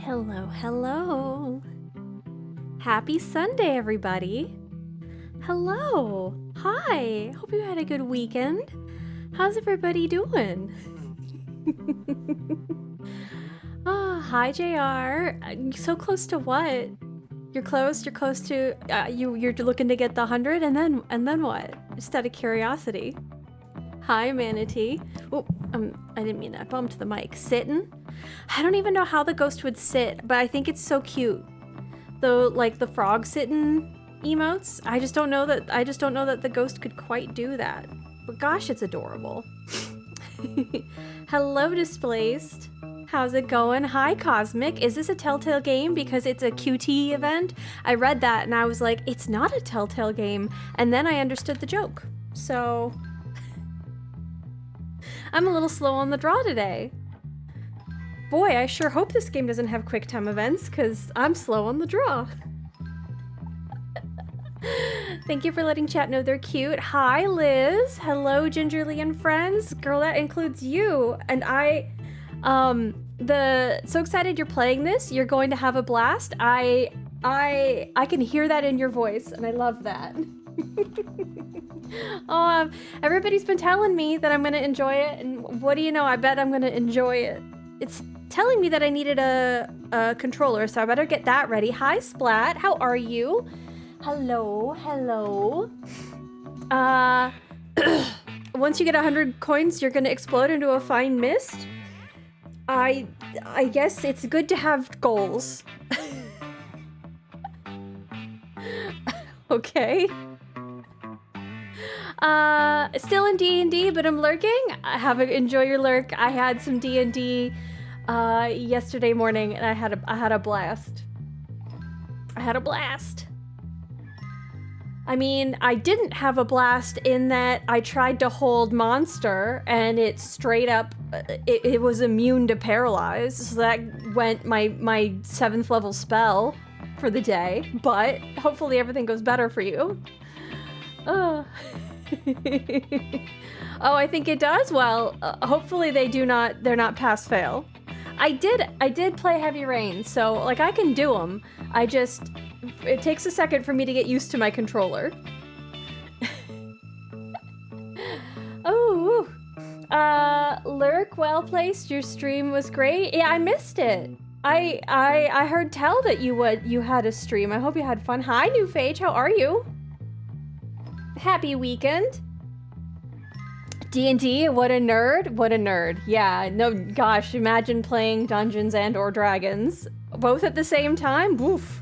Hello, hello. Happy Sunday, everybody. Hello. Hi. Hope you had a good weekend. How's everybody doing? Hi, JR. So close to what? You're close. You're close to. You're looking to get the 100, and then what? Just out of curiosity. Hi, Manatee. Oh, I didn't mean that. Bumped the mic. Sitting. I don't even know how the ghost would sit, but I think it's so cute. Like the frog sitting emotes. I just don't know that the ghost could quite do that. But gosh, it's adorable. Hello, Displaced. How's it going? Hi, Cosmic. Is this a Telltale game because it's a QT event? I read that and I was like, it's not a Telltale game. And then I understood the joke. So I'm a little slow on the draw today. boy, I sure hope this game doesn't have quick time events, because I'm slow on the draw. Thank you for letting chat know they're cute. Hi, Liz. Hello, Gingerly and friends. Girl, that includes you. And so excited you're playing this. You're going to have a blast. I can hear that in your voice, and I love that. Oh, everybody's been telling me that I'm going to enjoy it, and what do you know? I bet I'm going to enjoy it. It's telling me that I needed a controller, so I better get that ready. Hi, Splat. How are you? Hello, hello. Once you get 100 coins, you're going to explode into a fine mist. I guess it's good to have goals. Okay. Still in D&D, but I'm lurking. Enjoy your lurk. I had some D&D yesterday morning, and I had a blast. I had a blast. I mean, I didn't have a blast in that I tried to hold Monster, and it straight up, it was immune to paralyze, so that went my 7th level spell for the day, but hopefully everything goes better for you. Oh, I think it does? Well, hopefully they're not pass-fail. I did play Heavy Rain, so, like, I can do them. It takes a second for me to get used to my controller. Oh, Lurk, well placed. Your stream was great. Yeah, I missed it. I heard tell that you had a stream. I hope you had fun. Hi, New Phage. How are you? Happy weekend. D&D, what a nerd. What a nerd. Yeah, no, gosh, imagine playing Dungeons and or Dragons both at the same time. Woof.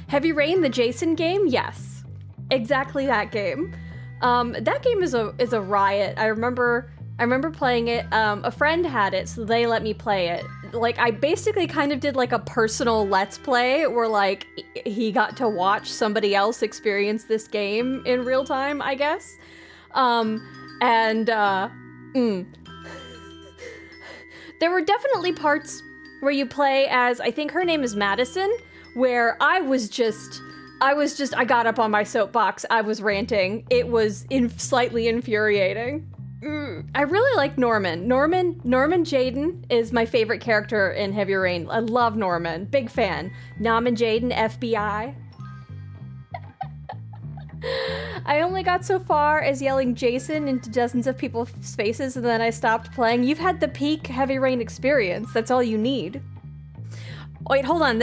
Heavy Rain, the Jason game? Yes. Exactly that game. That game is a riot. I remember playing it. A friend had it, so they let me play it. Like, I basically kind of did like a personal let's play where like he got to watch somebody else experience this game in real time, I guess. There were definitely parts where you play as, I think her name is Madison, where I got up on my soapbox, I was ranting. It was slightly infuriating. I really like Norman. Norman Jaden is my favorite character in Heavy Rain. I love Norman, big fan. Norman Jaden, FBI. I only got so far as yelling Jason into dozens of people's faces, and then I stopped playing. You've had the peak Heavy Rain experience. That's all you need. Wait, hold on.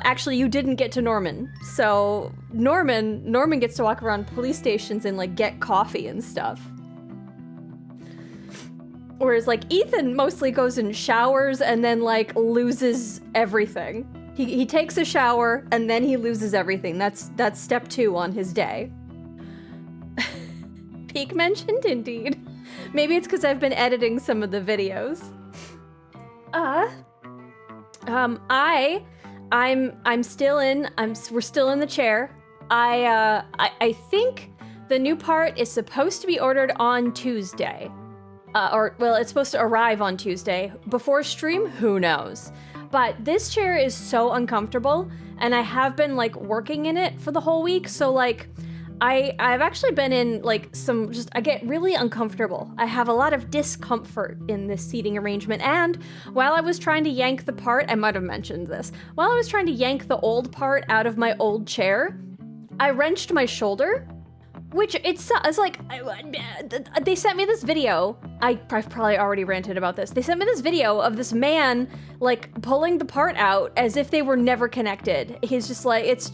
Actually, you didn't get to Norman. So Norman gets to walk around police stations and like get coffee and stuff. Whereas like Ethan mostly goes and showers and then like loses everything. He takes a shower and then he loses everything. That's step 2 on his day. Peak mentioned, indeed. Maybe it's because I've been editing some of the videos. We're still in the chair. I think the new part is supposed to be ordered on Tuesday. It's supposed to arrive on Tuesday. Before stream, who knows? But this chair is so uncomfortable, and I have been like working in it for the whole week, so like I've actually been in like I get really uncomfortable. I have a lot of discomfort in this seating arrangement, and while I was trying to yank the part, I might have mentioned this, while I was trying to yank the old part out of my old chair, I wrenched my shoulder, which it's like, they sent me this video. I've probably already ranted about this. They sent me this video of this man like pulling the part out as if they were never connected. He's just like, it's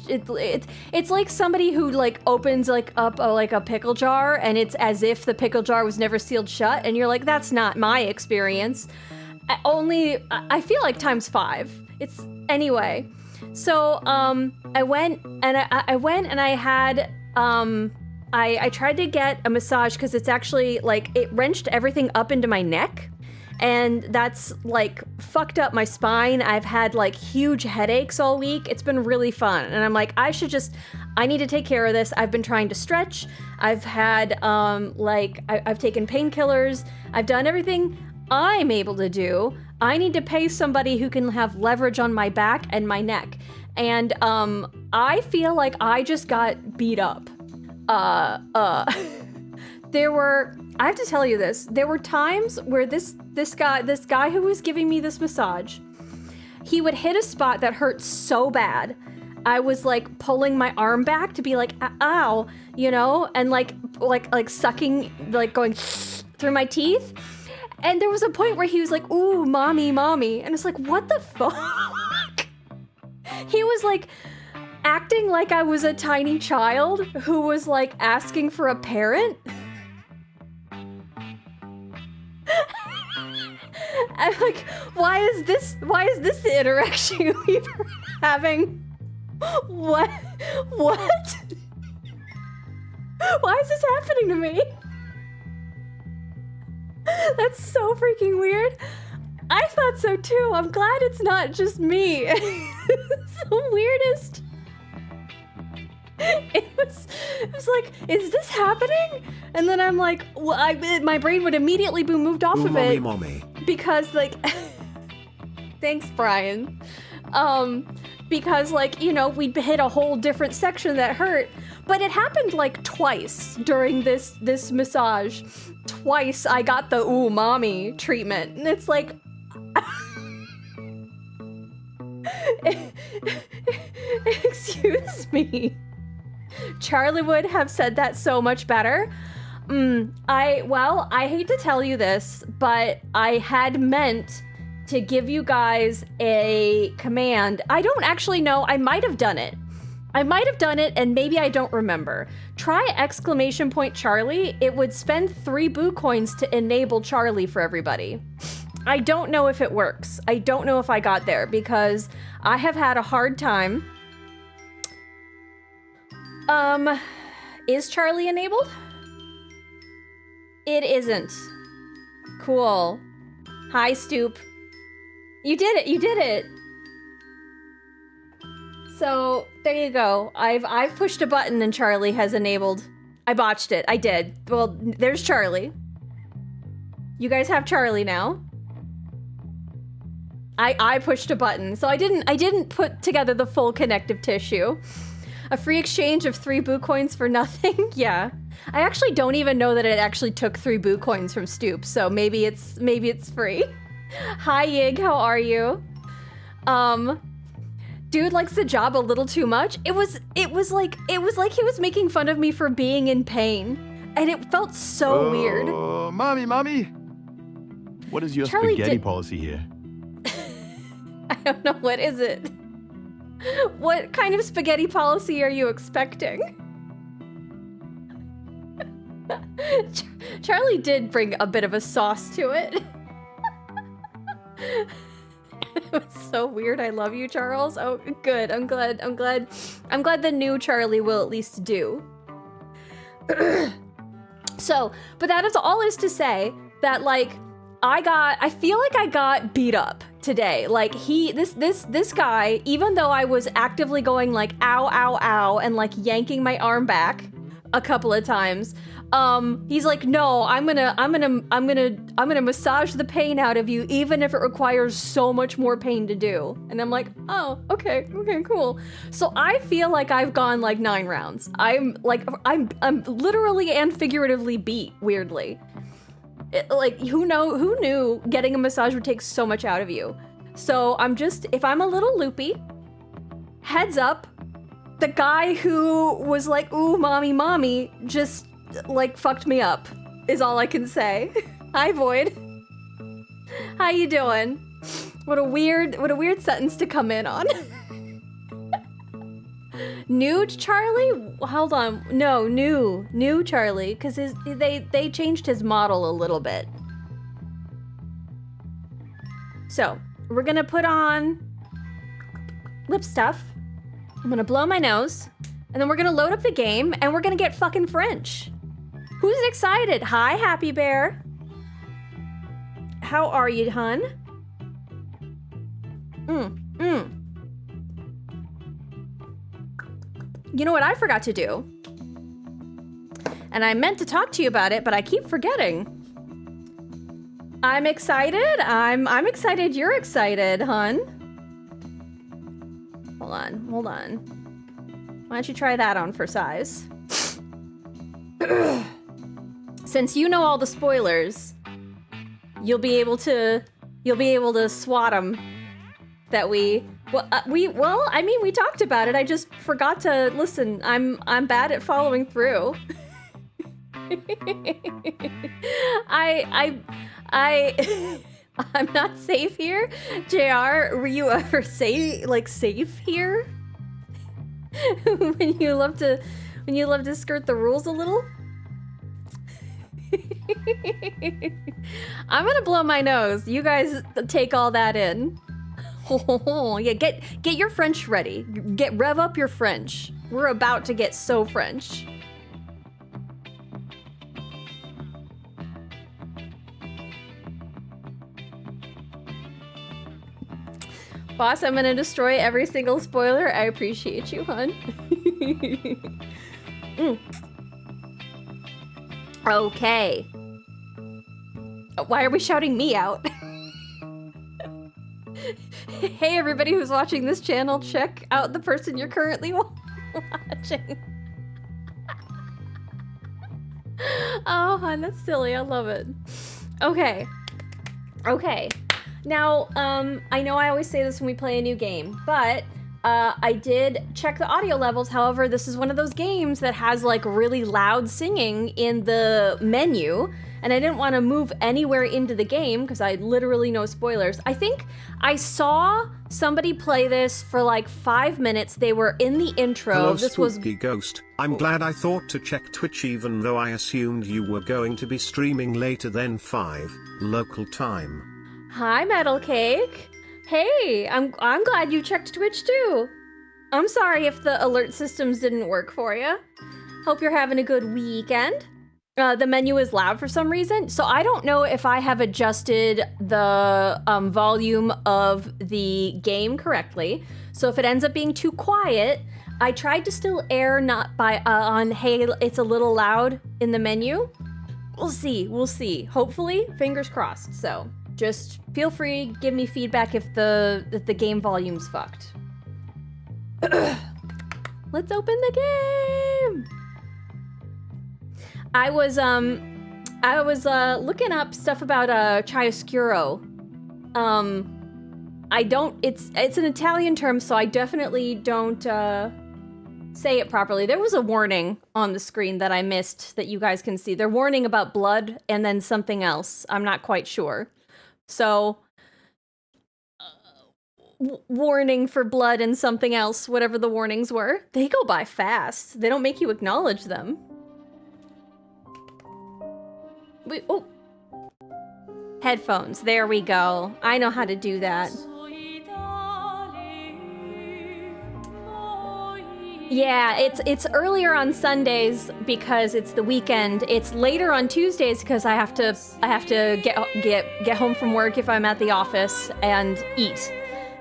like somebody who like opens like up a pickle jar, and it's as if the pickle jar was never sealed shut, and you're like, that's not my experience. I feel like times 5. It's anyway. So I went and I had I tried to get a massage because it's actually like it wrenched everything up into my neck, and that's like fucked up my spine. I've had like huge headaches all week. It's been really fun, and I'm like, I need to take care of this. I've been trying to stretch. I've had I've taken painkillers. I've done everything I'm able to do. I need to pay somebody who can have leverage on my back and my neck. And I feel like I just got beat up. I have to tell you this. There were times where this guy who was giving me this massage, he would hit a spot that hurt so bad. I was like pulling my arm back to be like, ow, you know, and like sucking, like going through my teeth. And there was a point where he was like, ooh, mommy. And it's like, what the fuck? He was like acting like I was a tiny child who was like asking for a parent. I'm like, why is this the interaction we were having? What? Why is this happening to me? That's so freaking weird. I thought so too. I'm glad it's not just me. It's the weirdest. It was like, is this happening? And then I'm like, well, my brain would immediately be moved off of it. Mommy. Because like, thanks, Brian. Because like, you know, we'd hit a whole different section that hurt, but it happened like twice during this massage. Twice I got the ooh mommy treatment, and it's like, excuse me. Charlie would have said that so much better. I hate to tell you this, but I had meant to give you guys a command. I don't actually know. I might have done it. And maybe I don't remember. Try exclamation point Charlie. It would spend 3 boo coins to enable Charlie for everybody. I don't know if it works. I don't know if I got there because I have had a hard time. Is Charlie enabled? It isn't. Cool. Hi, Stoop. You did it. So, there you go. I've pushed a button and Charlie has enabled. I botched it. I did. Well, there's Charlie. You guys have Charlie now. I pushed a button, so I didn't put together the full connective tissue. A free exchange of 3 boo coins for nothing? Yeah. I actually don't even know that it actually took 3 boo coins from Stoop, so maybe it's free. Hi Yig, how are you? Dude likes the job a little too much. It was like he was making fun of me for being in pain, and it felt so weird. Mommy. What is your Charlie spaghetti policy here? I don't know, what is it? What kind of spaghetti policy are you expecting? Charlie did bring a bit of a sauce to it. It was so weird. I love you, Charles. Oh, good. I'm glad the new Charlie will at least do. So, but that is all is to say that like I feel like I got beat up today. Like this guy, even though I was actively going like ow ow ow and like yanking my arm back a couple of times, he's like, no, I'm gonna massage the pain out of you, even if it requires so much more pain to do. And I'm like, oh, okay, cool. So I feel like I've gone like 9 rounds. I'm literally and figuratively beat, weirdly. Like, who knew getting a massage would take so much out of you? So if I'm a little loopy, heads up, the guy who was like, ooh, mommy, just like fucked me up, is all I can say. Hi, Void. How you doing? What a weird sentence to come in on. New Charlie? Hold on. No, new Charlie, because they changed his model a little bit. So, we're gonna put on lip stuff. I'm gonna blow my nose, and then we're gonna load up the game, and we're gonna get fucking French. Who's excited? Hi, Happy Bear. How are you, hun? You know what I forgot to do? And I meant to talk to you about it, but I keep forgetting. I'm excited. I'm excited you're excited, hun. Hold on. Why don't you try that on for size? Since you know all the spoilers, you'll be able to swat them. That we talked about it. I just forgot to listen. I'm bad at following through. I'm not safe here. JR, were you ever safe here? when you love to skirt the rules a little? I'm gonna blow my nose. You guys take all that in. Yeah, get your French ready. Rev up your French. We're about to get so French. Boss, I'm gonna destroy every single spoiler. I appreciate you, hon. Okay. Why are we shouting me out? Hey, everybody who's watching this channel, check out the person you're currently watching. Oh, hon, that's silly. I love it. Okay. Now, I know I always say this when we play a new game, but I did check the audio levels. However, this is one of those games that has like really loud singing in the menu, and I didn't want to move anywhere into the game because I literally no spoilers. I think I saw somebody play this for like 5 minutes. They were in the intro. Hello, this Spooky was Ghost. I'm glad I thought to check Twitch even though I assumed you were going to be streaming later than 5 local time. Hi, Metal Cake. Hey, I'm glad you checked Twitch too. I'm sorry if the alert systems didn't work for you. Hope you're having a good weekend. The menu is loud for some reason, so I don't know if I have adjusted the volume of the game correctly. So if it ends up being too quiet, I tried to still air not by on hey, it's a little loud in the menu. We'll see. Hopefully, fingers crossed. So just feel free, give me feedback if the game volume's fucked. Let's open the game. I was looking up stuff about chiaroscuro. It's an Italian term, so I definitely don't say it properly. There was a warning on the screen that I missed that you guys can see. They're warning about blood and then something else. I'm not quite sure. So, warning for blood and something else, whatever the warnings were. They go by fast. They don't make you acknowledge them. Wait, oh. Headphones, there we go. I know how to do that. Yeah, it's earlier on Sundays because it's the weekend. It's later on Tuesdays because I have to get home from work if I'm at the office and eat,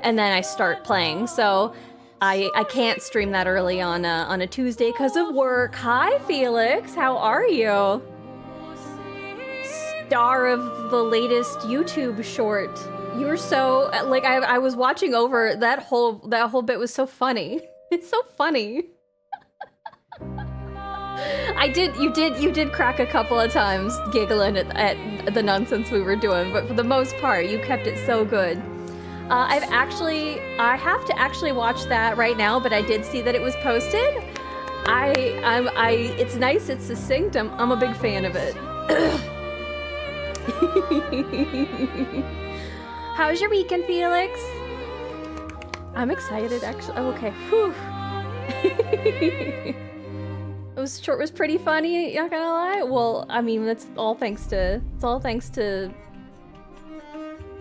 and then I start playing. So I can't stream that early on a Tuesday because of work. Hi, Felix. How are you? Star of the latest YouTube short. You were so like I was watching over that whole bit was so funny. It's so funny. You did crack a couple of times giggling at the nonsense we were doing, but for the most part, you kept it so good. I have to actually watch that right now, but I did see that it was posted. It's nice, it's succinct. I'm a big fan of it. How's your weekend, Felix? I'm excited, actually. Oh, okay. Whew. Short was pretty funny, not gonna lie. Well, I mean, it's all thanks to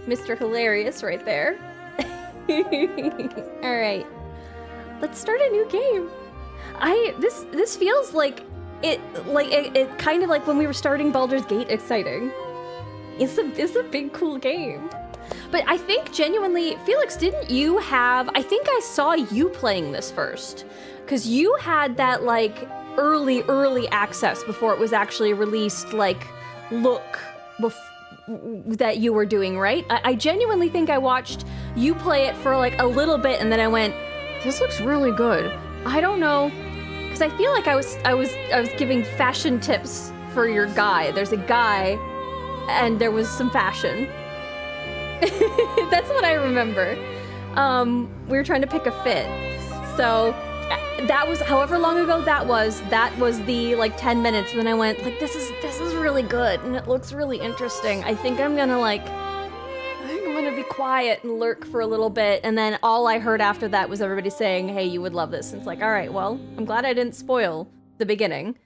Mr. Hilarious right there. All right, let's start a new game. This feels like it kind of like when we were starting Baldur's Gate exciting. It's a big cool game. But I think genuinely, Felix, didn't you have, I think I saw you playing this first. Because you had that like early access before it was actually released, like look that you were doing, right? I genuinely think I watched you play it for like a little bit, and then I went, "This looks really good." I don't know, because I feel like I was giving fashion tips for your guy. There's a guy, and there was some fashion. That's what I remember. We were trying to pick a fit, so. That was however long ago that was the like 10 minutes, and then I went like, this is really good and it looks really interesting. I think I'm gonna be quiet and lurk for a little bit, and then all I heard after that was everybody saying, hey, you would love this, and it's like, all right, well, I'm glad I didn't spoil the beginning.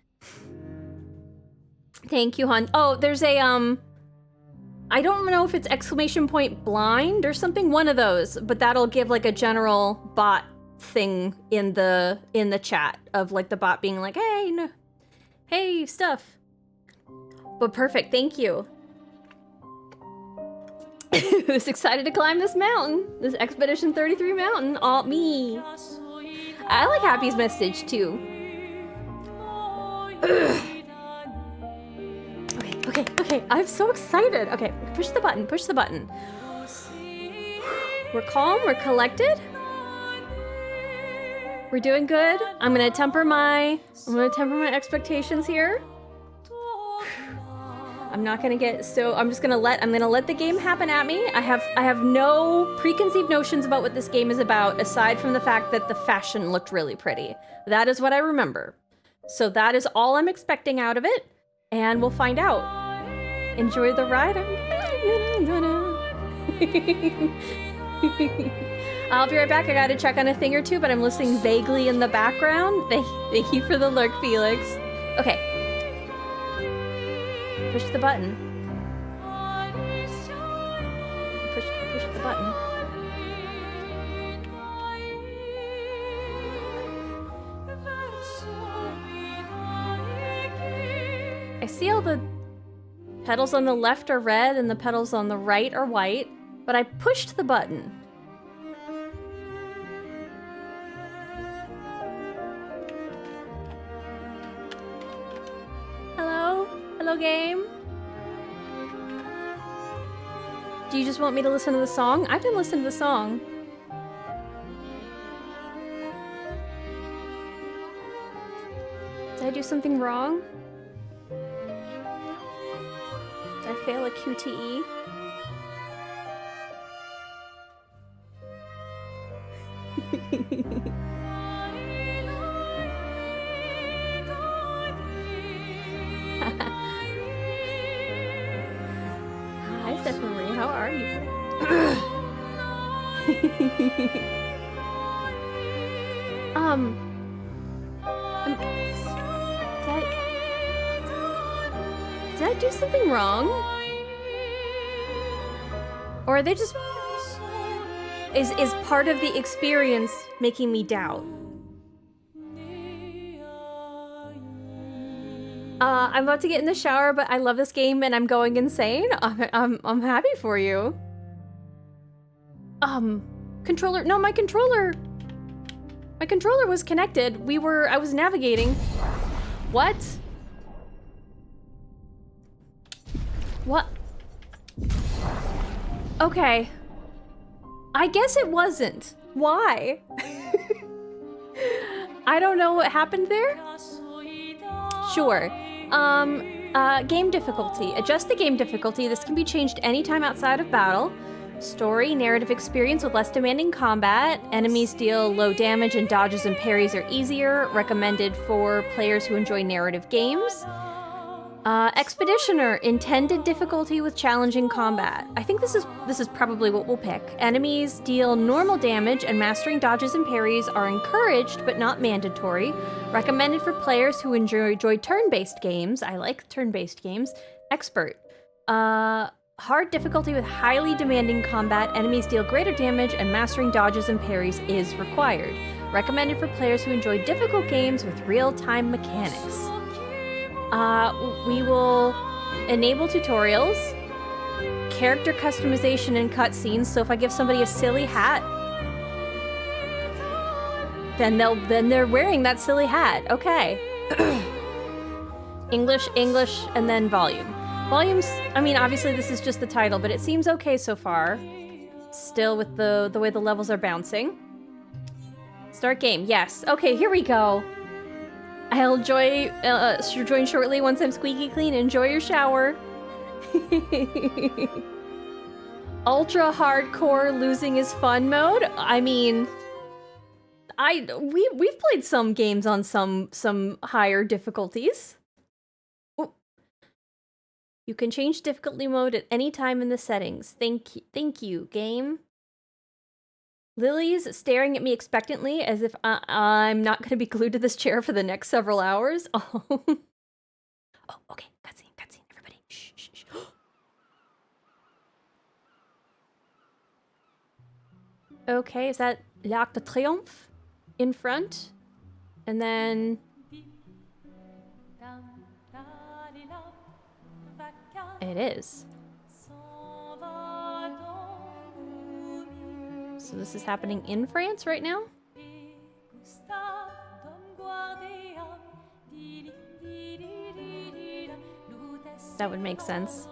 Thank you, hon. Oh, there's a I don't know if it's exclamation point blind or something, one of those, but that'll give like a general bot thing in the chat of like the bot being like, hey, no, hey, stuff. But perfect, thank you. Who's excited to climb this mountain? This Expedition 33 mountain? All me. I like Happy's message too. Okay, I'm so excited. Okay, push the button. We're calm, we're collected. We're doing good. I'm gonna temper my expectations here. I'm not gonna get so. I'm gonna let the game happen at me. I have no preconceived notions about what this game is about, aside from the fact that the fashion looked really pretty. That is what I remember. So that is all I'm expecting out of it, and we'll find out. Enjoy the ride. I'll be right back. I gotta check on a thing or two, but I'm listening vaguely in the background. Thank you for the lurk, Felix. Okay. Push the button. Push the button. I see all the pedals on the left are red and the pedals on the right are white, but I pushed the button. Hello, game. Do you just want me to listen to the song? I've been listening to the song. Did I do something wrong? Did I fail a QTE? Hi, Stephanie. How are you? Did I do something wrong? Or are they just... Is part of the experience making me doubt? I'm about to get in the shower, but I love this game and I'm going insane. I'm happy for you. Controller, no, my controller was connected. I was navigating. What? What? Okay. I guess it wasn't. Why? I don't know what happened there. Sure. Game difficulty. Adjust the game difficulty. This can be changed anytime outside of battle. Story, narrative experience with less demanding combat. Enemies deal low damage and dodges and parries are easier. Recommended for players who enjoy narrative games. Expeditioner, intended difficulty with challenging combat. I think this is probably what we'll pick. Enemies deal normal damage and mastering dodges and parries are encouraged but not mandatory. Recommended for players who enjoy turn-based games. I like turn-based games. Expert. Hard difficulty with highly demanding combat. Enemies deal greater damage and mastering dodges and parries is required. Recommended for players who enjoy difficult games with real-time mechanics. We will enable tutorials, character customization and cutscenes. So if I give somebody a silly hat, then they're wearing that silly hat. Okay. English, and then volume. Volumes, I mean, obviously this is just the title, but it seems okay so far. Still with the way the levels are bouncing. Start game, yes. Okay, here we go. I'll join shortly once I'm squeaky clean. Enjoy your shower. Ultra hardcore losing is fun mode. I mean, we've played some games on some higher difficulties. Ooh. You can change difficulty mode at any time in the settings. Thank you, game. Lily's staring at me expectantly as if I'm not going to be glued to this chair for the next several hours. Oh, oh, okay. Cutscene, everybody. Shh, shh, shh. Okay, is that L'Arc de Triomphe in front? And then... It is. So this is happening in France right now? That would make sense.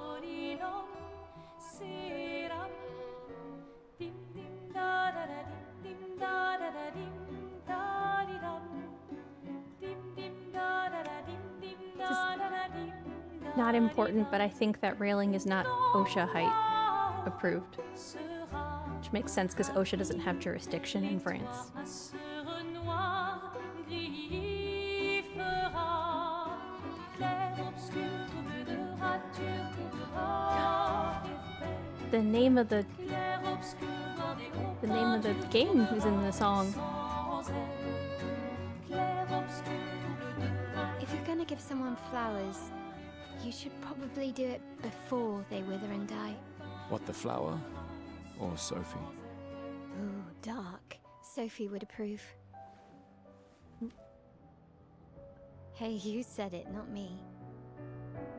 Not important, but I think that railing is not OSHA height approved. Which makes sense because OSHA doesn't have jurisdiction in France. The name of the game is in the song. If you're gonna give someone flowers, you should probably do it before they wither and die. What, the flower? Or Sophie? Ooh, dark. Sophie would approve. Hey, you said it, not me.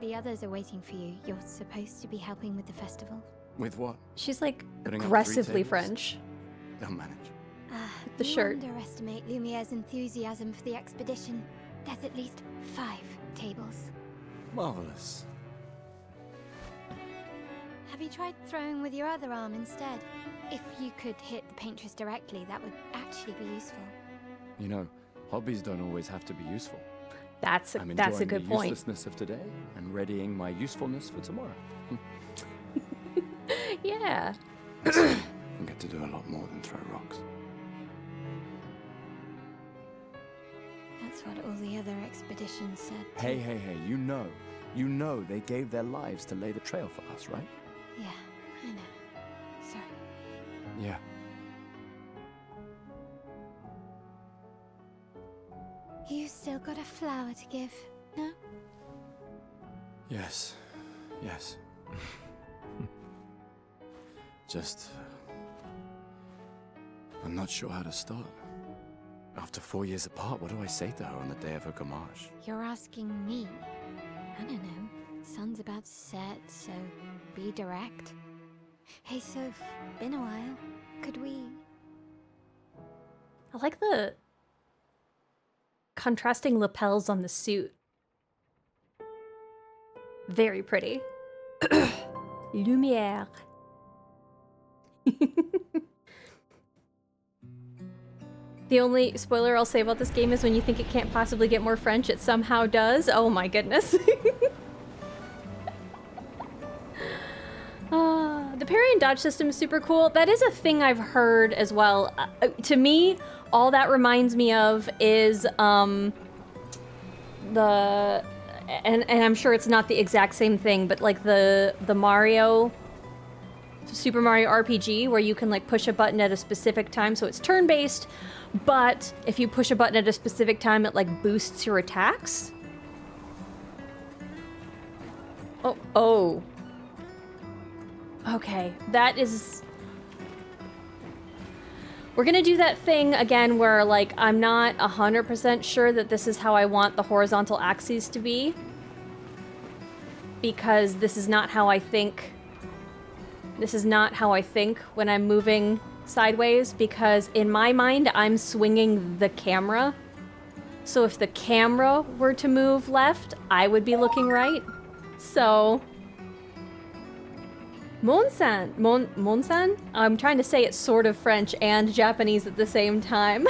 The others are waiting for you. You're supposed to be helping with the festival. With what? She's like Putting up aggressively 3 tables? French. They'll manage. The shirt. You underestimate Lumiere's enthusiasm for the expedition. There's at least 5 tables. Marvelous. Have you tried throwing with your other arm instead? If you could hit the paintress directly, that would actually be useful. You know, hobbies don't always have to be useful. That's a I'm good enjoying the point. uselessness of today and readying my usefulness for tomorrow. Yeah. I get to do a lot more than throw rocks. That's what all the other expeditions said. Hey, you know they gave their lives to lay the trail for us, right? Yeah, I know. Sorry. Yeah. You still got a flower to give, no? Yes. Just... I'm not sure how to start. After 4 years apart, what do I say to her on the day of her Gommage? You're asking me. I don't know. Sun's about to set, so be direct. Hey, Soph, been a while. Could we... I like the contrasting lapels on the suit. Very pretty. Lumière. The only spoiler I'll say about this game is when you think it can't possibly get more French, it somehow does. Oh my goodness. The parry and dodge system is super cool. That is a thing I've heard as well. To me, all that reminds me of is and I'm sure it's not the exact same thing, but like the Mario Super Mario RPG where you can like push a button at a specific time, so it's turn-based, but if you push a button at a specific time, it like boosts your attacks. Oh. Okay, that is... We're gonna do that thing again where like I'm not 100% sure that this is how I want the horizontal axes to be, because this is not how I think. This is not how I think when I'm moving sideways, because in my mind, I'm swinging the camera. So if the camera were to move left, I would be looking right. So Monsan? I'm trying to say it's sort of French and Japanese at the same time.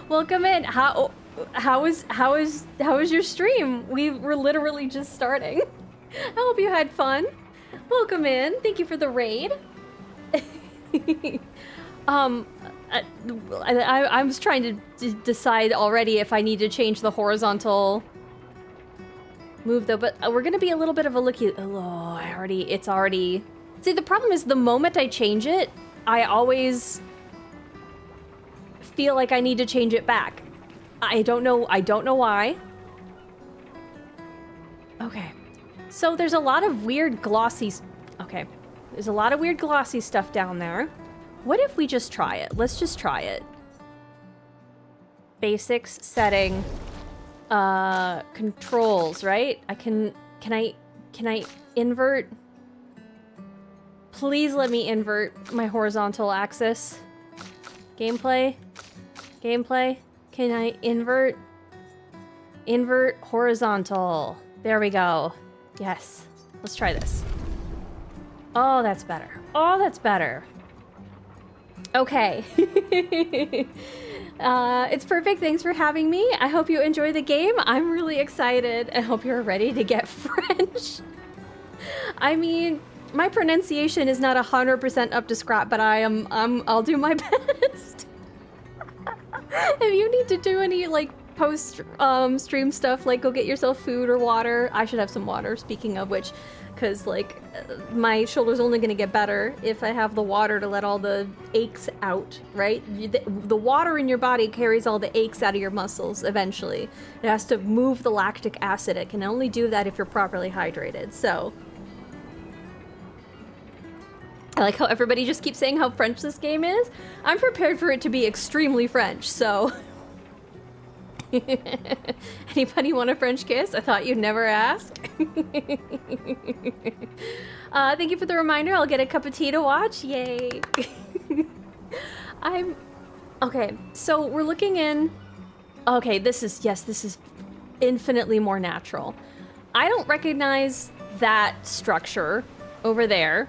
Welcome in. How is your stream? We were literally just starting. I hope you had fun. Welcome in. Thank you for the raid. I was trying to decide already if I need to change the horizontal move though, but we're gonna be a little bit of a looky. Oh, it's already. See, the problem is the moment I change it, I always feel like I need to change it back. I don't know why. Okay. So there's a lot of weird glossy. Okay. There's a lot of weird glossy stuff down there. What if we just try it? Let's just try it. Basics, setting, controls, right? Can I invert? Please let me invert my horizontal axis. Gameplay. Can I invert? Invert horizontal. There we go. Yes. Let's try this. Oh, that's better. Oh, that's better. Okay. It's perfect. Thanks for having me. I hope you enjoy the game. I'm really excited. I hope you're ready to get French. I mean, my pronunciation is not 100% up to scratch, but I'll do my best. If you need to do any like post stream stuff, like go get yourself food or water. I should have some water, speaking of which, because like my shoulder's only going to get better if I have the water to let all the aches out, right? The water in your body carries all the aches out of your muscles eventually. It has to move the lactic acid. It can only do that if you're properly hydrated. So I like how everybody just keeps saying how French this game is. I'm prepared for it to be extremely French, so anybody want a French kiss? I thought you'd never ask. Thank you for the reminder. I'll get a cup of tea to watch. Yay. Okay, so we're looking in. Okay, this is infinitely more natural. I don't recognize that structure over there.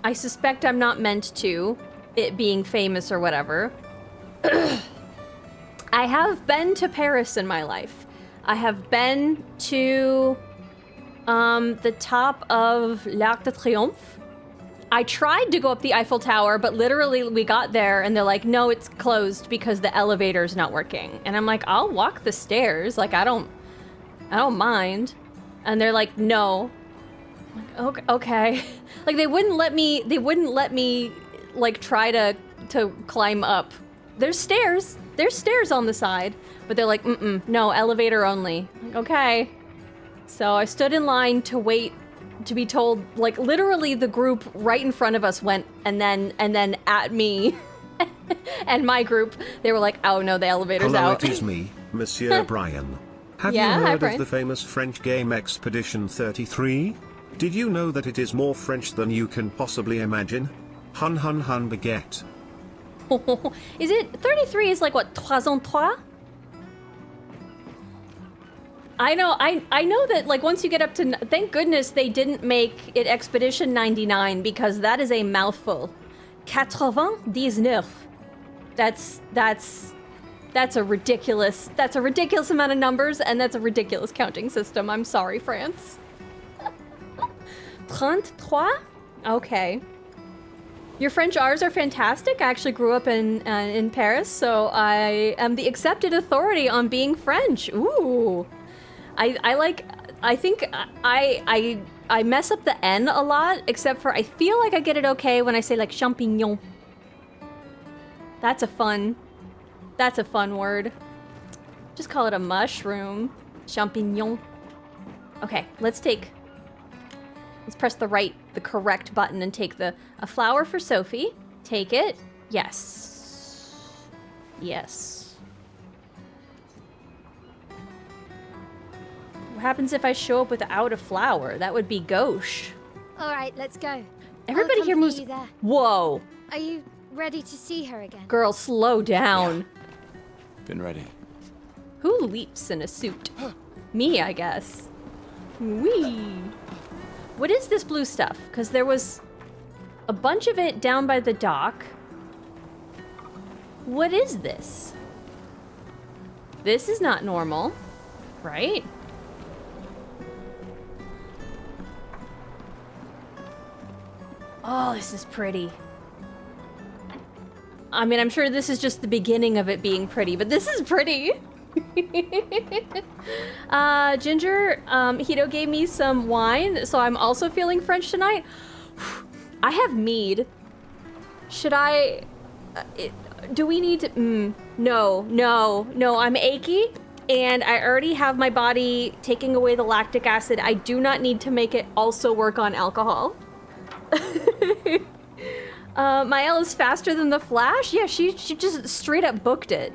I suspect I'm not meant to, it being famous or whatever. I have been to Paris in my life. I have been to the top of l'Arc de Triomphe. I tried to go up the Eiffel Tower, but literally we got there and they're like, no, it's closed because the elevator's not working. And I'm like, I'll walk the stairs. Like, I don't mind. And they're like, no. I'm like, okay. Like they wouldn't let me like try to climb up. There's stairs on the side, but they're like, no, elevator only. Like, okay. So I stood in line to wait to be told, like literally the group right in front of us went and then at me and my group, they were like, oh no, the elevator's Hello, out. it is me, Monsieur Brian. Have Yeah, you hi, heard Brian. of the famous French game Expedition 33? Did you know that it is more French than you can possibly imagine? Hun hun hun baguette. Is it 33 is like what, 3 en 3? I know that like once you get up to, thank goodness they didn't make it Expedition 99 because that is a mouthful. 99. That's a ridiculous amount of numbers and that's a ridiculous counting system. I'm sorry, France. 33? Okay. Your French R's are fantastic. I actually grew up in Paris, so I am the accepted authority on being French. Ooh. I think I mess up the N a lot, except for I feel like I get it okay when I say like champignon. That's a fun word. Just call it a mushroom. Champignon. Okay, let's press the correct button and take a flower for Sophie. Take it. Yes. Yes. What happens if I show up without a flower? That would be gauche. All right, let's go. Everybody I'll here accompany moves. you there. Whoa. Are you ready to see her again? Girl, slow down. Been ready. Who leaps in a suit? Me, I guess. Wee. What is this blue stuff? Because there was a bunch of it down by the dock. What is this? This is not normal, right? Oh, this is pretty. I mean, I'm sure this is just the beginning of it being pretty, but this is pretty. Ginger, Hito gave me some wine, so I'm also feeling French tonight. I have mead. Should I... do we need to... No, I'm achy, and I already have my body taking away the lactic acid. I do not need to make it also work on alcohol. Maelle is faster than the Flash? Yeah, she just straight up booked it.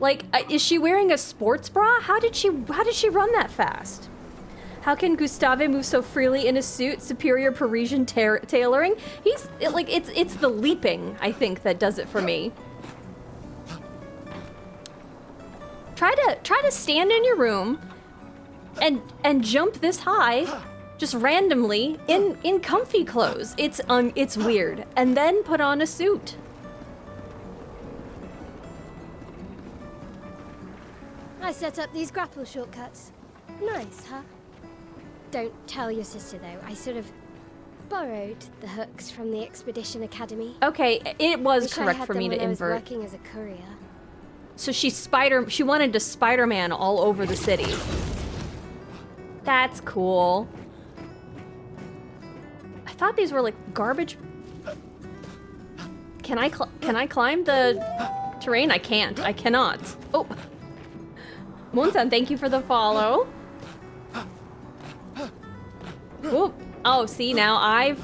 Like, is she wearing a sports bra? How did she run that fast? How can Gustave move so freely in a suit? Superior Parisian tailoring? He's, like, it's the leaping, I think, that does it for me. Try to stand in your room and jump this high, just randomly, in comfy clothes. It's weird. And then put on a suit. I set up these grapple shortcuts. Nice, huh? Don't tell your sister, though. I sort of borrowed the hooks from the Expedition Academy. Okay, it was Wish correct I had for them me to when I was invert. working as a courier. So she wanted to Spider-Man all over the city. That's cool. I thought these were like garbage. Can I climb the terrain? I can't. I cannot. Oh. Moon-san, thank you for the follow. Whoop. Oh, see, now I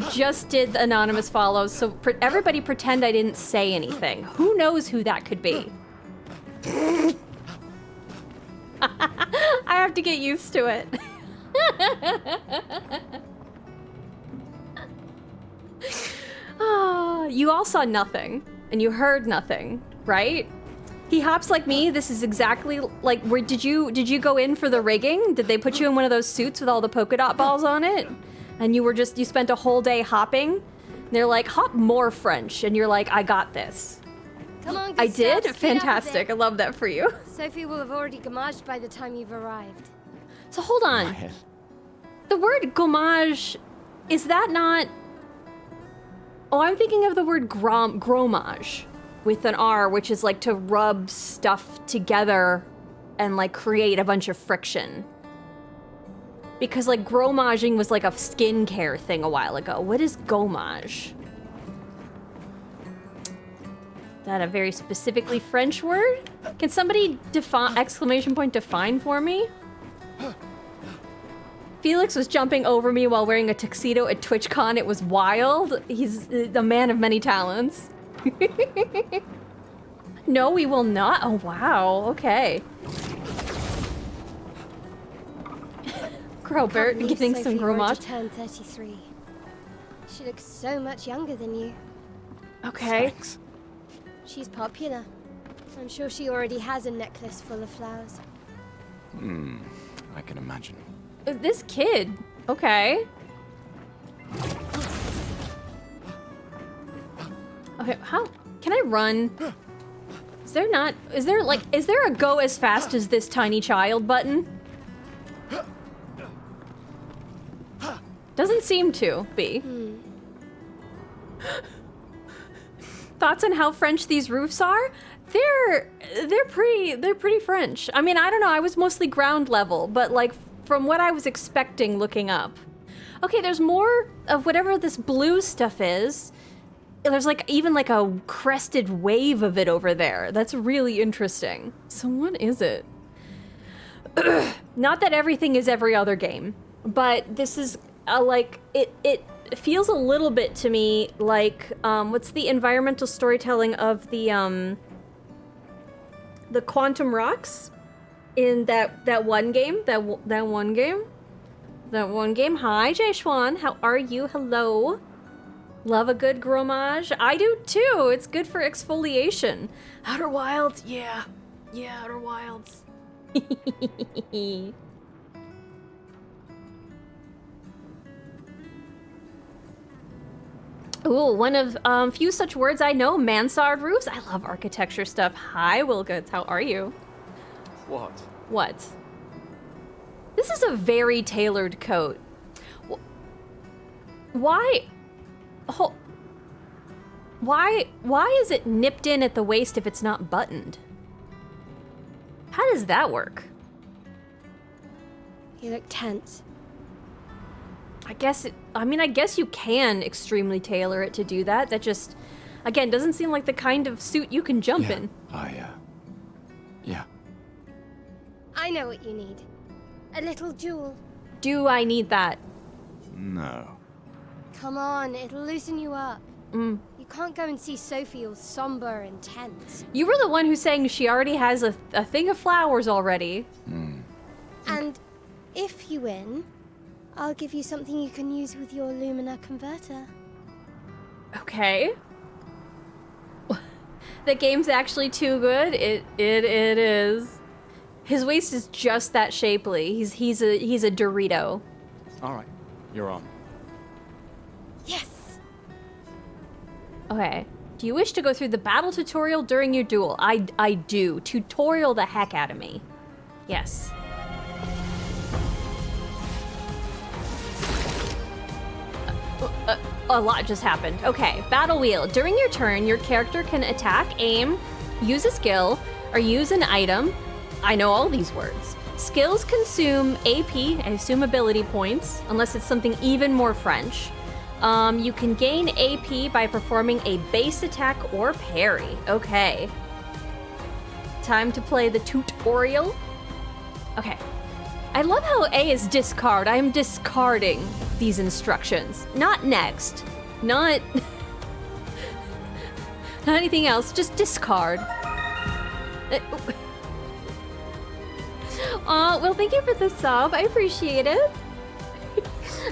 just did the anonymous follows, so everybody pretend I didn't say anything. Who knows who that could be? I have to get used to it. Oh, you all saw nothing, and you heard nothing, right? He hops like me. This is exactly like, where did you go in for the rigging? Did they put you in one of those suits with all the polka dot balls on it? And you spent a whole day hopping? And they're like, hop more French. And you're like, I got this. Come on, I Gustav, did? speed up a Fantastic. I bit. love that for you. Sophie will have already gommaged by the time you've arrived. So hold on. The word gommage, is that not... Oh, I'm thinking of the word gromage with an R, which is like to rub stuff together and like create a bunch of friction. Because like gromaging was like a skincare thing a while ago. What is gommage? Is that a very specifically French word? Can somebody define for me? Felix was jumping over me while wearing a tuxedo at TwitchCon. It was wild. He's a man of many talents. No, we will not. Oh, wow. Okay. Grobert Can't believe getting some Sophie already gromage. turned 33. She looks so much younger than you. Okay. Thanks. She's popular. I'm sure she already has a necklace full of flowers. I can imagine. This kid. Okay. Okay, how can I run? Is there a go as fast as this tiny child button? Doesn't seem to be. Thoughts on how French these roofs are? They're pretty French. I mean, I don't know, I was mostly ground level, but like from what I was expecting looking up. Okay, there's more of whatever this blue stuff is. There's like even like a crested wave of it over there. That's really interesting. So what is it? Not that everything is every other game, but this is like it feels a little bit to me like what's the environmental storytelling of the quantum rocks in that one game. Hi, Jay Schwan. How are you? Hello. Love a good gromage. I do too. It's good for exfoliation. Outer Wilds, yeah. Yeah, Outer Wilds. Ooh, one of few such words I know, mansard roofs. I love architecture stuff. Hi, Wilgoods, how are you? What? What? This is a very tailored coat. Why? Why is it nipped in at the waist if it's not buttoned? How does that work? You look tense. I guess you can extremely tailor it to do that. That just, again, doesn't seem like the kind of suit you can jump in. Yeah. I know what you need. A little jewel. Do I need that? No. Come on, it'll loosen you up. Mm. You can't go and see Sophie all somber and tense. You were the one who's saying she already has a thing of flowers already. And if you win, I'll give you something you can use with your Lumina converter. Okay. The game's actually too good. It is. His waist is just that shapely. He's a Dorito. All right, you're on. Yes! Okay. Do you wish to go through the battle tutorial during your duel? I do. Tutorial the heck out of me. Yes. A lot just happened. Okay, battle wheel. During your turn, your character can attack, aim, use a skill, or use an item. I know all these words. Skills consume AP, I assume ability points, unless it's something even more French. You can gain AP by performing a base attack or parry. Okay. Time to play the tutorial. Okay. I love how A is discard. I am discarding these instructions. Not next. Not anything else. Just discard. Well, thank you for the sub. I appreciate it.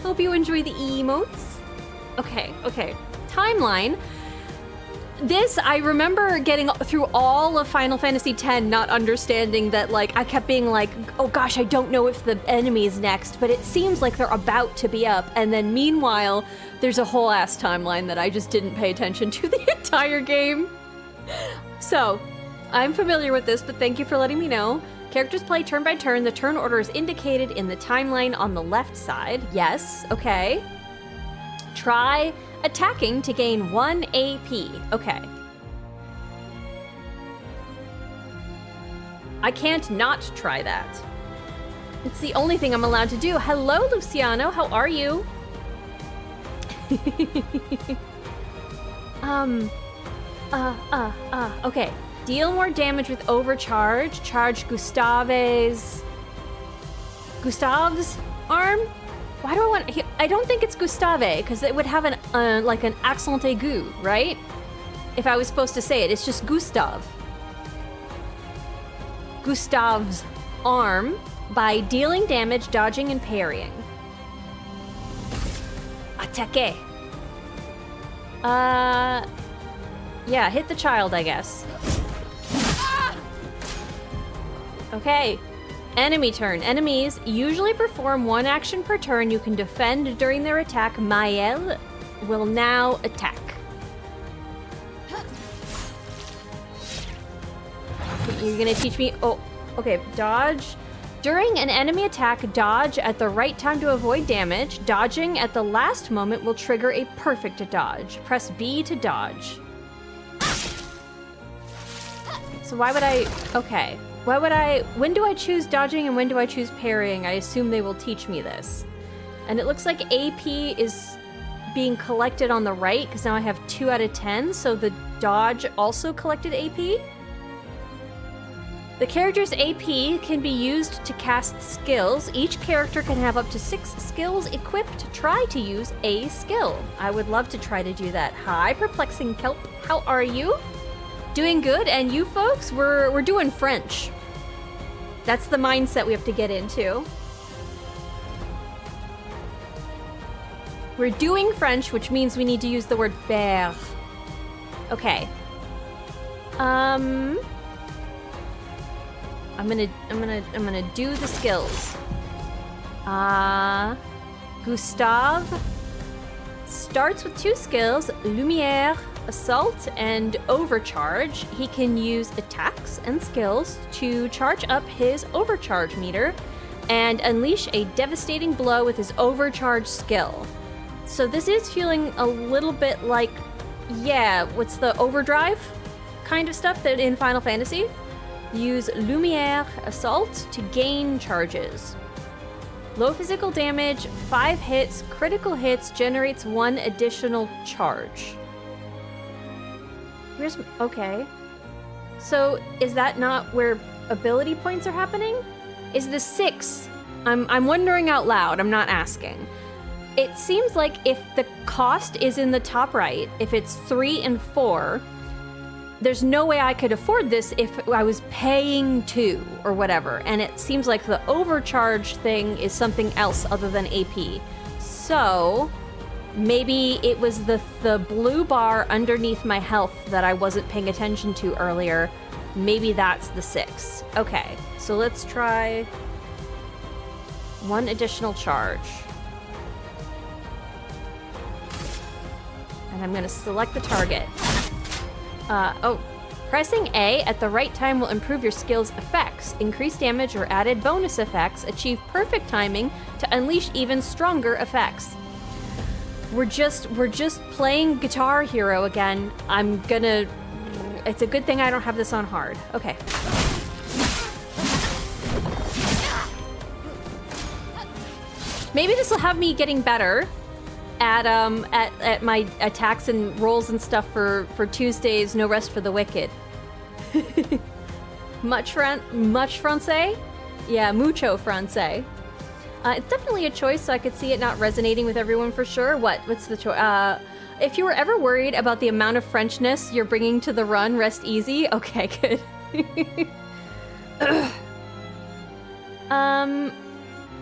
Hope you enjoy the emotes. Okay. Timeline. This, I remember getting through all of Final Fantasy X, not understanding that, like, I kept being like, oh gosh, I don't know if the enemy's next, but it seems like they're about to be up. And then meanwhile, there's a whole ass timeline that I just didn't pay attention to the entire game. So, I'm familiar with this, but thank you for letting me know. Characters play turn by turn. The turn order is indicated in the timeline on the left side. Yes, okay. Try attacking to gain 1 AP. Okay. I can't not try that. It's the only thing I'm allowed to do. Hello, Luciano. How are you? Okay. Deal more damage with overcharge. Charge Gustave's arm? Why do I want... I don't think it's Gustave, because it would have an like an accent aigu, right? If I was supposed to say it, it's just Gustav. Gustav's arm by dealing damage, dodging, and parrying. Attaque. Yeah, hit the child, I guess. Okay. Enemy turn. Enemies usually perform 1 action per turn. You can defend during their attack. Maelle will now attack. You're gonna teach me... Oh, okay. Dodge. During an enemy attack, dodge at the right time to avoid damage. Dodging at the last moment will trigger a perfect dodge. Press B to dodge. So why would I... Okay. Why would I... When do I choose dodging and when do I choose parrying? I assume they will teach me this. And it looks like AP is being collected on the right, because now I have 2 out of 10, so the dodge also collected AP? The character's AP can be used to cast skills. Each character can have up to 6 skills equipped. Try to use a skill. I would love to try to do that. Hi, Perplexing Kelp. How are you? Doing good, and you folks? We're doing French. That's the mindset we have to get into. We're doing French, which means we need to use the word faire. Okay. I'm gonna do the skills. Gustave starts with 2 skills, Lumière, Assault, and Overcharge. He can use attacks and skills to charge up his overcharge meter and unleash a devastating blow with his overcharge skill. So this is feeling a little bit like, yeah, what's the overdrive kind of stuff that in Final Fantasy? Use Lumière Assault to gain charges. Low physical damage, 5 hits, critical hits, generates 1 additional charge. Okay. So is that not where ability points are happening? Is the 6? I'm wondering out loud, I'm not asking. It seems like if the cost is in the top right, if it's 3 and 4, there's no way I could afford this if I was paying 2 or whatever. And it seems like the overcharge thing is something else other than AP. So maybe it was the blue bar underneath my health that I wasn't paying attention to earlier. Maybe that's the 6. Okay, so let's try 1 additional charge. And I'm gonna select the target. Pressing A at the right time will improve your skill's effects, increase damage or added bonus effects, achieve perfect timing to unleash even stronger effects. We're just playing Guitar Hero again. It's a good thing I don't have this on hard. Okay. Maybe this will have me getting better at my attacks and rolls and stuff for Tuesday's No Rest for the Wicked. much français? Yeah, mucho français. It's definitely a choice, so I could see it not resonating with everyone for sure. What's the choice? If you were ever worried about the amount of Frenchness you're bringing to the run, rest easy. Okay, good.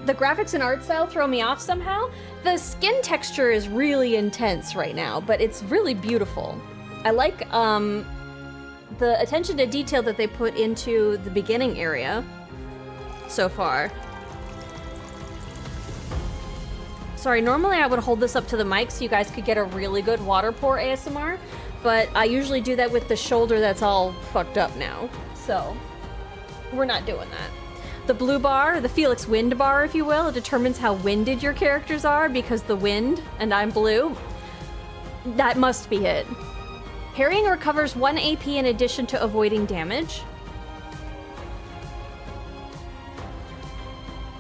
The graphics and art style throw me off somehow. The skin texture is really intense right now, but it's really beautiful. I like the attention to detail that they put into the beginning area so far. Sorry, normally I would hold this up to the mic so you guys could get a really good water pour ASMR, but I usually do that with the shoulder that's all fucked up now, so we're not doing that. The blue bar, the Felix Wind bar, if you will, it determines how winded your characters are because the wind, and I'm blue. That must be it. Parrying recovers 1 AP in addition to avoiding damage.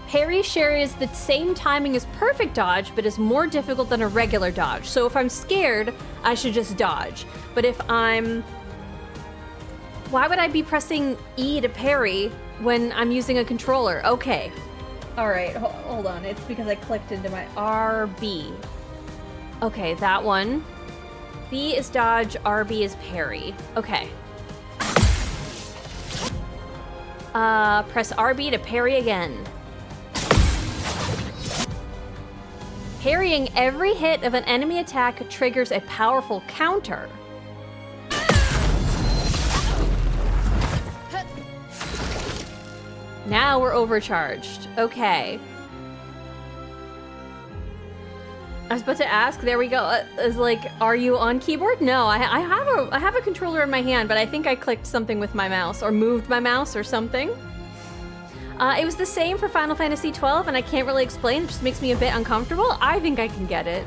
Parry shares the same timing as perfect dodge, but is more difficult than a regular dodge. So if I'm scared, I should just dodge. But if I'm... Why would I be pressing E to parry when I'm using a controller? Okay. Alright, hold on. It's because I clicked into my RB. Okay, that one. B is dodge, RB is parry. Okay. Press RB to parry again. Parrying every hit of an enemy attack triggers a powerful counter. Now we're overcharged. Okay. I was about to ask. There we go. Is like, are you on keyboard? No, I have a controller in my hand, but I think I clicked something with my mouse or moved my mouse or something. It was the same for Final Fantasy XII, and I can't really explain. It just makes me a bit uncomfortable. I think I can get it.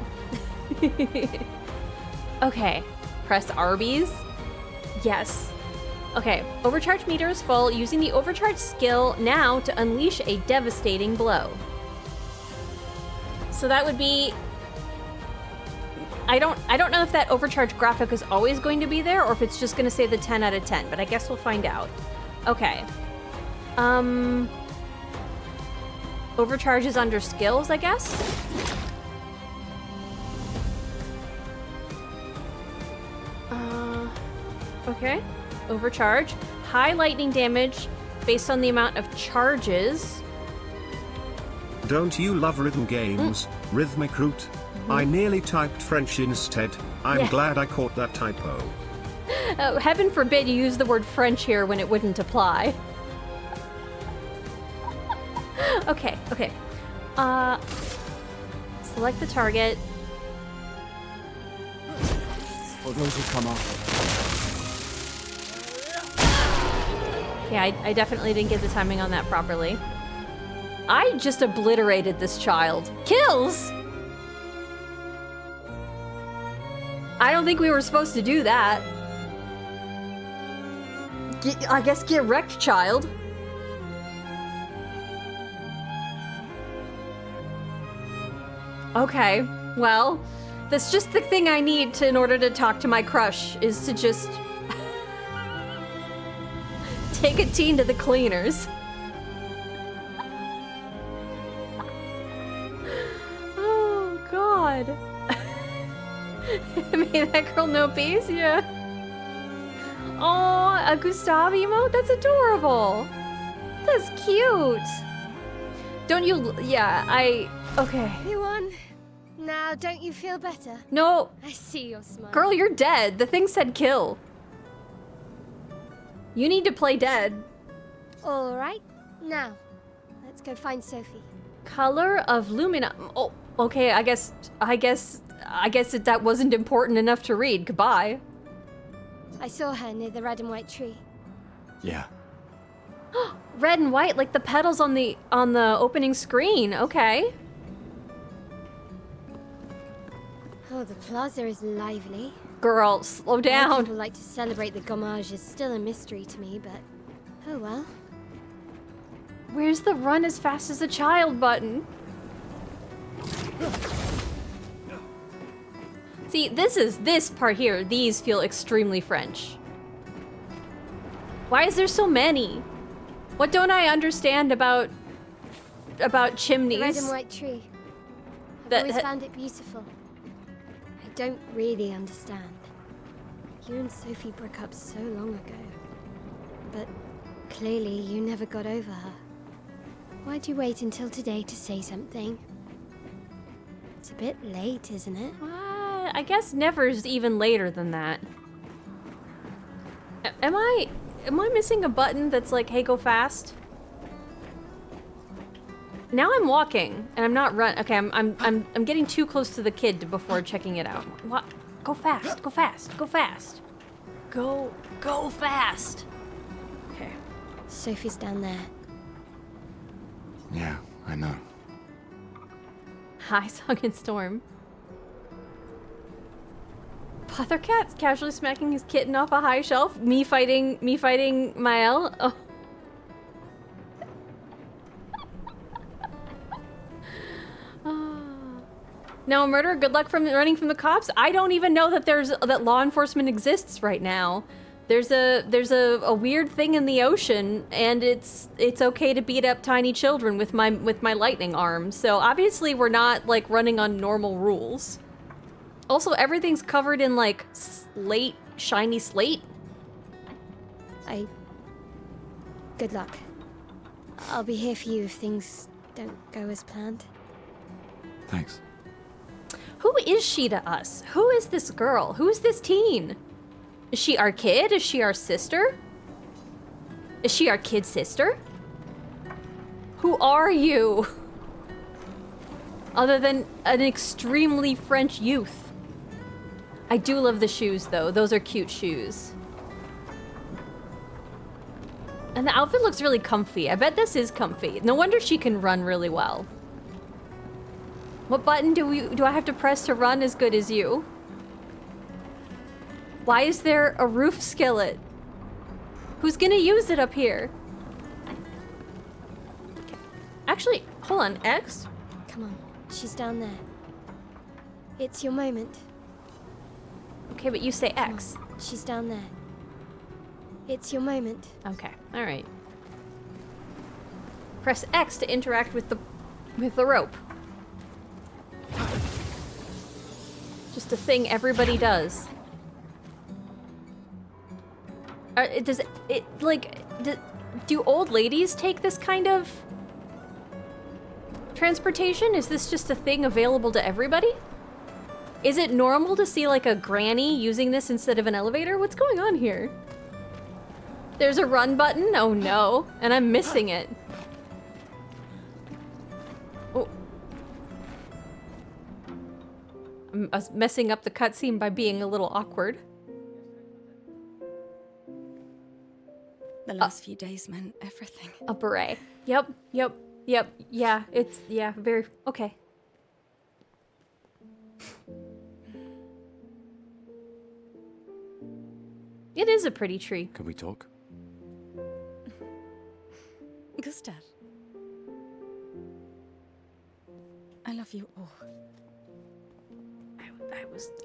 Okay. Press Arby's. Yes. Okay, overcharge meter is full, using the overcharge skill now to unleash a devastating blow. So that would be... I don't know if that overcharge graphic is always going to be there or if it's just going to say the 10 out of 10, but I guess we'll find out. Okay. Overcharge is under skills, I guess? Okay. Overcharge. High lightning damage based on the amount of charges. Don't you love rhythm games? Rhythmic root? I nearly typed French instead. I'm glad I caught that typo. Heaven forbid you use the word French here when it wouldn't apply. Okay. Select the target. or those who come after. Yeah, I definitely didn't get the timing on that properly. I just obliterated this child. Kills? I don't think we were supposed to do that. I guess get wrecked, child. Okay, well, that's just the thing I need in order to talk to my crush, is to just take a teen to the cleaners. Oh, God. Made that girl no peace? Yeah. Oh, a Gustav emote? That's adorable. That's cute. Don't you... Yeah, okay. You won. Now, don't you feel better? No. I see your smile. Girl, you're dead. The thing said kill. You need to play dead. All right. Now, let's go find Sophie. Color of Lumina. Oh, okay. I guess that wasn't important enough to read. Goodbye. I saw her near the red and white tree. Yeah. Red and white, like the petals on the opening screen. Okay. Oh, the plaza is lively. Girl, slow Why down. people like to celebrate the Gommage is still a mystery to me, but oh well. Where's the run as fast as a child button? See, this part here, these feel extremely French. Why is there so many? What don't I understand about chimneys? The red and white tree. I've always found it beautiful. I don't really understand. You and Sophie broke up so long ago. But clearly you never got over her. Why'd you wait until today to say something? It's a bit late, isn't it? I guess never's even later than that. Am I missing a button that's like, hey, go fast? Now I'm walking and I'm not run. Okay, I'm getting too close to the kid before checking it out. What? Go fast. Go fast. Go fast. Go fast. Okay. Sophie's down there. Yeah, I know. Hi, Sunken Storm. Pothercat's casually smacking his kitten off a high shelf. Me fighting Maelle. Oh. Now a murder. Good luck from running from the cops. I don't even know that that law enforcement exists right now. There's a weird thing in the ocean, and it's okay to beat up tiny children with my lightning arm. So obviously we're not like running on normal rules. Also, everything's covered in like slate, shiny slate. Good luck. I'll be here for you if things don't go as planned. Thanks. Who is she to us? Who is this girl? Who is this teen? Is she our kid? Is she our sister? Is she our kid sister? Who are you? Other than an extremely French youth. I do love the shoes though. Those are cute shoes. And the outfit looks really comfy. I bet this is comfy. No wonder she can run really well. What button do I have to press to run as good as you? Why is there a roof skillet? Who's gonna use it up here? Actually, hold on, X? Come on, she's down there. It's your moment. Okay, but you say X. Come on, she's down there. It's your moment. Okay, alright. Press X to interact with the rope. Just a thing everybody does. Do old ladies take this kind of transportation? Is this just a thing available to everybody? Is it normal to see like a granny using this instead of an elevator? What's going on here? There's a run button? Oh no, and I'm missing it. Oh. us messing up the cutscene by being a little awkward. The last few days meant everything. A beret. Yep. Yeah, it's, yeah, very, okay. It is a pretty tree. Can we talk? Gustav. I love you all.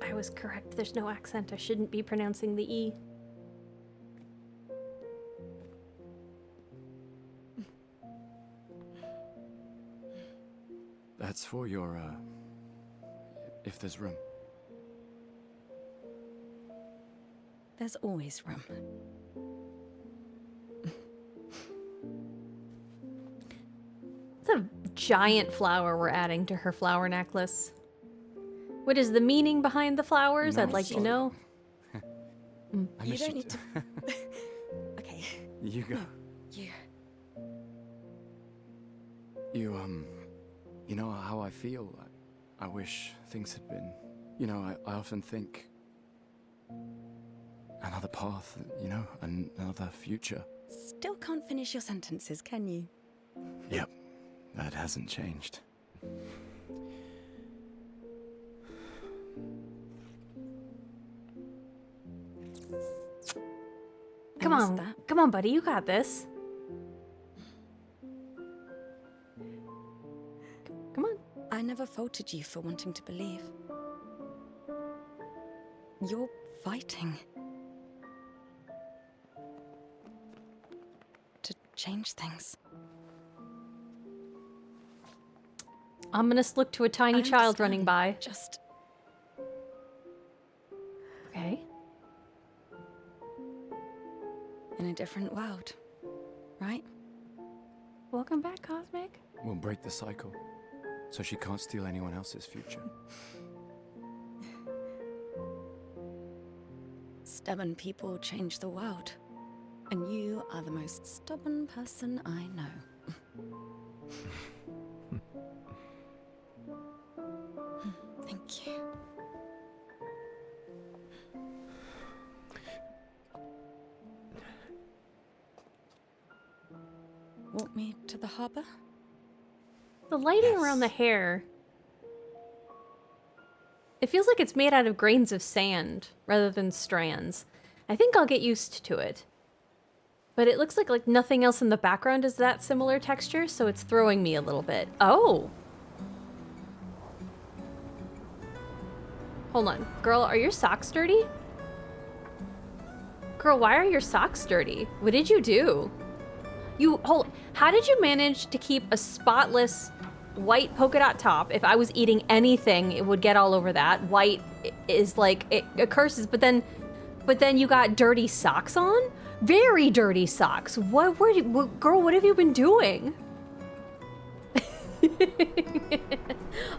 I was correct. There's no accent. I shouldn't be pronouncing the E. That's for your, if there's room. There's always room. It's a giant flower we're adding to her flower necklace. What is the meaning behind the flowers? No, I'd like to know. I You miss don't need to. Okay. You go. No, you. You know how I feel? I wish things had been... You know, I often think... Another path, you know, another future. Still can't finish your sentences, can you? Yep, that hasn't changed. Come I missed on. that. Come on, buddy. You got this. Come on. I never faulted you for wanting to believe. You're fighting. To change things. Ominous look to a tiny I child running understand. by. Just Okay. in a different world, right? Welcome back, Cosmic. We'll break the cycle, so she can't steal anyone else's future. Stubborn people change the world. And you are the most stubborn person I know. Thank you. Walk me to the harbor? The lighting around the hair. It feels like it's made out of grains of sand rather than strands. I think I'll get used to it. But it looks like nothing else in the background is that similar texture, so it's throwing me a little bit. Oh! Hold on. Girl, are your socks dirty? Girl, why are your socks dirty? What did you do? How did you manage to keep a spotless white polka dot top? If I was eating anything, it would get all over that. White is like, it curses, but then you got dirty socks on? Very dirty socks. Girl, what have you been doing?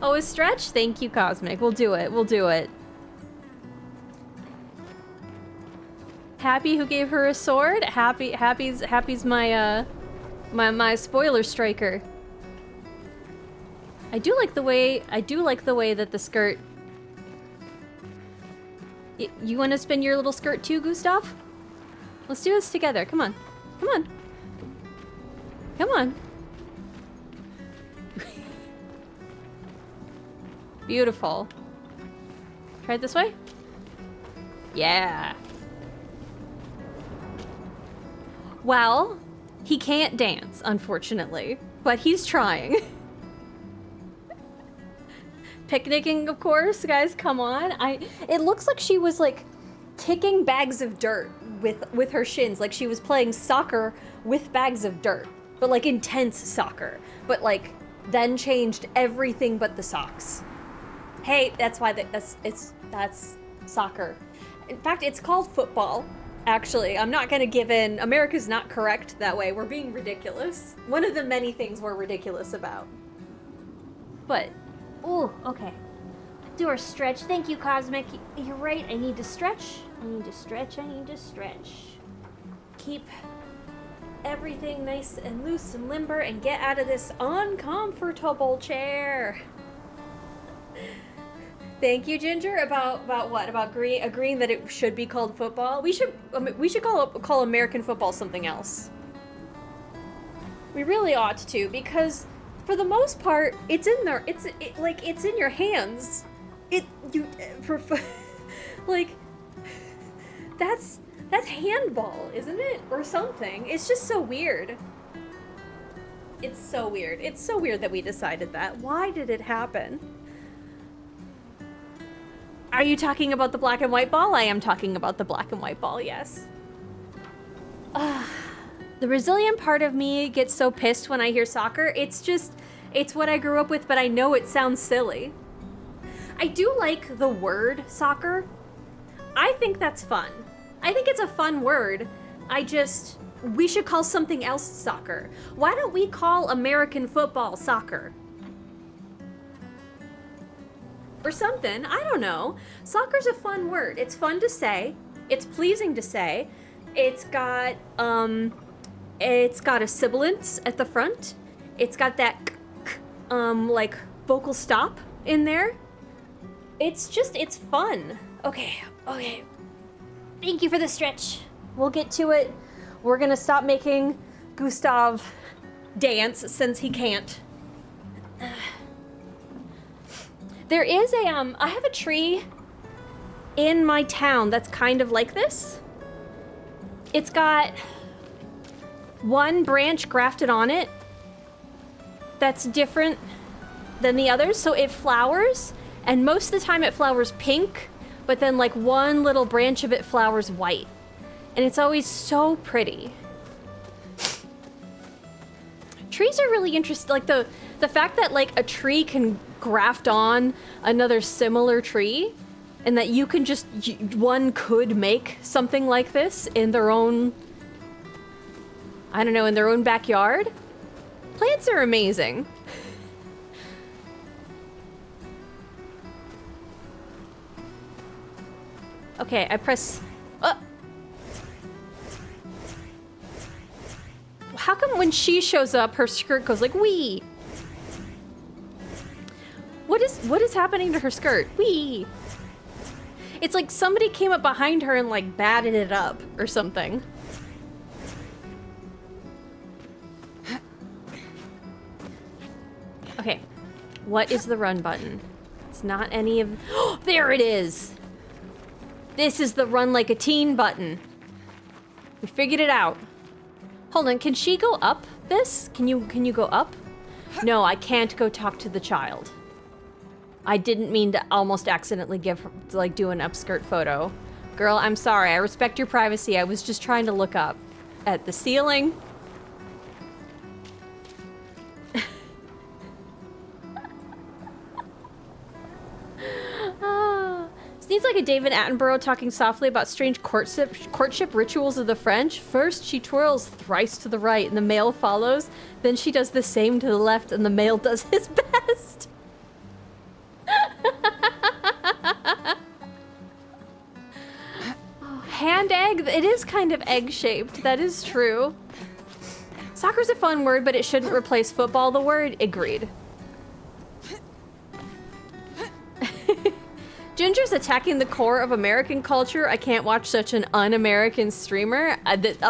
Oh, a stretch? Thank you, Cosmic. We'll do it. Happy who gave her a sword? Happy's my my spoiler striker. I do like the way that the skirt. You want to spin your little skirt too, Gustav? Let's do this together. Come on. Beautiful. Try it this way? Yeah. Well, he can't dance, unfortunately, but he's trying. Picnicking, of course, guys, come on. It looks like she was like kicking bags of dirt with her shins, like she was playing soccer with bags of dirt, but like intense soccer, but like then changed everything but the socks. Hey, that's why that's soccer. In fact, it's called football. Actually, I'm not gonna give in. America's not correct that way. We're being ridiculous. One of the many things we're ridiculous about. But, ooh, okay. Do our stretch. Thank you, Cosmic. You're right. I need to stretch. I need to stretch. Keep everything nice and loose and limber and get out of this uncomfortable chair. Thank you, Ginger. About what? About agreeing that it should be called football. We should call American football something else. We really ought to, because for the most part, it's in there. It's in your hands. That's handball, isn't it? Or something. It's just so weird. It's so weird. It's so weird that we decided that. Why did it happen? Are you talking about the black and white ball? I am talking about the black and white ball, yes. The Brazilian part of me gets so pissed when I hear soccer. It's what I grew up with, but I know it sounds silly. I do like the word soccer. I think that's fun. I think it's a fun word. We should call something else soccer. Why don't we call American football soccer? Or something, I don't know. Soccer's a fun word. It's fun to say. It's pleasing to say. It's got a sibilant at the front. It's got that like vocal stop in there. It's fun. Okay. Thank you for the stretch. We'll get to it. We're gonna stop making Gustav dance since he can't. There is I have a tree in my town that's kind of like this. It's got one branch grafted on it that's different than the others, so it flowers, and most of the time it flowers pink, but then like one little branch of it flowers white, and it's always so pretty. Trees are really interesting, like the fact that like a tree can graft on another similar tree, and that you can one could make something like this in their own, I don't know, in their own backyard. Plants are amazing. Okay, I press... How come when she shows up, her skirt goes like, wee? What is happening to her skirt? Wee! It's like somebody came up behind her and like batted it up or something. Okay, what is the run button? It's not any of... Oh, there it is! This is the run like a teen button. We figured it out. Hold on, can she go up this? Can you go up? No, I can't go talk to the child. I didn't mean to almost accidentally give her, like, do an upskirt photo. Girl, I'm sorry. I respect your privacy. I was just trying to look up at the ceiling. Seems like a David Attenborough talking softly about strange courtship rituals of the French. First, she twirls thrice to the right and the Maelle follows. Then she does the same to the left and the Maelle does his best. Hand egg? It is kind of egg-shaped. That is true. Soccer's a fun word, but it shouldn't replace football. The word, agreed. Ginger's attacking the core of American culture. I can't watch such an un-American streamer.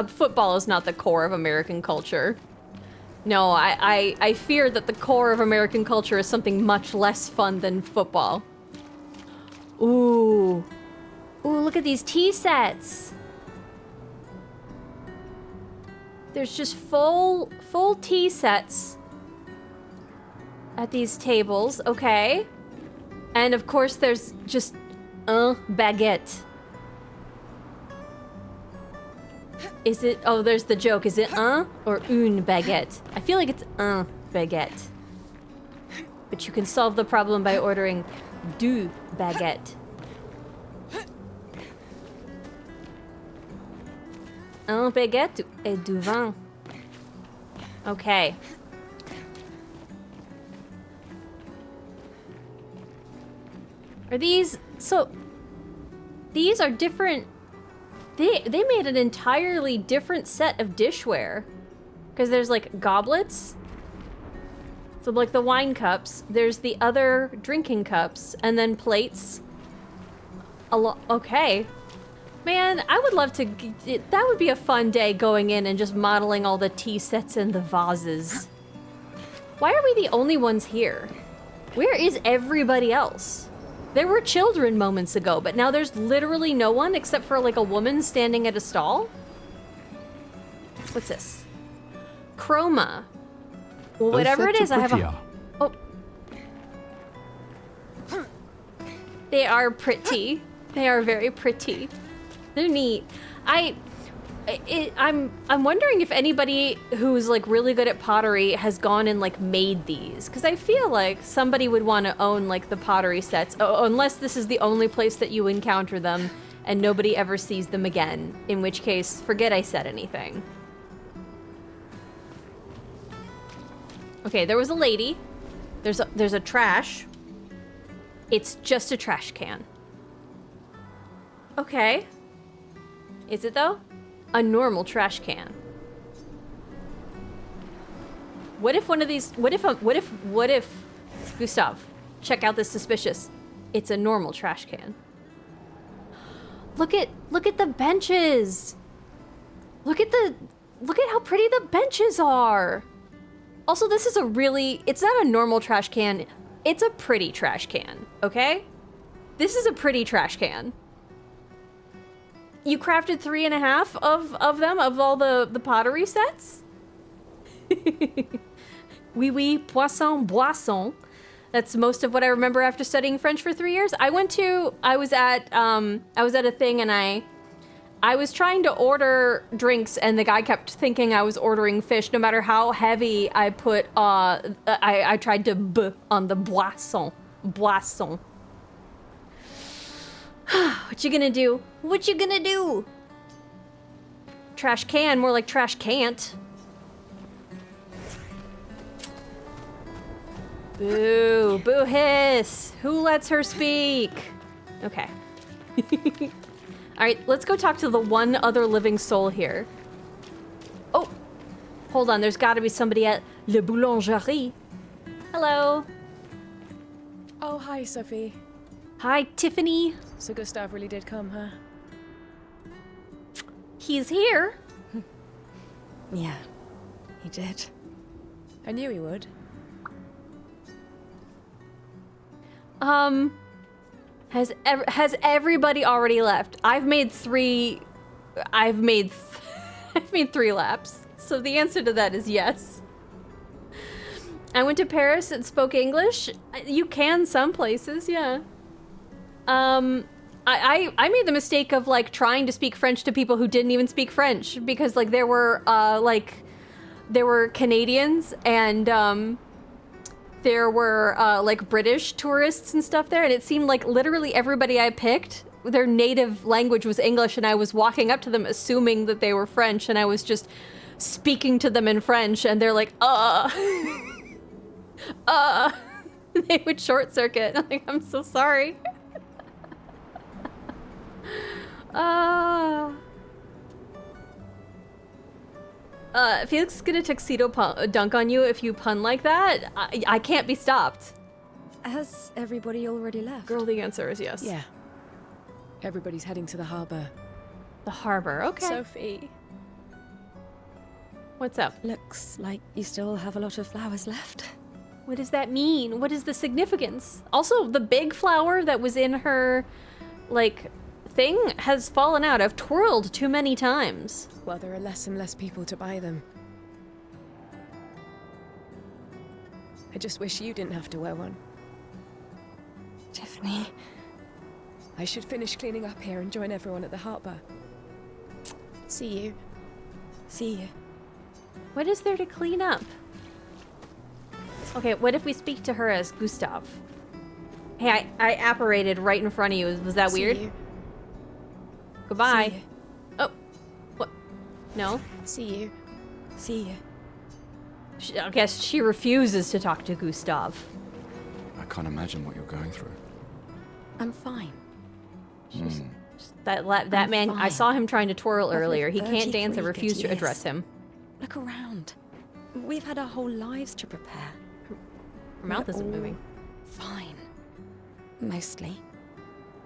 Football is not the core of American culture. No, I fear that the core of American culture is something much less fun than football. Ooh. Ooh, look at these tea sets. There's just full tea sets at these tables, okay. And of course there's just un baguette. Is it, oh, there's the joke. Is it un or une baguette? I feel like it's un baguette. But you can solve the problem by ordering deux baguettes. Un baguette et du vin. Okay. Are these, so, these are different, they made an entirely different set of dishware. Because there's like goblets So like the wine cups, there's the other drinking cups, and then plates. Okay. Man, I would love to, that would be a fun day going in and just modeling all the tea sets and the vases. Why are we the only ones here? Where is everybody else? There were children moments ago, but now there's literally no one except for like a woman standing at a stall? What's this? Chroma. Well, Those whatever it sets is, are I have a... prettier. Oh. They are pretty. They are very pretty. They're neat. I'm wondering if anybody who's like really good at pottery has gone and like made these, because I feel like somebody would want to own like the pottery sets, unless this is the only place that you encounter them and nobody ever sees them again, in which case forget I said anything. Okay, there was a lady. There's a trash. It's just a trash can. Okay. Is it though? A normal trash can. What if one of these, what if, Gustav, check out this suspicious. It's a normal trash can. Look at the benches. Look at how pretty the benches are. Also, this is it's not a normal trash can. It's a pretty trash can, okay? This is a pretty trash can. You crafted 3.5 of them, of all the pottery sets? Oui, oui, poisson, boisson. That's most of what I remember after studying French for 3 years. I was at a thing and I was trying to order drinks and the guy kept thinking I was ordering fish no matter how heavy I put, I tried to b on the boisson. Boisson. What you gonna do? What you gonna do? Trash can, more like trash can't. Boo, boo hiss. Who lets her speak? Okay. All right, let's go talk to the one other living soul here. Oh, hold on, there's gotta be somebody at Le Boulangerie. Hello. Oh, hi, Sophie. Hi, Tiffany. So Gustav really did come, huh? He's here. Yeah, he did. I knew he would. Has everybody already left? I've made 3 laps. So the answer to that is yes. I went to Paris and spoke English. You can some places, yeah. I made the mistake of like trying to speak French to people who didn't even speak French because like there were Canadians and there were like British tourists and stuff there, and it seemed like literally everybody I picked, their native language was English, and I was walking up to them assuming that they were French, and I was just speaking to them in French, and they're like, they would short circuit. I'm like, I'm so sorry. Felix is gonna tuxedo dunk on you if you pun like that. I can't be stopped. Has everybody already left? Girl, the answer is yes. Yeah. Everybody's heading to the harbor. The harbor, okay. Sophie. What's up? Looks like you still have a lot of flowers left. What does that mean? What is the significance? Also, the big flower that was in her, like, thing has fallen out. I've twirled too many times. Well, there are less and less people to buy them. I just wish you didn't have to wear one. Tiffany. I should finish cleaning up here and join everyone at the harbor. See you. See you. What is there to clean up? Okay, what if we speak to her as Gustav? Hey, I apparated right in front of you. Was that weird? See you. Goodbye. See you. Oh, what? No? See you. See you. I guess she refuses to talk to Gustav. I can't imagine what you're going through. I'm fine. That man, I fine. saw him trying to twirl I've earlier. lived He can't dance. I 33 refuse good to address years. him. Look around. We've had our whole lives to prepare. Her mouth isn't moving. Fine. Mostly.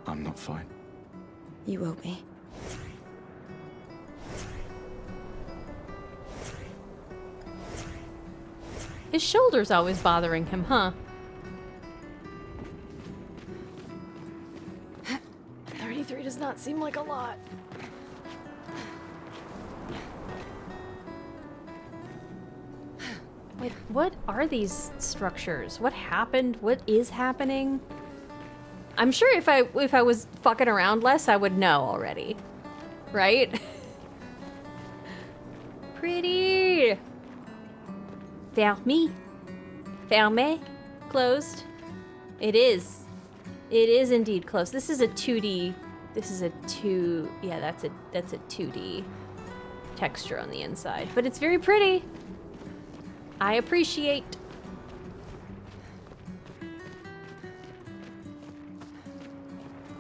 I'm not fine. You will be. His shoulder's always bothering him, huh? 33 does not seem like a lot. Wait, what are these structures? What happened? What is happening? I'm sure if I was fucking around less, I would know already. Right? Pretty. Fermé. Fermé. Closed. It is. It is indeed closed. This is a 2D. This is a yeah, that's a 2D texture on the inside. But it's very pretty. I appreciate.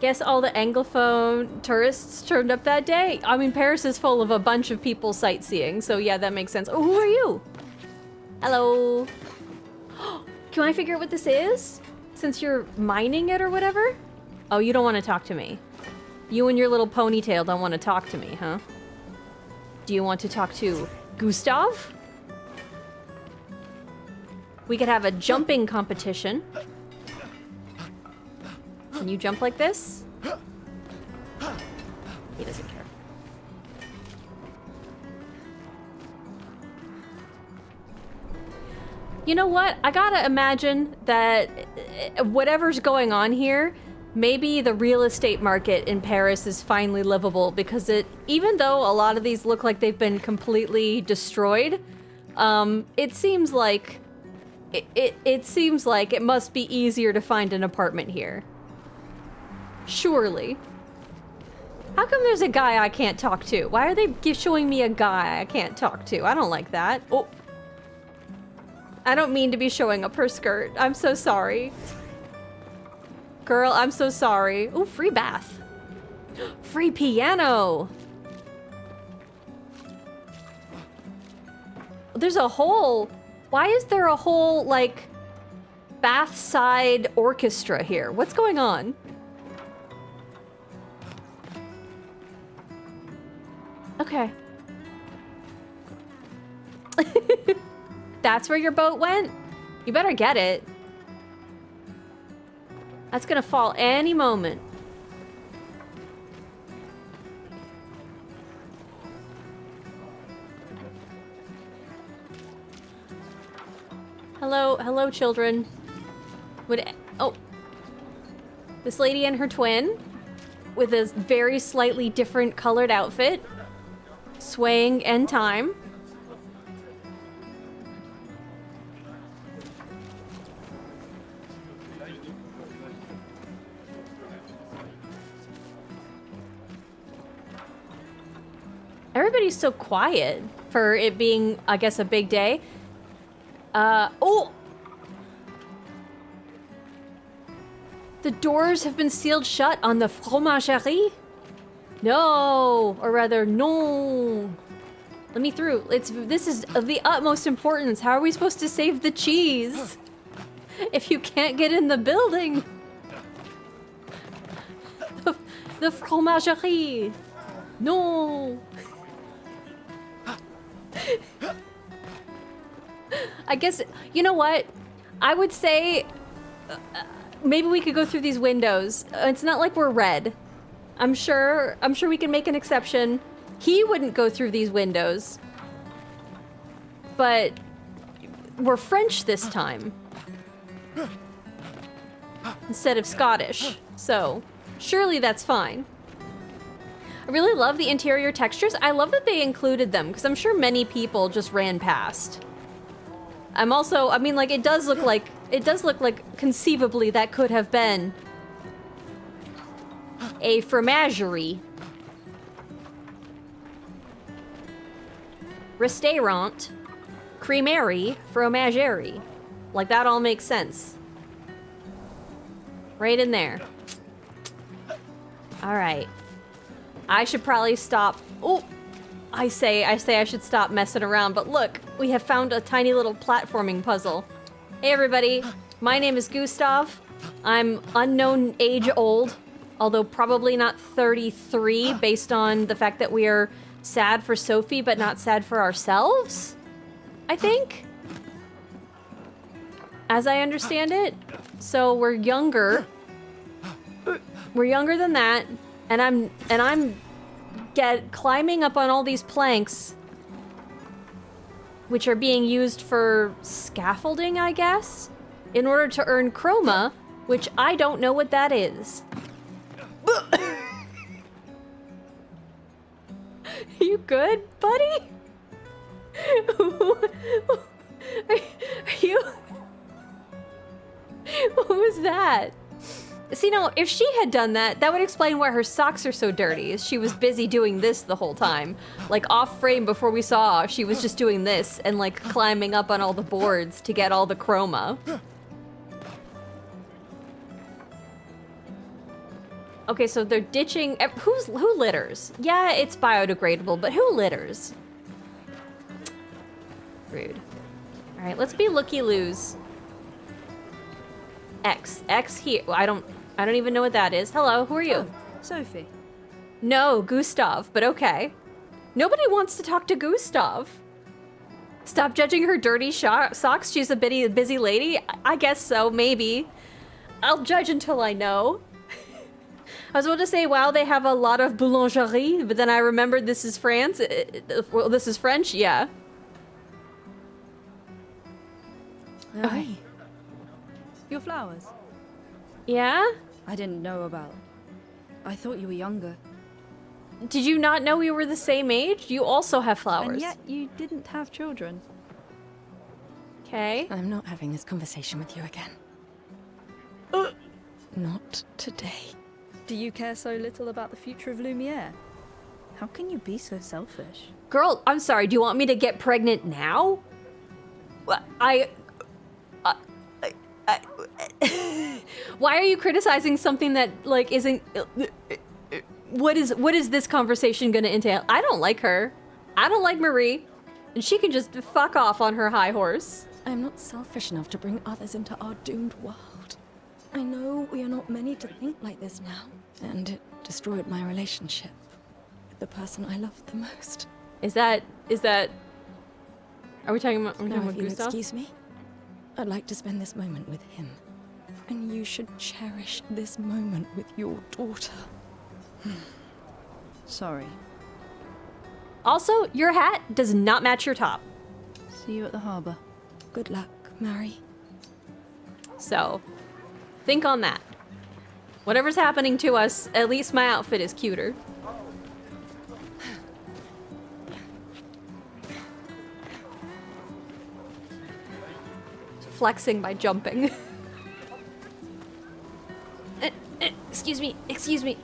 Guess all the Anglophone tourists turned up that day. I mean, Paris is full of a bunch of people sightseeing, so yeah, that makes sense. Oh, who are you? Hello. Can I figure out what this is? Since you're mining it or whatever? Oh, you don't want to talk to me. You and your little ponytail don't want to talk to me, huh? Do you want to talk to Gustav? We could have a jumping competition. Can you jump like this? He doesn't care. You know what? I gotta imagine that whatever's going on here, maybe the real estate market in Paris is finally livable, because even though a lot of these look like they've been completely destroyed, it seems like it seems like it must be easier to find an apartment here. Surely. How come there's a guy I can't talk to? Why are they showing me a guy I can't talk to? I don't like that. Oh. I don't mean to be showing up her skirt. I'm so sorry. Girl, I'm so sorry. Oh, free bath. Free piano. There's a whole... Why is there a whole, like, bath-side orchestra here? What's going on? Okay. That's where your boat went? You better get it. That's gonna fall any moment. Hello, children. Oh. This lady and her twin with a very slightly different colored outfit, swaying in time. Everybody's so quiet for it being, I guess, a big day. Oh! The doors have been sealed shut on the fromagerie? No! Or rather, no! Let me through. This is of the utmost importance. How are we supposed to save the cheese if you can't get in the building? The fromagerie! No! I guess, you know what? I would say maybe we could go through these windows. It's not like we're red. I'm sure we can make an exception. He wouldn't go through these windows. But we're French this time. Instead of Scottish. So, surely that's fine. I really love the interior textures. I love that they included them, because I'm sure many people just ran past. I'm also, I mean, like, it does look like conceivably that could have been a fromagerie. Restaurant, creamerie, fromagerie. Like, that all makes sense. Right in there. All right. I should probably stop. Oh, I say I should stop messing around, but look, we have found a tiny little platforming puzzle. Hey everybody, My name is Gustav. I'm unknown age old, although probably not 33 based on the fact that we are sad for Sophie but not sad for ourselves, I think. As I understand it. So we're younger. We're younger than that, and I'm climbing up on all these planks, which are being used for scaffolding, I guess, in order to earn chroma, which I don't know what that is. You good, buddy? Are you? What was that? See, now, if she had done that, that would explain why her socks are so dirty. She was busy doing this the whole time. Like, off frame before we saw, she was just doing this and, like, climbing up on all the boards to get all the chroma. Okay, so they're ditching... Who litters? Yeah, it's biodegradable, but who litters? Rude. All right, let's be looky-loos. X here. I don't even know what that is. Hello, who are you? Oh, Sophie. No, Gustav, but okay. Nobody wants to talk to Gustav. Stop judging her dirty socks. She's a busy lady. I guess so, maybe. I'll judge until I know. I was about to say, wow, they have a lot of boulangerie, but then I remembered this is France. Well, this is French, yeah. Hi. Your flowers? Yeah? I didn't know about. I thought you were younger. Did you not know we were the same age? You also have flowers. And yet you didn't have children. Okay. I'm not having this conversation with you again. Not today. Do you care so little about the future of Lumiere? How can you be so selfish? Girl, I'm sorry, do you want me to get pregnant now? Why are you criticizing something that, like, isn't... What is this conversation gonna entail? I don't like her. I don't like Marie. And she can just fuck off on her high horse. I am not selfish enough to bring others into our doomed world. I know we are not many to think like this now. And it destroyed my relationship with the person I loved the most. Is that... Are we talking about, Now, if you'll Gustav? excuse me, I'd like to spend this moment with him. And you should cherish this moment with your daughter. Sorry. Also, your hat does not match your top. See you at the harbor. Good luck, Mary. So, think on that. Whatever's happening to us, at least my outfit is cuter. Flexing by jumping. Excuse me. Excuse me.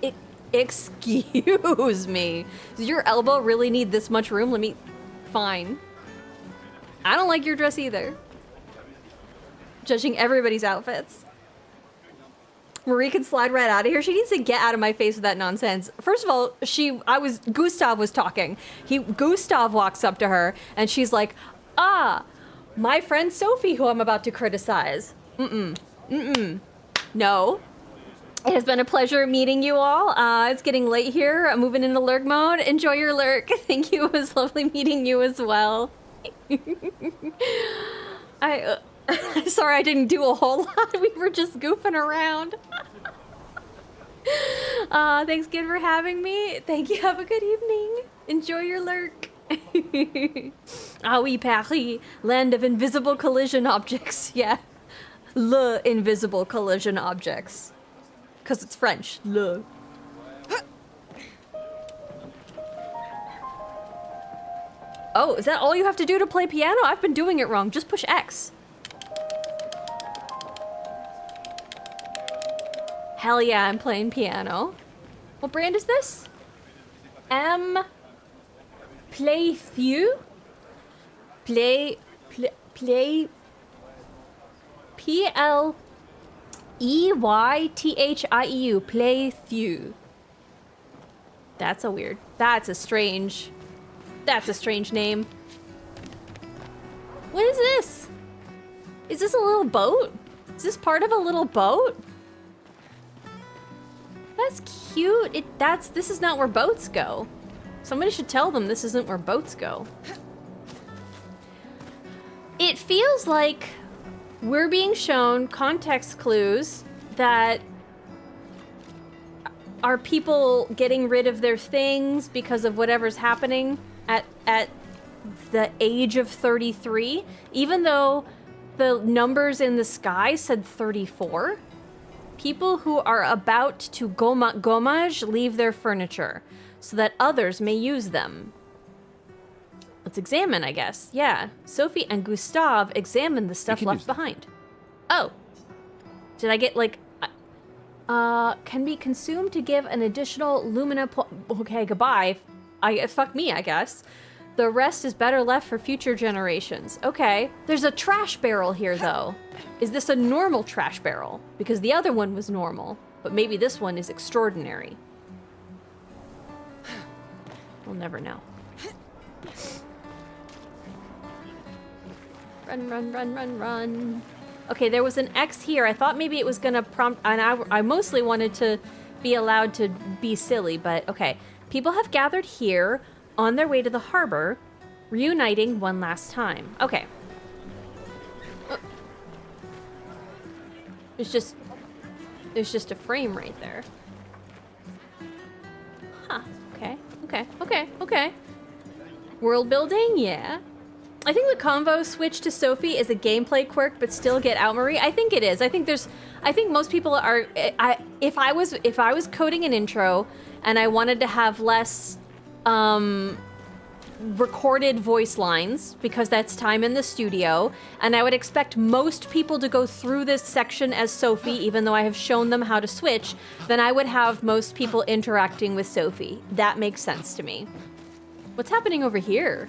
Does your elbow really need this much room? Let me... Fine. I don't like your dress either. Judging everybody's outfits. Marie can slide right out of here. She needs to get out of my face with that nonsense. First of all, Gustav was talking. Gustav walks up to her and she's like, my friend Sophie, who I'm about to criticize. No. It has been a pleasure meeting you all. It's getting late here. I'm moving into lurk mode. Enjoy your lurk. Thank you. It was lovely meeting you as well. Sorry I didn't do a whole lot. We were just goofing around. Thanks again for having me. Thank you. Have a good evening. Enjoy your lurk. Ah oui, Paris, land of invisible collision objects. Yeah. Le invisible collision objects. Because it's French. Le. Oh, is that all you have to do to play piano? I've been doing it wrong. Just push X. Hell yeah, I'm playing piano. What brand is this? Playthiew? Play... P-L-E-Y-T-H-I-E-U. Playthiew. That's a strange name. What is this? Is this a little boat? Is this part of a little boat? That's cute. This is not where boats go. Somebody should tell them this isn't where boats go. It feels like we're being shown context clues that are people getting rid of their things because of whatever's happening at the age of 33, even though the numbers in the sky said 34. People who are about to gommage leave their furniture so that others may use them. Let's examine, I guess. Yeah. Sophie and Gustav examined the stuff left behind. Oh. Did I get, like... can be consumed to give an additional lumina okay, goodbye. Fuck me, I guess. The rest is better left for future generations. Okay. There's a trash barrel here, though. Is this a normal trash barrel? Because the other one was normal, but maybe this one is extraordinary. We'll never know. Run, run, run, run, run. Okay, there was an X here. I thought maybe it was gonna prompt, and I mostly wanted to be allowed to be silly, but okay. People have gathered here on their way to the harbor, reuniting one last time. Okay. There's just a frame right there. Huh. Okay. World building, yeah. I think the convo switch to Sophie is a gameplay quirk, but still get out Marie. I think it is. I think most people are. If I was coding an intro, and I wanted to have less recorded voice lines because that's time in the studio, and I would expect most people to go through this section as Sophie, even though I have shown them how to switch, then I would have most people interacting with Sophie. That makes sense to me. What's happening over here?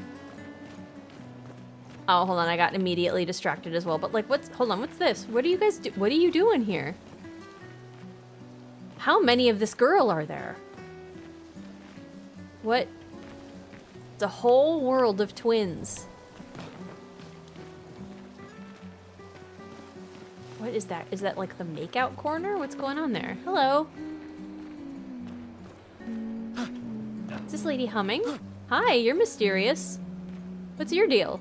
Oh, hold on, I got immediately distracted as well. But like, hold on, what's this? What do you guys do? What are you doing here? How many of this girl are there? What? It's a whole world of twins. What is that? Is that like the makeout corner? What's going on there? Hello? Is this lady humming? Hi, you're mysterious. What's your deal?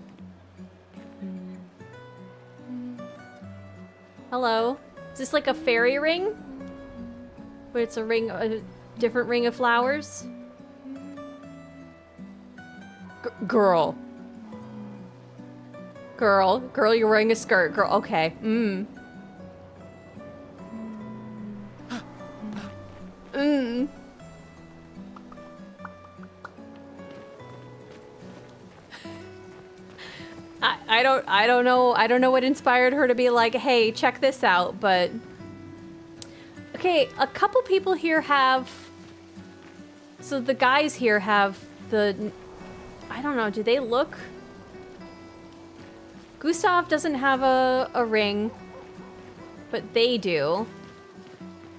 Hello? Is this like a fairy ring? But it's a different ring of flowers? Girl, you're wearing a skirt. Girl, okay. I don't know what inspired her to be like, hey, check this out, but... Okay, a couple people here have... So the guys here have the... I don't know, do they look... Gustav doesn't have a ring, but they do.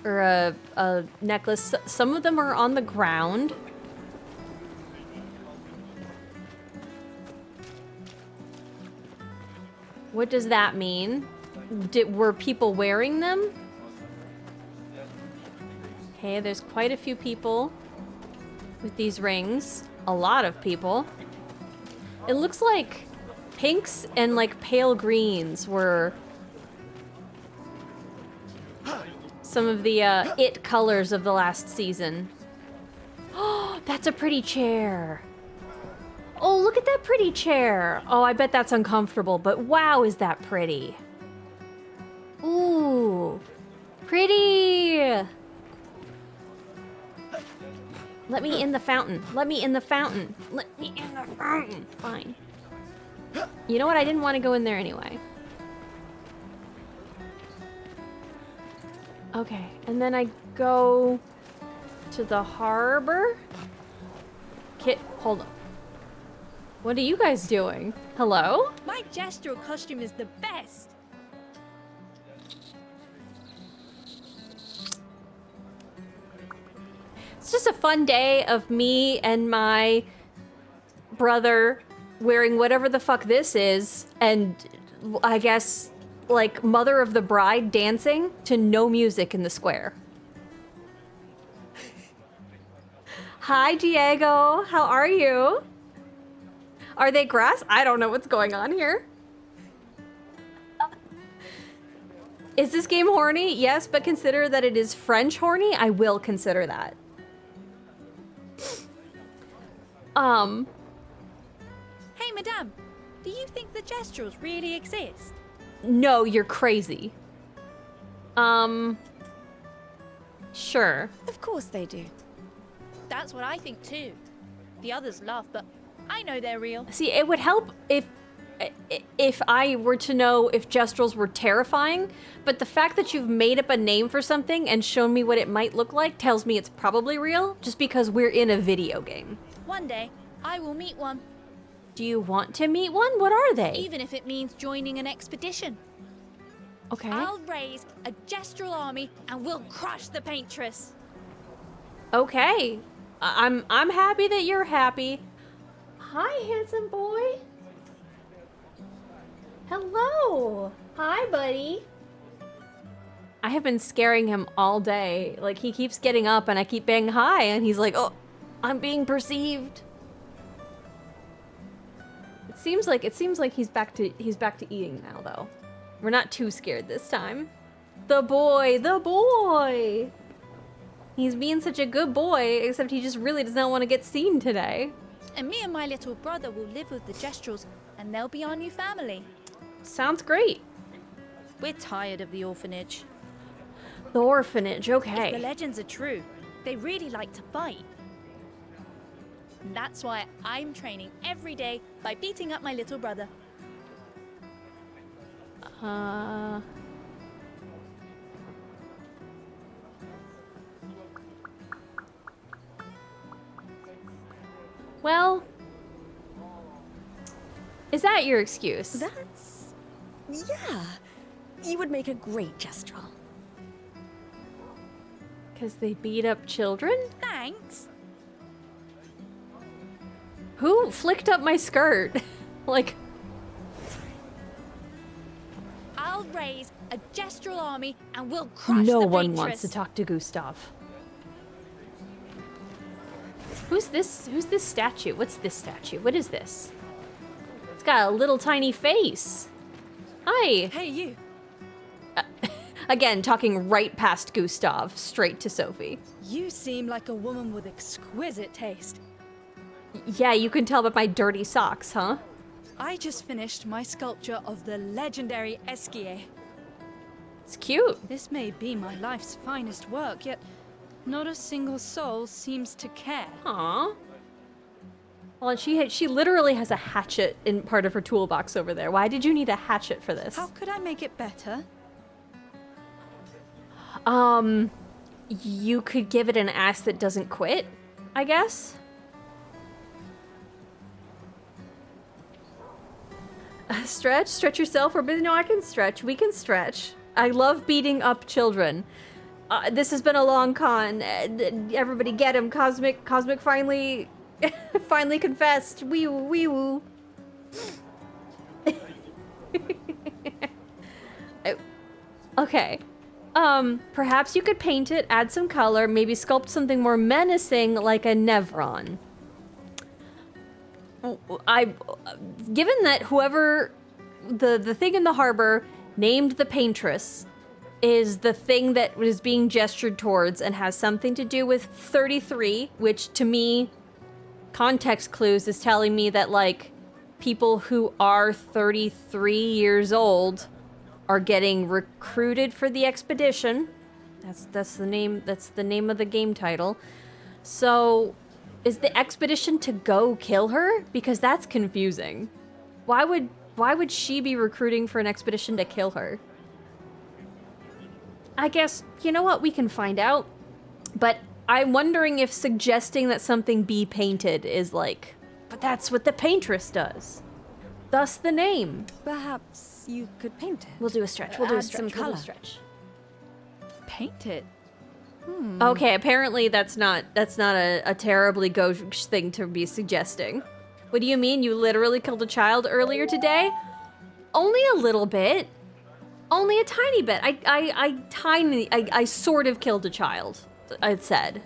Or a necklace. Some of them are on the ground. What does that mean? Were people wearing them? Okay, there's quite a few people with these rings. A lot of people. It looks like pinks and like pale greens were some of the it colors of the last season. Oh, that's a pretty chair. Oh, look at that pretty chair. Oh, I bet that's uncomfortable, but wow, is that pretty. Ooh, pretty. Let me in the fountain. Let me in the fountain. Let me in the fountain. Fine. You know what? I didn't want to go in there anyway. Okay, and then I go to the harbor. Hold on. What are you guys doing? Hello? My gestural costume is the best. It's just a fun day of me and my brother wearing whatever the fuck this is, and I guess like mother of the bride dancing to no music in the square. Hi, Diego. How are you? Are they grass? I don't know what's going on here. Is this game horny? Yes, but consider that it is French horny. I will consider that. Hey, madame. Do you think the Gestrels really exist? No, you're crazy. Sure. Of course they do. That's what I think too. The others laugh, but I know they're real. See, it would help if I were to know if Gestrels were terrifying, but the fact that you've made up a name for something and shown me what it might look like tells me it's probably real, just because we're in a video game. One day, I will meet one. Do you want to meet one? What are they? Even if it means joining an expedition. Okay. I'll raise a Gestrel army and we'll crush the paintress. Okay. I'm happy that you're happy. Hi, handsome boy. Hello. Hi, buddy. I have been scaring him all day. Like, he keeps getting up and I keep saying hi and he's like, oh, I'm being perceived. It seems like he's back to eating now though. We're not too scared this time. The boy. He's being such a good boy, except he just really does not want to get seen today. And me and my little brother will live with the Gestrels, and they'll be our new family. Sounds great. We're tired of the orphanage. The orphanage, okay. If the legends are true, they really like to fight. And that's why I'm training every day by beating up my little brother. Well, is that your excuse? That's... yeah. You would make a great Gestrel. Because they beat up children? Thanks. Who flicked up my skirt? Like... I'll raise a Gestrel army and we'll crush no the one paintress. wants to talk to Gustav. Who's this statue? What's this statue? What is this? It's got a little tiny face. Hi. Hey, you. Again, talking right past Gustav, straight to Sophie. You seem like a woman with exquisite taste. Yeah, you can tell by my dirty socks, huh? I just finished my sculpture of the legendary Esquier. It's cute. This may be my life's finest work, yet not a single soul seems to care. Aw. Well, and she literally has a hatchet in part of her toolbox over there. Why did you need a hatchet for this? How could I make it better? You could give it an ass that doesn't quit, I guess? Stretch yourself, or no, I can stretch. We can stretch. I love beating up children. This has been a long con. Everybody get him. Cosmic finally confessed. Wee woo. Okay. Perhaps you could paint it, add some color, maybe sculpt something more menacing like a Nevron. Given that whoever the thing in the harbor named the paintress is the thing that was being gestured towards and has something to do with 33, which to me, context clues is telling me that like people who are 33 years old are getting recruited for the expedition. That's the name of the game title. So is the expedition to go kill her? Because that's confusing. Why would she be recruiting for an expedition to kill her? I guess, you know what, we can find out. But I'm wondering if suggesting that something be painted is like, but that's what the paintress does. Thus the name. Perhaps you could paint it. We'll do a stretch. Add some color. Paint it? Okay, apparently that's not a terribly gauche thing to be suggesting. What do you mean? You literally killed a child earlier today? Only a little bit. Only a tiny bit. I sort of killed a child, I'd said.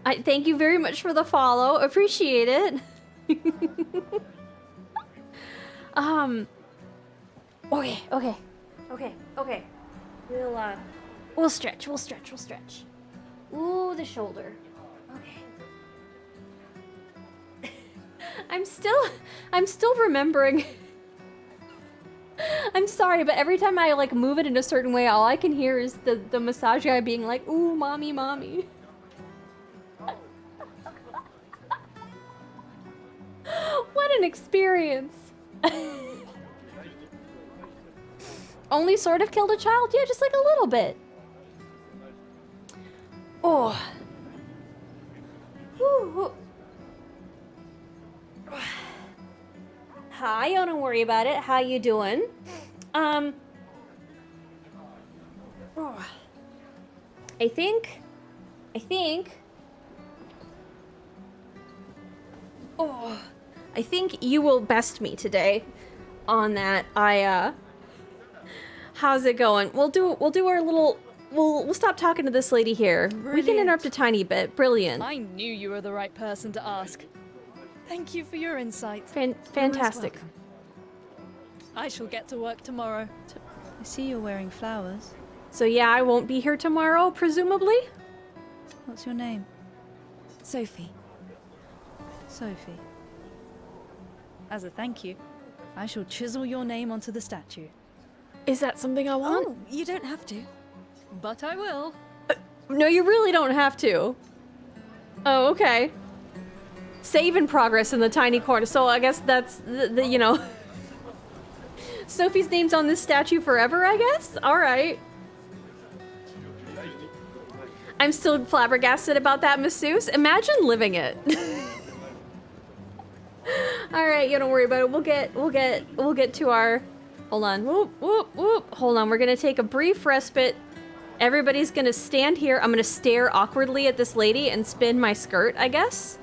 Thank you very much for the follow. Appreciate it. Okay. We'll stretch. Ooh, the shoulder. Okay. I'm still remembering. I'm sorry, but every time I like move it in a certain way, all I can hear is the massage guy being like, "Ooh, mommy, mommy." What an experience. Only sort of killed a child? Yeah, just like a little bit. Oh. Woo. Hi, don't worry about it. How you doing? I think I think you will best me today on that. How's it going? We'll do our little we'll stop talking to this lady here. Brilliant. We can interrupt a tiny bit. Brilliant. I knew you were the right person to ask. Thank you for your insight. Fantastic. I shall get to work tomorrow. I see you're wearing flowers. So yeah, I won't be here tomorrow, presumably? What's your name? Sophie. Sophie. As a thank you, I shall chisel your name onto the statue. Is that something I want? Oh, you don't have to. But I will. No, you really don't have to. Oh, okay. Save in progress in the tiny corner. So I guess that's the you know. Sophie's name's on this statue forever, I guess? Alright. I'm still flabbergasted about that masseuse. Imagine living it. Alright, you don't worry about it. We'll get to our... Hold on. Whoop. Hold on, we're gonna take a brief respite. Everybody's gonna stand here. I'm gonna stare awkwardly at this lady and spin my skirt, I guess.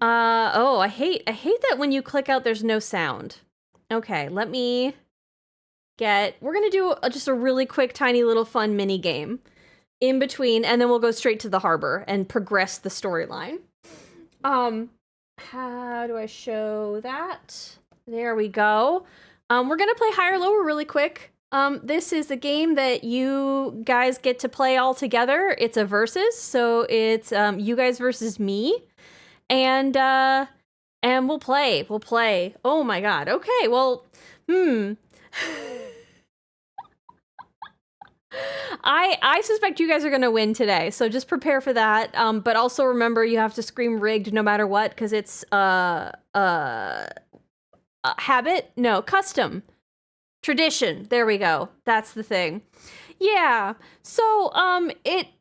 Oh, I hate that when you click out there's no sound. Okay, let me get... We're gonna do just a really quick, tiny little fun mini game in between, and then we'll go straight to the harbor and progress the storyline. How do I show that? There we go. We're gonna play higher lower really quick. This is a game that you guys get to play all together. It's a versus, so it's you guys versus me, and we'll play. Oh my god. Okay. Well, I suspect you guys are gonna win today, so just prepare for that. But also remember, you have to scream rigged no matter what, because it's habit? No, custom. Tradition. There we go. That's the thing. Yeah. So,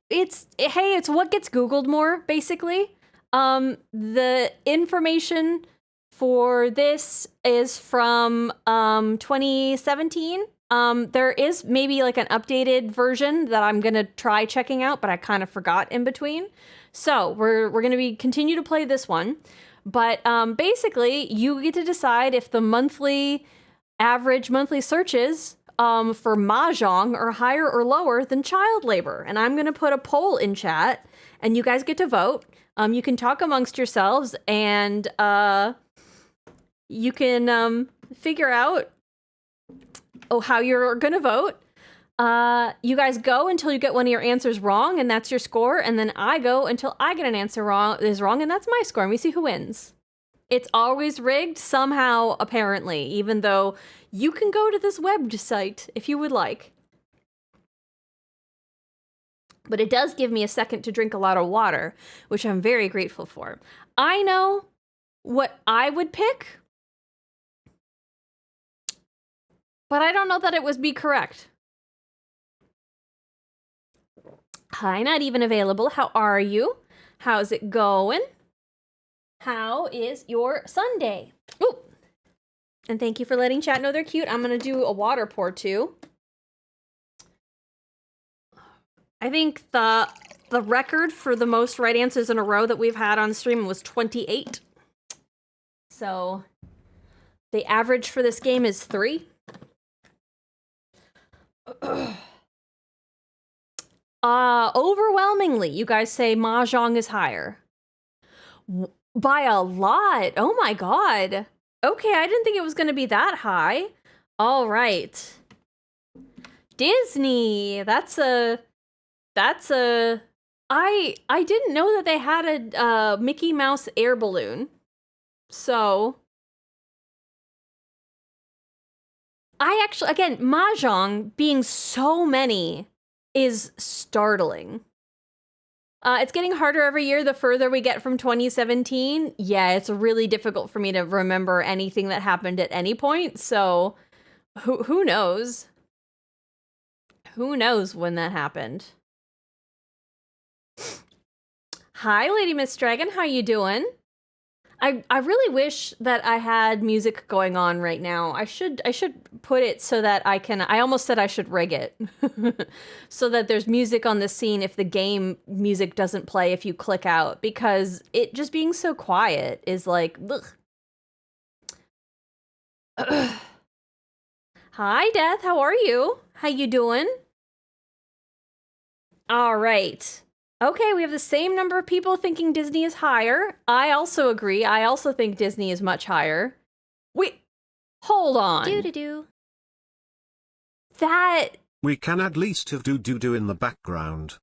it's what gets Googled more, basically. The information for this is from 2017. There is maybe like an updated version that I'm gonna try checking out, but I kind of forgot in between. So we're gonna continue to play this one. But basically, you get to decide if the average monthly searches for mahjong are higher or lower than child labor. And I'm going to put a poll in chat, and you guys get to vote. You can talk amongst yourselves, and you can figure out how you're going to vote. You guys go until you get one of your answers wrong, and that's your score. And then I go until I get an answer wrong, and that's my score. And we see who wins. It's always rigged somehow, apparently, even though you can go to this website if you would like. But it does give me a second to drink a lot of water, which I'm very grateful for. I know what I would pick, but I don't know that it would be correct. Hi, not even available. How are you? How's it going? How is your Sunday? Ooh. And thank you for letting chat know they're cute. I'm going to do a water pour too. I think the record for the most right answers in a row that we've had on stream was 28. So the average for this game is 3. Overwhelmingly, you guys say Mahjong is higher. By a lot. Oh my god. Okay, I didn't think it was going to be that high. All right. Disney. I didn't know that they had a Mickey Mouse air balloon. So I actually, again, Mahjong being so many is startling. It's getting harder every year the further we get from 2017. Yeah, it's really difficult for me to remember anything that happened at any point. So who knows? Who knows when that happened? Hi, Lady Miss Dragon. How you doing? I really wish that I had music going on right now. I should put it so that I almost said I should rig it. So that there's music on the scene if the game music doesn't play if you click out, because it just being so quiet is like, ugh. Hi, Death. How are you? How you doing? All right. Okay, we have the same number of people thinking Disney is higher. I also agree. I also think Disney is much higher. Wait, hold on. Do-do-do. That... We can at least have do-do-do in the background.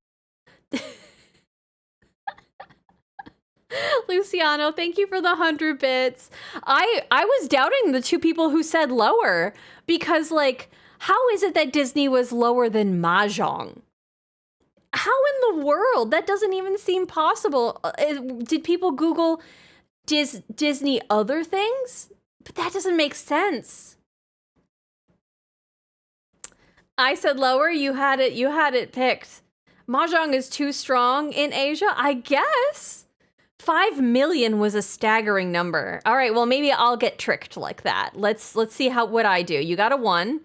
Luciano, thank you for the 100 bits. I was doubting the two people who said lower, because, like, how is it that Disney was lower than Mahjong? How in the world? That doesn't even seem possible. Did people Google Disney other things? But that doesn't make sense. I said lower, you had it picked. Mahjong is too strong in Asia, I guess. 5 million was a staggering number. All right, well, maybe I'll get tricked like that. Let's see what I do. You got a 1.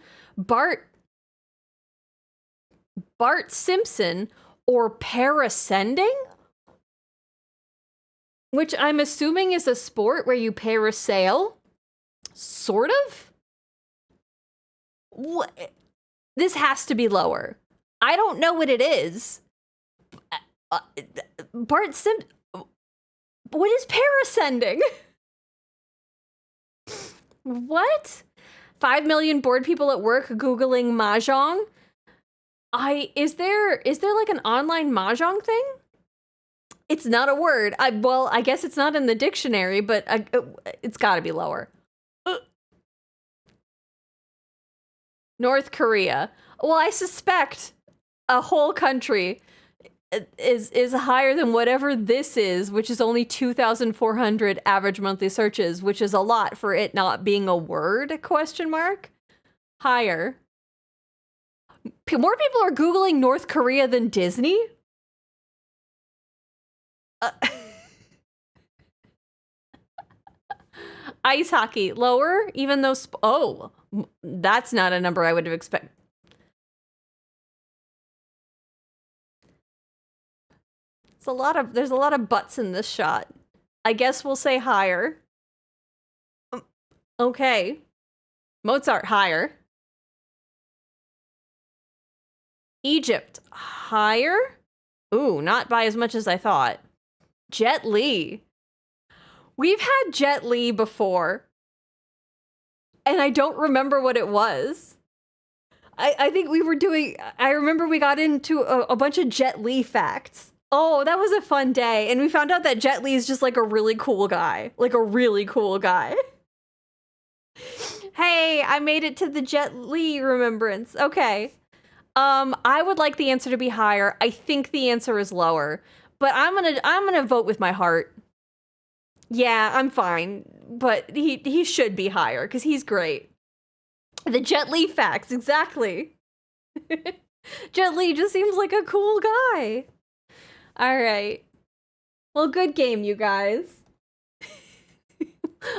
Bart Simpson or parascending? Which I'm assuming is a sport where you parasail? Sort of? What? This has to be lower. I don't know what it is. Bart Simpson... What is parascending? What? 5 million bored people at work Googling Mahjong? Is there like an online Mahjong thing? It's not a word. Well, I guess it's not in the dictionary, but it's gotta be lower. North Korea. Well, I suspect a whole country is higher than whatever this is, which is only 2,400 average monthly searches, which is a lot for it not being a word, ? Higher. More people are Googling North Korea than Disney? Ice hockey, lower, even though... oh, that's not a number I would have expected. There's a lot of butts in this shot. I guess we'll say higher. Okay. Mozart, higher. Egypt, higher? Ooh, not by as much as I thought. Jet Li. We've had Jet Li before, and I don't remember what it was. I think we were doing... I remember we got into a bunch of Jet Li facts. Oh, that was a fun day. And we found out that Jet Li is just like a really cool guy. Like a really cool guy. Hey, I made it to the Jet Li remembrance. Okay. I would like the answer to be higher. I think the answer is lower. But I'm gonna vote with my heart. Yeah, I'm fine. But he should be higher, because he's great. The Jet Li facts, exactly. Jet Li just seems like a cool guy. All right. Well, good game, you guys.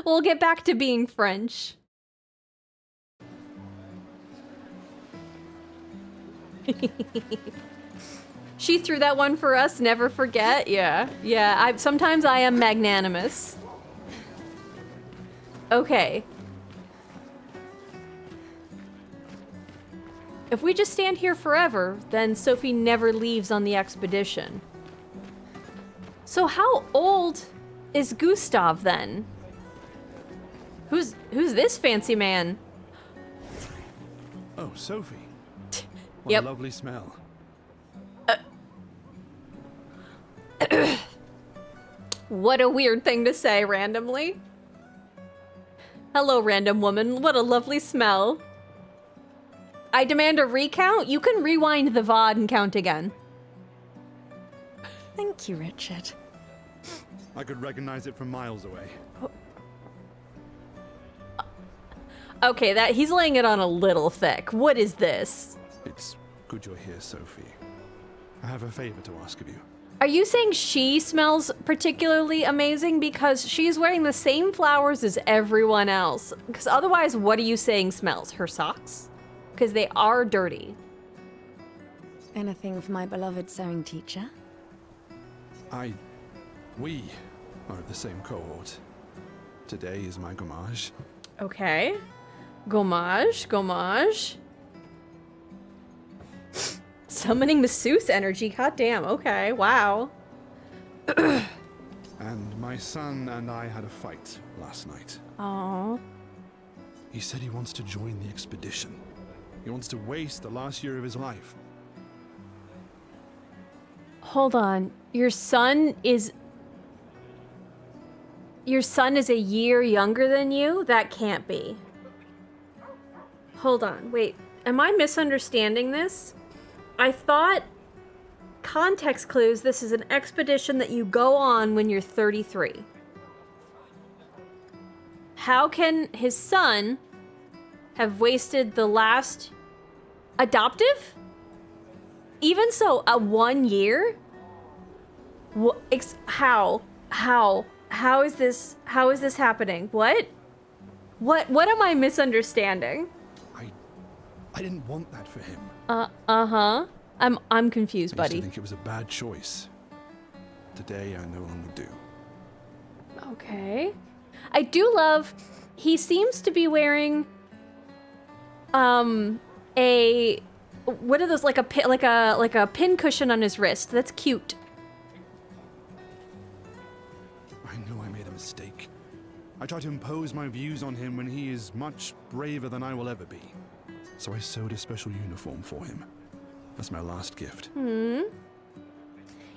We'll get back to being French. She threw that one for us, never forget. Yeah, sometimes I am magnanimous. Okay. If we just stand here forever, then Sophie never leaves on the expedition. So how old is Gustav then? Who's this fancy man? Oh, Sophie. What Yep. a lovely smell. What a weird thing to say randomly. Hello, random woman. What a lovely smell. I demand a recount. You can rewind the VOD and count again. Thank you, Richard. I could recognize it from miles away. Okay, that he's laying it on a little thick. What is this? It's good you're here, Sophie. I have a favor to ask of you. Are you saying she smells particularly amazing because she's wearing the same flowers as everyone else? Because otherwise, what are you saying smells? Her socks? Because they are dirty. Anything for my beloved sewing teacher? We are of the same cohort. Today is my Gommage. Okay. Gommage. Summoning masseuse energy, goddamn, okay, wow. And my son and I had a fight last night. Aww. He said he wants to join the expedition. He wants to waste the last year of his life. Hold on, your son is a year younger than you? That can't be. Hold on, wait, am I misunderstanding this? I thought, context clues, this is an expedition that you go on when you're 33. How can his son have wasted the last adoptive? Even so, 1 year? How is this happening? What am I misunderstanding? I didn't want that for him. Uh-huh. I'm confused, I used buddy. to think it was a bad choice. Today, I no longer do. Okay. I do love, he seems to be wearing, what are those, like a pin cushion on his wrist. That's cute. I know I made a mistake. I tried to impose my views on him when he is much braver than I will ever be. So I sewed a special uniform for him. That's my last gift.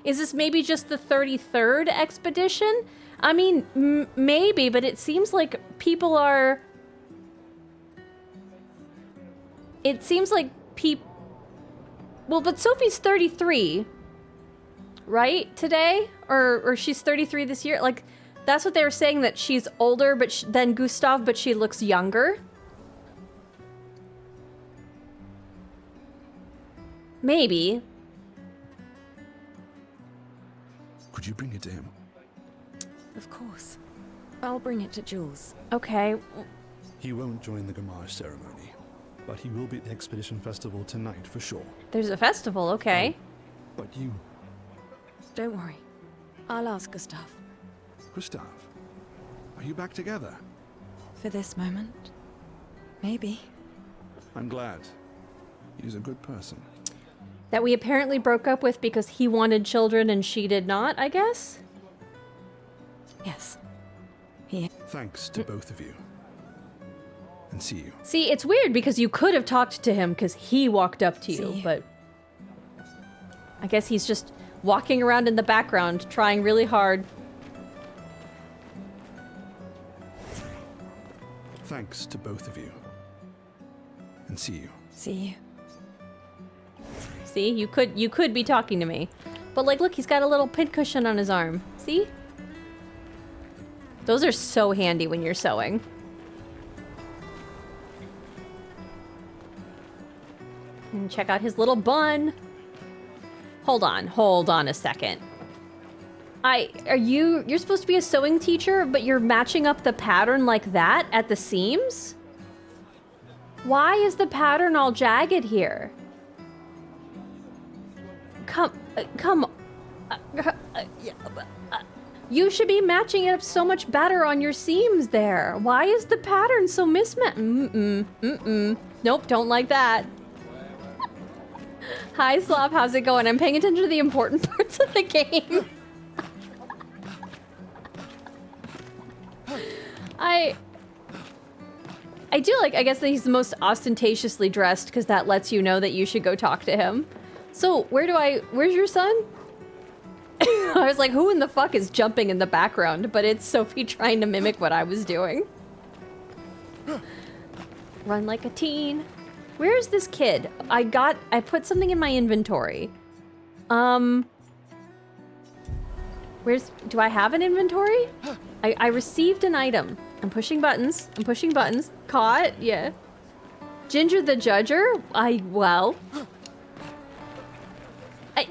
Is this maybe just the 33rd expedition? I mean, maybe, but it seems like people are... It seems like Well, but Sophie's 33, right, today? Or she's 33 this year? Like, that's what they were saying, that she's older than Gustav, but she looks younger. Maybe. Could you bring it to him? Of course. I'll bring it to Jules. Okay. He won't join the Gommage ceremony, but he will be at the Expedition Festival tonight for sure. There's a festival, okay. But you... Don't worry. I'll ask Gustav. Gustav, are you back together? For this moment. Maybe. I'm glad. He's a good person. That we apparently broke up with because he wanted children and she did not, I guess? Yes. Thanks to both of you. And see you. See, it's weird because you could have talked to him because he walked up to you, but... I guess he's just walking around in the background, trying really hard. Thanks to both of you. And see you. See you. See, you could be talking to me. But like, look, he's got a little pincushion on his arm. See? Those are so handy when you're sewing. And check out his little bun. Hold on a second. You're supposed to be a sewing teacher, but you're matching up the pattern like that at the seams? Why is the pattern all jagged here? Come. You should be matching it up so much better on your seams there. Why is the pattern so mismatched? Nope, don't like that. Hi, Slop. How's it going? I'm paying attention to the important parts of the game. I do like, I guess that he's the most ostentatiously dressed because that lets you know that you should go talk to him. So, where's your son? I was like, who in the fuck is jumping in the background? But it's Sophie trying to mimic what I was doing. Run like a teen. Where's this kid? I put something in my inventory. Do I have an inventory? I received an item. I'm pushing buttons. Caught, yeah. Ginger the Judger?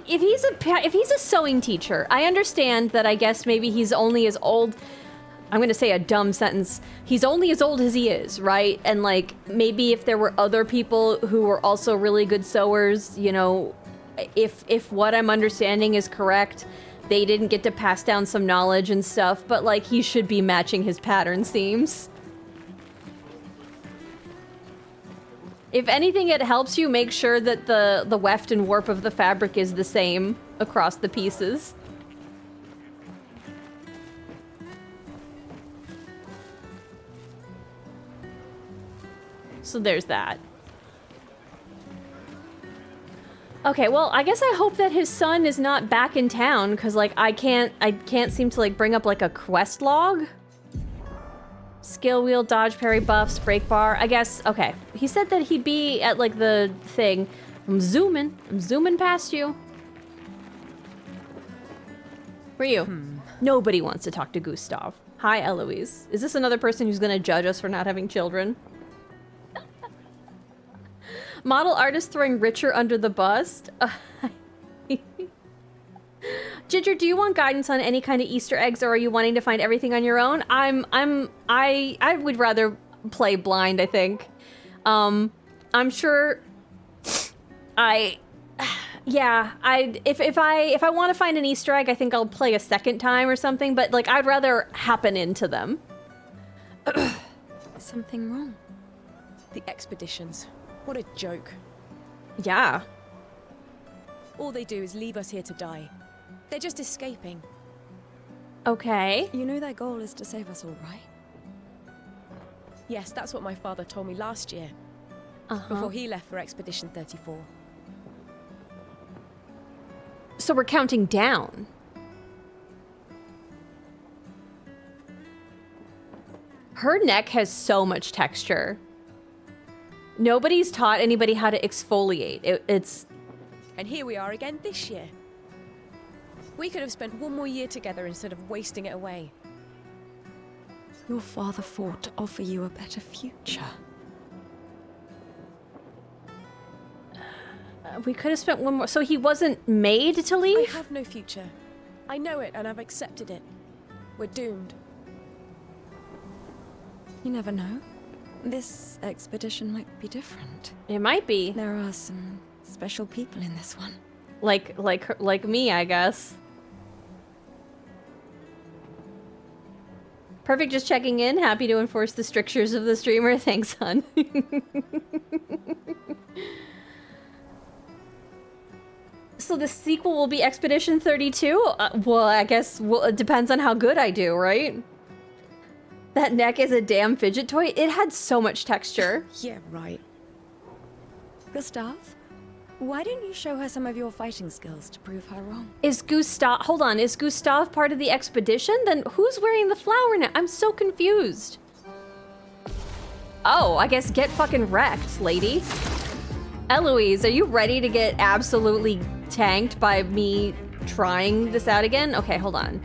If he's a sewing teacher, I understand that I guess maybe he's only as old. I'm gonna say a dumb sentence. He's only as old as he is, right? And like, maybe if there were other people who were also really good sewers, you know, if what I'm understanding is correct, they didn't get to pass down some knowledge and stuff, but like, he should be matching his pattern seams. If anything, it helps you make sure that the weft and warp of the fabric is the same across the pieces. So there's that. Okay, well, I guess I hope that his son is not back in town, because like I can't seem to like bring up like a quest log. Skill wheel, dodge, parry, buffs, break bar. I guess, okay. He said that he'd be at like the thing. I'm zooming past you. Where are you? Nobody wants to talk to Gustav. Hi, Eloise. Is this another person who's gonna judge us for not having children? Model artist throwing Richer under the bus. Ginger, do you want guidance on any kind of Easter eggs, or are you wanting to find everything on your own? I would rather play blind, I think. I'm sure if I want to find an Easter egg, I think I'll play a second time or something, but like I'd rather happen into them. Is something wrong? The expeditions. What a joke. Yeah. All they do is leave us here to die. They're just escaping. Okay. You know their goal is to save us all, right? Yes, that's what my father told me last year. Before he left for Expedition 34. So we're counting down. Her neck has so much texture. Nobody's taught anybody how to exfoliate. It's... And here we are again this year. We could have spent one more year together instead of wasting it away. Your father fought to offer you a better future. We could have spent one more... So he wasn't made to leave? I have no future. I know it, and I've accepted it. We're doomed. You never know. This expedition might be different. It might be. There are some special people in this one. Like me, I guess. Perfect, just checking in. Happy to enforce the strictures of the streamer. Thanks, hon. So the sequel will be Expedition 32? Well, I guess it depends on how good I do, right? That neck is a damn fidget toy. It had so much texture. Yeah, right. Gustav, why don't you show her some of your fighting skills to prove her wrong? Is Gustav... Hold on, is Gustav part of the expedition? Then who's wearing the flower now? I'm so confused. Oh, I guess get fucking wrecked, lady. Eloise, are you ready to get absolutely tanked by me trying this out again? Okay, hold on.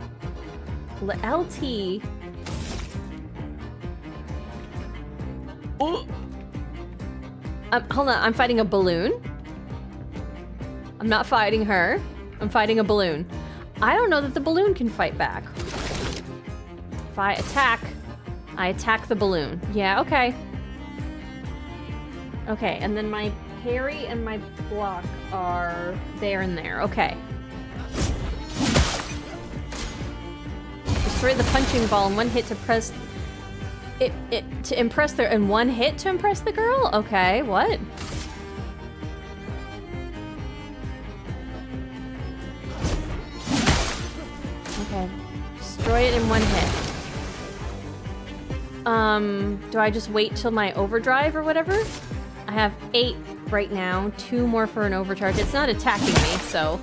LT... Oh. Hold on, I'm fighting a balloon? I'm not fighting her. I'm fighting a balloon. I don't know that the balloon can fight back. If I attack the balloon. Yeah, okay. Okay, and then my parry and my block are there and there. Okay. Destroy the punching ball in one hit to press... to impress the... In one hit to impress the girl? Okay, what? Destroy it in one hit. Do I just wait till my overdrive or whatever? I have 8 right now, 2 more for an overcharge. It's not attacking me, so...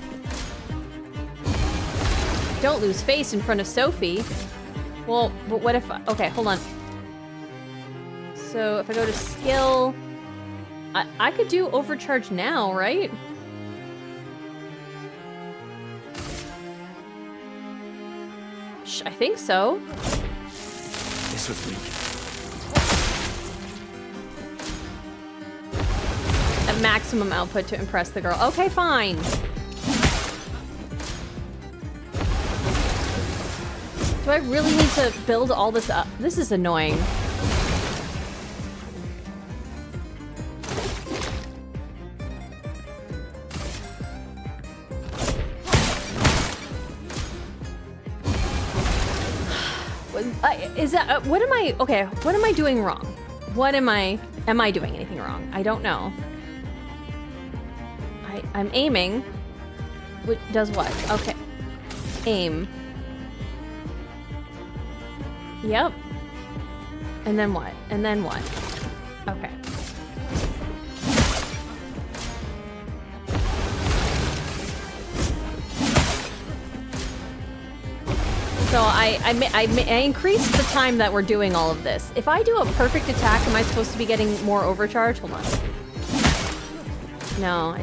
Don't lose face in front of Sophie. Well, but what if... Okay, hold on. So if I go to skill... I could do overcharge now, right? I think so. This was weak. At maximum output to impress the girl. Okay, fine. Do I really need to build all this up? This is annoying. Is that what am I? Okay, what am I doing wrong? What am I doing anything wrong? I don't know. I'm aiming. Which does what? Okay. Aim. Yep. And then what? And then what? Okay. So I increased the time that we're doing all of this. If I do a perfect attack, am I supposed to be getting more overcharge? Hold on. No.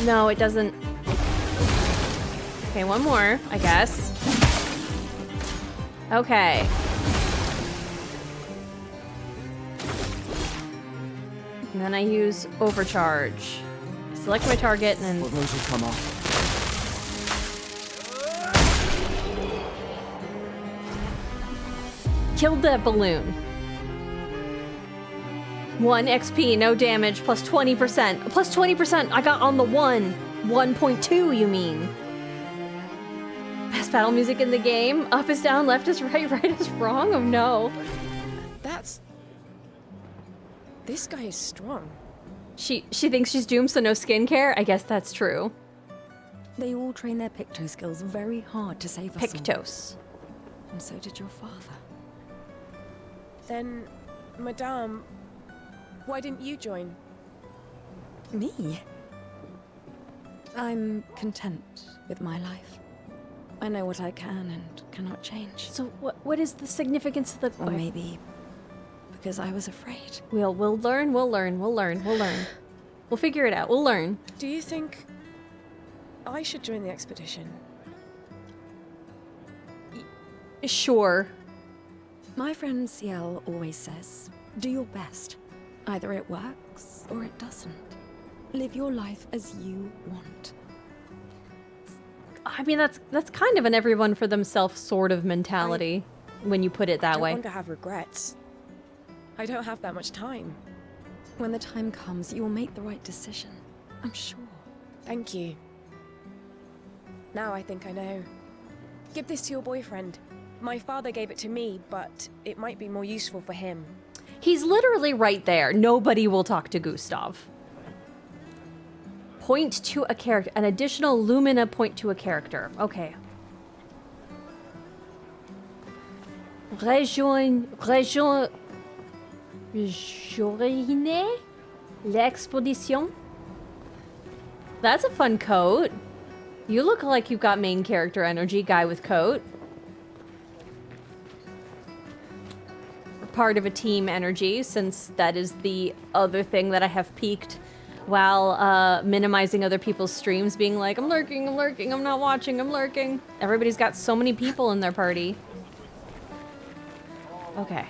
No, it doesn't. Okay, one more, I guess. Okay. And then I use overcharge. Select my target and then... Well, those will come off. Killed that balloon. 1 XP, no damage, plus 20%. Plus 20%, I got on the 1. 1.2, you mean. Best battle music in the game. Up is down, left is right, right is wrong. Oh no. That's... This guy is strong. She thinks she's doomed, so no skincare? I guess that's true. They all train their Picto skills very hard to save us all. Pictos. And so did your father. Then, Madame, why didn't you join? Me? I'm content with my life. I know what I can and cannot change. So what is the significance of the... Or maybe because I was afraid. We'll learn. We'll figure it out. We'll learn. Do you think I should join the expedition? Sure. My friend Ciel always says, do your best. Either it works or it doesn't. Live your life as you want. I mean, that's kind of an everyone for themselves sort of mentality when you put it that way. I don't want to have regrets. I don't have that much time. When the time comes, you will make the right decision. I'm sure. Thank you. Now I think I know. Give this to your boyfriend. My father gave it to me, but it might be more useful for him. He's literally right there. Nobody will talk to Gustav. Point to a character. An additional Lumina point to a character. Okay. Rejoindre l'expedition. That's a fun coat. You look like you've got main character energy, guy with coat. Or part of a team energy, since that is the other thing that I have peaked while minimizing other people's streams, being like, I'm lurking, I'm not watching, I'm lurking. Everybody's got so many people in their party. Okay.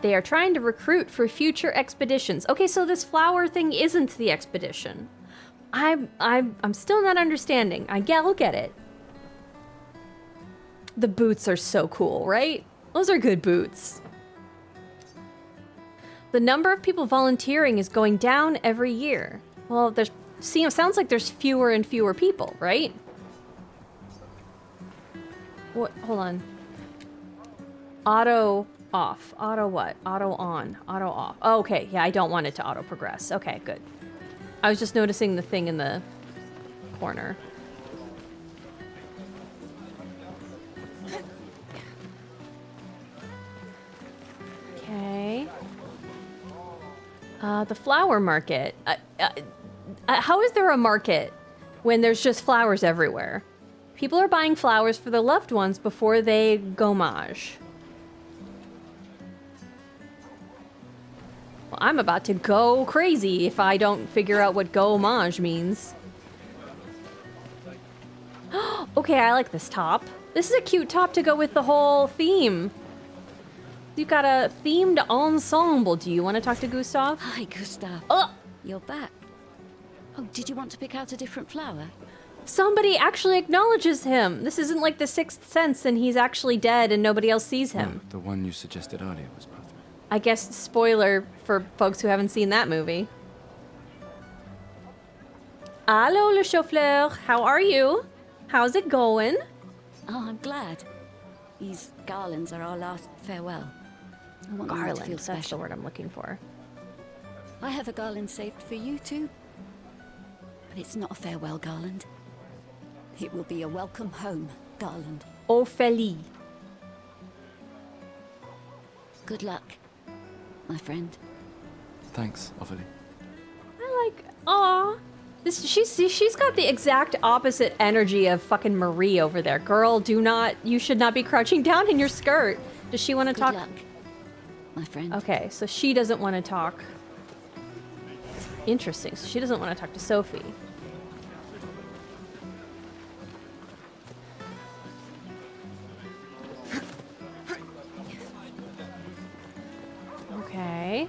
They are trying to recruit for future expeditions. Okay, so this flower thing isn't the expedition. I'm still not understanding. I'll get it. The boots are so cool, right? Those are good boots. The number of people volunteering is going down every year. Well, it sounds like there's fewer and fewer people, right? What? Hold on. Auto Off. Auto what? Auto on. Auto off. Oh, okay, yeah, I don't want it to auto progress. Okay, good. I was just noticing the thing in the corner. Okay. The flower market. How is there a market when there's just flowers everywhere? People are buying flowers for their loved ones before they gommage. Well, I'm about to go crazy if I don't figure out what gommage means. Okay, I like this top. This is a cute top to go with the whole theme. You've got a themed ensemble. Do you want to talk to Gustav? Hi, Gustav. Oh! You're back. Oh, did you want to pick out a different flower? Somebody actually acknowledges him. This isn't like the Sixth Sense and he's actually dead and nobody else sees him. No, the one you suggested earlier was perfect. I guess spoiler for folks who haven't seen that movie. Hello, Le Chauffeur. How are you? How's it going? Oh, I'm glad. These garlands are our last farewell. I want them to feel Garland, special. that's the word I'm looking for. I have a garland saved for you too. But it's not a farewell garland. It will be a welcome home garland. Ophélie. Good luck, my friend. Thanks, Ophélie. I like, aw. She's got the exact opposite energy of fucking Marie over there. Girl, you should not be crouching down in your skirt. Does she want to talk? Good luck, my friend. Okay, so she doesn't want to talk. Interesting, so she doesn't want to talk to Sophie. Okay.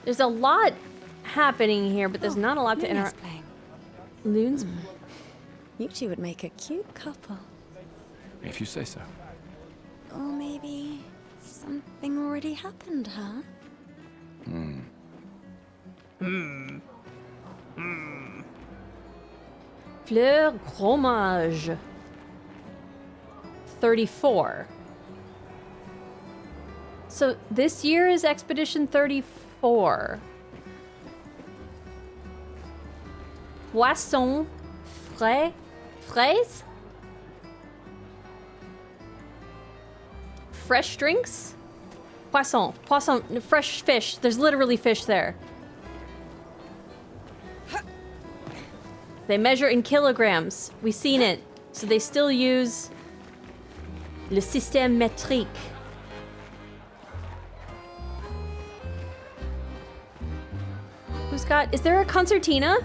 There's a lot happening here, but there's not a lot to interact. Loon's. You two would make a cute couple. If you say so. Or maybe something already happened, huh? Fleur Gommage. 34. So this year is Expedition 34. Poisson frais? Fraise? Fresh drinks? Poisson. Poisson. Fresh fish. There's literally fish there. They measure in kilograms. We've seen it. So they still use le système métrique. Who's got... Is there a concertina?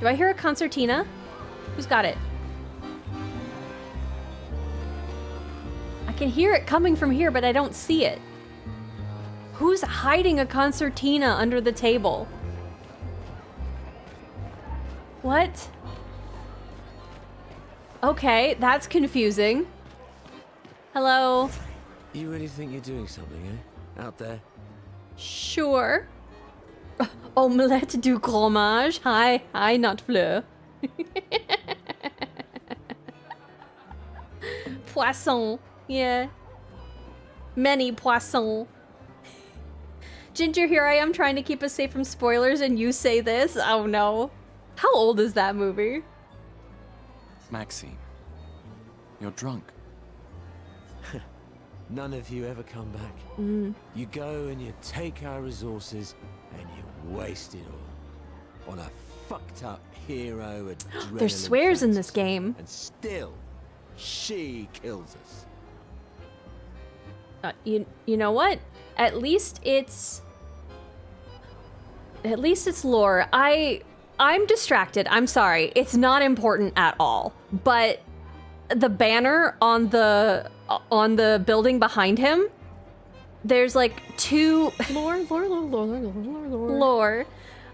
Do I hear a concertina? Who's got it? I can hear it coming from here, but I don't see it. Who's hiding a concertina under the table? What? Okay, that's confusing. Hello? You really think you're doing something, eh? Out there? Sure. Omelette du Gommage. Hi, not Fleur. Poisson. Yeah. Many poissons. Ginger, here I am trying to keep us safe from spoilers and you say this? Oh no. How old is that movie? Maxine, you're drunk. None of you ever come back. You go and you take our resources and you waste it all on a fucked up hero adrenaline. There's swears in this game. And still, she kills us. You know what? At least it's lore. I'm distracted. I'm sorry. It's not important at all. But the banner on the building behind him, there's like two lore.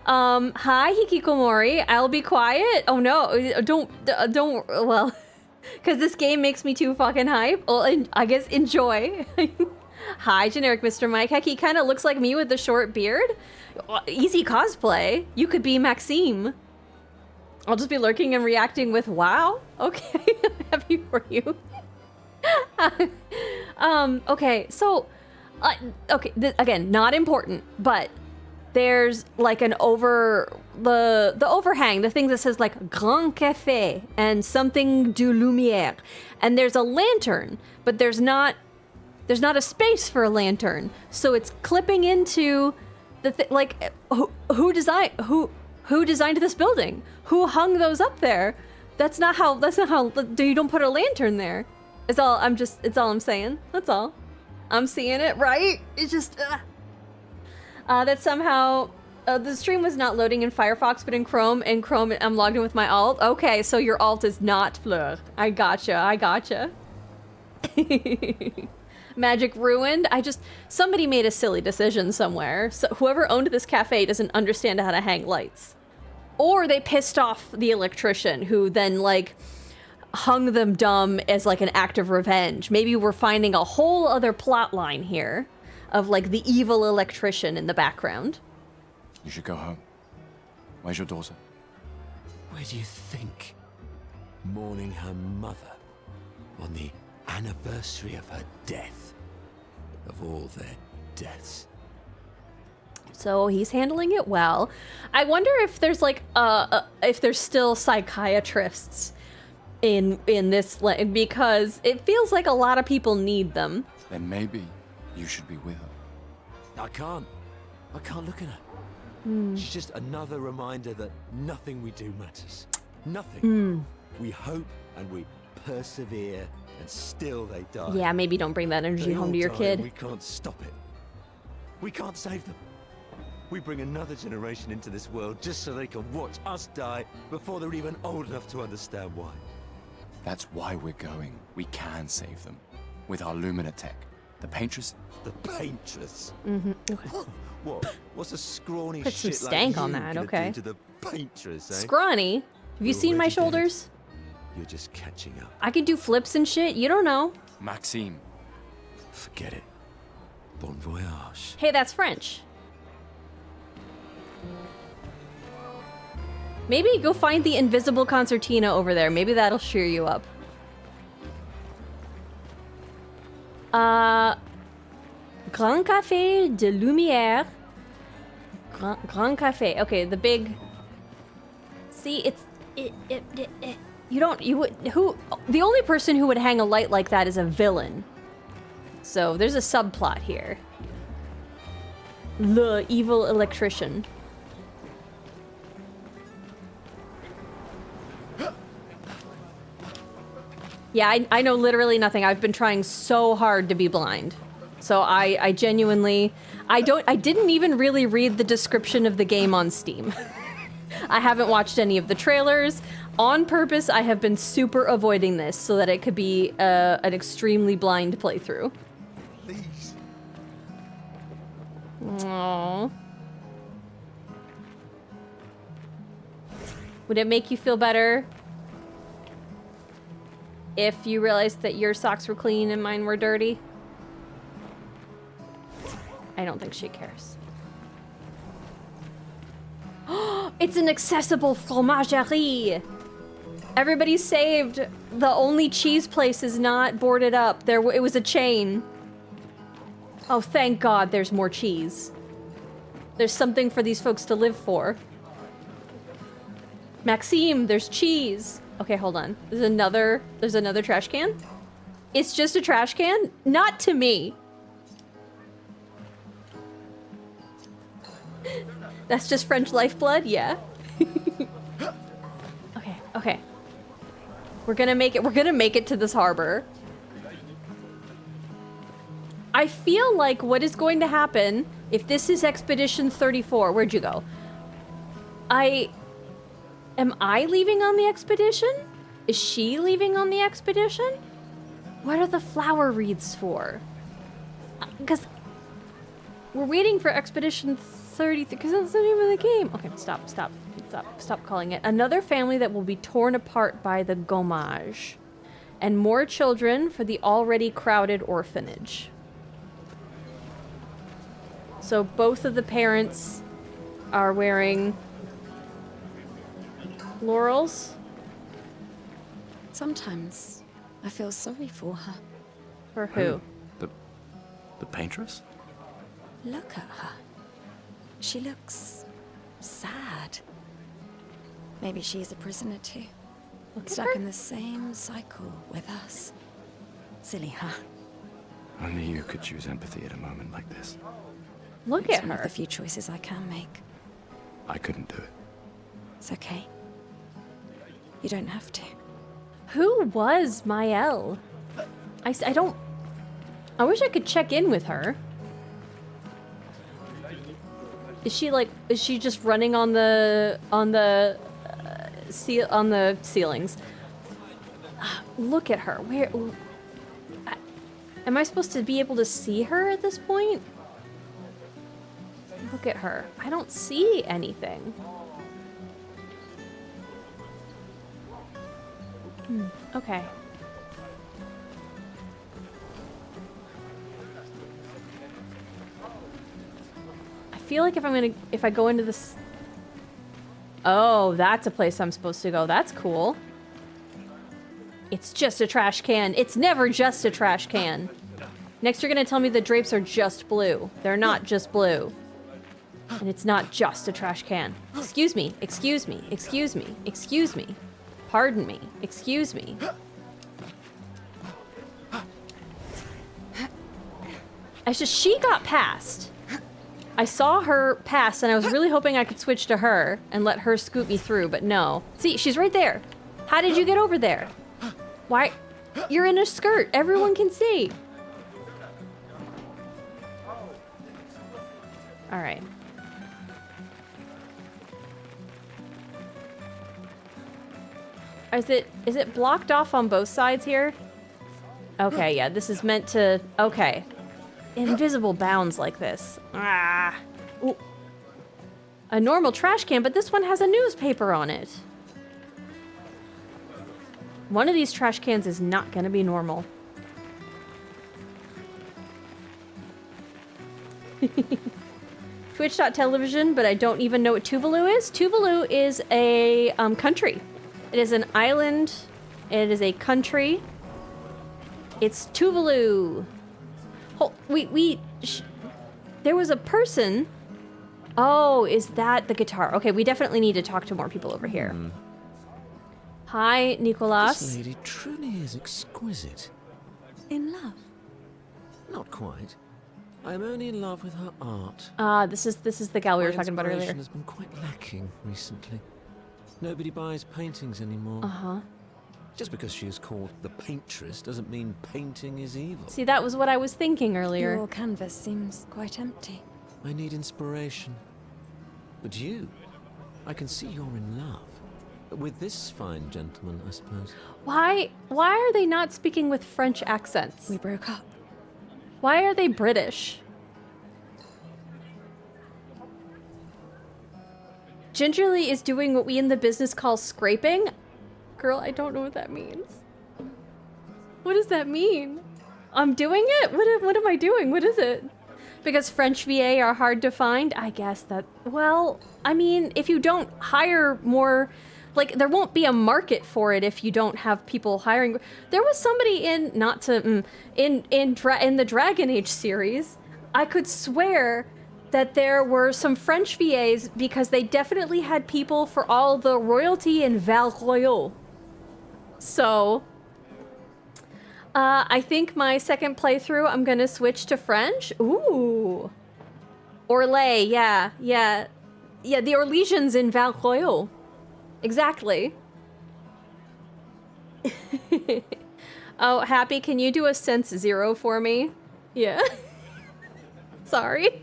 Hi, Hikikomori. I'll be quiet. Oh no, don't. Well, because this game makes me too fucking hype. Well, I guess enjoy. Hi, generic Mr. Mike. Heck, he kind of looks like me with the short beard. Easy cosplay. You could be Maxime. I'll just be lurking and reacting with wow. Okay, happy for you. Okay, so, okay, again, not important, but there's like the overhang, the thing that says like Grand Café and something du Lumière, and there's a lantern, but there's not a space for a lantern, so it's clipping into the like who designed this building? Who hung those up there? That's not how you don't put a lantern there. It's all I'm saying. That's all. I'm seeing it, right? It's just that somehow the stream was not loading in Firefox but in Chrome. In Chrome I'm logged in with my alt. Okay, so your alt is not Fleur. I gotcha. Magic ruined. Somebody made a silly decision somewhere. So whoever owned this cafe doesn't understand how to hang lights. Or they pissed off the electrician who then like hung them dumb as like an act of revenge. Maybe we're finding a whole other plot line here of like the evil electrician in the background. You should go home. Where's your daughter? Where do you think? Mourning her mother on the anniversary of her death. Of all their deaths. So he's handling it well. I wonder if there's like if there's still psychiatrists in this because it feels like a lot of people need them. Then maybe you should be with her. I can't look at her. She's just another reminder that nothing we do matters. Nothing. We hope and we persevere and still they die. Yeah, maybe don't bring that energy home to your kid. We can't stop it. We can't save them. We bring another generation into this world just so they can watch us die before they're even old enough to understand why. That's why we're going. We can save them. With our Luminatech. The paintress? The paintress? Mm-hmm. Okay. What? What's a scrawny Put some shit stank like on you that, gonna okay. do to the paintress, eh? Scrawny? Have you You're seen my already dead. shoulders? You're just catching up. I can do flips and shit. You don't know. Maxime. Forget it. Bon voyage. Hey, that's French. Maybe go find the invisible concertina over there. Maybe that'll cheer you up. Grand Café de Lumière. Grand Café. Okay, the big... See, the only person who would hang a light like that is a villain. So there's a subplot here. The evil electrician. Yeah, I know literally nothing. I've been trying so hard to be blind. So I genuinely... I didn't even really read the description of the game on Steam. I haven't watched any of the trailers. On purpose, I have been super avoiding this so that it could be an extremely blind playthrough. Please. Aww. Would it make you feel better if you realized that your socks were clean and mine were dirty? I don't think she cares. It's an accessible fromagerie! Everybody's saved. The only cheese place is not boarded up. It was a chain. Oh, thank God there's more cheese. There's something for these folks to live for. Maxime, there's cheese. Okay, hold on. There's another trash can? It's just a trash can? Not to me. That's just French lifeblood? Yeah. Okay. We're gonna make it to this harbor. I feel like what is going to happen if this is Expedition 34. Where'd you go? Am I leaving on the expedition? Is she leaving on the expedition? What are the flower wreaths for? Because we're waiting for Expedition 33, because that's the name of the game. Okay, stop calling it. Another family that will be torn apart by the Gommage. And more children for the already crowded orphanage. So both of the parents are wearing laurels. Sometimes I feel sorry for her. For who? The paintress? Look at her. She looks sad. Maybe she's a prisoner too. Stuck in the same cycle with us. Silly, huh? Only you could choose empathy at a moment like this. Look It's at one of her. the few choices I can make. I couldn't do it. It's okay. You don't have to. Who was Maelle? I don't... I wish I could check in with her. Is she just running on the ceilings? Look at her. Where... Am I supposed to be able to see her at this point? Look at her. I don't see anything. Okay. I feel like if I go into this... Oh, that's a place I'm supposed to go. That's cool. It's just a trash can. It's never just a trash can. Next, you're gonna tell me the drapes are just blue. They're not just blue. And it's not just a trash can. Excuse me, excuse me, excuse me, excuse me. Pardon me, excuse me. She got past. I saw her pass, and I was really hoping I could switch to her and let her scoot me through, but no. See, she's right there. How did you get over there? Why? You're in a skirt. Everyone can see. All right. Is it blocked off on both sides here? Okay, yeah, this is meant to... Okay. Invisible bounds like this. Ah. Ooh. A normal trash can, but this one has a newspaper on it. One of these trash cans is not gonna be normal. Twitch.television, but I don't even know what Tuvalu is. Tuvalu is a country. It is an island. It is a country. It's Tuvalu. Oh, there was a person. Oh, is that the guitar? Okay, we definitely need to talk to more people over here. Hi, Nicolas. This lady truly is exquisite. In love? Not quite. I am only in love with her art. This is the gal we were talking about earlier. My inspiration has been quite lacking recently. Nobody buys paintings anymore. Uh-huh. Just because she is called the paintress doesn't mean painting is evil. See, that was what I was thinking earlier. Your canvas seems quite empty. I need inspiration. But you, I can see you're in love. With this fine gentleman, I suppose. Why are they not speaking with French accents? We broke up. Why are they British? Gingerly is doing what we in the business call scraping. Girl, I don't know what that means. What does that mean? I'm doing it? What am I doing? What is it? Because French VA are hard to find? I guess that... Well, I mean, if you don't hire more... Like, there won't be a market for it if you don't have people hiring. There was somebody in... Not to... in the Dragon Age series, I could swear that there were some French VAs because they definitely had people for all the royalty in Val Royal. So... I think my second playthrough, I'm gonna switch to French. Ooh. Orlais, yeah. Yeah, the Orlesians in Val Royal. Exactly. Oh, Happy, can you do a sense 0 for me? Yeah. Sorry.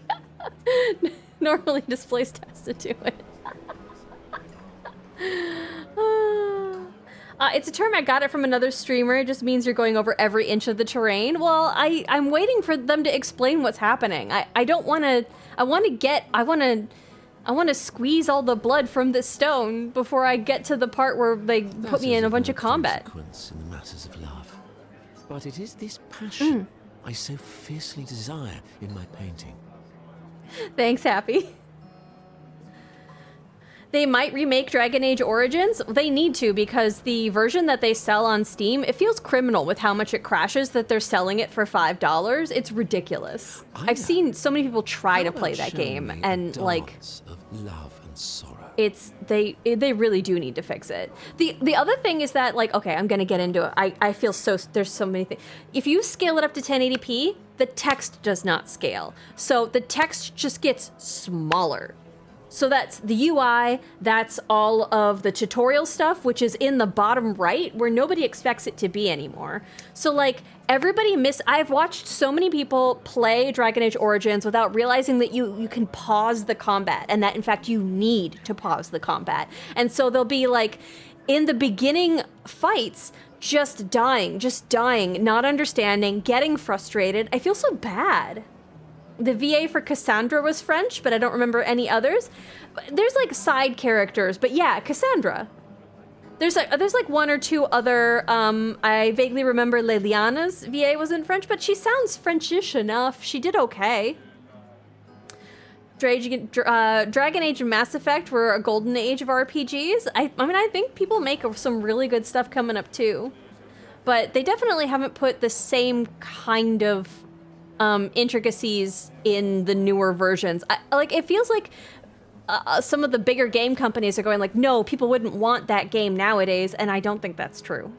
Normally displays has to do it. It's a term, I got it from another streamer. It just means you're going over every inch of the terrain. Well, I'm waiting for them to explain what's happening. I don't want to... I want to squeeze all the blood from this stone before I get to the part where they put me in a bunch of combat. Consequence in the matters of love. But it is this passion I so fiercely desire in my painting. Thanks, Happy. They might remake Dragon Age Origins. They need to, because the version that they sell on Steam, it feels criminal with how much it crashes that they're selling it for $5. It's ridiculous. I've seen so many people try to play that game, and like, of love and sorrow. they really do need to fix it. The other thing is that, like, okay, I'm gonna get into it. I feel there's so many things. If you scale it up to 1080p, the text does not scale. So the text just gets smaller. So that's the UI, that's all of the tutorial stuff, which is in the bottom right, where nobody expects it to be anymore. So like, I've watched so many people play Dragon Age Origins without realizing that you can pause the combat, and that in fact you need to pause the combat. And so they'll be like, in the beginning fights, just dying, not understanding, getting frustrated. I feel so bad. The VA for Cassandra was French, but I don't remember any others. There's like side characters, but yeah, Cassandra. There's like one or two other, I vaguely remember Leliana's VA wasn't French, but she sounds Frenchish enough. She did okay. Dragon Age and Mass Effect were a golden age of RPGs. I mean, I think people make some really good stuff coming up too. But they definitely haven't put the same kind of intricacies in the newer versions. Like, it feels like some of the bigger game companies are going like, no, people wouldn't want that game nowadays, and I don't think that's true.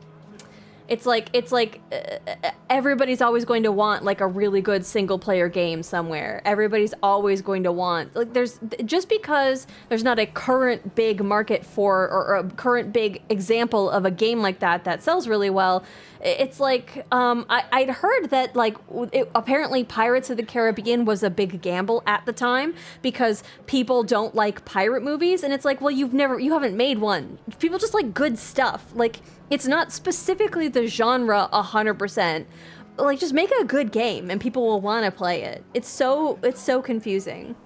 It's like everybody's always going to want like a really good single player game somewhere. Everybody's always going to want, like, just because there's not a current big market for, or a current big example of a game like that sells really well. It's like, I'd heard that like apparently Pirates of the Caribbean was a big gamble at the time because people don't like pirate movies, and it's like, well, you haven't made one. People just like good stuff. Like, it's not specifically the genre 100%. Like, just make a good game and people will want to play it. It's so confusing.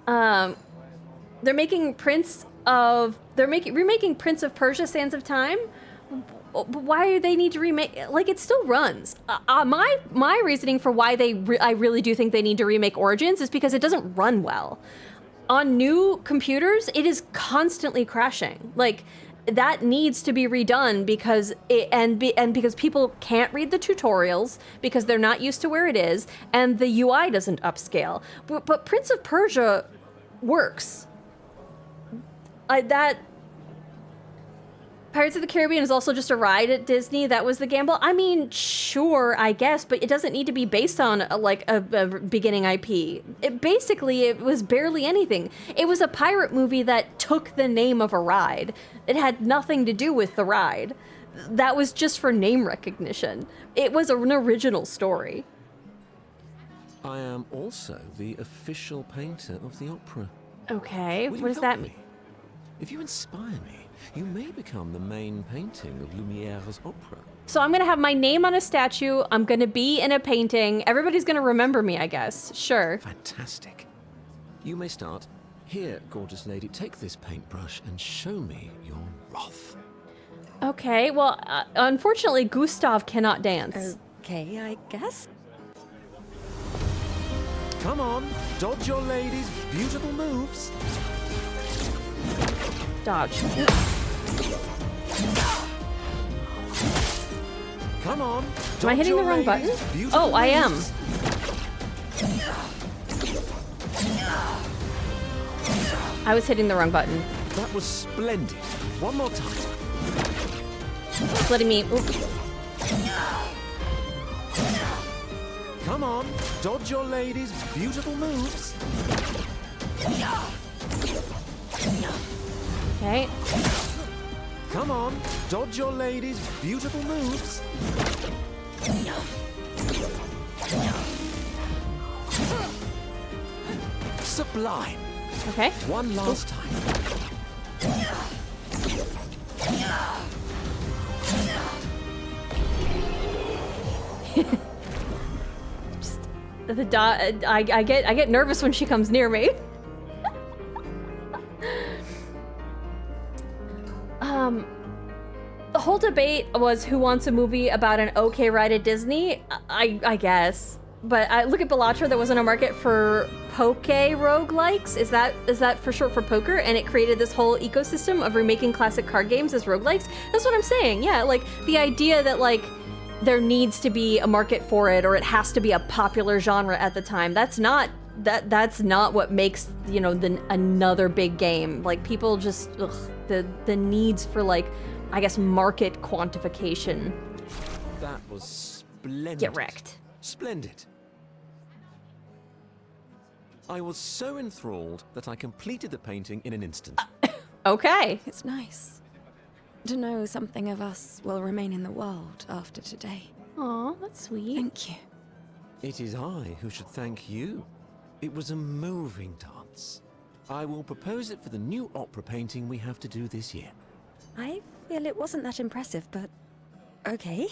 They're remaking Prince of Persia: Sands of Time. Why do they need to remake? Like, it still runs. My reasoning for why I really do think they need to remake Origins is because it doesn't run well. On new computers, it is constantly crashing. Like, that needs to be redone because because people can't read the tutorials because they're not used to where it is, and the UI doesn't upscale. But Prince of Persia works. Pirates of the Caribbean is also just a ride at Disney. That was the gamble. I mean, sure, I guess, but it doesn't need to be based on a beginning IP. It was barely anything. It was a pirate movie that took the name of a ride. It had nothing to do with the ride. That was just for name recognition. It was an original story. I am also the official painter of the opera. Okay, what does that mean? If you inspire me, you may become the main painting of Lumiere's opera. So I'm gonna have my name on a statue, I'm gonna be in a painting, everybody's gonna remember me, I guess. Sure. Fantastic. You may start. Here, gorgeous lady, take this paintbrush and show me your wrath. Okay, well, unfortunately, Gustav cannot dance. Okay, I guess. Come on, dodge your lady's beautiful moves. Dodge. Come on. Am I hitting the wrong button? Oh, I am. I was hitting the wrong button. That was splendid. One more time. It's letting me... Oops. Come on, dodge your lady's beautiful moves. Okay. Come on, dodge your lady's beautiful moves. Sublime. Okay. One last time. I get nervous when she comes near me. The whole debate was who wants a movie about an okay ride at Disney. I guess. But I look at Bellatra, there wasn't a market for poke roguelikes. Is that for short for poker? And it created this whole ecosystem of remaking classic card games as roguelikes? That's what I'm saying, yeah. Like, the idea that, like, there needs to be a market for it, or it has to be a popular genre at the time. That's not what makes, you know, another big game. Like, people just, the needs for, like, I guess, market quantification. That was splendid. Get wrecked. Splendid. I was so enthralled that I completed the painting in an instant. Okay. It's nice to know something of us will remain in the world after today. Aw, that's sweet. Thank you. It is I who should thank you. It was a moving dance. I will propose it for the new opera painting we have to do this year. I feel it wasn't that impressive, but okay.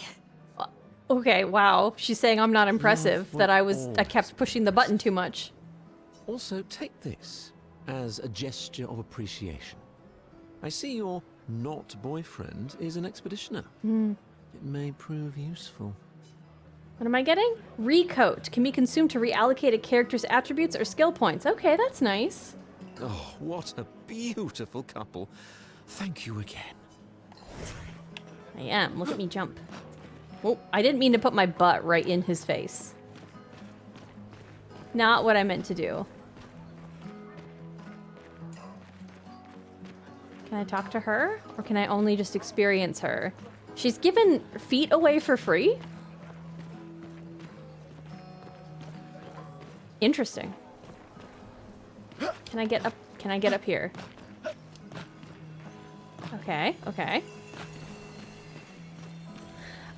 Okay, wow. She's saying I'm not impressive, that I kept pushing the button too much. Also, take this as a gesture of appreciation. I see your not boyfriend is an expeditioner. It may prove useful. What am I getting? Recoat. Can be consumed to reallocate a character's attributes or skill points. Okay, that's nice. Oh, what a beautiful couple. Thank you again. I am. Look at me jump. Oh, I didn't mean to put my butt right in his face. Not what I meant to do. Can I talk to her? Or can I only just experience her? She's given feet away for free? Interesting. Can I get up here? Okay, okay.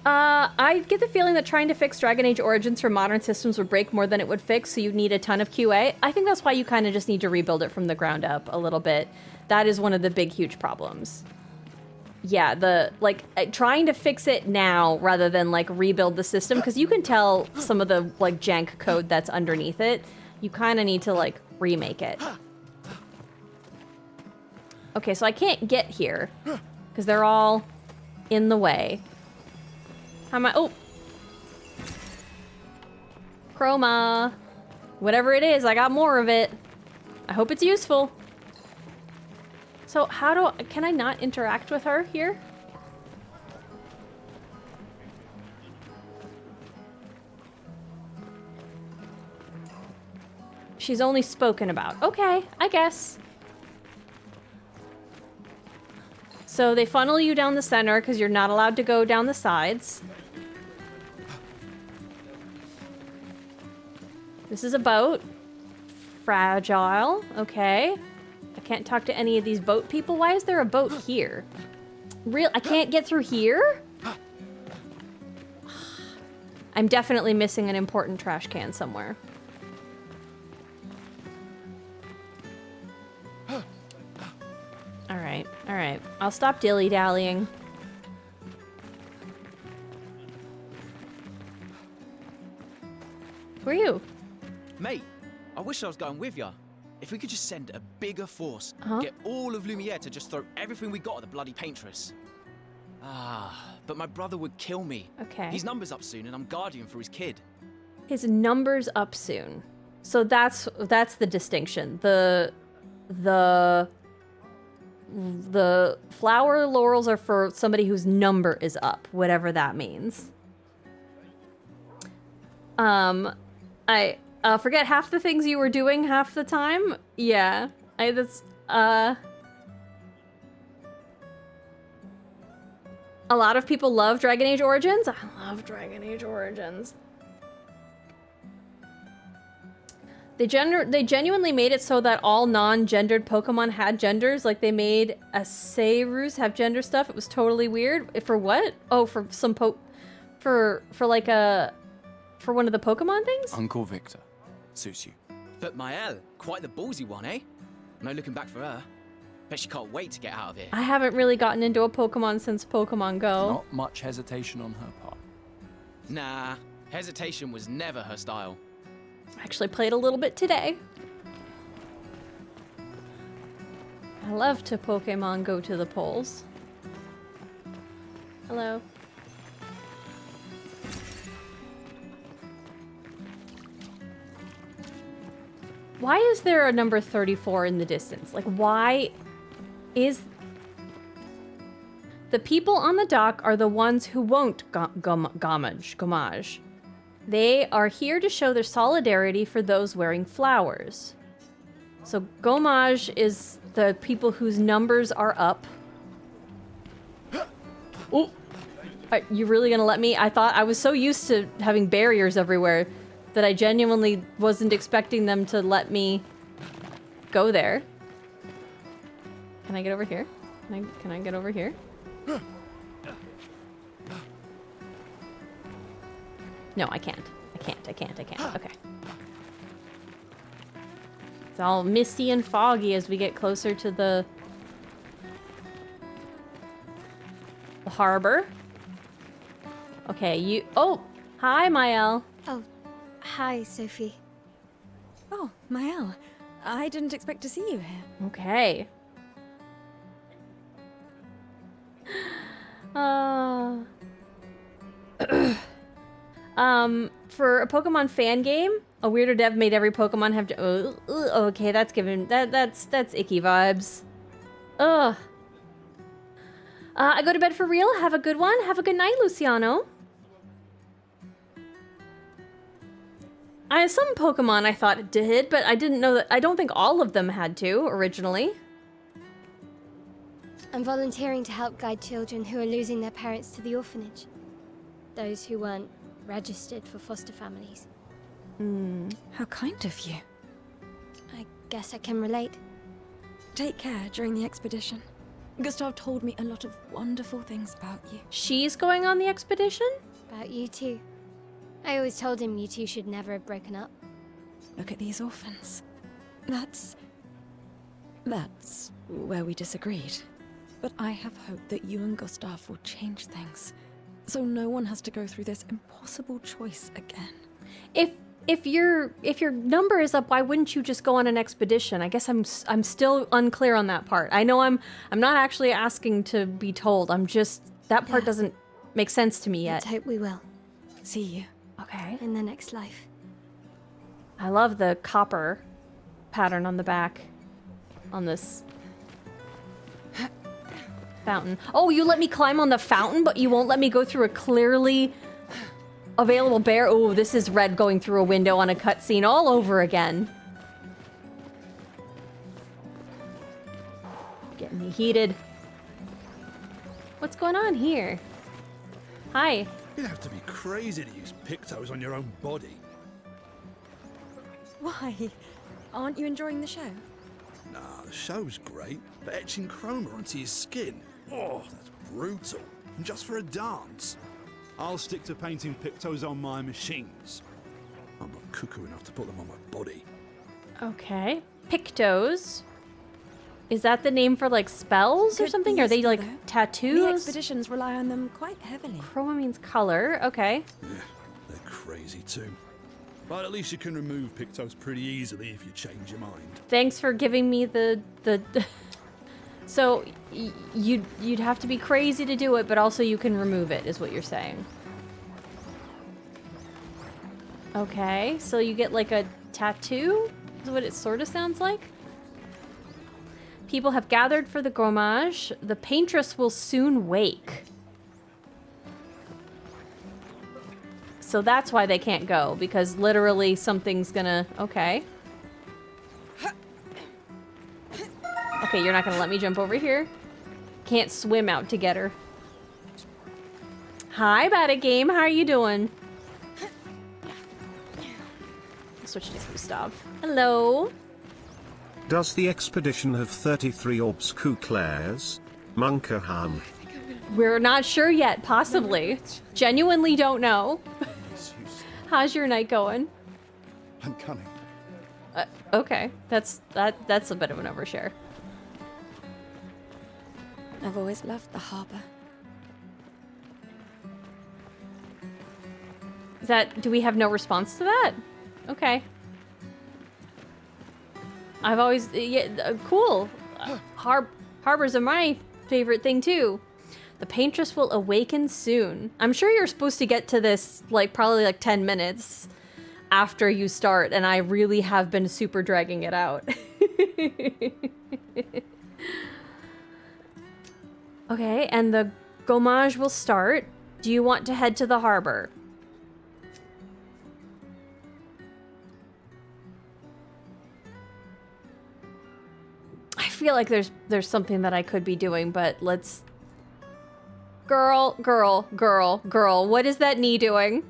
I get the feeling that trying to fix Dragon Age Origins for modern systems would break more than it would fix, so you'd need a ton of QA. I think that's why you kind of just need to rebuild it from the ground up a little bit. That is one of the big, huge problems. Yeah, trying to fix it now rather than, like, rebuild the system, because you can tell some of the, like, jank code that's underneath it. You kind of need to, like, remake it. Okay, so I can't get here, because they're all in the way. How am I? Oh! Chroma. Whatever it is, I got more of it. I hope it's useful. So can I not interact with her here? She's only spoken about. Okay, I guess. So they funnel you down the center because you're not allowed to go down the sides. This is a boat. Fragile. Okay. I can't talk to any of these boat people. Why is there a boat here? I can't get through here? I'm definitely missing an important trash can somewhere. All right. I'll stop dilly-dallying. Who are you? Mate, I wish I was going with ya. If we could just send a bigger force, get all of Lumiere to just throw everything we got at the bloody paintress. But my brother would kill me. Okay. His number's up soon and I'm guardian for his kid. His number's up soon. So that's the distinction. The flower laurels are for somebody whose number is up, whatever that means. I forget half the things you were doing half the time. Yeah, a lot of people love Dragon Age Origins. I love Dragon Age Origins. They genuinely made it so that all non-gendered Pokemon had genders. Like, they made Acerus have gender stuff. It was totally weird. For what? Oh, for some for one of the Pokemon things? Uncle Victor. Suits you. But Maelle, quite the ballsy one, eh? No looking back for her. Bet she can't wait to get out of here. I haven't really gotten into a Pokemon since Pokemon Go. Not much hesitation on her part. Nah, hesitation was never her style. I actually played a little bit today. I love to Pokemon Go to the polls. Hello. Why is there a number 34 in the distance? Like, why is... The people on the dock are the ones who won't Gommage. They are here to show their solidarity for those wearing flowers. So Gommage is the people whose numbers are up. Oh, are you really gonna let me? I was so used to having barriers everywhere that I genuinely wasn't expecting them to let me go there. Can I get over here? Can I get over here? No, I can't. I can't. Okay. It's all misty and foggy as we get closer to the harbor. Okay, you... Oh! Hi, Maelle. Oh, hi, Sophie. Oh, Maelle. I didn't expect to see you here. Okay. For a Pokemon fan game, a weirder dev made every Pokemon have to... okay, that's giving... That's icky vibes. Ugh. I go to bed for real. Have a good one. Have a good night, Luciano. Some Pokemon I thought it did, but I didn't know that... I don't think all of them had to, originally. I'm volunteering to help guide children who are losing their parents to the orphanage. Those who weren't registered for foster families. How kind of you. I guess I can relate. Take care during the expedition. Gustav told me a lot of wonderful things about you. She's going on the expedition? About you too. I always told him you two should never have broken up. Look at these orphans. That's where we disagreed. But I have hope that you and Gustav will change things, so no one has to go through this impossible choice again. If your number is up, why wouldn't you just go on an expedition? I guess I'm still unclear on that part. I know I'm not actually asking to be told. I'm just that part doesn't make sense to me yet. Let's hope we will. See you. Okay. In the next life. I love the copper pattern on the back on this fountain. Oh, you let me climb on the fountain, but you won't let me go through a clearly available bear. Oh, this is Red going through a window on a cutscene all over again. Getting me heated. What's going on here? Hi. You'd have to be crazy to use pictos on your own body. Why? Aren't you enjoying the show? Nah, the show's great, but etching chroma onto your skin, oh, that's brutal. And just for a dance. I'll stick to painting pictos on my machines. I'm not cuckoo enough to put them on my body. Okay. Pictos. Is that the name for like spells or something? Are they like tattoos? The expeditions rely on them quite heavily. Chroma means color. Okay. Yeah, they're crazy too. But at least you can remove pictos pretty easily if you change your mind. Thanks for giving me the So you'd have to be crazy to do it, but also you can remove it, is what you're saying. Okay, so you get like a tattoo? Is what it sort of sounds like? People have gathered for the Gommage. The paintress will soon wake. So that's why they can't go, because literally something's gonna... Okay. Okay, you're not gonna let me jump over here? Can't swim out to get her. Hi, Bada Game. How are you doing? I'll switch to Gustav. Hello. Does the expedition have 33 Obscur Clairs? Munkerhan. We're not sure yet, possibly. Genuinely don't know. How's your night going? I'm coming. Okay, that's a bit of an overshare. I've always loved the harbor. Is that... Do we have no response to that? Okay. I've always... Yeah, cool. Harbors are my favorite thing, too. The paintress will awaken soon. I'm sure you're supposed to get to this, like, probably like 10 minutes. after you start, and I really have been super dragging it out. Okay, and the Gommage will start. Do you want to head to the harbor? I feel like there's something that I could be doing, but let's... Girl, what is that knee doing?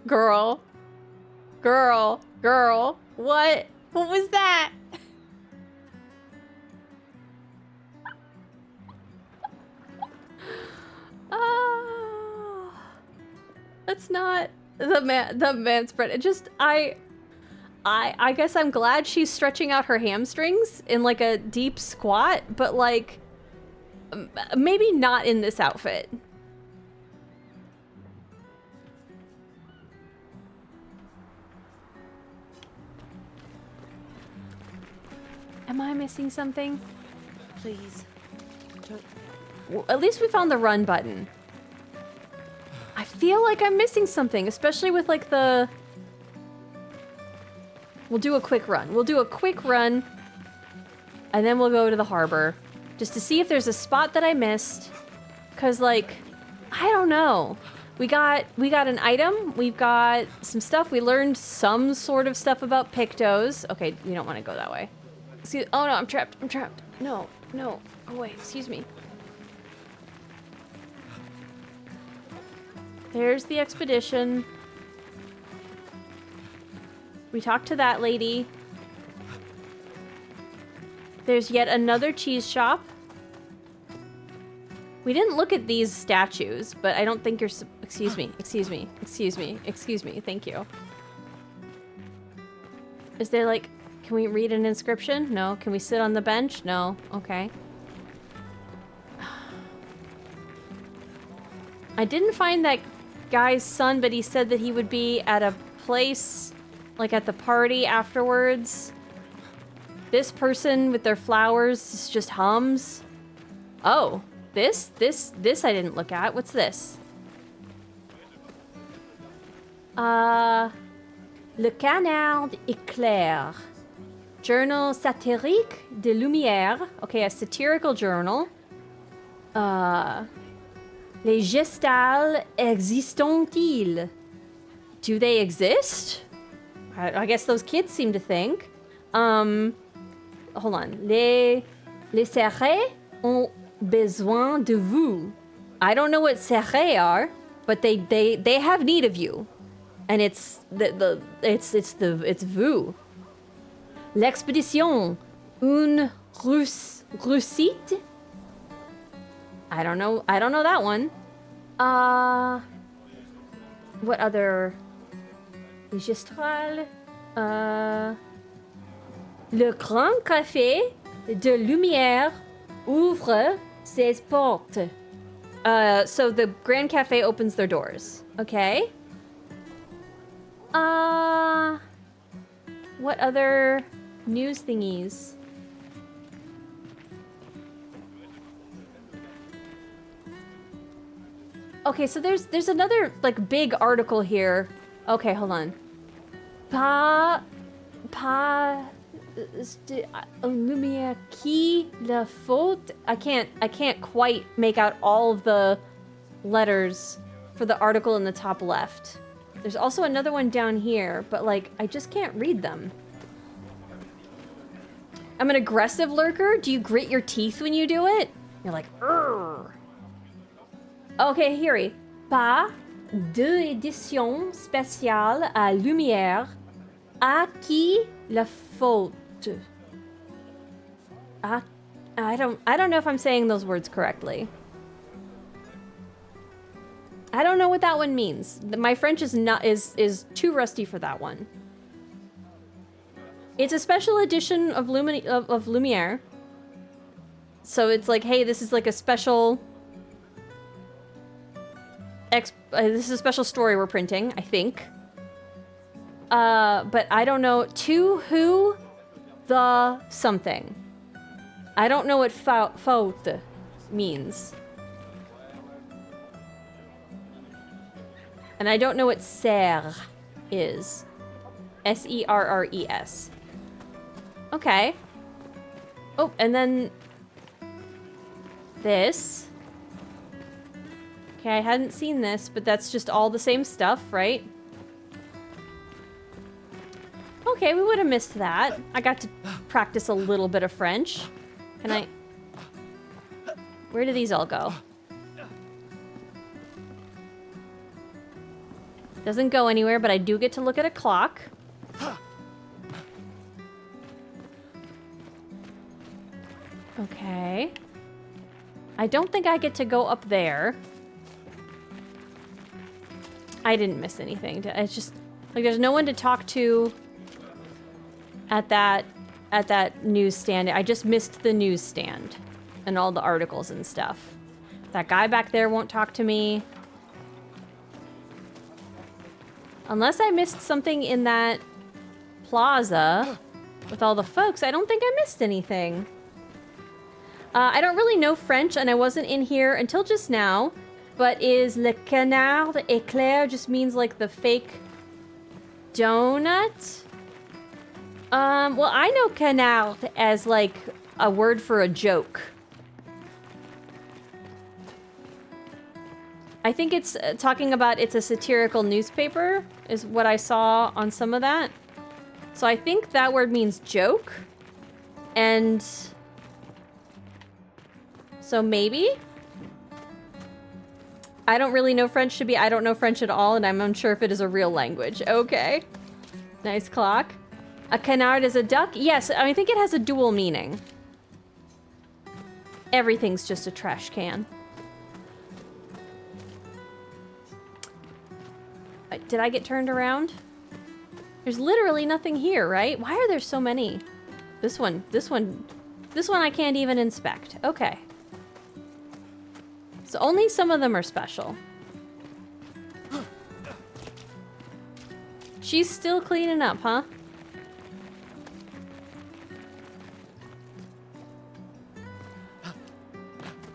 Girl. What was that? That's not the man spread. It just I guess I'm glad she's stretching out her hamstrings in like a deep squat, but like maybe not in this outfit. Am I missing something? Please, don't. Well, at least we found the run button. I feel like I'm missing something, especially with like the... We'll do a quick run. And then we'll go to the harbor. Just to see if there's a spot that I missed. Cause like, I don't know. We got an item. We've got some stuff. We learned some sort of stuff about Pictos. Okay, you don't want to go that way. Excuse, oh no, I'm trapped. No. Go away, excuse me. There's the expedition. We talked to that lady. There's yet another cheese shop. We didn't look at these statues, but I don't think you're... Excuse me. Thank you. Is there like... Can we read an inscription? No. Can we sit on the bench? No. Okay. I didn't find that guy's son, but he said that he would be at a place, like at the party afterwards. This person with their flowers just hums. Oh, this I didn't look at. What's this? Le Canard et Clair. Journal satirique de Lumière. Okay, a satirical journal. Les gestales existent-ils? Do they exist? I guess those kids seem to think. Hold on. Les serrés ont besoin de vous. I don't know what serrés are, but they have need of you. And it's vous. L'expédition, une réussite? I don't know that one. What other? Magistral. Le Grand Café de Lumière ouvre ses portes. So the Grand Cafe opens their doors. Okay. What other news thingies? Okay, so there's another like big article here. Okay, hold on. Lumière qui la faute? I can't quite make out all of the letters for the article in the top left. There's also another one down here, but like I just can't read them. I'm an aggressive lurker. Do you grit your teeth when you do it? You're like, Urgh. Okay, here. Pas d'édition spéciale à Lumière. À qui la faute? I don't know if I'm saying those words correctly. I don't know what that one means. My French is too rusty for that one. It's a special edition of Lumière. So it's like, hey, this is like a special this is a special story we're printing, I think. But I don't know to who the something. I don't know what faute means. And I don't know what serre is. Serres. Okay. Oh, and then this. Okay, I hadn't seen this, but that's just all the same stuff, right? Okay, we would have missed that. I got to practice a little bit of French. Can I... Where do these all go? Doesn't go anywhere, but I do get to look at a clock. Okay. I don't think I get to go up there. I didn't miss anything. It's just like there's no one to talk to at that newsstand. I just missed the newsstand and all the articles and stuff. That guy back there won't talk to me. Unless I missed something in that plaza with all the folks, I don't think I missed anything. I don't really know French, and I wasn't in here until just now. But is le canard éclair just means like the fake donut? Well, I know canard as like a word for a joke. I think it's talking about it's a satirical newspaper, is what I saw on some of that. So I think that word means joke. And so maybe? I don't really know French to be, I don't know French at all, and I'm unsure if it is a real language. Okay. Nice clock. A canard is a duck? Yes, I think it has a dual meaning. Everything's just a trash can. Did I get turned around? There's literally nothing here, right? Why are there so many? This one I can't even inspect. Okay. So only some of them are special. She's still cleaning up, huh?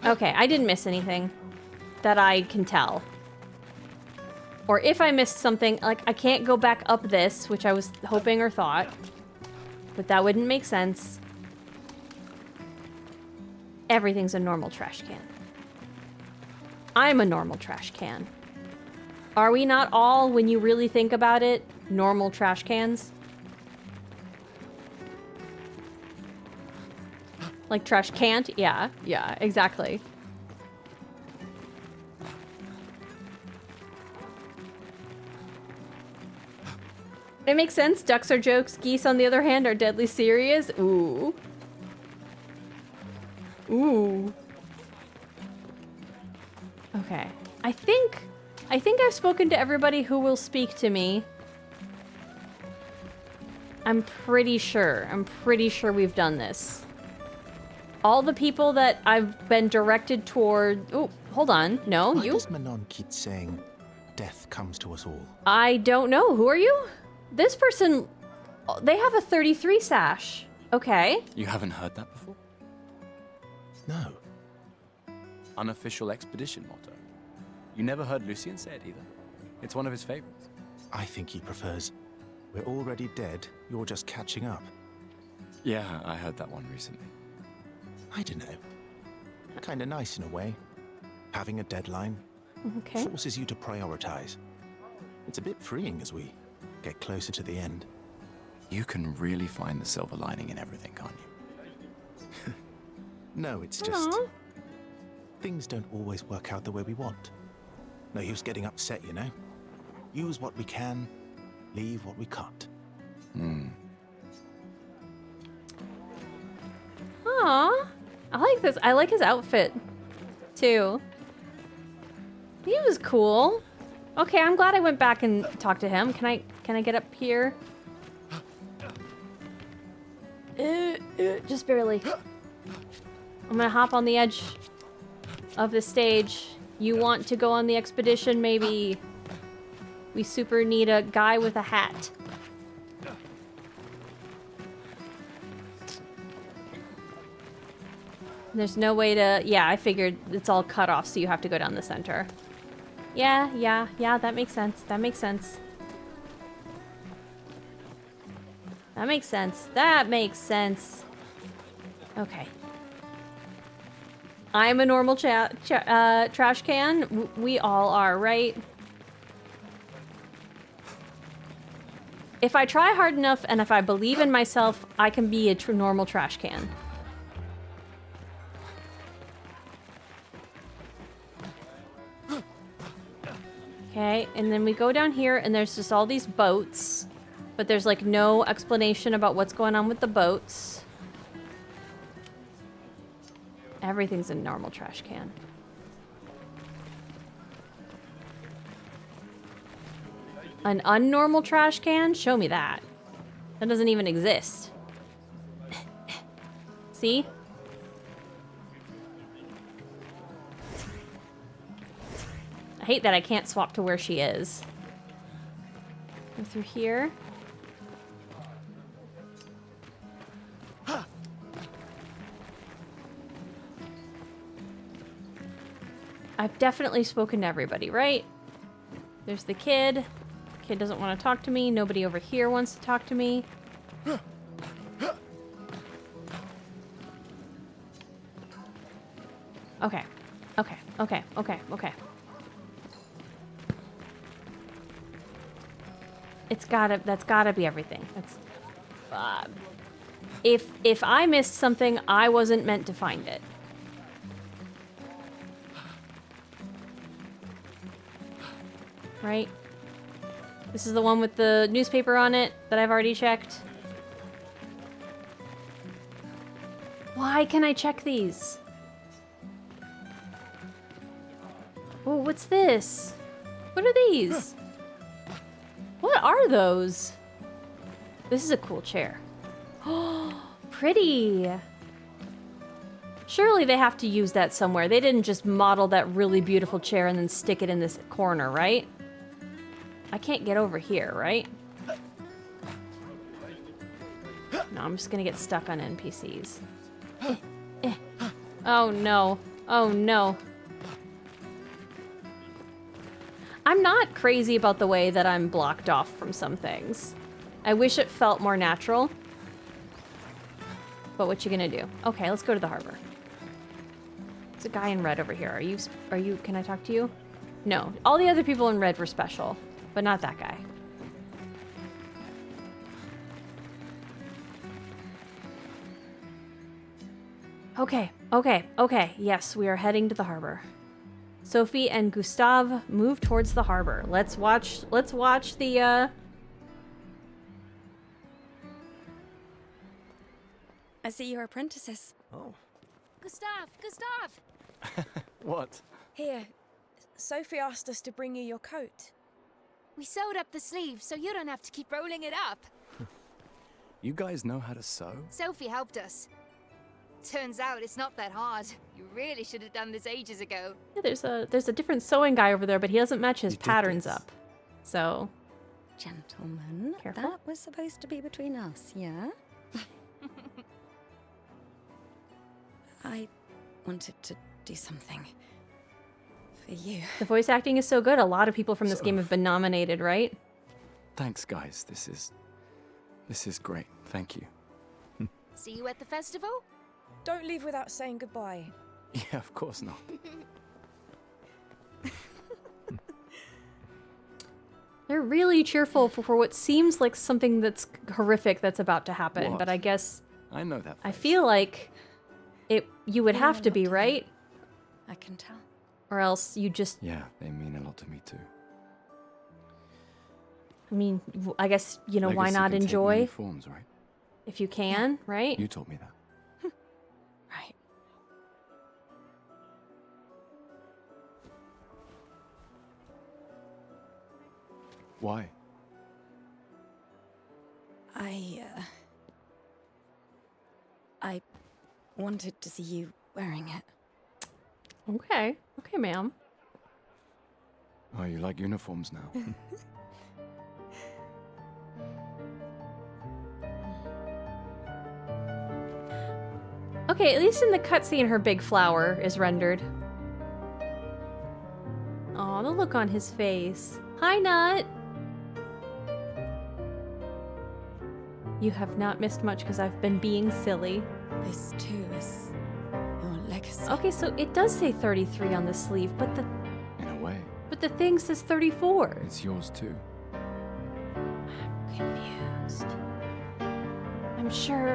Okay, I didn't miss anything that I can tell. Or if I missed something, like I can't go back up this, which I was hoping or thought. But that wouldn't make sense. Everything's a normal trash can. I'm a normal trash can. Are we not all, when you really think about it, normal trash cans? Like trash can't? Yeah, exactly. It makes sense. Ducks are jokes. Geese, on the other hand, are deadly serious. Ooh. Ooh. Okay. I think I've spoken to everybody who will speak to me. I'm pretty sure we've done this. All the people that I've been directed toward... Oh, hold on. No, Why you... does Manon keep saying death comes to us all? I don't know. Who are you? This person... They have a 33 sash. Okay. You haven't heard that before? No. Unofficial expedition motto. You never heard Lucien say it either. It's one of his favorites. I think he prefers, we're already dead, you're just catching up. Yeah, I heard that one recently. I don't know. Kinda nice in a way. Having a deadline. Okay. Forces you to prioritize. It's a bit freeing as we get closer to the end. You can really find the silver lining in everything, can't you? No, it's just... things don't always work out the way we want. No use getting upset, you know? Use what we can, leave what we can't. Aw. I like this. I like his outfit, too. He was cool. Okay, I'm glad I went back and talked to him. Can I get up here? Just barely. I'm gonna hop on the edge of the stage. You want to go on the expedition, maybe? We super need a guy with a hat. There's no way to... Yeah, I figured it's all cut off, so you have to go down the center. Yeah, that makes sense. That makes sense. That makes sense. That makes sense. Okay. I'm a normal trash can. We all are, right? If I try hard enough and if I believe in myself, I can be a normal trash can. Okay, and then we go down here and there's just all these boats, but there's like no explanation about what's going on with the boats. Everything's a normal trash can. An unnormal trash can? Show me that. That doesn't even exist. See? I hate that I can't swap to where she is. Go through here. I've definitely spoken to everybody, right? There's the kid. Kid doesn't want to talk to me. Nobody over here wants to talk to me. Okay. Okay. Okay. Okay. Okay. That's gotta be everything. That's, if I missed something, I wasn't meant to find it. Right? This is the one with the newspaper on it that I've already checked. Why can I check these? Oh, what's this? What are these? What are those? This is a cool chair. Oh, pretty. Surely they have to use that somewhere. They didn't just model that really beautiful chair and then stick it in this corner, right? I can't get over here, right? No, I'm just gonna get stuck on NPCs. Oh no. Oh no. I'm not crazy about the way that I'm blocked off from some things. I wish it felt more natural. But what you gonna do? Okay, let's go to the harbor. There's a guy in red over here. Are you, can I talk to you? No, all the other people in red were special, but not that guy. Okay, okay, okay. Yes, we are heading to the harbor. Sophie and Gustave move towards the harbor. Let's watch the I see you're apprentices. Oh. Gustave! What? Here, Sophie asked us to bring you your coat. We sewed up the sleeve so you don't have to keep rolling it up. You guys know how to sew? Sophie helped us. Turns out it's not that hard. You really should have done this ages ago. Yeah, there's a different sewing guy over there, but he doesn't match his patterns up. So, gentlemen, careful. That was supposed to be between us, yeah? I wanted to do something for you. The voice acting is so good. A lot of people from this game have been nominated, right? Thanks, guys. This is great. Thank you. See you at the festival? Don't leave without saying goodbye. Yeah, of course not. They're really cheerful for what seems like something that's horrific that's about to happen, What? but I guess I know that. I feel like you would have to be, right? I can tell. Or else you just... Yeah, they mean a lot to me too. I mean, I guess, you know, why Legacy not can take enjoy? many forms, right? If you can, right? You told me that. Right. Why? I wanted to see you wearing it. Okay. Okay, ma'am. Oh, you like uniforms now? Okay, at least in the cutscene, her big flower is rendered. Aw, the look on his face. Hi, Nut. You have not missed much because I've been being silly. This too is your legacy. Okay, so it does say 33 on the sleeve, but the In a way, the thing says 34. it's yours too. I'm confused.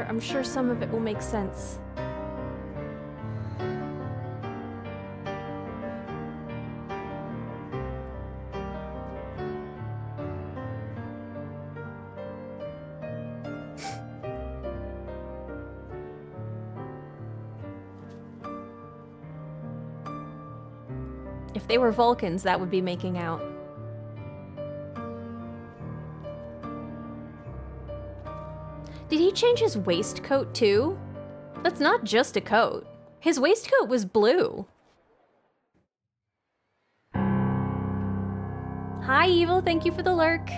I'm sure some of it will make sense. If they were Vulcans, that would be making out. Did he change his waistcoat too? That's not just a coat. His waistcoat was blue. Hi, Evil. Thank you for the lurk.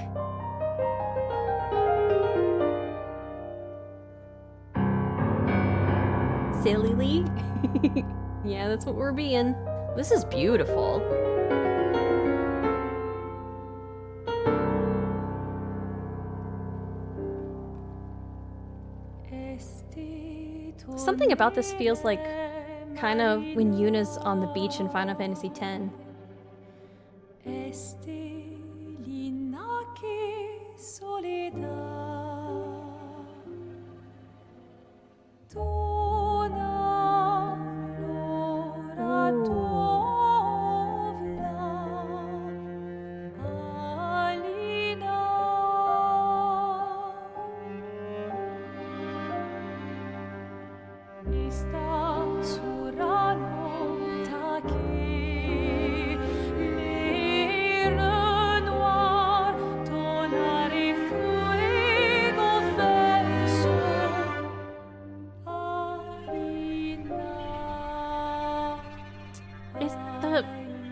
Silly Lee. Yeah, that's what we're being. This is beautiful. Something about this feels like kind of when Yuna's on the beach in Final Fantasy X.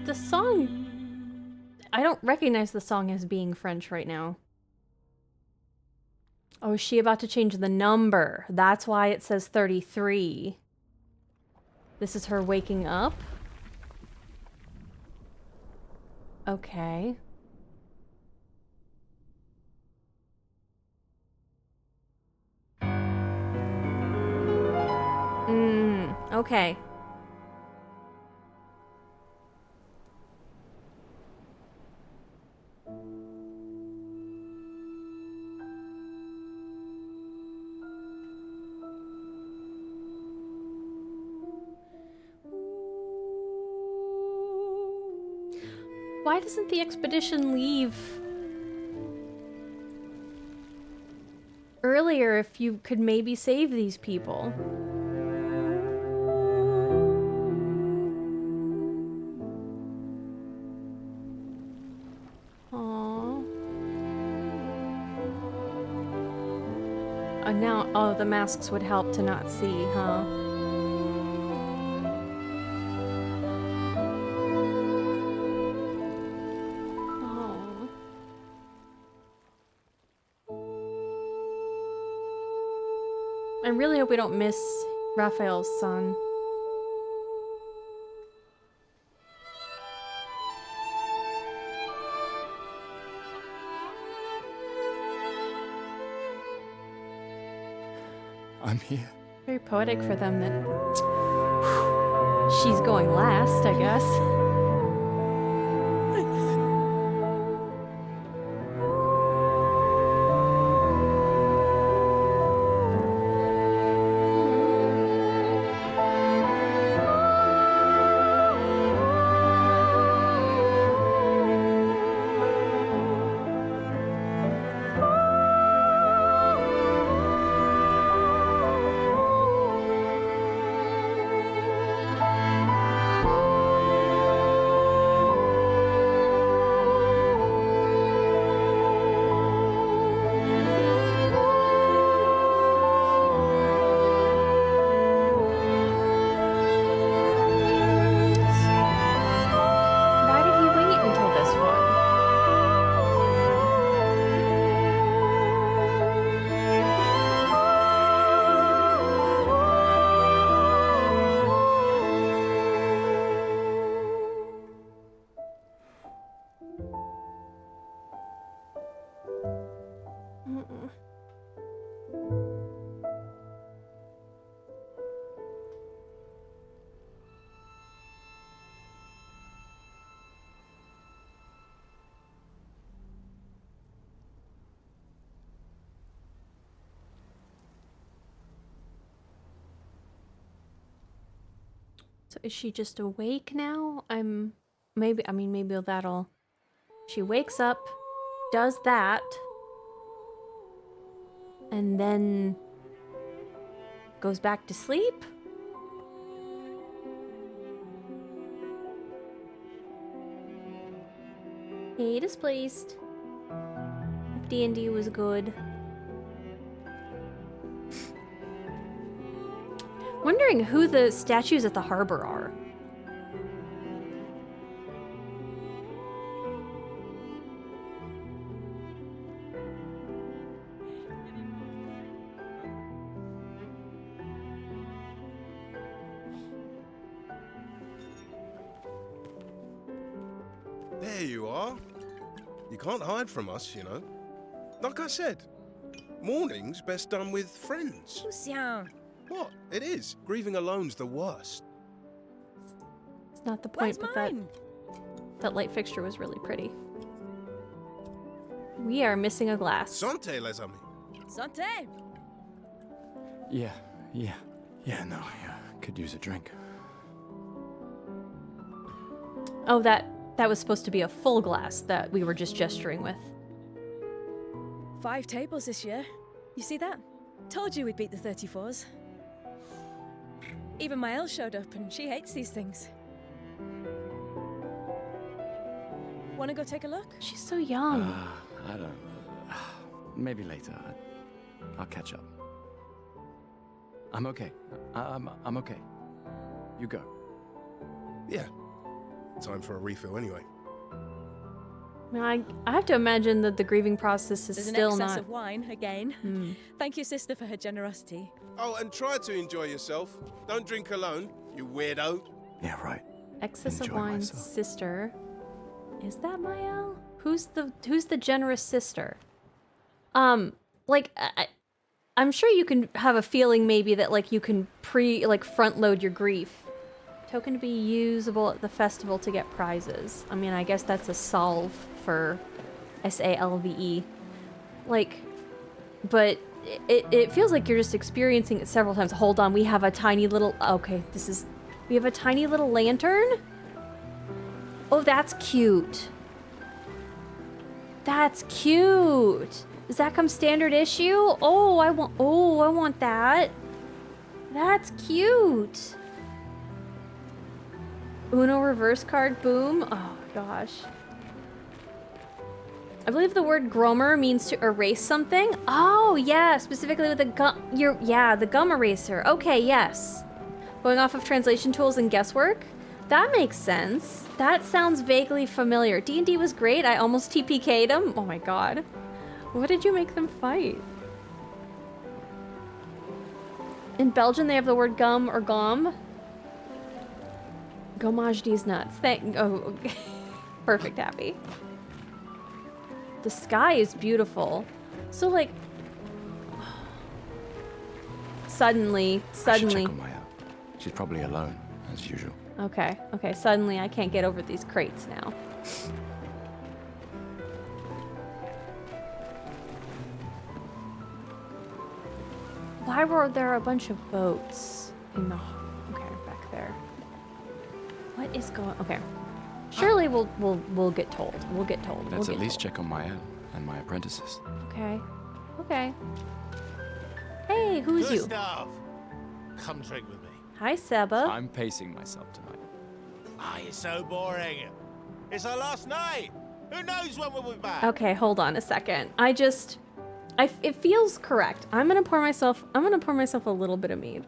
The song... I don't recognize the song as being French right now. Oh, is she about to change the number? That's why it says 33. This is her waking up? Okay. Okay. Why doesn't the expedition leave earlier if you could maybe save these people? Aww. Now, oh, the masks would help to not see, huh? I really hope we don't miss Raphael's son. I'm here. Very poetic for them that she's going last, I guess. So is she just awake now? Maybe that'll... She wakes up, does that, and then goes back to sleep? Hey, displaced. D&D was good. Wondering who the statues at the harbor are. There you are. You can't hide from us, you know. Like I said, mourning's best done with friends. Lucien. What? It is. Grieving alone's the worst. It's not the point, but that light fixture was really pretty. We are missing a glass. Santé, les amis. Santé. Yeah, no, I could use a drink. Oh, that was supposed to be a full glass that we were just gesturing with. 5 tables this year. You see that? Told you we'd beat the 34s. Even Maelle showed up and she hates these things. Wanna go take a look? She's so young. I don't... maybe later. I'll catch up. I'm okay. I'm okay. You go. Yeah. Time for a refill anyway. I have to imagine that the grieving process is There's still an excess not... of wine, again. Thank you, sister, for her generosity. Oh, and try to enjoy yourself. Don't drink alone, you weirdo. Yeah, right. Excess Enjoy of wine, myself. sister. Is that Maelle? Who's the generous sister? Like, I'm sure you can have a feeling maybe that, like, you can front load your grief. Token to be usable at the festival to get prizes. I mean, I guess that's a solve for SALVE. Like, but it feels like you're just experiencing it several times. Hold on, we have a tiny little... Okay, we have a tiny little lantern? Oh, that's cute. That's cute. Does that come standard issue? Oh, I want that. That's cute. Uno reverse card, boom. Oh, gosh. I believe the word grommer means to erase something. Oh, yeah, specifically with the the gum eraser. Okay, yes. Going off of translation tools and guesswork. That makes sense. That sounds vaguely familiar. D&D was great. I almost TPK'd him. Oh my god. What did you make them fight? In Belgium, they have the word gum or gomme. Gommage these nuts. Oh, okay. Perfect, Happy. The sky is beautiful. So, like... Suddenly... I should check on Maelle. She's probably alone, as usual. Okay, suddenly I can't get over these crates now. Why were there a bunch of boats in the... Okay, back there. What is going... Okay. Surely we'll get told. We'll get told. Let's at least check on Maelle and my apprentices. Okay. Hey, who's you? Gustav! Come drink with me. Hi, Seba. I'm pacing myself tonight. You're so boring. It's our last night. Who knows when we'll be back? Okay, hold on a second. It feels correct. I'm gonna pour myself a little bit of mead.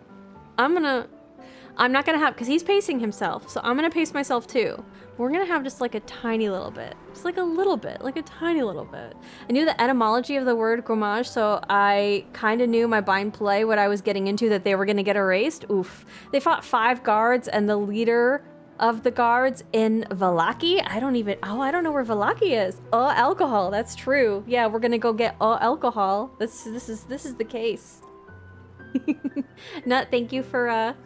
I'm not gonna have, because he's pacing himself, so I'm gonna pace myself too. We're gonna have just like a tiny little bit. Just like a little bit, like a tiny little bit. I knew the etymology of the word gommage, so I kind of knew my bind play, what I was getting into, that they were gonna get erased. Oof. They fought 5 guards, and the leader of the guards in Vallaki? I don't know where Vallaki is. Oh, alcohol, that's true. Yeah, we're gonna go get alcohol. This is the case. Nut, thank you for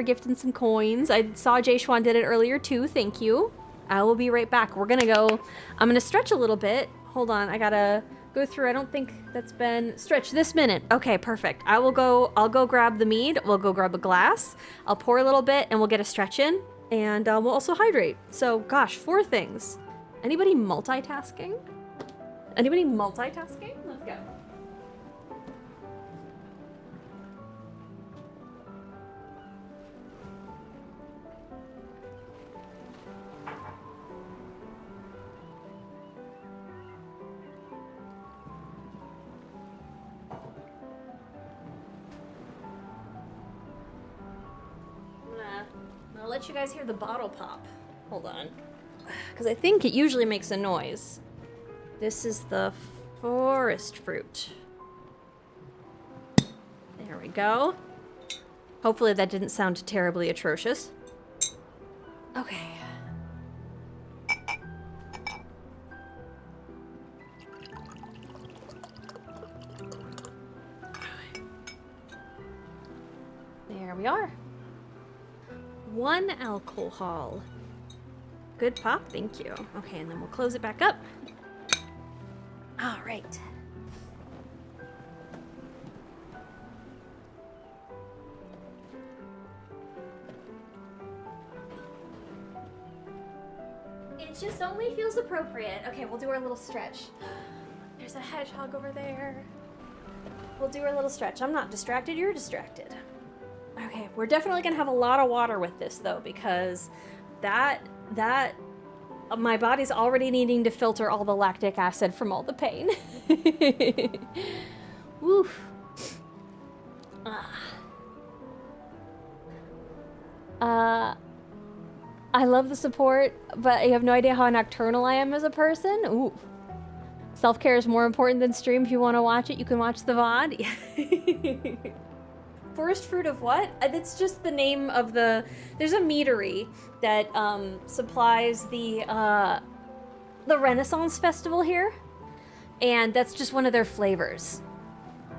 gifting some coins. I saw Jay Schwan did it earlier too. Thank you. I will be right back. I'm gonna stretch a little bit. Hold on, I gotta Go through. I don't think that's been stretch this minute. Okay, perfect. I'll go grab the mead. We'll go grab a glass. I'll pour a little bit and we'll get a stretch in. And we'll also hydrate. So, gosh, 4 things. Anybody multitasking? Anybody multitasking? Let's go. I'll let you guys hear the bottle pop. Hold on. Because I think it usually makes a noise. This is the forest fruit. There we go. Hopefully that didn't sound terribly atrocious. Okay. There we are. 1 alcohol. Good pop, thank you. Okay, and then we'll close it back up. All right. It just only feels appropriate. Okay, we'll do our little stretch. There's a hedgehog over there. We'll do our little stretch. I'm not distracted, you're distracted. Okay, we're definitely gonna have a lot of water with this though, because my body's already needing to filter all the lactic acid from all the pain. Woof. I love the support, but you have no idea how nocturnal I am as a person. Ooh. Self-care is more important than stream. If you want to watch it, you can watch the VOD. Forest fruit of what? It's just the name of the... There's a meadery that supplies the Renaissance Festival here. And that's just one of their flavors.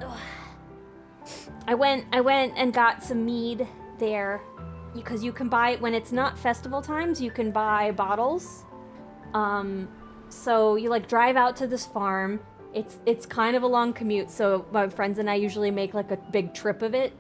Ugh. I went and got some mead there. Because you can buy, when it's not festival times, you can buy bottles. So you like drive out to this farm. It's kind of a long commute, so my friends and I usually make like a big trip of it.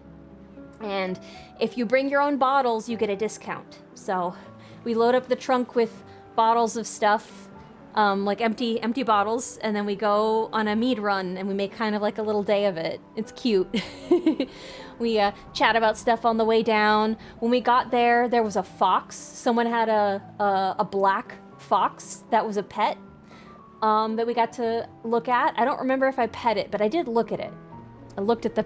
And if you bring your own bottles, you get a discount. So we load up the trunk with bottles of stuff, like empty bottles, and then we go on a mead run and we make kind of like a little day of it. It's cute. We chat about stuff on the way down. When we got there, there was a fox. Someone had a black fox that was a pet that we got to look at. I don't remember if I pet it, but I did look at it. I looked at the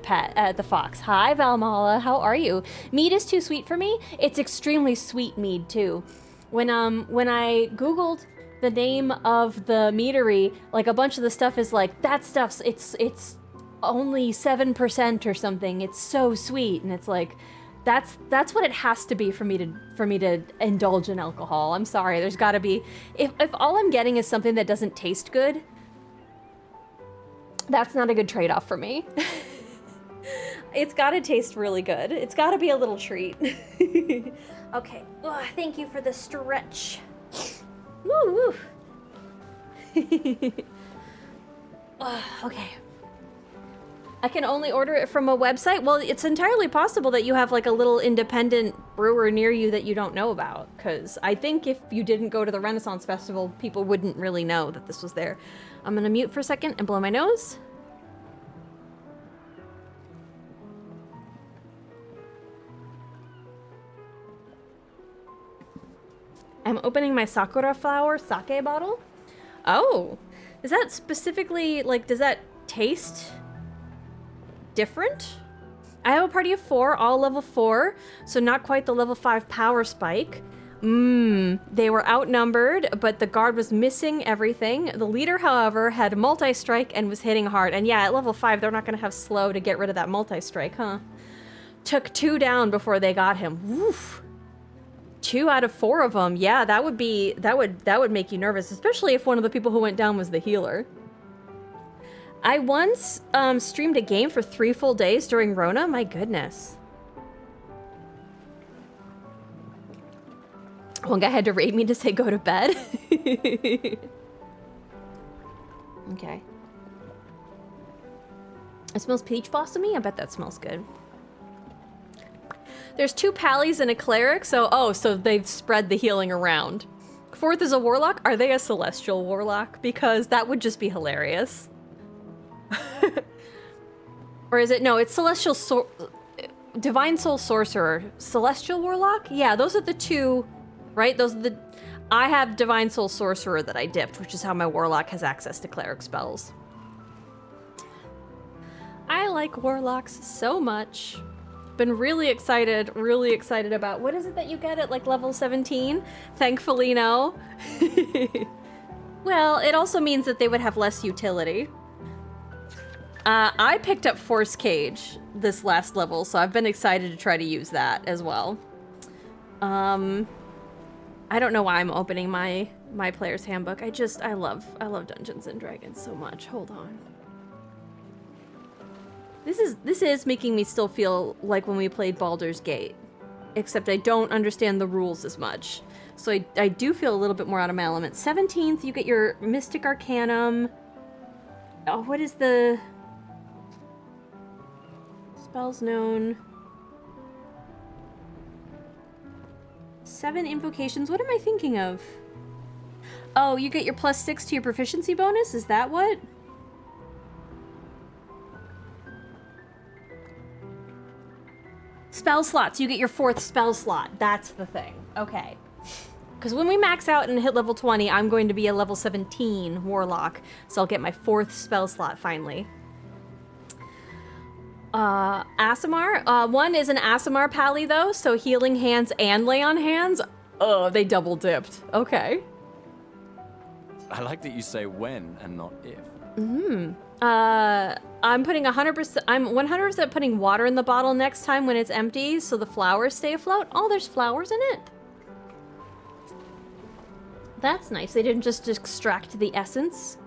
fox. Hi, Valmala, how are you? Mead is too sweet for me. It's extremely sweet mead too. When I Googled the name of the meadery, like a bunch of the stuff is like, that stuff's, it's only 7% or something. It's so sweet. And it's like, that's what it has to be for me to indulge in alcohol. I'm sorry, there's gotta be, if all I'm getting is something that doesn't taste good, that's not a good trade-off for me. It's gotta taste really good. It's gotta be a little treat. Okay, ugh, thank you for the stretch. Woo, woo. Okay. I can only order it from a website? Well, it's entirely possible that you have like a little independent brewer near you that you don't know about. Because I think if you didn't go to the Renaissance Festival, people wouldn't really know that this was there. I'm gonna mute for a second and blow my nose. I'm opening my Sakura flower sake bottle. Oh, is that specifically, like, does that taste different? I have a party of 4, all level 4, so not quite the level 5 power spike. They were outnumbered, but the guard was missing everything. The leader, however, had multi-strike and was hitting hard. And yeah, at level 5, they're not gonna have slow to get rid of that multi-strike, huh? Took 2 down before they got him. Woof. 2 out of 4 of them. Yeah, that would make you nervous, especially if one of the people who went down was the healer. I once streamed a game for 3 full days during Rona. My goodness. One guy had to raid me to say go to bed. Okay. It smells peach blossomy? I bet that smells good. There's 2 pallies and a cleric, so they've spread the healing around. 4th is a warlock. Are they a celestial warlock? Because that would just be hilarious. Or is it? No, it's celestial divine soul sorcerer. Celestial warlock? Yeah, those are the 2, right? Those are the... I have divine soul sorcerer that I dipped, which is how my warlock has access to cleric spells. I like warlocks so much. Been really excited about, what is it that you get at like level 17? Thankfully, no. Well, it also means that they would have less utility. I picked up Force Cage this last level, so I've been excited to try to use that as well. I don't know why I'm opening my player's handbook. I love Dungeons and Dragons so much. Hold on. This is making me still feel like when we played Baldur's Gate, except I don't understand the rules as much. So I do feel a little bit more out of my element. 17th, you get your Mystic Arcanum. Oh, what is the spells known? 7 invocations. What am I thinking of? Oh, you get your +6 to your proficiency bonus? Is that what? Spell slots. You get your 4th spell slot. That's the thing. Okay. Because when we max out and hit level 20, I'm going to be a level 17 warlock. So I'll get my 4th spell slot finally. Aasimar. 1 is an Aasimar pally though, so healing hands and lay on hands. Oh, they double dipped. Okay. I like that you say when and not if. I'm putting 100%. I'm 100% putting water in the bottle next time when it's empty, so the flowers stay afloat. Oh, there's flowers in it. That's nice. They didn't just extract the essence.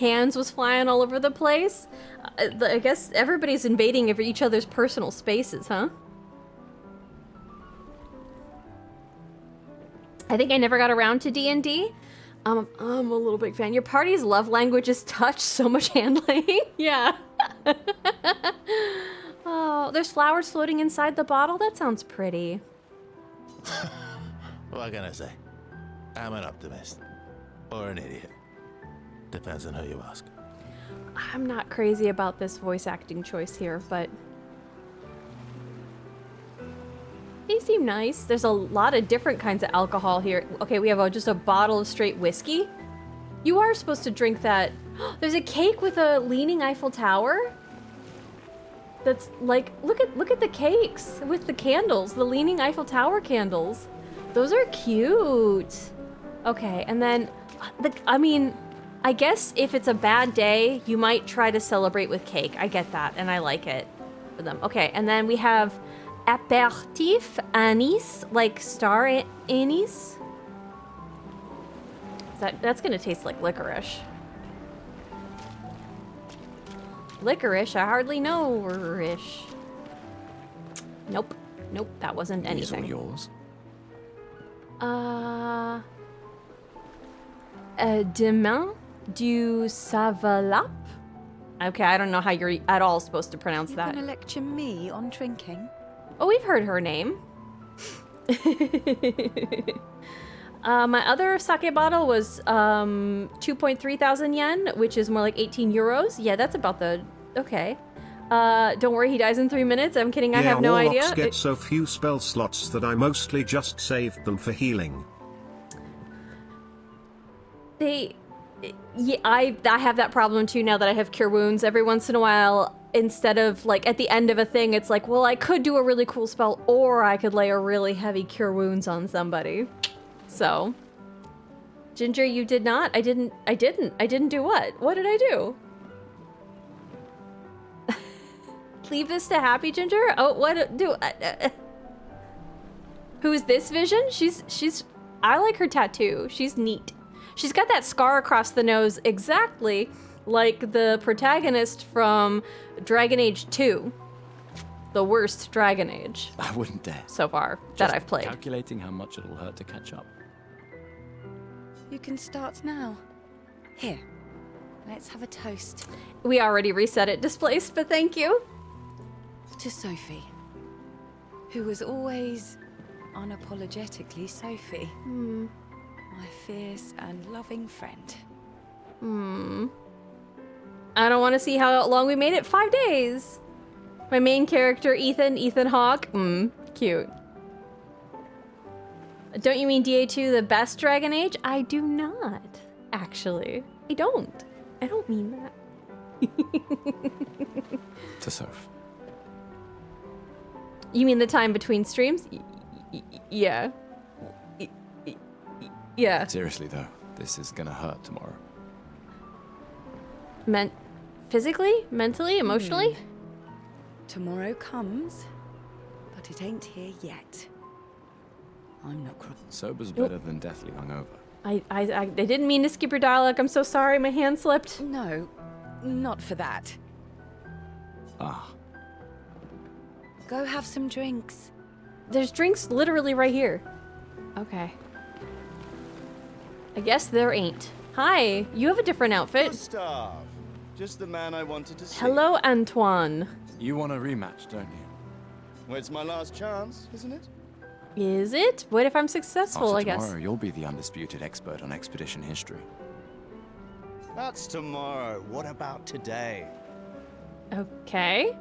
Hands was flying all over the place. I guess everybody's invading each other's personal spaces, huh? I think I never got around to D&D. I'm a little big fan. Your party's love language is touch, so much handling. Yeah. Oh, there's flowers floating inside the bottle? That sounds pretty. What can I say? I'm an optimist. Or an idiot. Depends on who you ask. I'm not crazy about this voice acting choice here, but they seem nice. There's a lot of different kinds of alcohol here. Okay, we have just a bottle of straight whiskey. You are supposed to drink that. There's a cake with a leaning Eiffel Tower. That's like, look at the cakes with the candles, the leaning Eiffel Tower candles. Those are cute. Okay, and then, I guess if it's a bad day, you might try to celebrate with cake. I get that, and I like it for them. Okay, and then we have apéritif anise, like star anise. That's gonna taste like licorice. Licorice? I hardly know licorice. Nope, that wasn't anything. These are yours. Demain du Savalap? Okay, I don't know how you're at all supposed to pronounce that. You're gonna lecture me on drinking? Oh, we've heard her name. My other sake bottle was 2.3 thousand yen, which is more like 18 euros. Yeah, that's about the... Okay. Don't worry, he dies in 3 minutes. I'm kidding, I have no idea. Warlocks get so few spell slots that I mostly just saved them for healing. Yeah, I have that problem too now that I have Cure Wounds. Every once in a while, instead of like at the end of a thing, it's like, well, I could do a really cool spell or I could lay a really heavy Cure Wounds on somebody. So, Ginger, you did not? I didn't do what? What did I do? Leave this to Happy Ginger? Oh, what do who is this Vision? She's I like her tattoo. She's neat. She's got that scar across the nose exactly like the protagonist from Dragon Age 2. The worst Dragon Age. I wouldn't dare. So far that I've played. Calculating how much it'll hurt to catch up. You can start now. Here. Let's have a toast. We already reset it, displaced, but thank you. To Sophie, who was always unapologetically Sophie. My fierce and loving friend. I don't want to see how long we made it. 5 days. My main character, Ethan Hawke. Cute. Don't you mean DA2 the best Dragon Age? I do not, actually. I don't mean that. To Soph. You mean the time between streams? Yeah. Yeah. Seriously though, this is gonna hurt tomorrow. Physically? Mentally? Emotionally? Tomorrow comes, but it ain't here yet. I'm not crying. Sober's better than deathly hungover. I didn't mean to skip your dialogue. I'm so sorry. My hand slipped. No, not for that. Ah. Go have some drinks. There's drinks literally right here. Okay. I guess there ain't. Hi, you have a different outfit. Gustav, just the man I wanted to see. Hello, Antoine. You want a rematch, don't you? Well, it's my last chance, isn't it? Is it? What if I'm successful, After I guess? tomorrow, you'll be the undisputed expert on expedition history. That's tomorrow. What about today? Okay.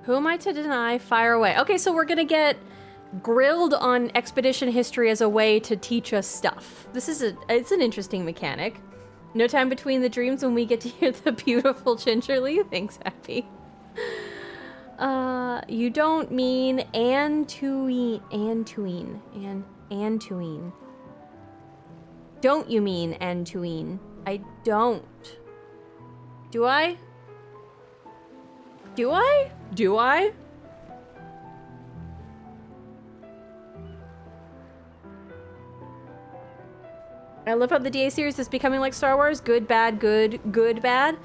Who am I to deny? Fire away. Okay, so we're gonna get grilled on expedition history as a way to teach us stuff. It's an interesting mechanic. No time between the dreams when we get to hear the beautiful Gingerly. Thanks, Happy. You don't mean Antoine. Don't you mean Antoine? I don't. Do I? Do I? Do I? I love how the DA series is becoming like Star Wars. Good, bad, good, good, bad.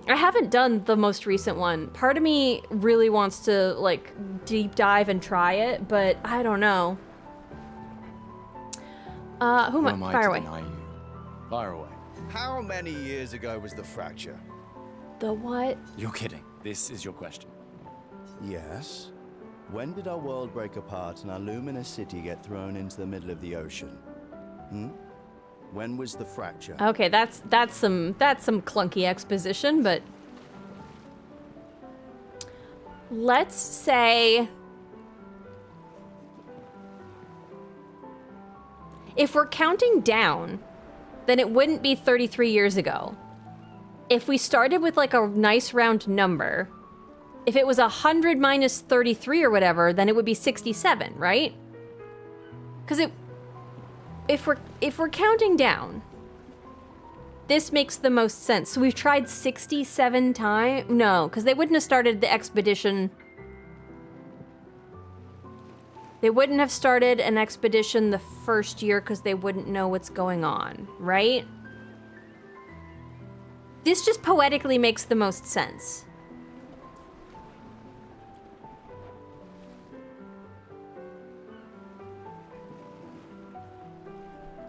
I haven't done the most recent one. Part of me really wants to, like, deep dive and try it, but I don't know. Who am I? Fire away. Fire away. How many years ago was the fracture? The what? You're kidding. This is your question. Yes. When did our world break apart and our luminous city get thrown into the middle of the ocean? When was the fracture? Okay, that's some clunky exposition, but let's say if we're counting down, then it wouldn't be 33 years ago. If we started with like a nice round number, if it was 100 minus 33 or whatever, then it would be 67, right? Because if we're counting down, this makes the most sense. So we've tried 67 times. No, because they wouldn't have started the expedition. They wouldn't have started an expedition the first year because they wouldn't know what's going on, right? This just poetically makes the most sense.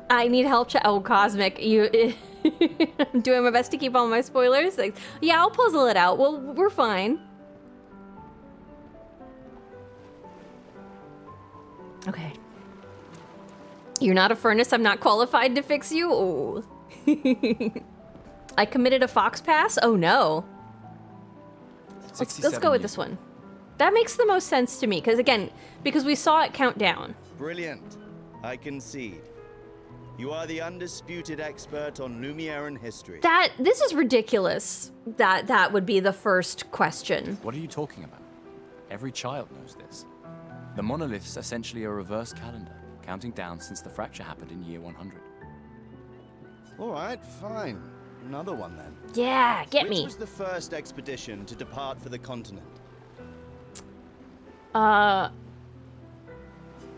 I need help. Oh, Cosmic, I'm doing my best to keep all my spoilers. Like, yeah, I'll puzzle it out. Well, we're fine. Okay. You're not a furnace. I'm not qualified to fix you. Oh. I committed a fox pass. Oh no. Let's go with this one. That makes the most sense to me because we saw it count down. Brilliant. I concede. You are the undisputed expert on Lumiere history. This is ridiculous. That would be the first question. What are you talking about? Every child knows this. The monolith's essentially a reverse calendar, counting down since the fracture happened in year 100. All right, fine. Another one then. Yeah, get me. Which was the first expedition to depart for the continent?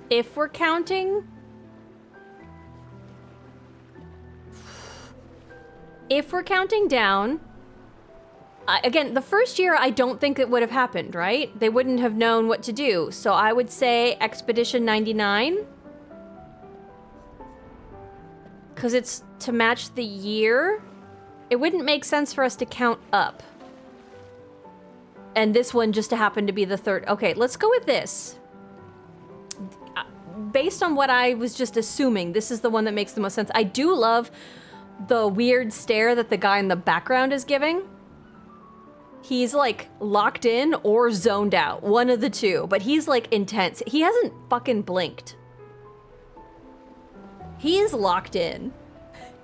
If we're counting... If we're counting down... again, the first year I don't think it would have happened, right? They wouldn't have known what to do. So I would say Expedition 99. Because it's to match the year. It wouldn't make sense for us to count up. And this one just to happen to be the third. Okay, let's go with this. Based on what I was just assuming, this is the one that makes the most sense. I do love the weird stare that the guy in the background is giving. He's like locked in or zoned out, one of the two, but he's like intense. He hasn't fucking blinked. He's locked in.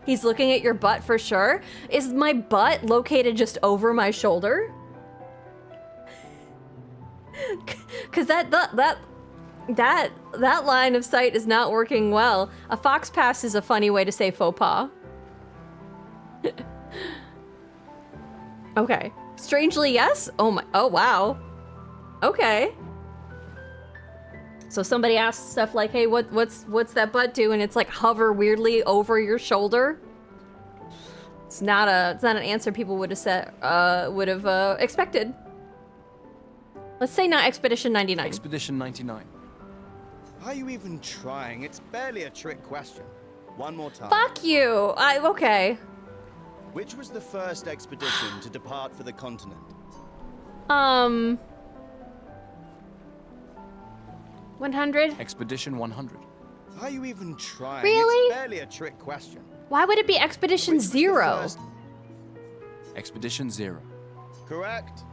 He's looking at your butt for sure. Is my butt located just over my shoulder? Cause that line of sight is not working well. A fox pass is a funny way to say faux pas. Okay. Strangely, yes? Oh wow. Okay. So somebody asks stuff like, hey, what's that butt do? And it's like hover weirdly over your shoulder. It's not an answer people would have said, expected. Let's say not Expedition 99. Expedition 99. Are you even trying? It's barely a trick question. One more time. Fuck you. Okay. Which was the first expedition to depart for the continent? 100? Expedition 100. Are you even trying? Really? It's barely a trick question. Why would it be Expedition 0? Expedition 0. Correct.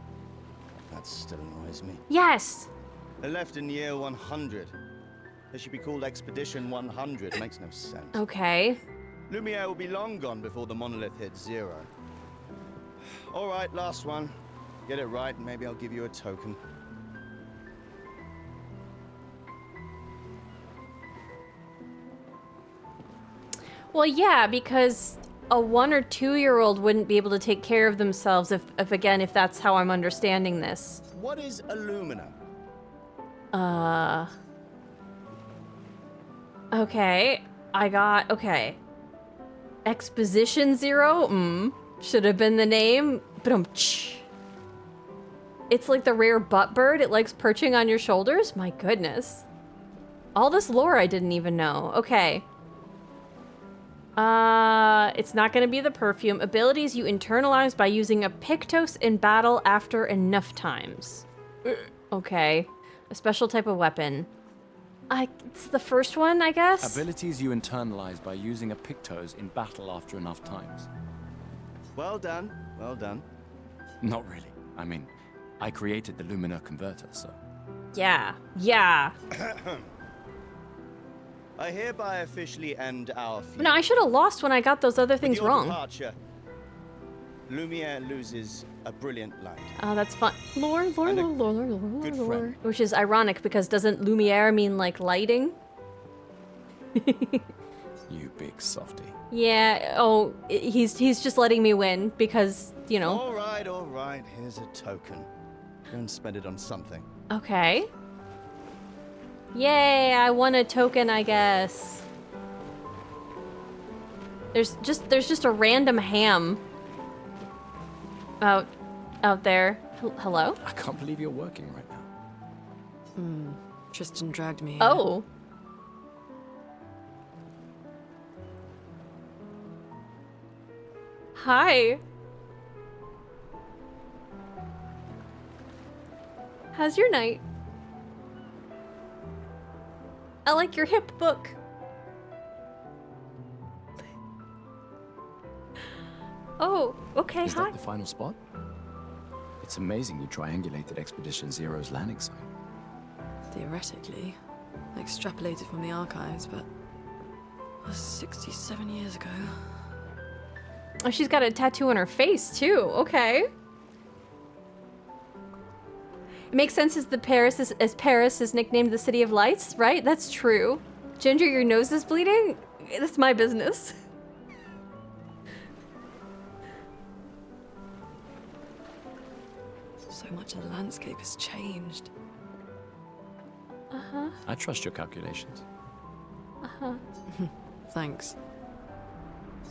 That still annoys me. Yes. They left in year 100. They should be called Expedition 100. Makes no sense. Okay. Lumiere will be long gone before the monolith hits 0. All right, last one. Get it right, and maybe I'll give you a token. Well, yeah, because a 1 or 2-year-old wouldn't be able to take care of themselves if that's how I'm understanding this. What is Illumina? Okay. Okay. Exposition 0? Should have been the name. It's like the rare butt bird. It likes perching on your shoulders. My goodness. All this lore I didn't even know. Okay. It's not gonna be the perfume. Abilities you internalize by using a Pictos in battle after enough times. Okay. A special type of weapon. It's the first one, I guess? Abilities you internalize by using a Pictos in battle after enough times. Well done. Well done. Not really. I mean, I created the Lumina converter, so... Yeah. I hereby officially end our feud. No, I should have lost when I got those other things With your wrong. Departure, Lumiere loses a brilliant light. Oh, that's fun. Lore. Good friend. Which is ironic because doesn't Lumiere mean like lighting? You big softy. Yeah. Oh, he's just letting me win because, you know. All right. Here's a token. Go and spend it on something. Okay. Yay! I won a token, I guess. There's just a random ham out there. Hello? I can't believe you're working right now. Tristan dragged me here. Oh. Hi. How's your night? I like your hip book. Oh, okay, Is hi. that the final spot? It's amazing you triangulated Expedition Zero's landing site. Theoretically. Extrapolated from the archives, but... that was 67 years ago. Oh, she's got a tattoo on her face, too. Okay. It makes sense as Paris is nicknamed the City of Lights, right? That's true. Ginger, your nose is bleeding? That's my business. So much of the landscape has changed. Uh-huh. I trust your calculations. Uh-huh. Thanks.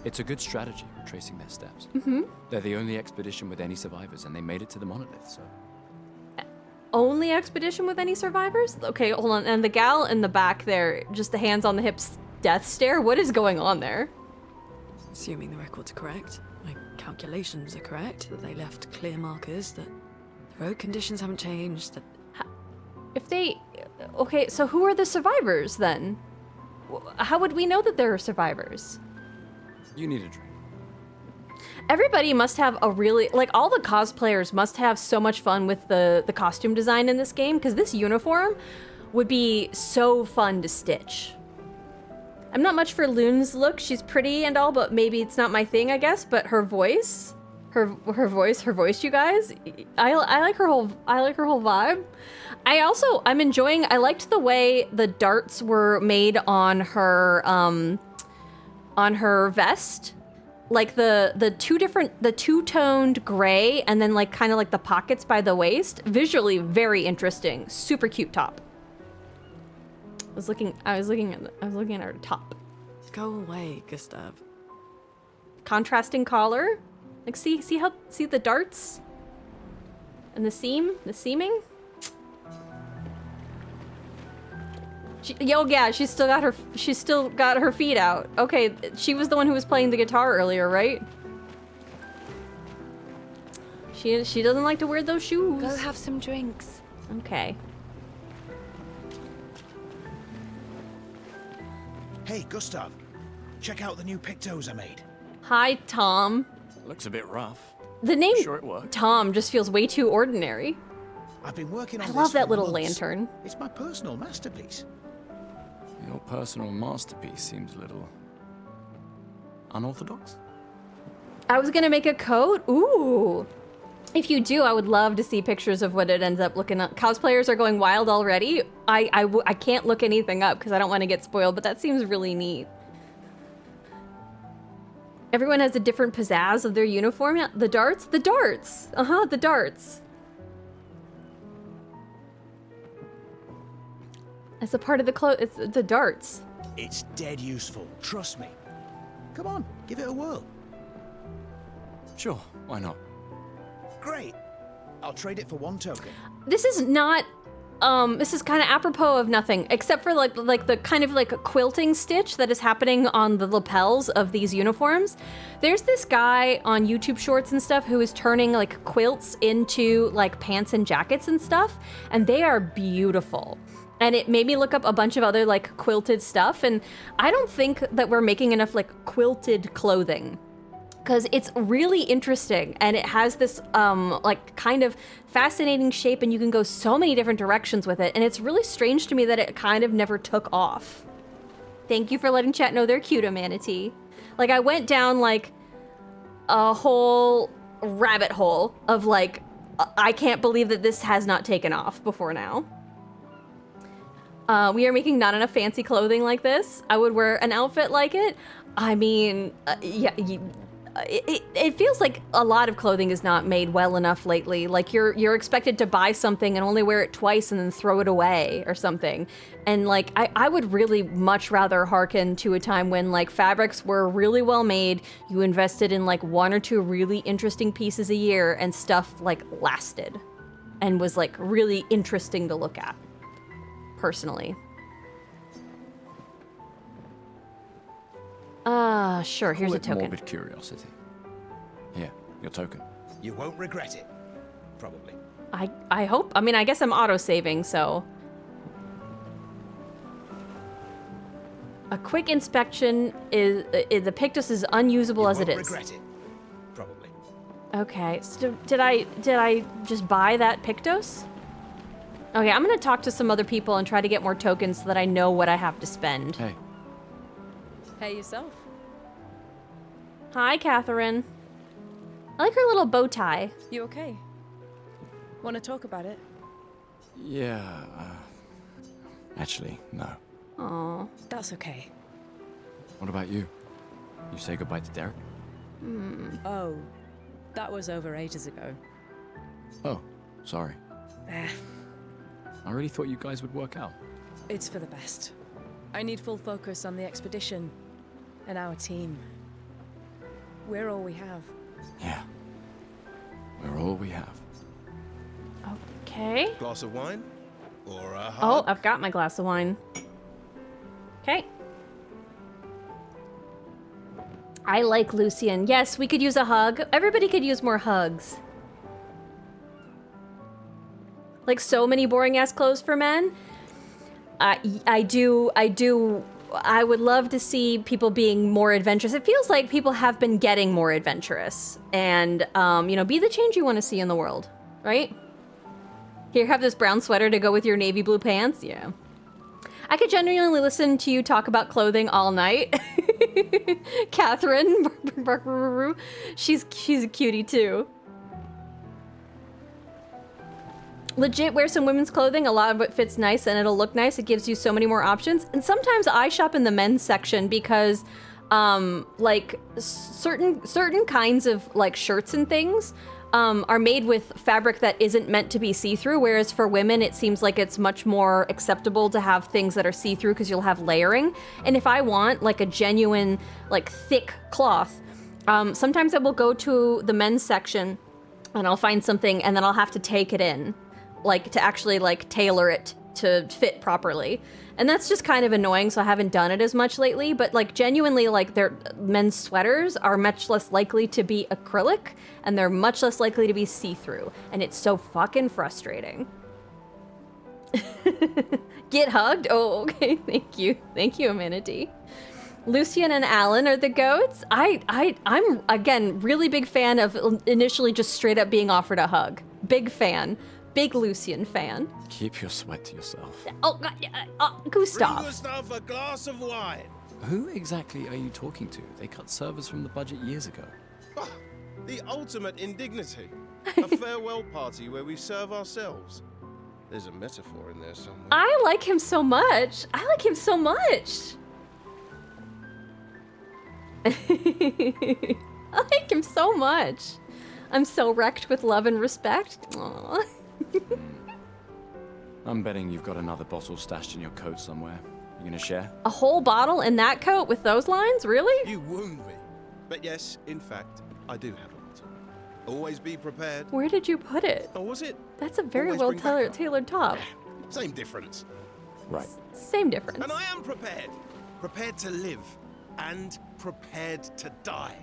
It's a good strategy, retracing their steps. Mm-hmm. They're the only expedition with any survivors, and they made it to the monolith, so... Only expedition with any survivors? Okay, hold on. And the gal in the back there, just the hands on the hips death stare? What is going on there? Assuming the records are correct, my calculations are correct, that they left clear markers, that the road conditions haven't changed, that... If they... Okay, so who are the survivors then? How would we know that there are survivors? You need a drink. Everybody must have a really... Like, all the cosplayers must have so much fun with the costume design in this game, because this uniform would be so fun to stitch. I'm not much for Lune's look. She's pretty and all, but maybe it's not my thing, I guess. But her voice, her voice, you guys. I like her whole vibe. I liked the way the darts were made on her vest. Like the two-toned gray and then like kind of like the pockets by the waist. Visually very interesting. Super cute top. I was looking at her top. Go away, Gustav. Contrasting collar. Like see the darts? And the seaming? She's still got her feet out. Okay, she was the one who was playing the guitar earlier, right? She doesn't like to wear those shoes. Go have some drinks. Okay. Hey, Gustav. Check out the new pictos I made. Hi, Tom. Looks a bit rough. The name Sure it worked. Tom just feels way too ordinary. I've been working on I this love that for little months. lantern. It's my personal masterpiece. Your personal masterpiece seems a little unorthodox. I was gonna make a coat. Ooh. If you do, I would love to see pictures of what it ends up looking like. Cosplayers are going wild already. I can't look anything up because I don't want to get spoiled, but that seems really neat. Everyone has a different pizzazz of their uniform. Yeah, the darts? The darts! The darts. As a part of the it's the darts. It's dead useful, trust me. Come on, give it a whirl. Sure, why not? Great. I'll trade it for 1 token. This is not, this is kind of apropos of nothing, except for like the kind of like quilting stitch that is happening on the lapels of these uniforms. There's this guy on YouTube Shorts and stuff who is turning like quilts into like pants and jackets and stuff, and they are beautiful. And it made me look up a bunch of other like quilted stuff, and I don't think that we're making enough like quilted clothing, because it's really interesting and it has this like kind of fascinating shape, and you can go so many different directions with it, and it's really strange to me that it kind of never took off. Thank you for letting chat know they're cute, Manatee. Like, I went down like a whole rabbit hole of like, I can't believe that this has not taken off before now. We are making not enough fancy clothing like this. I would wear an outfit like it. I mean, yeah, it feels like a lot of clothing is not made well enough lately. Like you're expected to buy something and only wear it twice and then throw it away or something. And like, I would really much rather hearken to a time when like fabrics were really well made. You invested in like 1 or 2 really interesting pieces a year, and stuff like lasted and was like really interesting to look at. Personally. Sure, here's a token. Morbid curiosity. Here, your token. You won't regret it. Probably. I hope. I mean, I guess I'm auto-saving, so. A quick inspection is the Pictus is unusable as it is. Regret it. Probably. Okay, so did I just buy that Pictus? Okay, I'm gonna talk to some other people and try to get more tokens so that I know what I have to spend. Hey. Hey yourself. Hi, Catherine. I like her little bow tie. You okay? Want to talk about it? Yeah, actually, no. Aw. That's okay. What about you? You say goodbye to Derek? Oh, that was over ages ago. Oh, sorry. I really thought you guys would work out. It's for the best. I need full focus on the expedition and our team. We're all we have. Yeah. We're all we have. Okay. Glass of wine? Or a hug? Oh, I've got my glass of wine. Okay. I like Lucian. Yes, we could use a hug. Everybody could use more hugs. Like so many boring ass clothes for men. I would love to see people being more adventurous. It feels like people have been getting more adventurous. And, you know, be the change you want to see in the world, right? Here, have this brown sweater to go with your navy blue pants. Yeah. I could genuinely listen to you talk about clothing all night. Catherine, she's a cutie too. Legit, wear some women's clothing. A lot of it fits nice and it'll look nice. It gives you so many more options. And sometimes I shop in the men's section because, like certain kinds of like shirts and things are made with fabric that isn't meant to be see-through, whereas for women it seems like it's much more acceptable to have things that are see-through because you'll have layering. And if I want like a genuine like thick cloth, sometimes I will go to the men's section and I'll find something and then I'll have to take it in, like to actually like tailor it to fit properly. And that's just kind of annoying, so I haven't done it as much lately, but like genuinely like their men's sweaters are much less likely to be acrylic and they're much less likely to be see-through. And it's so fucking frustrating. Get hugged? Oh, okay, thank you. Thank you, Amenity. Lucian and Alan are the goats. I'm again, really big fan of initially just straight up being offered a hug. Big fan. Big Lucian fan. Keep your sweat to yourself. Oh, Gustav. Bring Gustav a glass of wine. Who exactly are you talking to? They cut servers from the budget years ago. Ah, the ultimate indignity. A farewell party where we serve ourselves. There's a metaphor in there somewhere. I like him so much. I like him so much. I like him so much. I'm so wrecked with love and respect. Aww. I'm betting you've got another bottle stashed in your coat somewhere. You gonna share? A whole bottle in that coat with those lines? Really? You wound me. But yes, in fact, I do have a bottle. Always be prepared. Where did you put it? Oh, was it? That's a very Always well tailored top. Same difference. Right. Same difference. And I am prepared. Prepared to live. And prepared to die.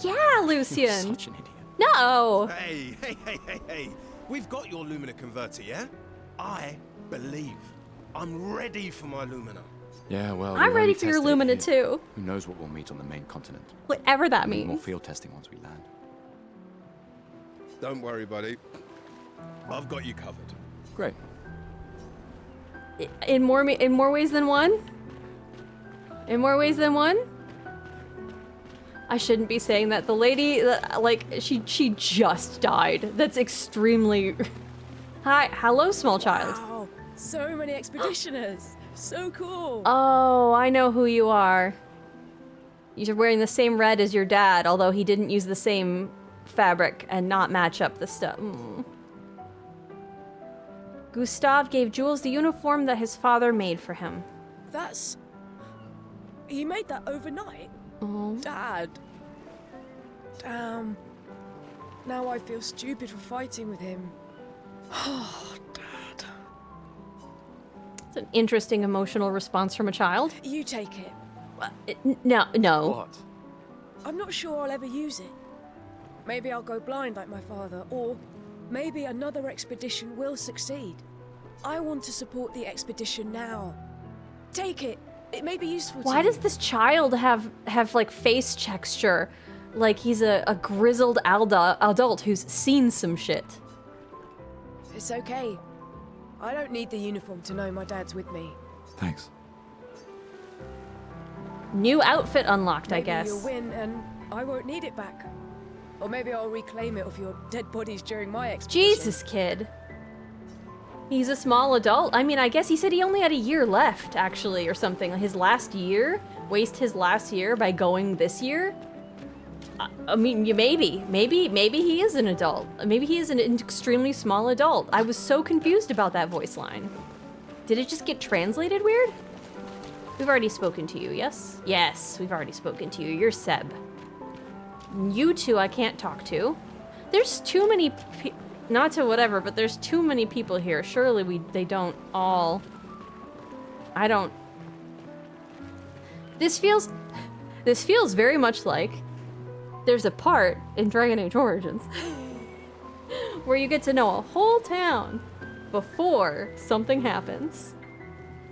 Yeah, Lucian. You're such an idiot. No. Hey. We've got your Lumina converter, yeah? I believe. I'm ready for my Lumina. Yeah, well, I'm ready for your Lumina too. Who knows what we'll meet on the main continent? Whatever that We'll need means. more field testing once we land. Don't worry, buddy. I've got you covered. Great. In more ways than one? In more ways than one? I shouldn't be saying that. The lady, like, she just died. That's extremely... Hi, hello, small child. Wow, so many expeditioners. So cool. Oh, I know who you are. You're wearing the same red as your dad, although he didn't use the same fabric and not match up the stuff. Gustav gave Jules the uniform that his father made for him. That's... He made that overnight? Oh. Dad. Damn. Now I feel stupid for fighting with him. Oh, Dad. It's an interesting emotional response from a child. You take it. No. What? I'm not sure I'll ever use it. Maybe I'll go blind like my father, or maybe another expedition will succeed. I want to support the expedition now. Take it. It may be useful to you. Why does this child have like face texture? Like he's a grizzled adult who's seen some shit. It's okay. I don't need the uniform to know my dad's with me. Thanks. New outfit unlocked, Maybe I guess. you'll win and I won't need it back. Or maybe I'll reclaim it off your dead bodies during my expedition. Jesus, kid. He's a small adult. I mean, I guess he said he only had a year left, actually, or something. His last year? Waste his last year by going this year? I mean, maybe he is an adult. Maybe he is an extremely small adult. I was so confused about that voice line. Did it just get translated weird? We've already spoken to you, yes? Yes, we've already spoken to you. You're Seb. You two I can't talk to. There's too many not to whatever, but there's too many people here. Surely they don't all... I don't... This feels This feels very much like there's a part in Dragon Age Origins where you get to know a whole town before something happens.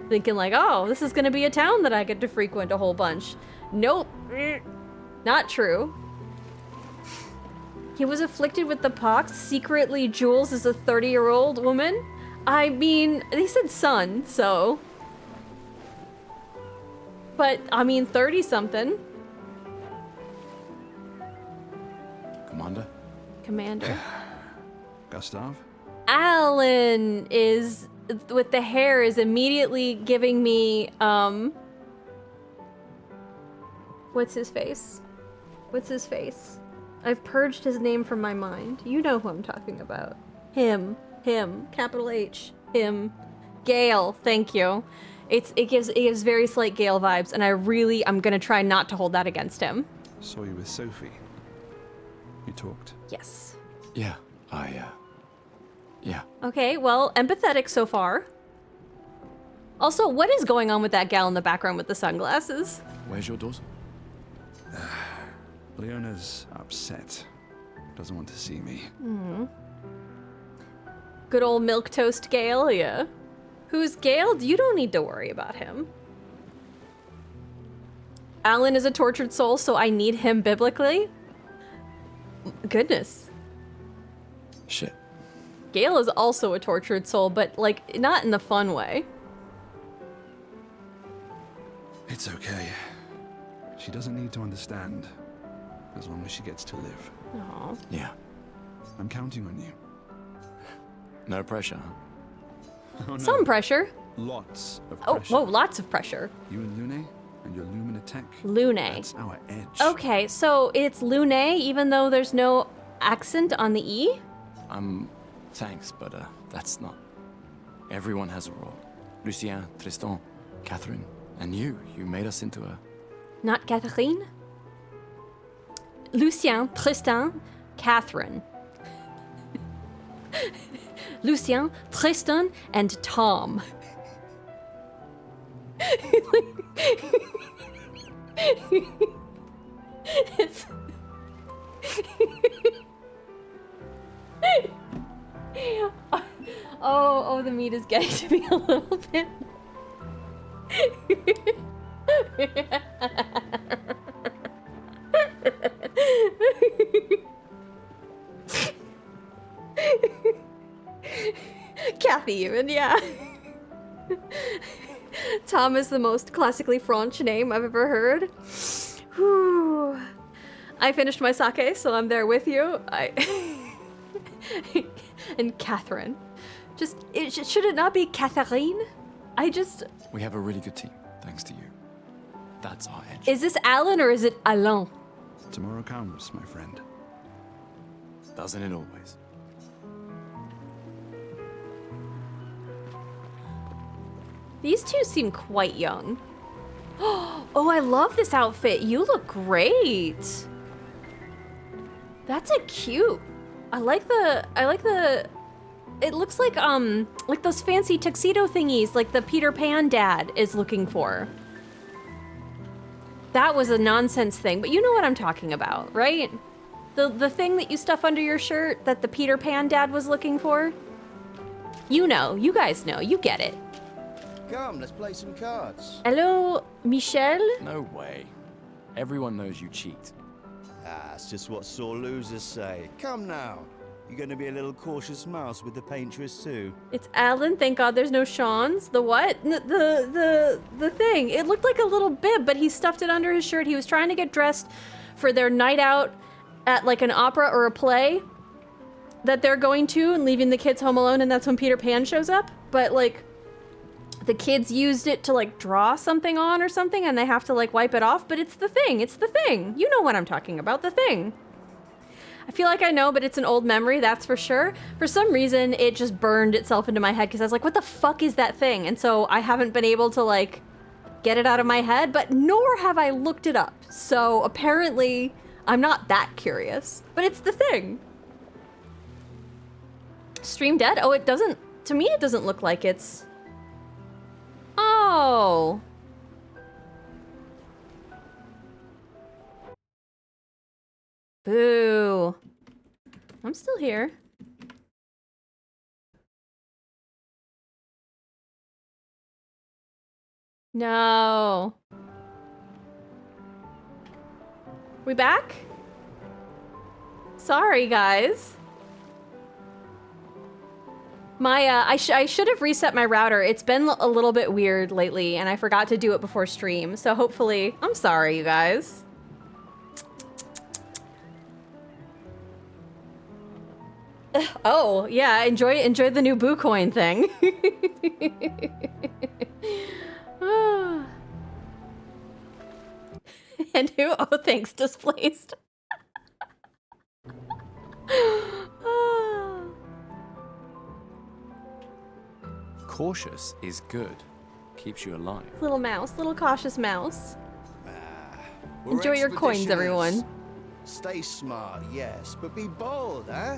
Thinking like, oh, this is gonna be a town that I get to frequent a whole bunch. Nope. Not true. He was afflicted with the pox. Secretly, Jules is a 30-year-old woman. I mean, they said son, so... But, I mean, 30-something. Commander. Gustav? Alan is, with the hair, is immediately giving me, what's his face? What's his face? I've purged his name from my mind. You know who I'm talking about. Him, capital H, him. Gale, thank you. It gives very slight Gale vibes, and I'm gonna try not to hold that against him. Saw you with Sophie. You talked. Yes. Yeah, yeah. Okay, well, empathetic so far. Also, what is going on with that gal in the background with the sunglasses? Where's your daughter? Leona's upset. Doesn't want to see me. Good old milquetoast Gale, yeah. Who's Gale? You don't need to worry about him. Alan is a tortured soul, so I need him biblically. Goodness. Shit. Gale is also a tortured soul, but, like, not in the fun way. It's okay. She doesn't need to understand, as long as she gets to live. Aww. Yeah. I'm counting on you. No pressure, huh? Oh, no. Some pressure. Lots of pressure. Oh, lots of pressure. You and Lune, and your Lumina tech. Lune. That's our edge. Okay, so it's Lune, even though there's no accent on the E? Thanks, but that's not. Everyone has a role. Lucien, Tristan, Catherine, and you made us into a... Not Catherine? Lucien, Tristan, Catherine. Lucien, Tristan, and Tom. It's... oh, the meat is getting to me a little bit. Kathy even, yeah. Tom is the most classically French name I've ever heard. Whew. I finished my sake, so I'm there with you. And Catherine. Should it not be Catherine? We have a really good team, thanks to you. That's our edge. Is this Alan or is it Alain? Tomorrow comes, my friend. Doesn't it always? These two seem quite young. Oh, I love this outfit. You look great. That's a cute. I like the, it looks like those fancy tuxedo thingies like the Peter Pan dad is looking for. That was a nonsense thing, but you know what I'm talking about, right? The thing that you stuff under your shirt that the Peter Pan dad was looking for? You know, you guys know, you get it. Come, let's play some cards. Hello, Michel? No way. Everyone knows you cheat. That's just what sore losers say. Come now. You're gonna be a little cautious mouse with the paintress too. It's Alan. Thank God there's no Sean's. The what? The thing. It looked like a little bib, but he stuffed it under his shirt. He was trying to get dressed for their night out at like an opera or a play that they're going to and leaving the kids home alone, and that's when Peter Pan shows up. But like the kids used it to like draw something on or something, and they have to like wipe it off, but it's the thing. It's the thing. You know what I'm talking about. The thing. I feel like I know, but it's an old memory, that's for sure. For some reason, it just burned itself into my head because I was like, what the fuck is that thing? And so I haven't been able to like get it out of my head, but nor have I looked it up. So apparently I'm not that curious, but it's the thing. Stream dead? Oh, it doesn't, to me, it doesn't look like it's, oh. Boo. I'm still here. No. We back? Sorry, guys. My, I should have reset my router. It's been a little bit weird lately, and I forgot to do it before stream. So hopefully, I'm sorry, you guys. Oh, yeah, enjoy the new Boo coin thing. And who? Oh, thanks, displaced. Cautious is good. Keeps you alive. Little mouse, little cautious mouse. We're Enjoy your coins, everyone. expeditioners. Stay smart, yes, but be bold, huh?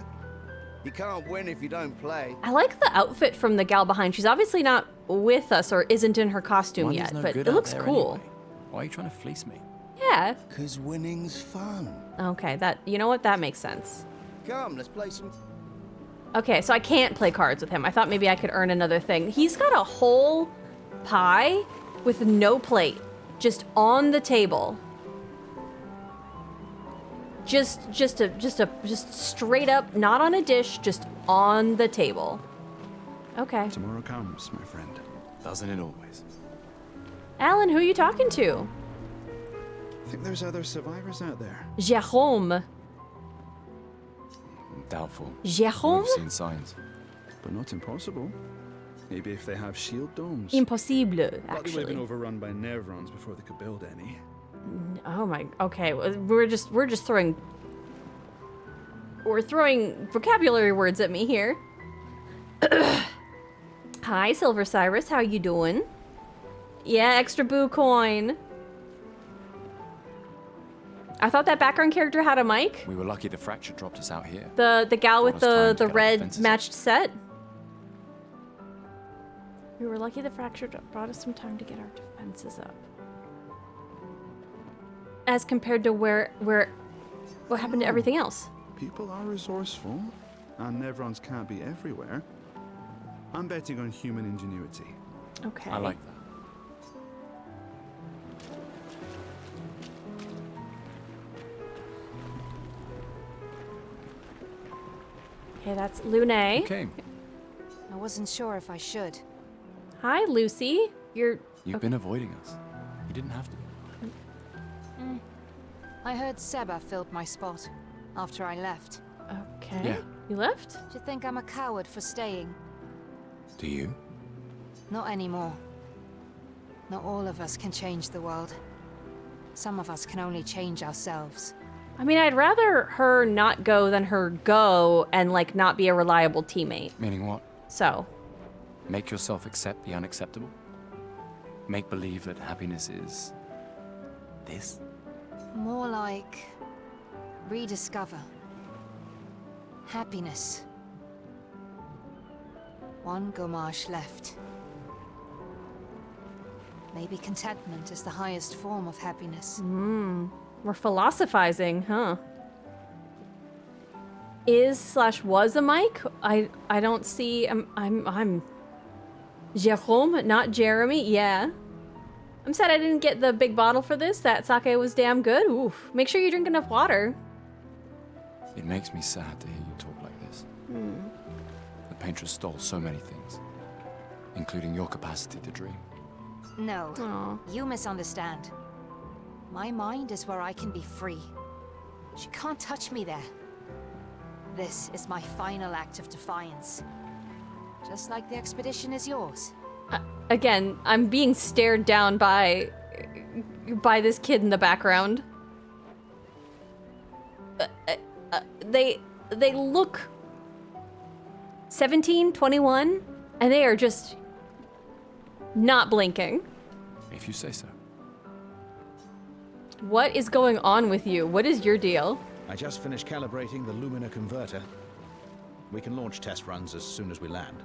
You can't win if you don't play. I like the outfit from the gal behind. She's obviously not with us or isn't in her costume Money's yet, no but good it out looks there cool. anyway. Why are you trying to fleece me? Yeah. 'Cause winning's fun. Okay, you know what? That makes sense. Come, let's play some. Okay, so I can't play cards with him. I thought maybe I could earn another thing. He's got a whole pie with no plate, just on the table. Just straight up, not on a dish, just on the table. Okay. Tomorrow comes, my friend. Doesn't it always? Alan, who are you talking to? I think there's other survivors out there. Jérôme. Doubtful. Jérôme? We've seen signs. But not impossible. Maybe if they have shield domes. Impossible, But they would have actually. been overrun by Nevrons before they could build any. Oh my, okay, we're just throwing vocabulary words at me here. Hi, Silver Cyrus, how you doing? Yeah, extra Boo coin. I thought that background character had a mic. We were lucky the fracture dropped us out here. The gal with Brought us time to the get our red defenses matched set. We were lucky the fracture brought us some time to get our defenses up. As compared to what happened to everything else? People are resourceful, and Nevrons can't be everywhere. I'm betting on human ingenuity. Okay. I like that. Okay, that's Lune. Okay. I wasn't sure if I should. Hi, Lucy. You've been avoiding us. You didn't have to. I heard Seba filled my spot after I left. Okay. Yeah. You left? Do you think I'm a coward for staying? Do you? Not anymore. Not all of us can change the world. Some of us can only change ourselves. I mean, I'd rather her not go than her go and, like, not be a reliable teammate. Meaning what? So. Make yourself accept the unacceptable? Make believe that happiness is... this? More like... rediscover. Happiness. One Gommage left. Maybe contentment is the highest form of happiness. We're philosophizing, huh? Is/was a mic? I don't see. I'm Jérôme, not Jeremy. Yeah. I'm sad I didn't get the big bottle for this. That sake was damn good. Oof. Make sure you drink enough water. It makes me sad to hear you talk like this. The paintress stole so many things, including your capacity to dream. No, Aw. you misunderstand. My mind is where I can be free. She can't touch me there. This is my final act of defiance. Just like the expedition is yours. Again, I'm being stared down by this kid in the background. They look 17, 21, and they are just not blinking. If you say so. What is going on with you? What is your deal? I just finished calibrating the Lumina converter. We can launch test runs as soon as we land.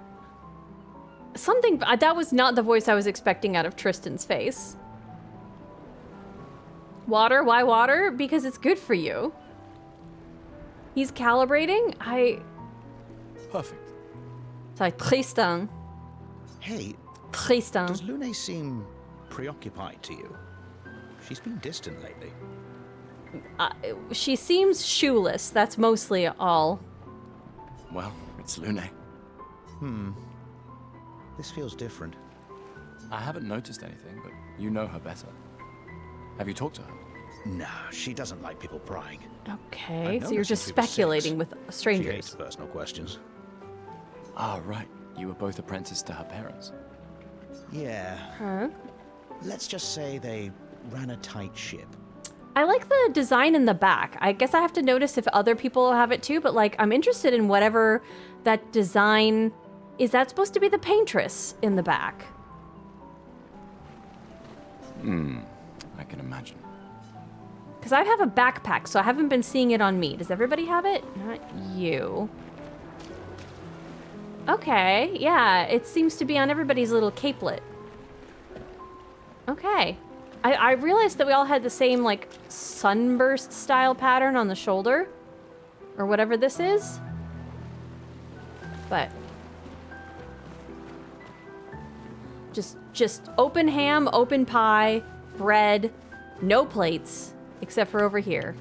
Something that was not the voice I was expecting out of Tristan's face. Water? Why water? Because it's good for you. He's calibrating? Perfect. Sorry, Tristan. Hey, Tristan. does Lune seem preoccupied to you? She's been distant lately. She seems shoeless. That's mostly all. Well, it's Lune. This feels different. I haven't noticed anything, but you know her better. Have you talked to her? No, she doesn't like people prying. Okay, I've so known you're her just since we were 6. speculating with She strangers. hates personal questions. Ah, right. You were both apprenticed to her parents. Yeah. Huh? Let's just say they ran a tight ship. I like the design in the back. I guess I have to notice if other people have it too, but like I'm interested in whatever that design is. That supposed to be the paintress in the back? I can imagine. Because I have a backpack, so I haven't been seeing it on me. Does everybody have it? Not you. Okay, yeah, it seems to be on everybody's little capelet. Okay. I realized that we all had the same, like, sunburst style pattern on the shoulder. Or whatever this is. But... Just open ham, open pie, bread, no plates, except for over here.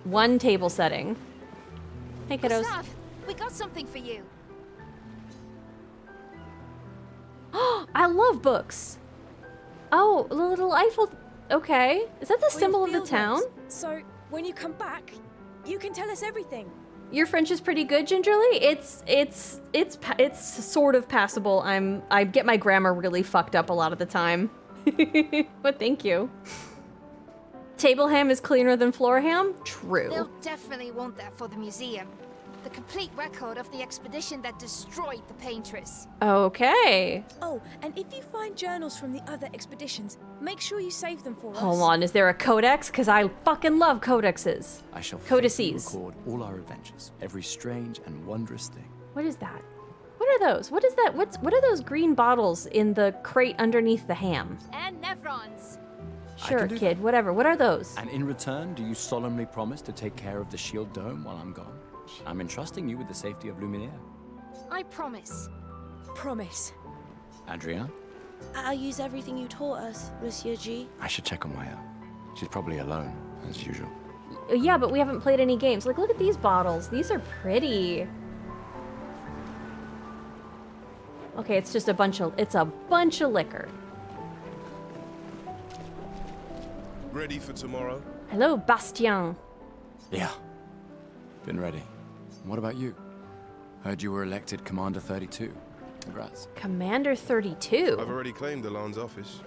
One table setting. Hey, kiddos. Gustav, we got something for you. I love books. Oh, the little Eiffel. Okay. Is that the symbol of the town? So, when you come back, you can tell us everything. Your French is pretty good, Gingerly. It's sort of passable. I get my grammar really fucked up a lot of the time. But thank you. Table ham is cleaner than floor ham? True. They'll definitely want that for the museum. The complete record of the expedition that destroyed the paintress. Okay. Oh, and if you find journals from the other expeditions, make sure you save them for us. Hold on, is there a codex? Because I fucking love codexes. I shall Codices. record all our adventures, every strange and wondrous thing. What is that? What are those? What is that? What are those green bottles in the crate underneath the ham? And nevrons. Sure, kid, whatever. What are those? And in return, do you solemnly promise to take care of the shield dome while I'm gone? I'm entrusting you with the safety of Luminaire. I promise. Promise. Adrien? I'll use everything you taught us, Monsieur G. I should check on Maelle. She's probably alone, as usual. Yeah, but we haven't played any games. Like, look at these bottles. These are pretty. Okay, it's just a bunch of liquor. Ready for tomorrow? Hello, Bastien. Yeah. Been ready. What about you? Heard you were elected Commander 32. Congrats. Commander 32? I've already claimed Alain's office.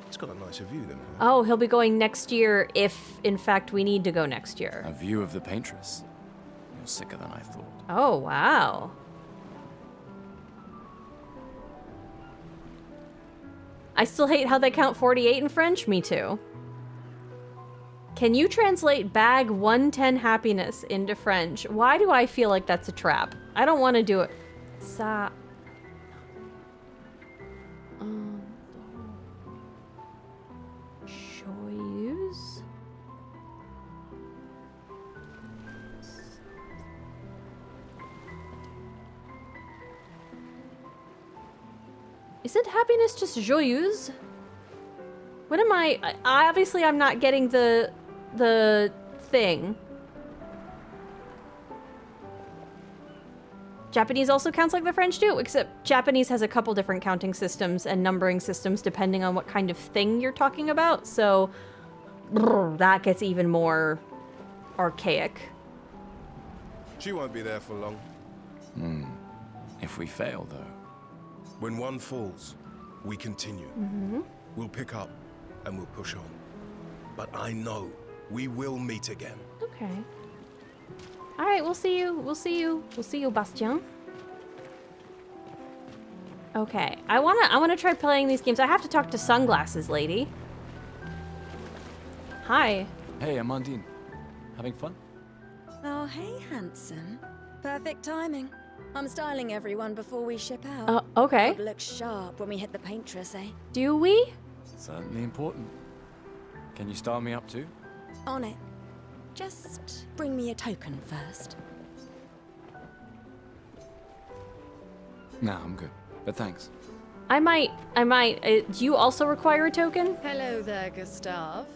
It's got a nicer view than mine. Oh, he'll be going next year if, in fact, we need to go next year. A view of the paintress. You're sicker than I thought. Oh, wow. I still hate how they count 48 in French. Me too. Can you translate bag 110 happiness into French? Why do I feel like that's a trap? I don't want to do it. Ça. Joyeuse. Isn't happiness just joyeuse? What am I obviously I'm not getting the thing. Japanese also counts like the French do, except Japanese has a couple different counting systems and numbering systems depending on what kind of thing you're talking about, so that gets even more archaic. She won't be there for long. If we fail, though. When one falls, we continue. We'll pick up and we'll push on. But I know we will meet again. Okay. All right, we'll see you. We'll see you. We'll see you, Bastien. Okay, I wanna try playing these games. I have to talk to Sunglasses Lady. Hi. Hey, Amandine. Having fun? Oh, hey, handsome. Perfect timing. I'm styling everyone before we ship out. Okay. Gotta look sharp when we hit the paintress, eh? Do we? Certainly important. Can you style me up too? On it. just bring me a token first? Nah, I'm good. But thanks. I might. Do you also require a token? Hello there, Gustave.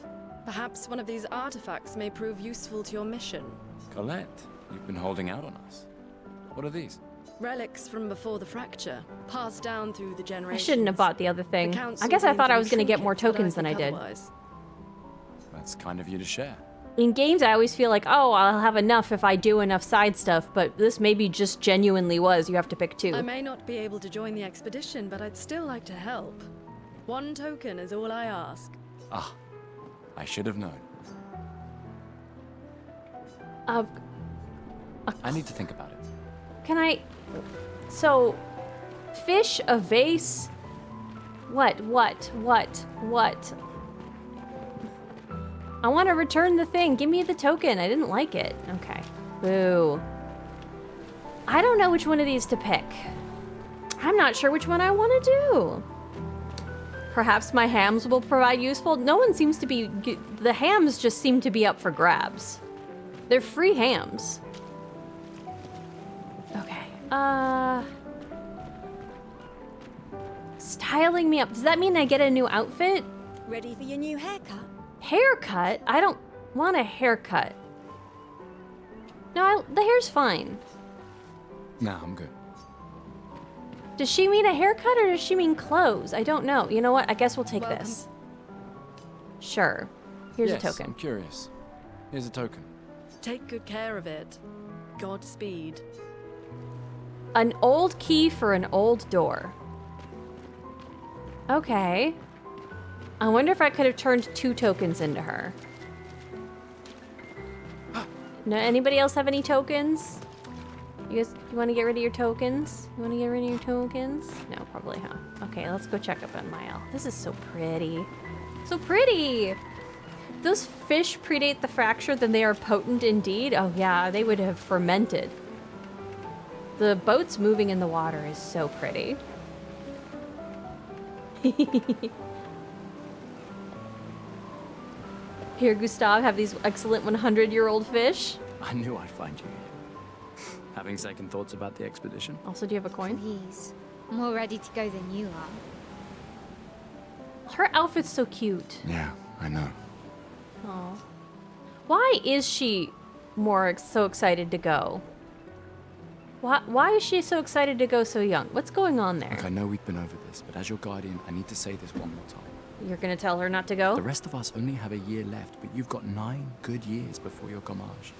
Perhaps one of these artifacts may prove useful to your mission. Colette, you've been holding out on us. What are these? Relics from before the fracture, passed down through the I generations. shouldn't have bought the other thing. Council I guess I blamed thought I them was going to get more trinkets, but I tokens than I think did. otherwise. That's kind of you to share. In games, I always feel like, oh, I'll have enough if I do enough side stuff, but this maybe just genuinely was. You have to pick 2. I may not be able to join the expedition, but I'd still like to help. 1 token is all I ask. Ah, I should have known. I need to think about it. Can I... So, fish, a vase... What? I want to return the thing. Give me the token. I didn't like it. Okay. Boo. I don't know which one of these to pick. I'm not sure which one I want to do. Perhaps my hams will provide useful... No one seems to be... The hams just seem to be up for grabs. They're free hams. Okay. Styling me up. Does that mean I get a new outfit? Ready for your new haircut? Haircut? I don't want a haircut. No, the hair's fine. Nah, I'm good. Does she mean a haircut or does she mean clothes? I don't know. You know what? I guess we'll take this. Sure. Here's a token. I'm curious. Here's a token. Take good care of it. Godspeed. An old key for an old door. Okay. I wonder if I could have turned 2 tokens into her. No, anybody else have any tokens? You want to get rid of your tokens? You want to get rid of your tokens? No, probably, huh? Okay, let's go check up on Maelle. This is so pretty. So pretty! If those fish predate the fracture, then they are potent indeed. Oh yeah, they would have fermented. The boats moving in the water is so pretty. Here, Gustave, have these excellent 100-year-old fish. I knew I'd find you here. Having second thoughts about the expedition? Also, do you have a coin? Please. More ready to go than you are. Her outfit's so cute. Yeah, I know. Aw. Why is she so excited to go? Why is she so excited to go so young? What's going on there? Look, I know we've been over this, but as your guardian, I need to say this one more time. You're gonna tell her not to go? The rest of us only have a year left, but you've got 9 good years before your Gommage.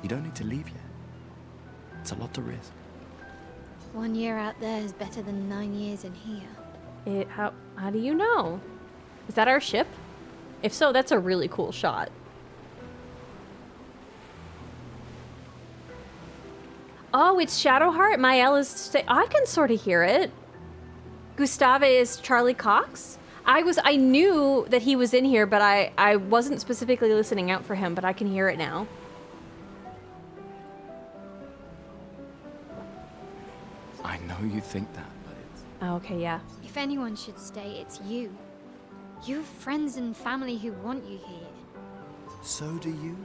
You don't need to leave yet. It's a lot to risk. 1 year out there is better than 9 years in here. How do you know? Is that our ship? If so, that's a really cool shot. Oh, it's Shadowheart. Maelle is... I can sort of hear it. Gustave is Charlie Cox? I knew that he was in here, but I wasn't specifically listening out for him, but I can hear it now. I know you think that, but it's... Oh, okay, yeah. If anyone should stay, it's you. You have friends and family who want you here. So do you.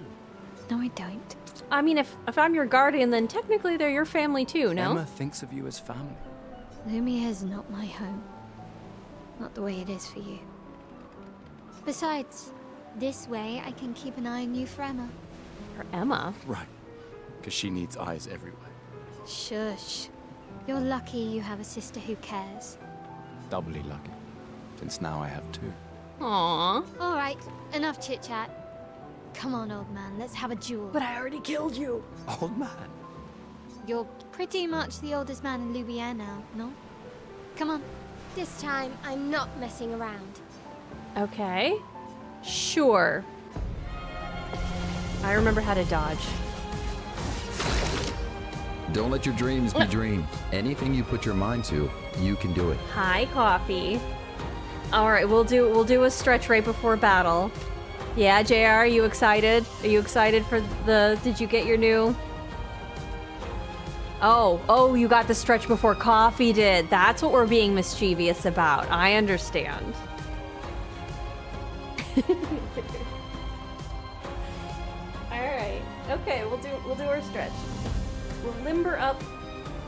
No, I don't. I mean, if I'm your guardian, then technically they're your family too, no? Emma thinks of you as family. Lumiere's not my home. Not the way it is for you. Besides, this way I can keep an eye on you for Emma. For Emma? Right. Because she needs eyes everywhere. Shush. You're lucky you have a sister who cares. Doubly lucky. Since now I have 2. Aww. All right, enough chit-chat. Come on, old man, let's have a duel. But I already killed you. Old man? You're pretty much the oldest man in Lumiere now, no? Come on. This time, I'm not messing around. Okay. Sure. I remember how to dodge. Don't let your dreams be dreams. Anything you put your mind to, you can do it. Hi, Coffee. All right, we'll do a stretch right before battle. Yeah, JR, are you excited? Are you excited for the... Did you get your new... Oh, you got the stretch before Coffee did. That's what we're being mischievous about. I understand. Okay, we'll do our stretch. We'll limber up.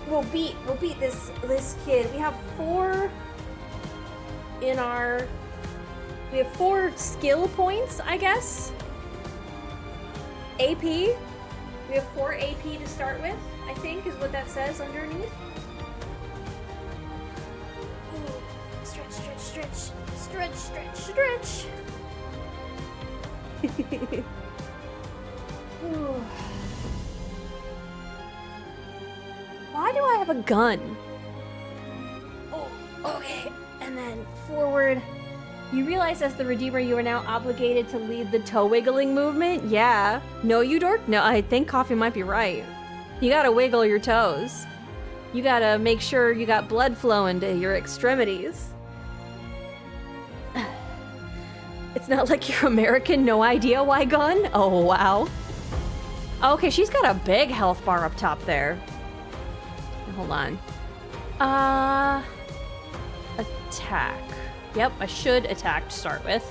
We'll beat this kid. We have 4 in our. We have 4 skill points, I guess. AP. We have 4 AP to start with, I think, is what that says underneath. Ooh, stretch, stretch, stretch, stretch, stretch, stretch. Ooh. Why do I have a gun? Oh, okay. And then forward. You realize as the Redeemer you are now obligated to lead the toe wiggling movement? Yeah. No, you dork? No, I think Coffee might be right. You gotta wiggle your toes. You gotta make sure you got blood flowing to your extremities. It's not like you're American, no idea why gun? Oh, wow. Okay, she's got a big health bar up top there. Hold on. Attack. Yep, I should attack to start with.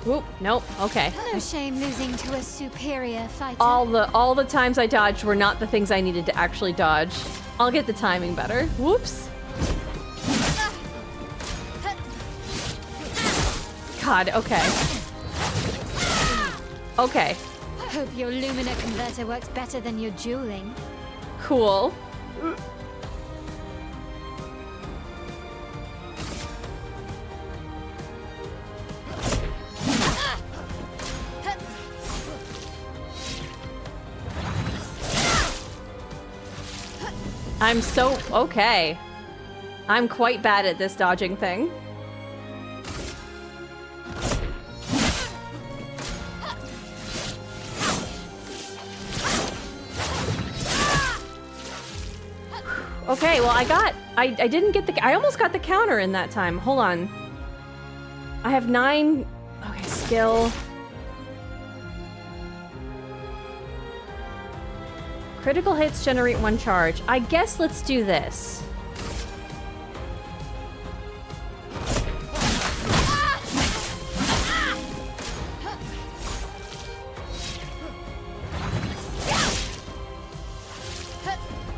Whoop, nope, okay. No shame losing to a superior fighter. All the times I dodged were not the things I needed to actually dodge. I'll get the timing better. Whoops. God, okay. Okay. Hope your Lumina converter works better than your dueling. Cool. I'm so okay. I'm quite bad at this dodging thing. Okay, well I didn't get I almost got the counter in that time. Hold on. I have 9, okay, skill. Critical hits generate 1 charge. I guess let's do this.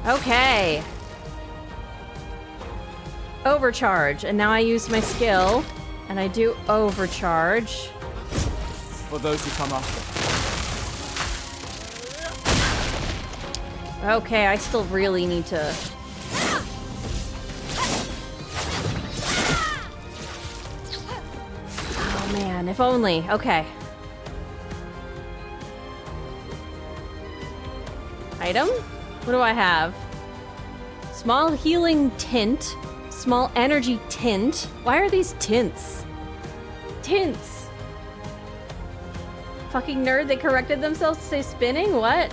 Okay. Overcharge, and now I use my skill, and I do overcharge. For those who come after. Okay, I still really need to... Oh man, if only. Okay. Item? What do I have? Small healing tint. Small energy tint. Why are these tints? Tints. Fucking nerd, they corrected themselves to say spinning? What?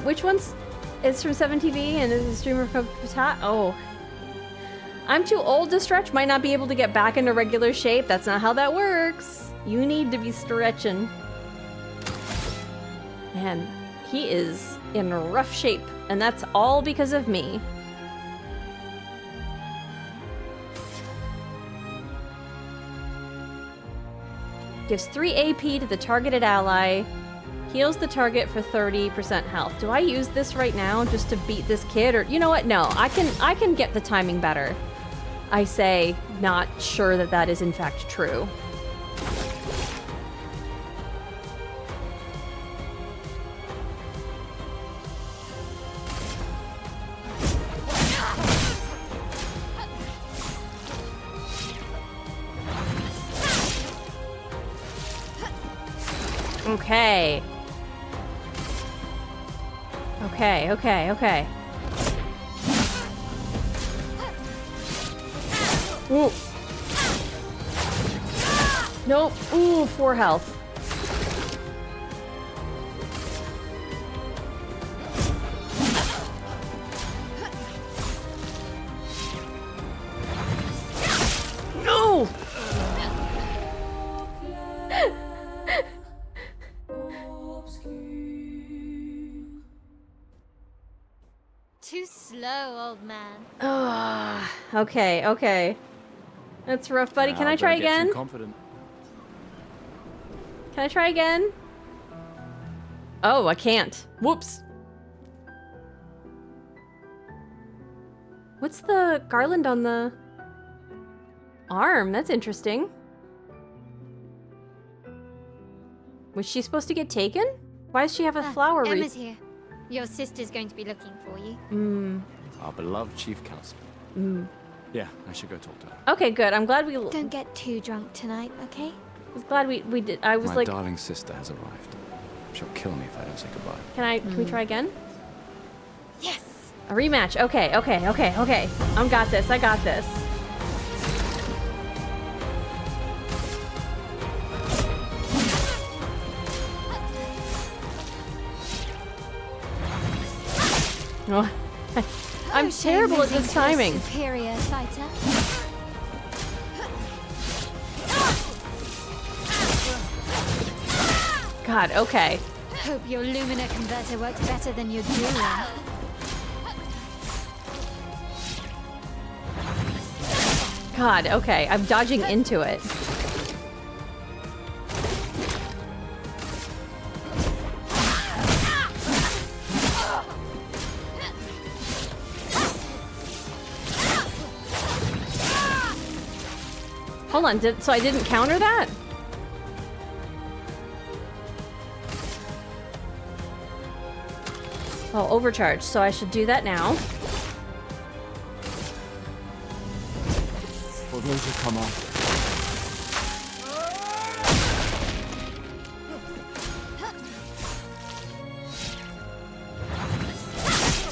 Which one's... It's from 7TV and is a streamer from Patat? Oh. I'm too old to stretch, might not be able to get back into regular shape. That's not how that works. You need to be stretching. Man, he is in rough shape, and that's all because of me. Gives 3 AP to the targeted ally. Heals the target for 30% health. Do I use this right now just to beat this kid? Or you know what? No, I can get the timing better. I say, not sure that that is in fact true. Okay. Okay. Ooh. Nope. Ooh, 4 health. No! Too slow, old man. Okay, okay. That's rough, buddy. Can Now, I try don't get again? too confident. Can I try again? Oh, I can't. Whoops. What's the garland on the arm? That's interesting. Was she supposed to get taken? Why does she have a flower wreath? Emma's here. Your sister's going to be looking for you. Our beloved chief counselor. Yeah, I should go talk to her. Okay, good. I'm glad we... Don't get too drunk tonight, okay? I was glad we did. I was My like... darling sister has arrived. She'll kill me if I don't say goodbye. Can we try again? Yes! A rematch. Okay, okay, okay, okay. I got this. I got this. Oh, I'm terrible at this timing. Superior fighter. God, okay. Hope your Lumina converter works better than your dueling. God, okay. I'm dodging into it. Hold on, so I didn't counter that? Oh, overcharge, so I should do that now. For those who come on.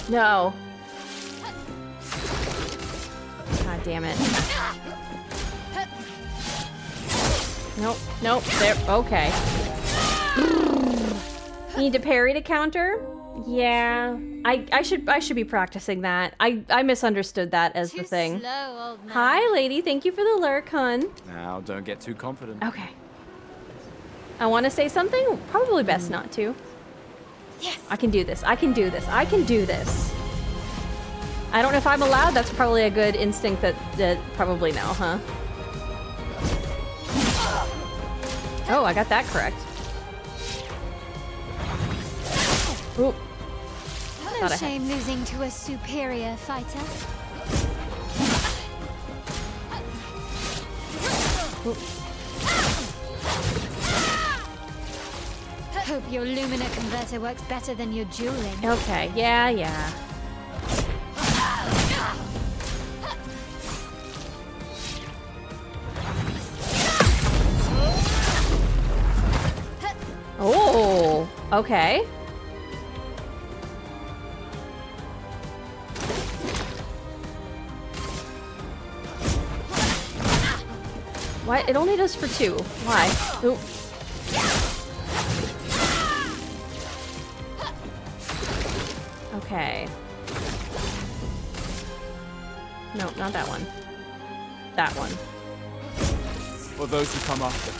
No. God damn it. Nope, nope, there, okay. Need to parry to counter? Yeah, I should be practicing that. I misunderstood that as the thing. Slow, old man. Hi, lady. Thank you for the lurk, hun. Now, don't get too confident. Okay. I want to say something. Probably best not to. Yes. I can do this. I can do this. I can do this. I don't know if I'm allowed. That's probably a good instinct that probably no, huh? Oh, I got that correct. Ooh. No shame losing to a superior fighter. Ooh. Hope your Lumina converter works better than your dueling. Okay, yeah, yeah. Oh, okay. Why? It only does for 2. Why? Ooh. Okay. No, not that one. That one. For those who come after.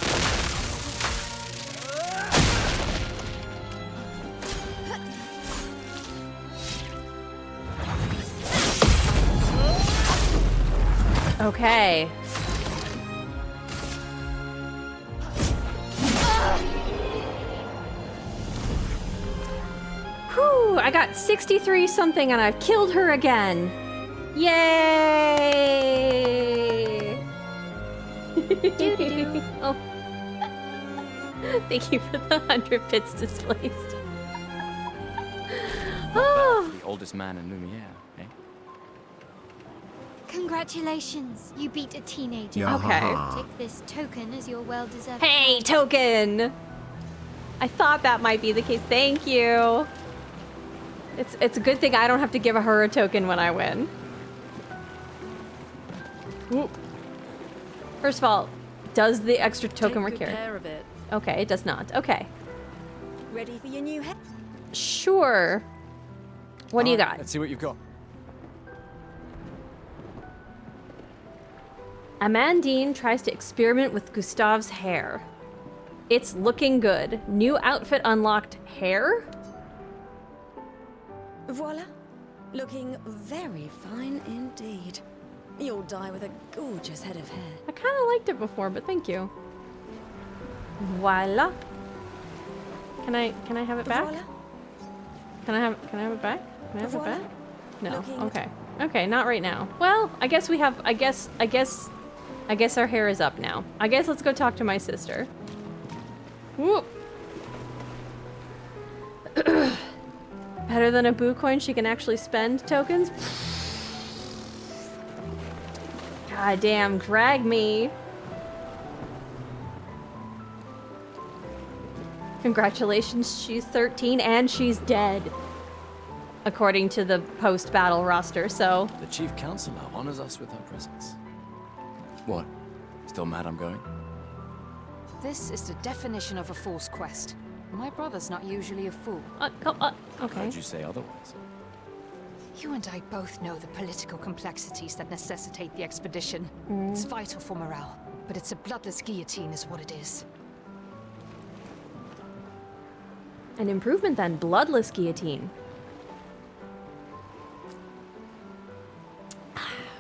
Okay. Whew, I got 63 something and I've killed her again. Yay! Oh. Thank you for the 100 bits displaced. Oh. The oldest man in Lumiere, eh? Congratulations, you beat a teenager. Yeah. Okay. Take this token as your well-deserved. Hey, token! I thought that might be the case. Thank you. It's a good thing I don't have to give her a token when I win. Ooh. First of all, does the extra token Take good require? care of it. Okay, it does not. Okay. Ready for your new head? Sure. What do you got? Let's see what you've got. Amandine tries to experiment with Gustave's hair. It's looking good. New outfit unlocked. Hair? Voila. Looking very fine indeed. You'll die with a gorgeous head of hair. I kind of liked it before, but thank you. Voila. Can I have it back? Voila. Can I have it back? Can I have it Voila. back? No. Looking- Okay. Okay, not right now. Well, I guess we have. I guess our hair is up now. I guess let's go talk to my sister. Whoop. Better than a boo coin, she can actually spend tokens. God damn, drag me. Congratulations, she's 13 and she's dead. According to the post-battle roster, so... The Chief Counselor honors us with her presence. What? Still mad I'm going? This is the definition of a fool's quest. My brother's not usually a fool. Okay. Heard you say otherwise. You and I both know the political complexities that necessitate the expedition. Mm. It's vital for morale, but it's a bloodless guillotine is what it is. An improvement then, bloodless guillotine.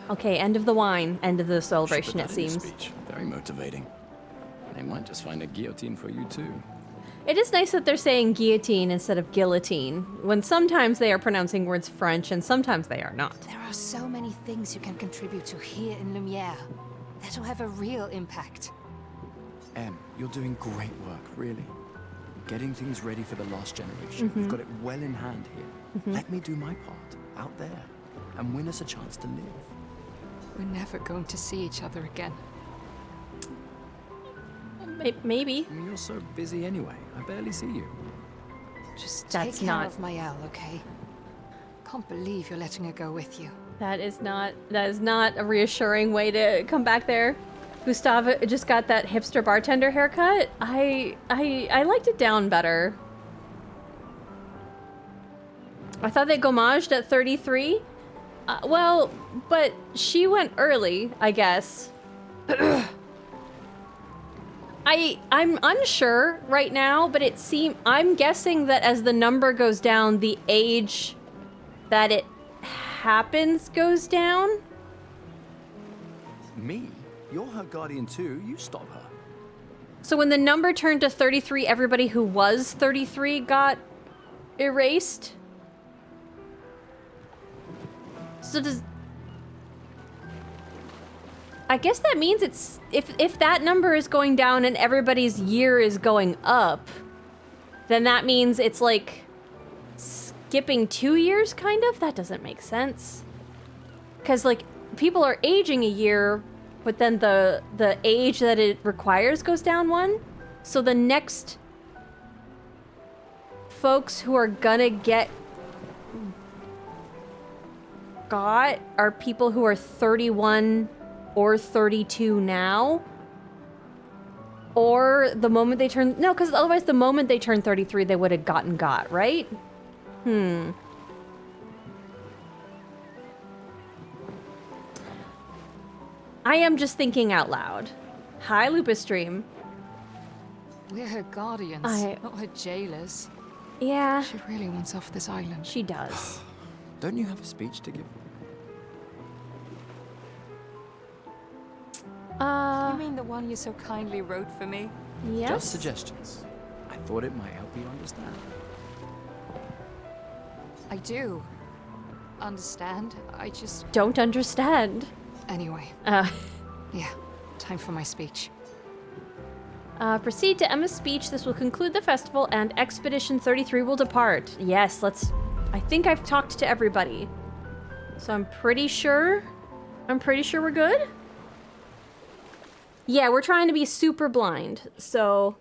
Okay, end of the wine, end of the celebration, it seems. Speech. Very motivating. They might just find a guillotine for you too. It is nice that they're saying guillotine instead of guillotine, when sometimes they are pronouncing words French and sometimes they are not. There are so many things you can contribute to here in Lumiere that'll have a real impact. Em, you're doing great work, really. Getting things ready for the last generation. You've got it well in hand here. Let me do my part, out there, and win us a chance to live. We're never going to see each other again. Maybe. I mean, you're so busy anyway. I barely see you. Just That's take care not- of Maelle, okay? Can't believe you're letting her go with you. That is not a reassuring way to come back there. Gustave just got that hipster bartender haircut. I liked it down better. I thought they gommaged at 33. Well, but she went early, I guess. I'm unsure right now, but I'm guessing that as the number goes down, the age that it happens goes down. Me? You're her guardian too. You stop her. So when the number turned to 33, everybody who was 33 got erased? So does... I guess that means it's... If that number is going down and everybody's year is going up, then that means it's like skipping 2 years, kind of? That doesn't make sense. Because, like, people are aging a year, but then the age that it requires goes down 1. So the next folks who are gonna get got are people who are 31 or 32 now. Or the moment they turn... No, because otherwise the moment they turn 33, they would have gotten got, right? I am just thinking out loud. Hi, Lupus Stream. We're her guardians, not her jailers. Yeah. She really wants off this island. She does. Don't you have a speech to give? You mean the one you so kindly wrote for me? Yes. Just suggestions. I thought it might help you understand. I do understand. I just don't understand. Anyway. Yeah, time for my speech. Proceed to Emma's speech. This will conclude the festival and Expedition 33 will depart. Yes, let's... I think I've talked to everybody. So I'm pretty sure we're good. Yeah, we're trying to be super blind. So,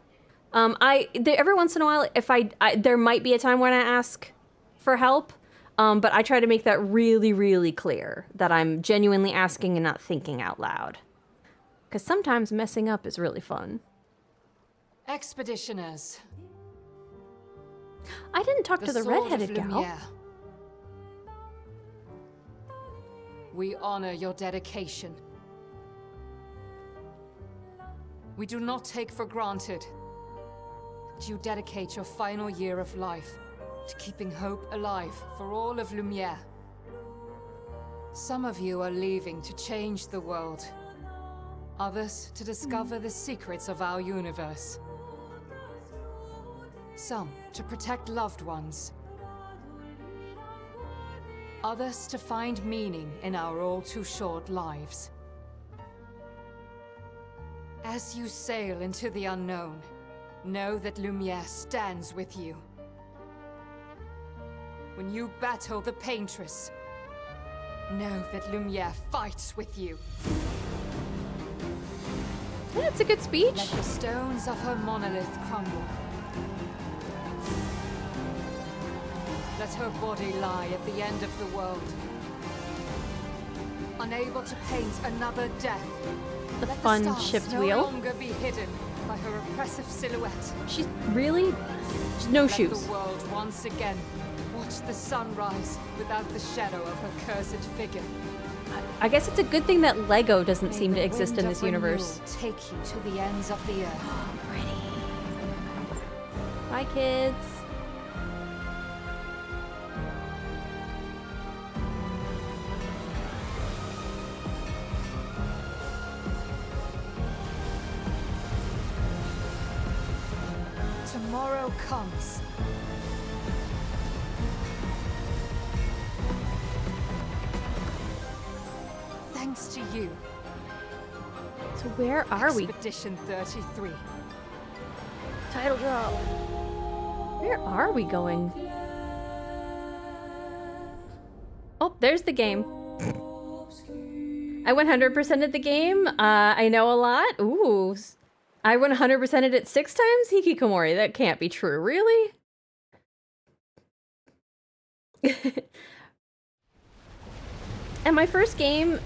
every once in a while, if there might be a time when I ask for help, but I try to make that really, really clear that I'm genuinely asking and not thinking out loud. Because sometimes messing up is really fun. Expeditioners. I didn't talk to the Sword of redheaded gal. Lumiere. We honor your dedication. We do not take for granted that you dedicate your final year of life to keeping hope alive for all of Lumiere. Some of you are leaving to change the world. Others to discover the secrets of our universe. Some to protect loved ones. Others to find meaning in our all too short lives. As you sail into the unknown, know that Lumiere stands with you. When you battle the Paintress, know that Lumiere fights with you. That's a good speech. Let the stones of her monolith crumble. Let her body lie at the end of the world. Unable to paint another death. The Let fun the stars shipped no wheel. longer be hidden by her oppressive silhouette. She's really no Let shoes. the world once again watch the sun rise without the shadow of her cursed figure. I guess it's a good thing that Lego doesn't May seem to the exist in wind this of renewal universe. Take you to the ends of the earth. Bye, kids. Tomorrow comes. Thanks to you. So where are we? Expedition 33. Title drop. Where are we going? Oh, there's the game. I 100%ed the game. I know a lot. Ooh. I 100%ed it 6 times? Hikikomori, that can't be true. Really? And my first game,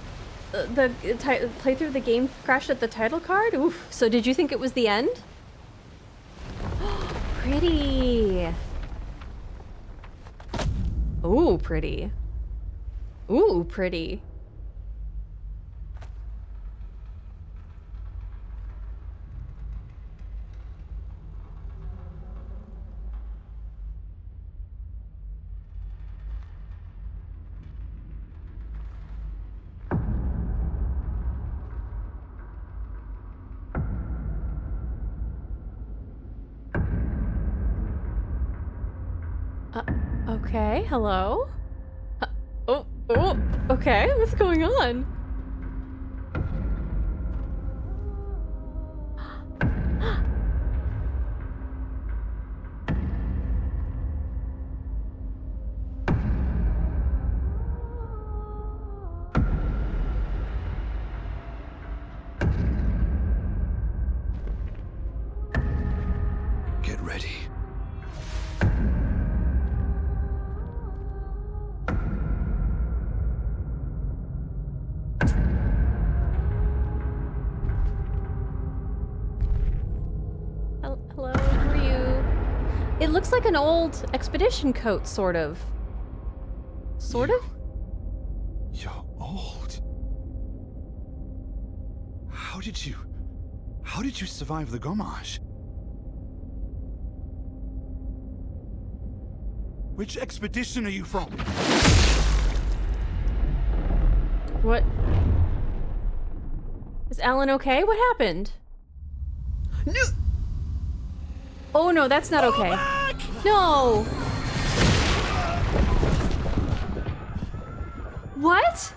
the playthrough of the game crashed at the title card? Oof. So did you think it was the end? Pretty. Ooh, pretty. Ooh, pretty. Okay, hello? Oh, okay, what's going on? Get ready. Hello, who are you? It looks like an old expedition coat, sort of. Sort of? You're old. How did you survive the Gommage? Which expedition are you from? What? Is Alan okay? What happened? No! Oh no, that's not okay. No! What?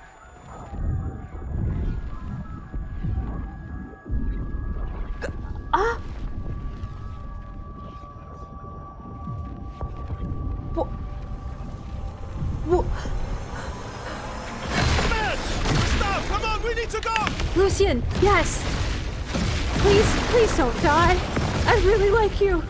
Stop! Come on, we need to go! Lucian, yes! Please don't die. I really like you.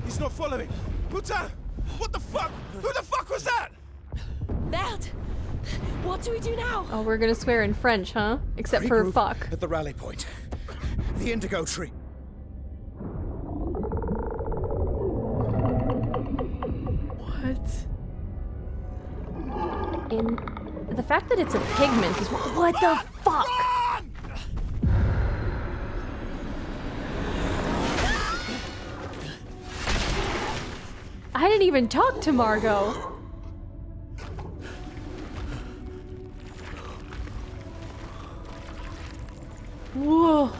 He's not following. Putain! What the fuck? Who the fuck was that? Merde! What do we do now? Oh, we're gonna swear in French, huh? Except for Regroup fuck. at the rally point. The Indigo Tree. What? In the fact that it's a pigment is what the fuck? can't even talk to Margot. Whoa.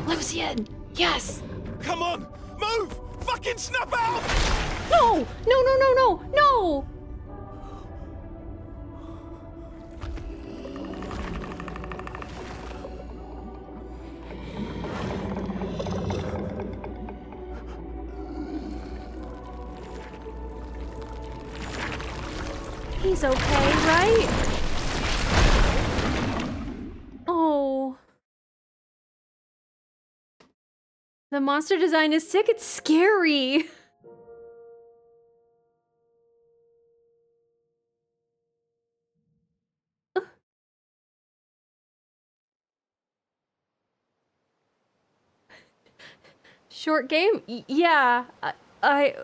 Lucian! Yes! Come on! Move! Fucking snap out! No! No, no, no, no! No! He's okay, right? Oh. The monster design is sick. It's scary. Short game? Yeah. I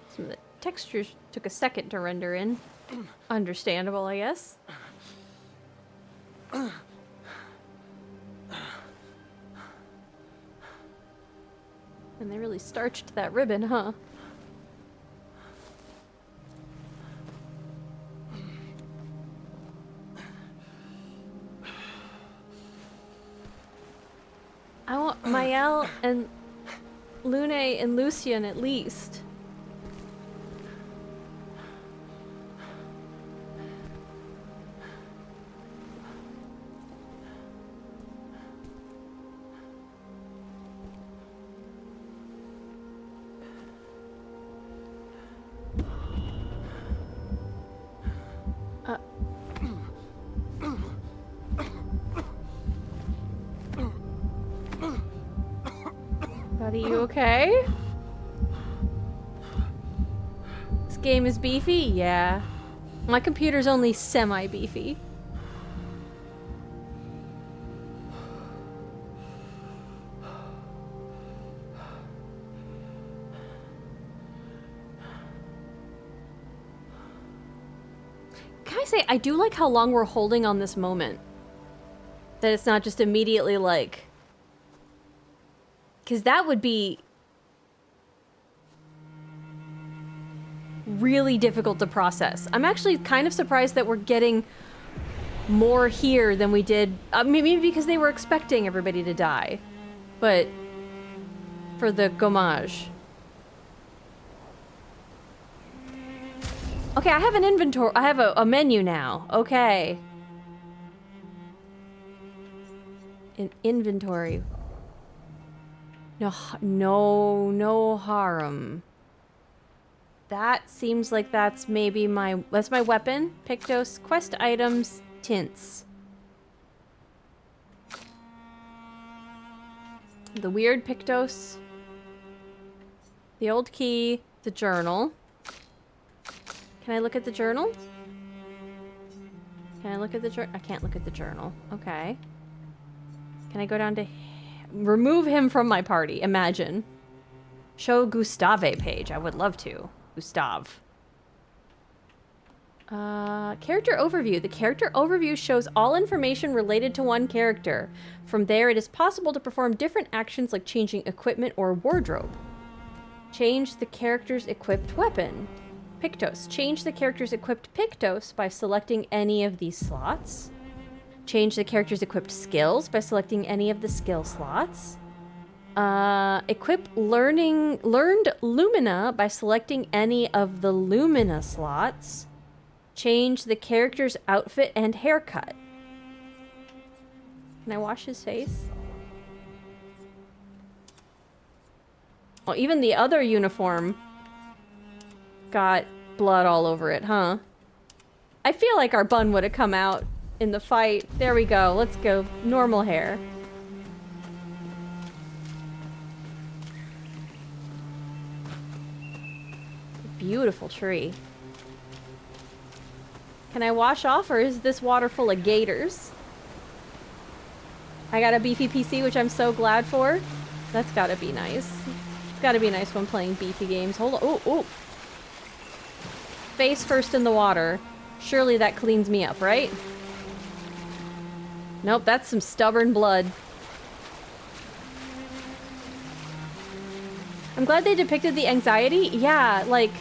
Some of the textures took a second to render in. Understandable, I guess. And they really starched that ribbon, huh? I want Maelle and Lune and Lucian at least. Buddy, you okay? This game is beefy? Yeah. My computer's only semi-beefy. Can I say, I do like how long we're holding on this moment. That it's not just immediately like... Because that would be really difficult to process. I'm actually kind of surprised that we're getting more here than we did. Maybe because they were expecting everybody to die. But for the Gommage. Okay, I have an inventory. I have a menu now. Okay. An inventory. No harem. That seems like that's maybe that's my weapon. Pictos, quest items, tints. The weird Pictos. The old key, the journal. Can I look at the journal? Can I look at the journal? I can't look at the journal. Okay. Can I go down to... Remove him from my party, imagine. Show Gustave page. I would love to. Gustav. Character overview. The character overview shows all information related to one character. From there, it is possible to perform different actions like changing equipment or wardrobe. Change the character's equipped weapon. Pictos. Change the character's equipped Pictos by selecting any of these slots. Change the character's equipped skills by selecting any of the skill slots. Equip learned Lumina by selecting any of the Lumina slots. Change the character's outfit and haircut. Can I wash his face? Well, even the other uniform got blood all over it, huh? I feel like our bun would have come out in the fight. There we go. Let's go. Normal hair. Beautiful tree. Can I wash off, or is this water full of gators? I got a beefy PC, which I'm so glad for. That's gotta be nice. It's gotta be nice when playing beefy games. Hold on. Oh, oh. Face first in the water. Surely that cleans me up, right? Nope, that's some stubborn blood. I'm glad they depicted the anxiety. Yeah, like...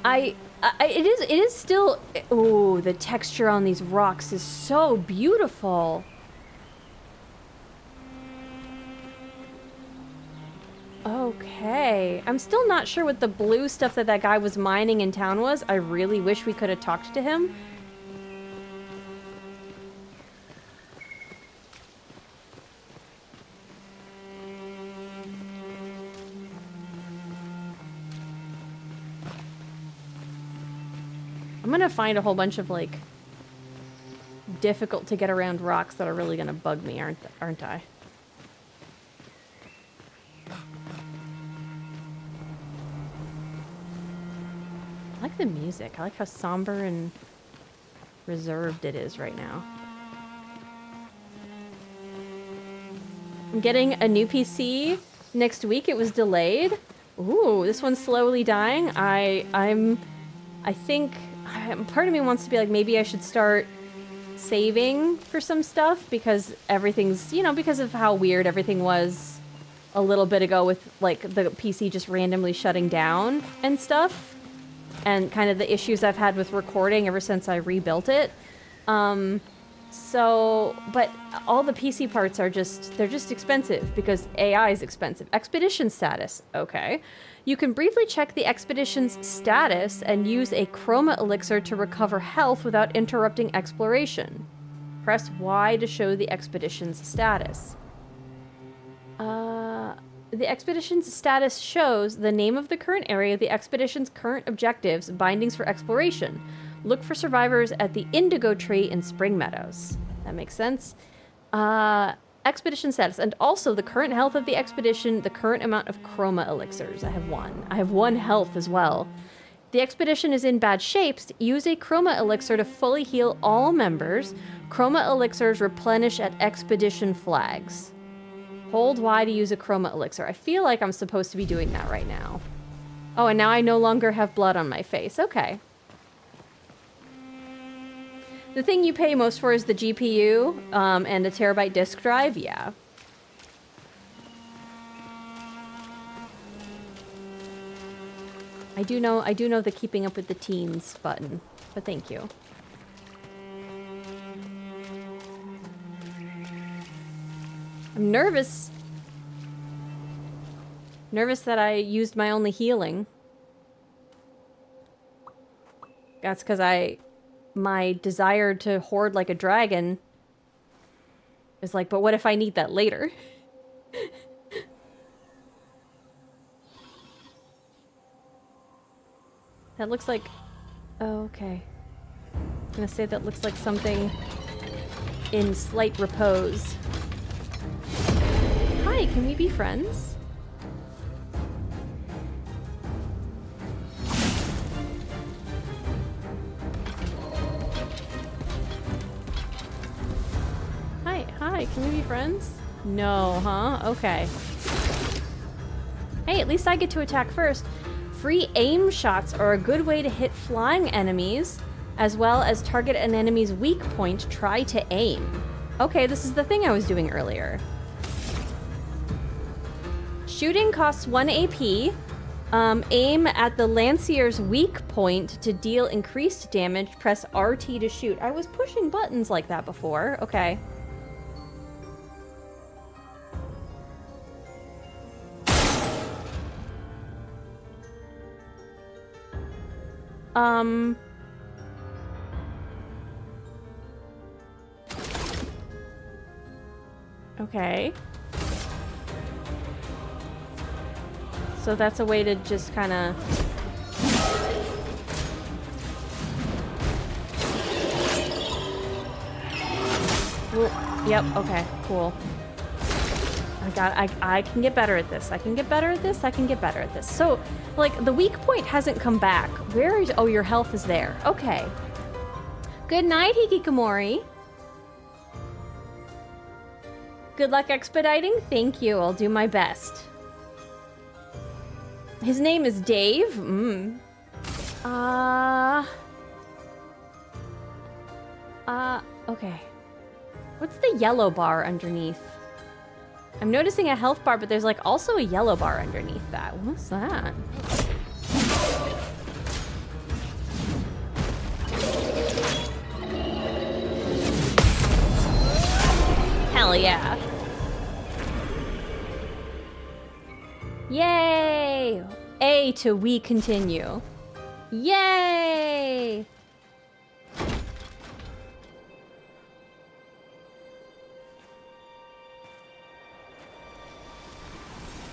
it is still... Oh, the texture on these rocks is so beautiful. Okay. I'm still not sure what the blue stuff that guy was mining in town was. I really wish we could have talked to him. I'm gonna find a whole bunch of, like, difficult to get around rocks that are really gonna bug me, aren't I? I like the music. I like how somber and reserved it is right now. I'm getting a new PC next week. It was delayed. Ooh, this one's slowly dying. I think part of me wants to be like, maybe I should start saving for some stuff because everything's, you know, because of how weird everything was a little bit ago with, like, the PC just randomly shutting down and stuff, and kind of the issues I've had with recording ever since I rebuilt it. So, but all the PC parts are they're just expensive because AI is expensive. Expedition status, okay. You can briefly check the expedition's status and use a chroma elixir to recover health without interrupting exploration. Press Y to show the expedition's status. The expedition's status shows the name of the current area, the expedition's current objectives, bindings for exploration. Look for survivors at the Indigo Tree in Spring Meadows. That makes sense. Expedition status, and also the current health of the expedition, the current amount of chroma elixirs. I have one. I have 1 health as well. The expedition is in bad shape. Use a chroma elixir to fully heal all members. Chroma elixirs replenish at expedition flags. Hold Y to use a chroma elixir. I feel like I'm supposed to be doing that right now. Oh, and now I no longer have blood on my face. Okay. The thing you pay most for is the GPU, and a terabyte disk drive, yeah. I do know the keeping up with the teens button, but thank you. I'm nervous. Nervous that I used my only healing. That's because my desire to hoard like a dragon is like, but what if I need that later? That looks like... Oh, okay. I'm gonna say that looks like something in slight repose. Hi, can we be friends? Hi, can we be friends? No, huh? Okay. Hey, at least I get to attack first. Free aim shots are a good way to hit flying enemies, as well as target an enemy's weak point. Try to aim. Okay, this is the thing I was doing earlier. Shooting costs 1 AP. Aim at the Lancier's weak point to deal increased damage. Press RT to shoot. I was pushing buttons like that before. Okay. Okay. So that's a way to just kind of... Yep, okay, cool. I can get better at this. I can get better at this. I can get better at this. So, like, the weak point hasn't come back. Where is... Oh, your health is there. Okay. Good night, Hikikomori. Good luck expediting. Thank you. I'll do my best. His name is Dave. Okay. What's the yellow bar underneath? I'm noticing a health bar, but there's like also a yellow bar underneath that. What's that? Hell yeah. Yay! A to we continue. Yay!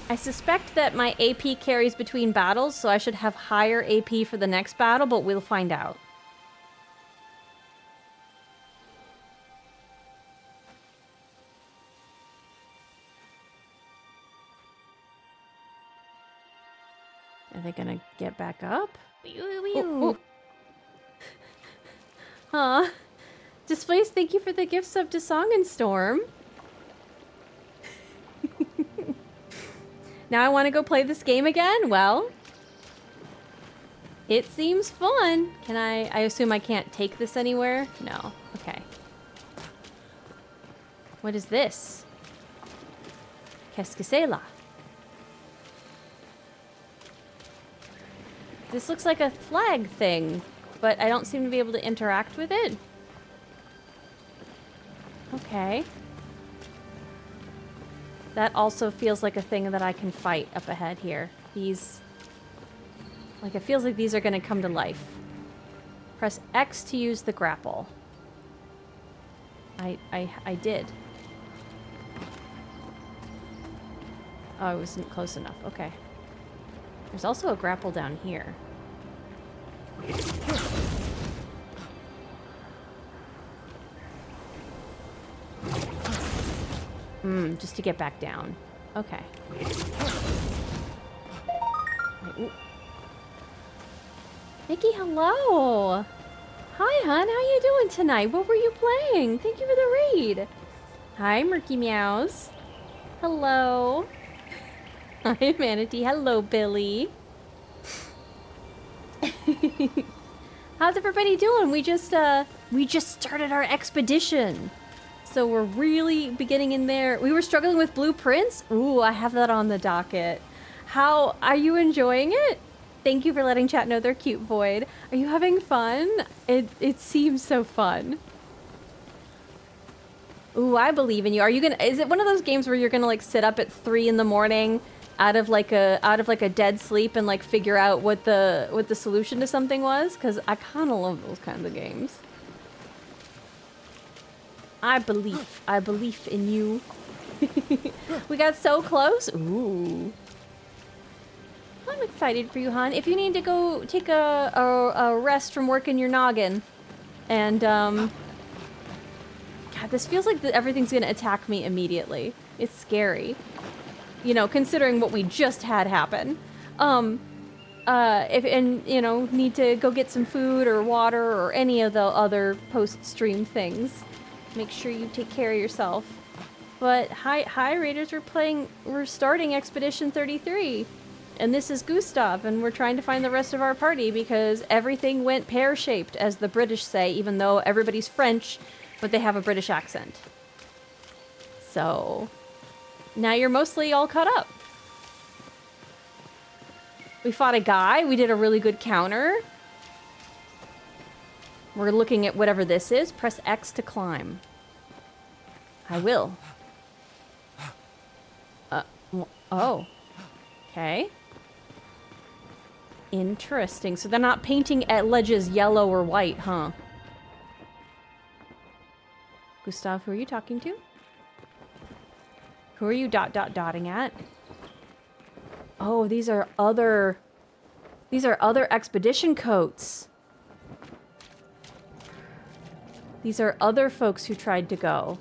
I suspect that my AP carries between battles, so I should have higher AP for the next battle, but we'll find out. Are they gonna get back up? Oh. Aw. Displays, thank you for the gift sub to Song and Storm. Now I want to go play this game again? Well, it seems fun. Can I assume I can't take this anywhere? No. Okay. What is this? Qu'est-ce que c'est là? This looks like a flag thing, but I don't seem to be able to interact with it. Okay. That also feels like a thing that I can fight up ahead here. These... Like, it feels like these are going to come to life. Press X to use the grapple. I did. Oh, I wasn't close enough. Okay. There's also a grapple down here. Just to get back down. Okay. Ooh. Nikki, hello! Hi, hon. How you doing tonight? What were you playing? Thank you for the raid. Hi, Murky Meows. Hello. Hi, Manatee. Hello, Billy. How's everybody doing? We just started our expedition. So we're really beginning in there. We were struggling with blueprints. Ooh, I have that on the docket. How are you enjoying it? Thank you for letting chat know they're cute, Void. Are you having fun? It seems so fun. Ooh, I believe in you. Are you gonna? Is it one of those games where you're gonna like sit up at 3 in the morning, out of like a dead sleep, and like figure out what the solution to something was? Because I kind of love those kinds of games. I believe in you. We got so close. Ooh. I'm excited for you, hon. If you need to go take a rest from working your noggin, and God, this feels like everything's gonna attack me immediately. It's scary, you know, considering what we just had happen. If you know, need to go get some food or water or any of the other post-stream things. Make sure you take care of yourself. But hi Raiders, we're starting Expedition 33. And this is Gustav, and we're trying to find the rest of our party because everything went pear-shaped, as the British say, even though everybody's French, but they have a British accent. So, now you're mostly all caught up. We fought a guy, we did a really good counter. We're looking at whatever this is. Press X to climb. I will. Oh. Okay. Interesting. So they're not painting at ledges yellow or white, huh? Gustav, who are you talking to? Who are you dotting at? Oh, these are other expedition coats. These are other folks who tried to go.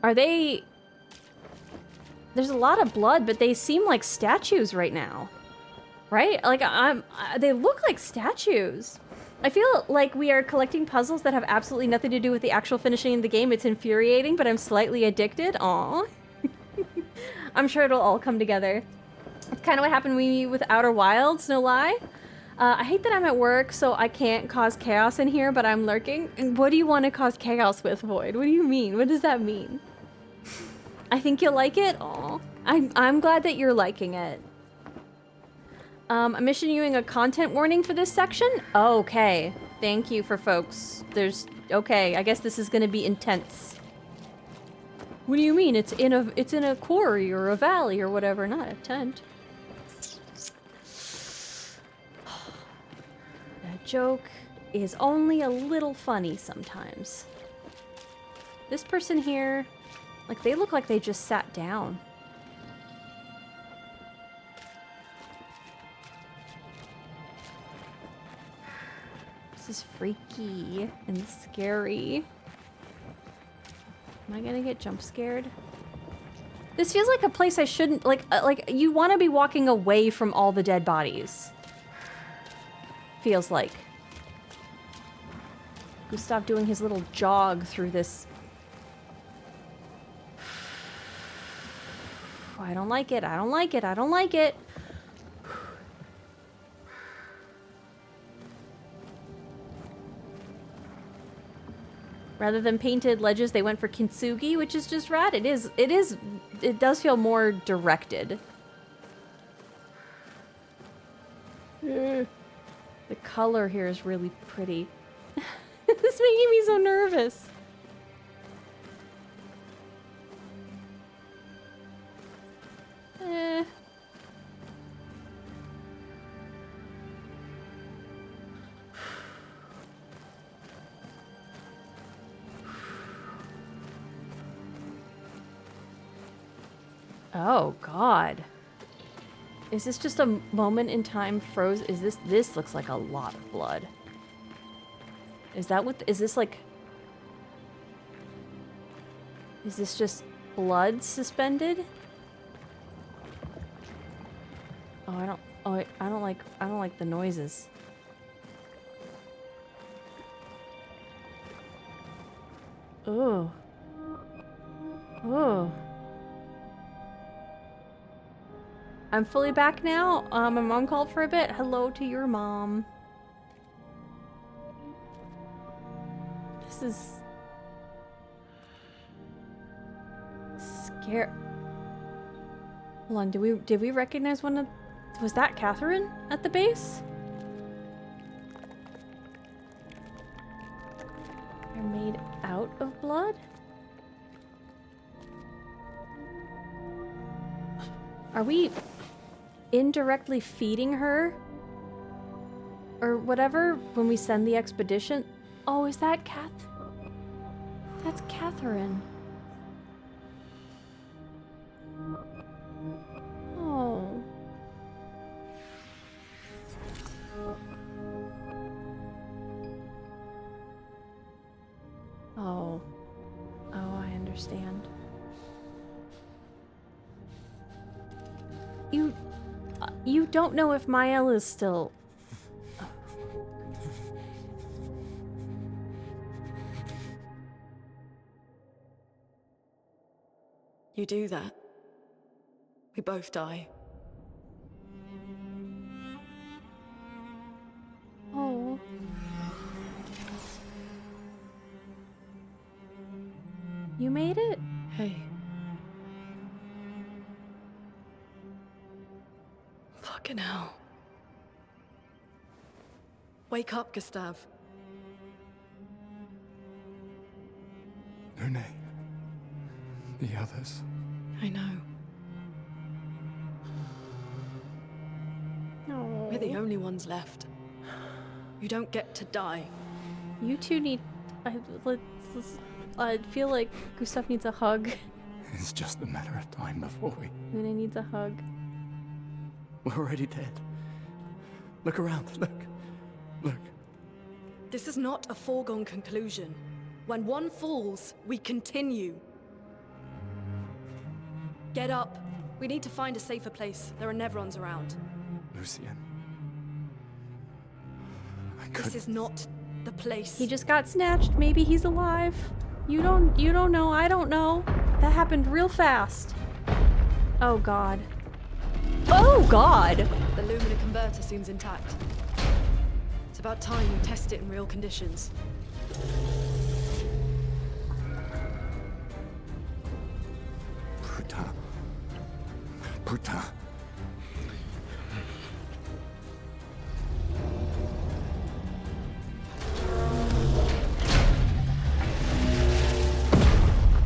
Are they... There's a lot of blood, but they seem like statues right now. Right? Like, they look like statues. I feel like we are collecting puzzles that have absolutely nothing to do with the actual finishing of the game. It's infuriating, but I'm slightly addicted. Aww. I'm sure it'll all come together. It's kind of what happened with Outer Wilds, no lie. I hate that I'm at work, so I can't cause chaos in here, but I'm lurking. What do you want to cause chaos with, Void? What do you mean? What does that mean? I think you'll like it. Aw. I'm glad that you're liking it. I'm issuing a content warning for this section. Oh, okay. Thank you for folks. Okay, I guess this is gonna be intense. What do you mean? It's in a quarry or a valley or whatever, not a tent. That joke is only a little funny sometimes. This person here, like, they look like they just sat down. This is freaky and scary. Am I gonna get jump scared? This feels like a place I shouldn't, like you want to be walking away from all the dead bodies. Feels like. Gustav doing his little jog through this. I don't like it, I don't like it, I don't like it. Rather than painted ledges, they went for kintsugi, which is just rad. It does feel more directed. The color here is really pretty. It's making me so nervous. Oh, God. Is this just a moment in time froze? Is this looks like a lot of blood. Is that what, is this like, is this just blood suspended? Oh, I don't like the noises. Oh. Oh. I'm fully back now. My mom called for a bit. Hello to your mom. This is scary. Hold on, did we recognize one of, was that Catherine at the base? They're made out of blood? Are we indirectly feeding her? Or whatever when we send the expedition? Oh, is that that's Catherine. Oh. Oh. Oh, I understand. You don't know if Maelle is still... You do that, we both die. Oh. You made it? Hey. Fucking hell. Wake up, Gustav. No name. The others. I know. No. We're the only ones left. You don't get to die. You two need... I feel like Gustav needs a hug. It's just a matter of time before we... Luna needs a hug. We're already dead. Look around, look. Look. This is not a foregone conclusion. When one falls, we continue. Get up. We need to find a safer place. There are Nevrons around. Lucien. I This is not the place. He just got snatched. Maybe he's alive. You don't know. I don't know. That happened real fast. Oh god. Oh god! The Lumina converter seems intact. It's about time we test it in real conditions. Bruta.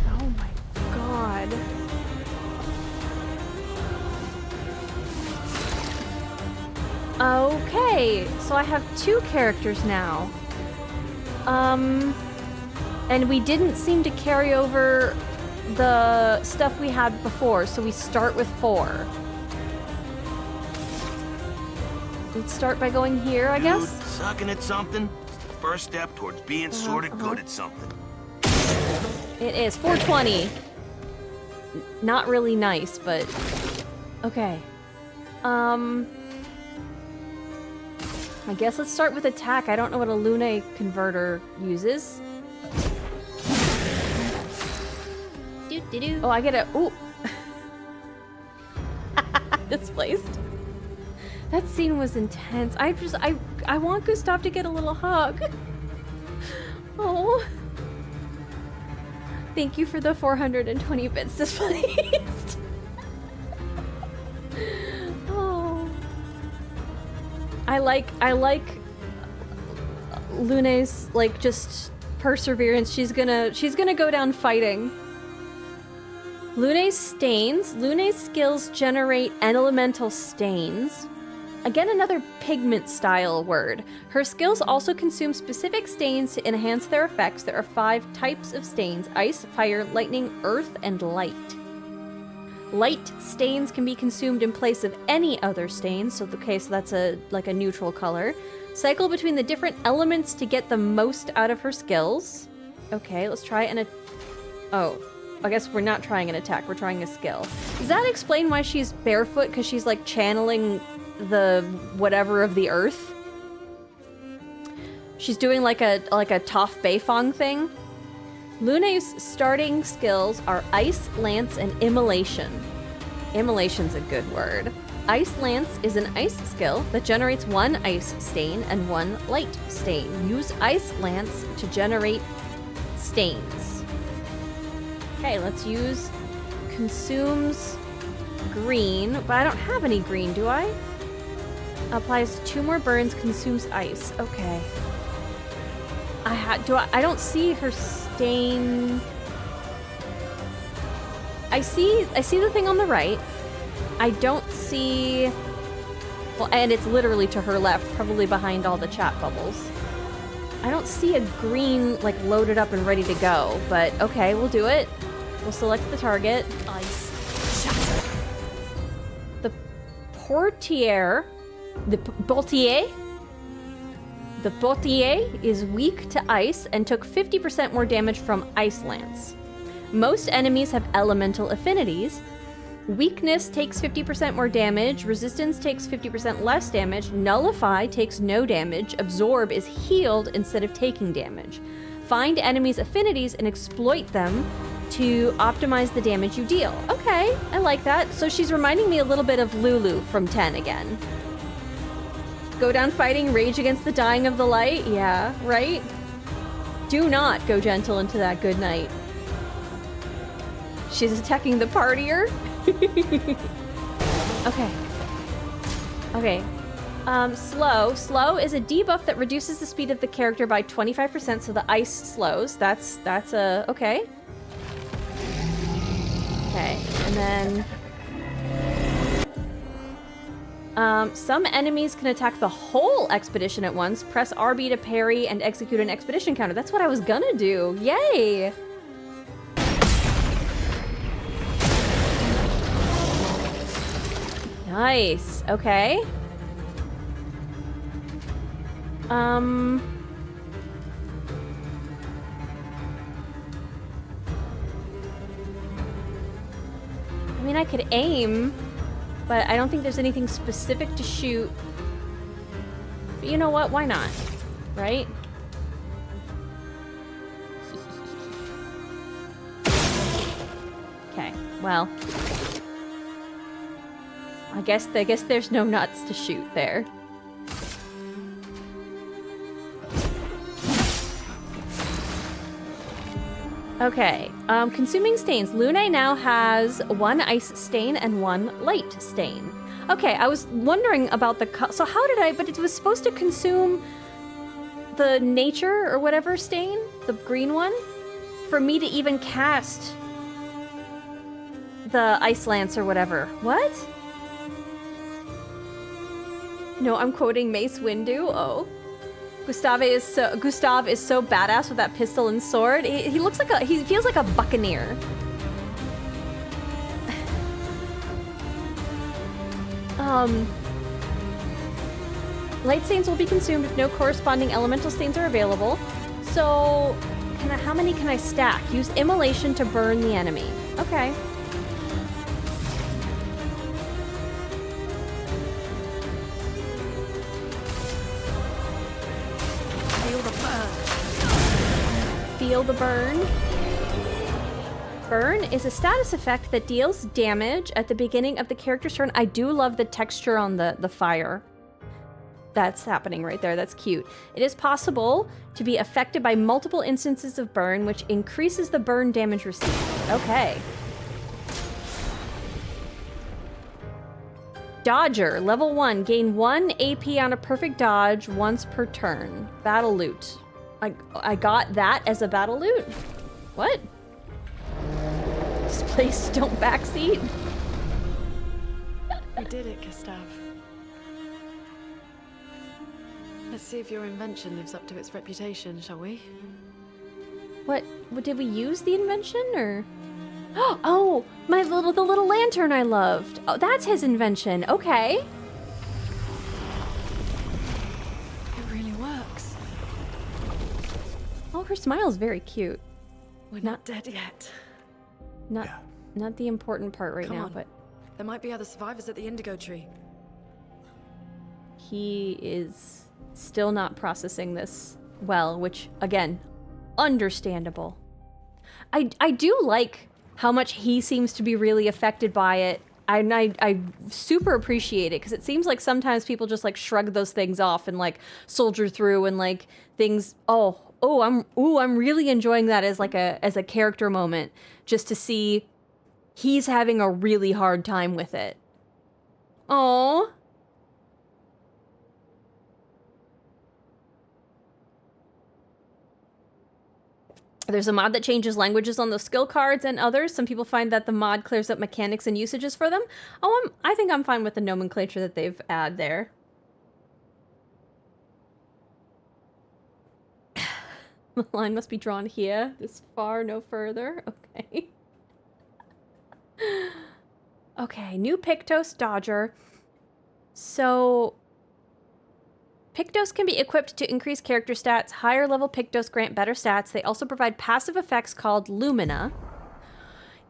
Oh my god. Okay, so I have 2 characters now. And we didn't seem to carry over the stuff we had before, so we start with 4. Let's start by going here, I guess. Sucking at something? It's the first step towards being sorta good at something. It is 420. Not really nice, but okay. I guess let's start with attack. I don't know what a Lune converter uses. Oh, I get a ooh. Displaced. That scene was intense. I want Gustav to get a little hug. Oh. Thank you for the 420 bits displaced. Oh. I like Lune's like just perseverance. She's gonna go down fighting. Lune's stains. Lune's skills generate elemental stains. Again, another pigment style word. Her skills also consume specific stains to enhance their effects. There are 5 types of stains: ice, fire, lightning, earth, and light. Light stains can be consumed in place of any other stains, so that's like a neutral color. Cycle between the different elements to get the most out of her skills. Okay, let's try oh. I guess we're not trying an attack, we're trying a skill. Does that explain why she's barefoot? Because she's like channeling the whatever of the earth? She's doing like a Toph Beifong thing. Lune's starting skills are Ice, Lance, and Immolation. Immolation's a good word. Ice Lance is an ice skill that generates 1 ice stain and 1 light stain. Use Ice Lance to generate stains. Okay, let's use consumes green, but I don't have any green, do I? Applies 2 more burns, consumes ice. Okay. I don't see her stain. I see the thing on the right. I don't see, well, and it's literally to her left, probably behind all the chat bubbles. I don't see a green like loaded up and ready to go, but okay, we'll do it. We'll select the target. Ice. Shatter. The portier is weak to ice and took 50% more damage from Ice Lance. Most enemies have elemental affinities. Weakness takes 50% more damage, resistance takes 50% less damage, nullify takes no damage, absorb is healed instead of taking damage. Find enemies' affinities and exploit them to optimize the damage you deal. Okay, I like that. So she's reminding me a little bit of Lulu from 10 again. Go down fighting, rage against the dying of the light. Yeah, right? Do not go gentle into that good night. She's attacking the partier. Okay. Slow. Slow is a debuff that reduces the speed of the character by 25%, so the ice slows. That's okay. Okay, and then some enemies can attack the whole expedition at once. Press RB to parry and execute an expedition counter. That's what I was gonna do. Yay! Nice. Okay. I mean, I could aim, but I don't think there's anything specific to shoot. But you know what? Why not? right? Okay, well. I guess there's no nuts to shoot there. Okay, consuming stains. Lune now has 1 ice stain and 1 light stain. Okay, I was wondering about so how did but it was supposed to consume the nature or whatever stain, the green one, for me to even cast the ice lance or whatever. What? No, I'm quoting Mace Windu. Oh. Gustav is so badass with that pistol and sword. He looks like he feels like a buccaneer. Light stains will be consumed if no corresponding elemental stains are available. So, how many can I stack? Use immolation to burn the enemy. Okay. Feel the burn. Burn is a status effect that deals damage at the beginning of the character's turn. I do love the texture on the fire that's happening right there. That's cute. It is possible to be affected by multiple instances of burn, which increases the burn damage received. Okay. Dodger, level 1. Gain 1 AP on a perfect dodge once per turn. Battle loot. I got that as a battle loot? What? Displaced, don't backseat? We did it, Gustav. Let's see if your invention lives up to its reputation, shall we? What did we use the invention, or? Oh, the little lantern I loved. Oh, that's his invention. Okay. It really works. Oh, her smile is very cute. We're not dead yet. Not the important part right now, but there might be other survivors at the Indigo Tree. He is still not processing this well, which again, understandable. I do like how much he seems to be really affected by it. I super appreciate it, because it seems like sometimes people just like shrug those things off and like soldier through and like things. I'm really enjoying that as like as a character moment, just to see he's having a really hard time with it. Oh. There's a mod that changes languages on those skill cards and others. Some people find that the mod clears up mechanics and usages for them. I think I'm fine with the nomenclature that they've added there. The line must be drawn here. This far, no further. Okay. Okay, new Pictos Dodger. So Pictos can be equipped to increase character stats. Higher level Pictos grant better stats. They also provide passive effects called Lumina.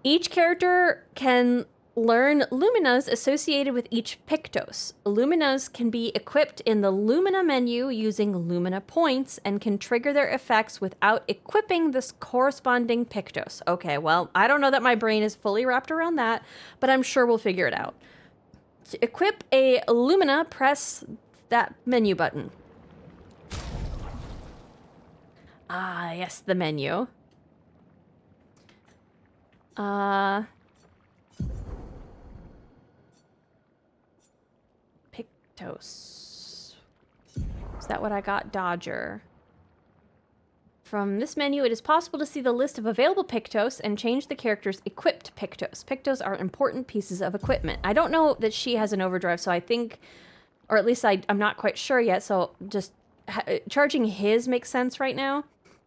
Each character can learn Luminas associated with each Pictos. Luminas can be equipped in the Lumina menu using Lumina points and can trigger their effects without equipping this corresponding Pictos. Okay, well, I don't know that my brain is fully wrapped around that, but I'm sure we'll figure it out. To equip a Lumina, press that menu button. Ah, yes, the menu. Pictos. Is that what I got? Dodger. From this menu, it is possible to see the list of available Pictos and change the character's equipped Pictos. Pictos are important pieces of equipment. I don't know that she has an overdrive, so I think, or at least I'm not quite sure yet, so just charging his makes sense right now.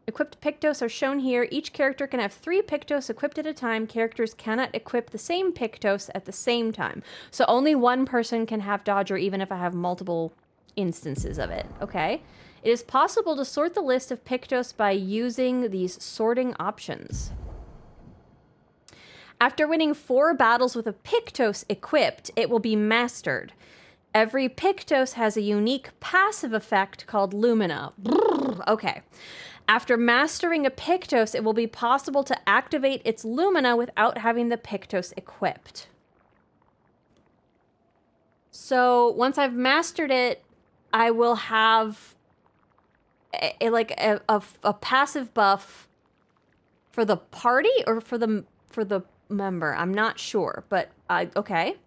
Equipped Pictos are shown here. Each character can have 3 Pictos equipped at a time. Characters cannot equip the same Pictos at the same time. So only one person can have Dodger, even if I have multiple instances of it. Okay. It is possible to sort the list of Pictos by using these sorting options. After winning 4 battles with a Pictos equipped, it will be mastered. Every Pictos has a unique passive effect called Lumina. Okay. After mastering a Pictos, it will be possible to activate its Lumina without having the Pictos equipped. So once I've mastered it, I will have a passive buff for the party or for the member. I'm not sure, but okay.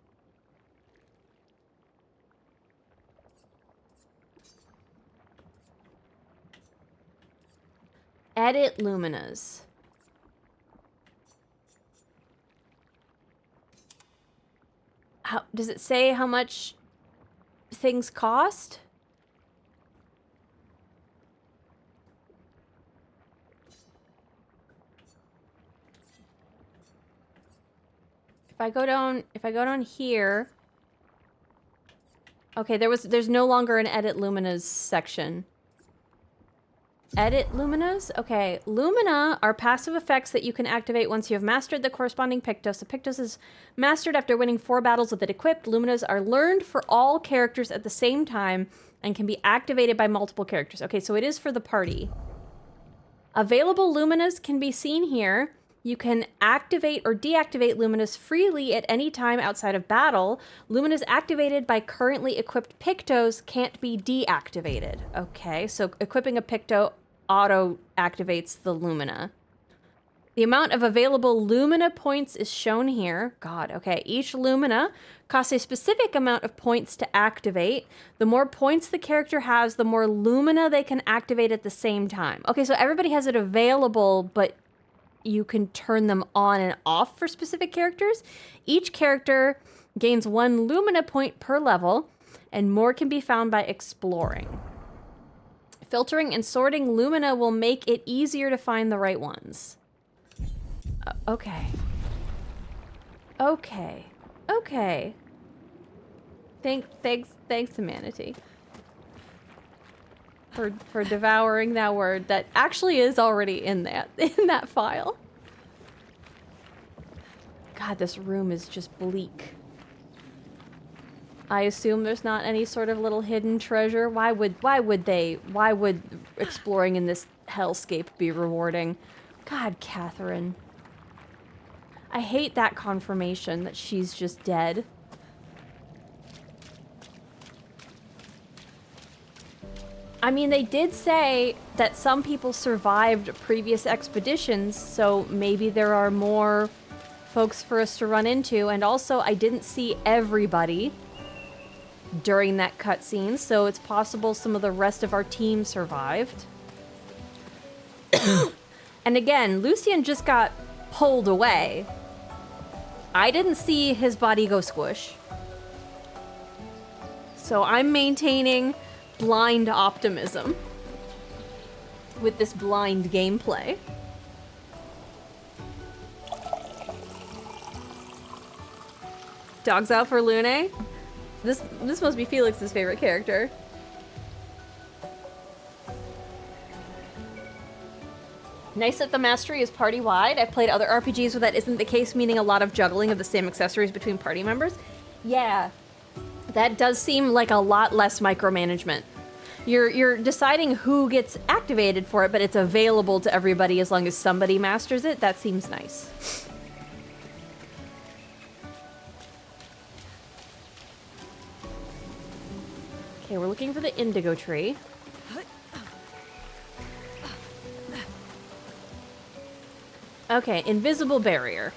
Edit Luminas. How does it say how much things cost? If I go down here. Okay, there's no longer an Edit Luminas section. Edit Luminas? Okay. Lumina are passive effects that you can activate once you have mastered the corresponding Pictos. The Pictos is mastered after winning 4 battles with it equipped. Luminas are learned for all characters at the same time and can be activated by multiple characters. Okay, so it is for the party. Available Luminas can be seen here. You can activate or deactivate Luminas freely at any time outside of battle. Luminas activated by currently equipped Pictos can't be deactivated. Okay, so equipping a Picto auto-activates the Lumina. The amount of available Lumina points is shown here. God, okay. Each Lumina costs a specific amount of points to activate. The more points the character has, the more Lumina they can activate at the same time. Okay, so everybody has it available, but you can turn them on and off for specific characters. Each character gains 1 Lumina point per level, and more can be found by exploring. Filtering and sorting Lumina will make it easier to find the right ones. Okay. Okay. Okay. Thanks, Humanity. For devouring that word that actually is already in that file. God, this room is just bleak. I assume there's not any sort of little hidden treasure. Why would exploring in this hellscape be rewarding? God, Catherine. I hate that confirmation that she's just dead. I mean, they did say that some people survived previous expeditions, so maybe there are more folks for us to run into. And also, I didn't see everybody during that cutscene, so it's possible some of the rest of our team survived. And again, Lucien just got pulled away. I didn't see his body go squish. So I'm maintaining blind optimism with this blind gameplay. Dogs out for Lune? This must be Felix's favorite character. Nice that the mastery is party-wide. I've played other RPGs where that isn't the case, meaning a lot of juggling of the same accessories between party members. Yeah, that does seem like a lot less micromanagement. You're deciding who gets activated for it, but it's available to everybody as long as somebody masters it. That seems nice. Okay, we're looking for the Indigo Tree. Okay, invisible barrier.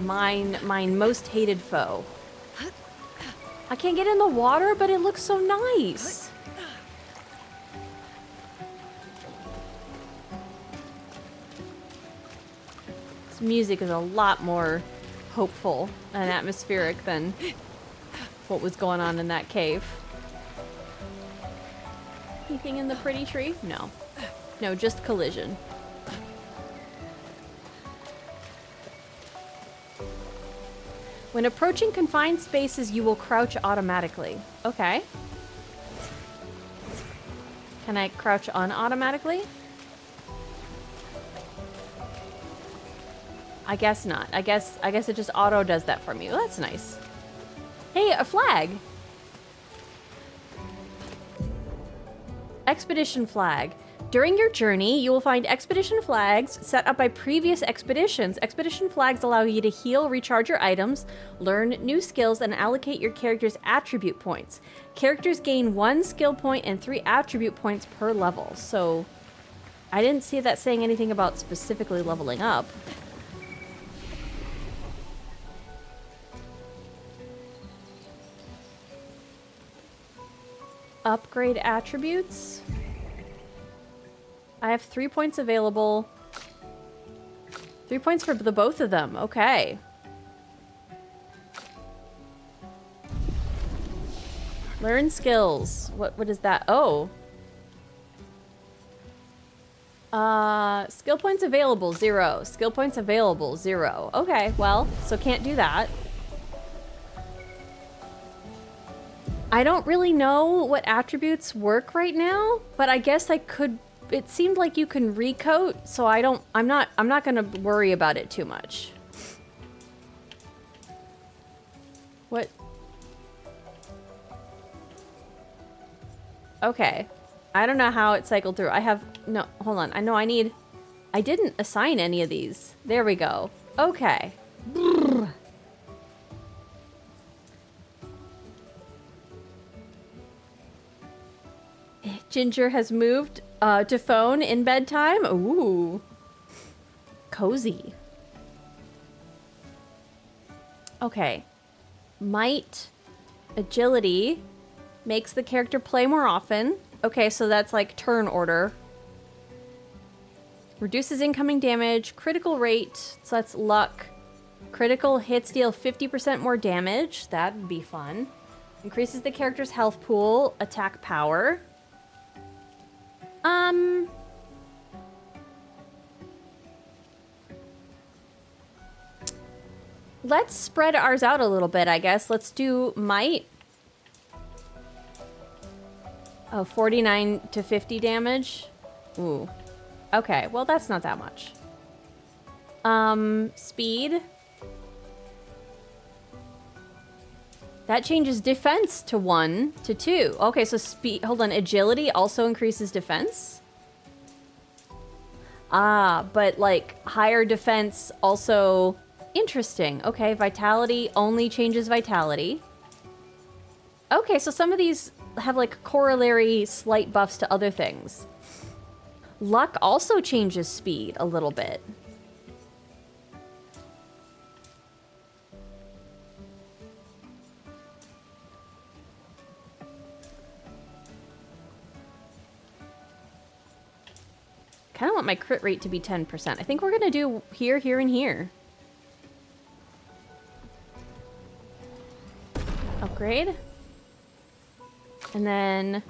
Mine most hated foe. I can't get in the water, but it looks so nice. This music is a lot more hopeful and atmospheric than what was going on in that cave. Anything in the pretty tree? No. No, just collision. When approaching confined spaces, you will crouch automatically. Okay. Can I crouch unautomatically? I guess not. I guess it just auto does that for me. Well, that's nice. Hey, a flag! Expedition flag. During your journey, you will find expedition flags set up by previous expeditions. Expedition flags allow you to heal, recharge your items, learn new skills, and allocate your character's attribute points. Characters gain 1 skill point and 3 attribute points per level. So, I didn't see that saying anything about specifically leveling up. Upgrade attributes. I have 3 points available. 3 points for the both of them. Okay. Learn skills. What is that? Oh. Skill points available, 0. Skill points available, 0. Okay, well, so can't do that. I don't really know what attributes work right now, but I guess I could. It seemed like you can recoat, so I'm not gonna worry about it too much. What? Okay. I don't know how it cycled through. No, hold on. I didn't assign any of these. There we go. Okay. Brrr. Ginger has moved to phone in bedtime. Ooh. Cozy. Okay. Might. Agility. Makes the character play more often. Okay, so that's like turn order. Reduces incoming damage. Critical rate. So that's luck. Critical hits deal 50% more damage. That'd be fun. Increases the character's health pool. Attack power. Let's spread ours out a little bit, I guess. Let's do might. Oh, 49 to 50 damage. Ooh. Okay, well that's not that much. Speed. That changes defense to 1 to 2. Okay, so speed, hold on, agility also increases defense? Ah, but like higher defense also, interesting. Okay, vitality only changes vitality. Okay, so some of these have like corollary slight buffs to other things. Luck also changes speed a little bit. I kind of want my crit rate to be 10%. I think we're gonna do here, here, and here. Upgrade. And then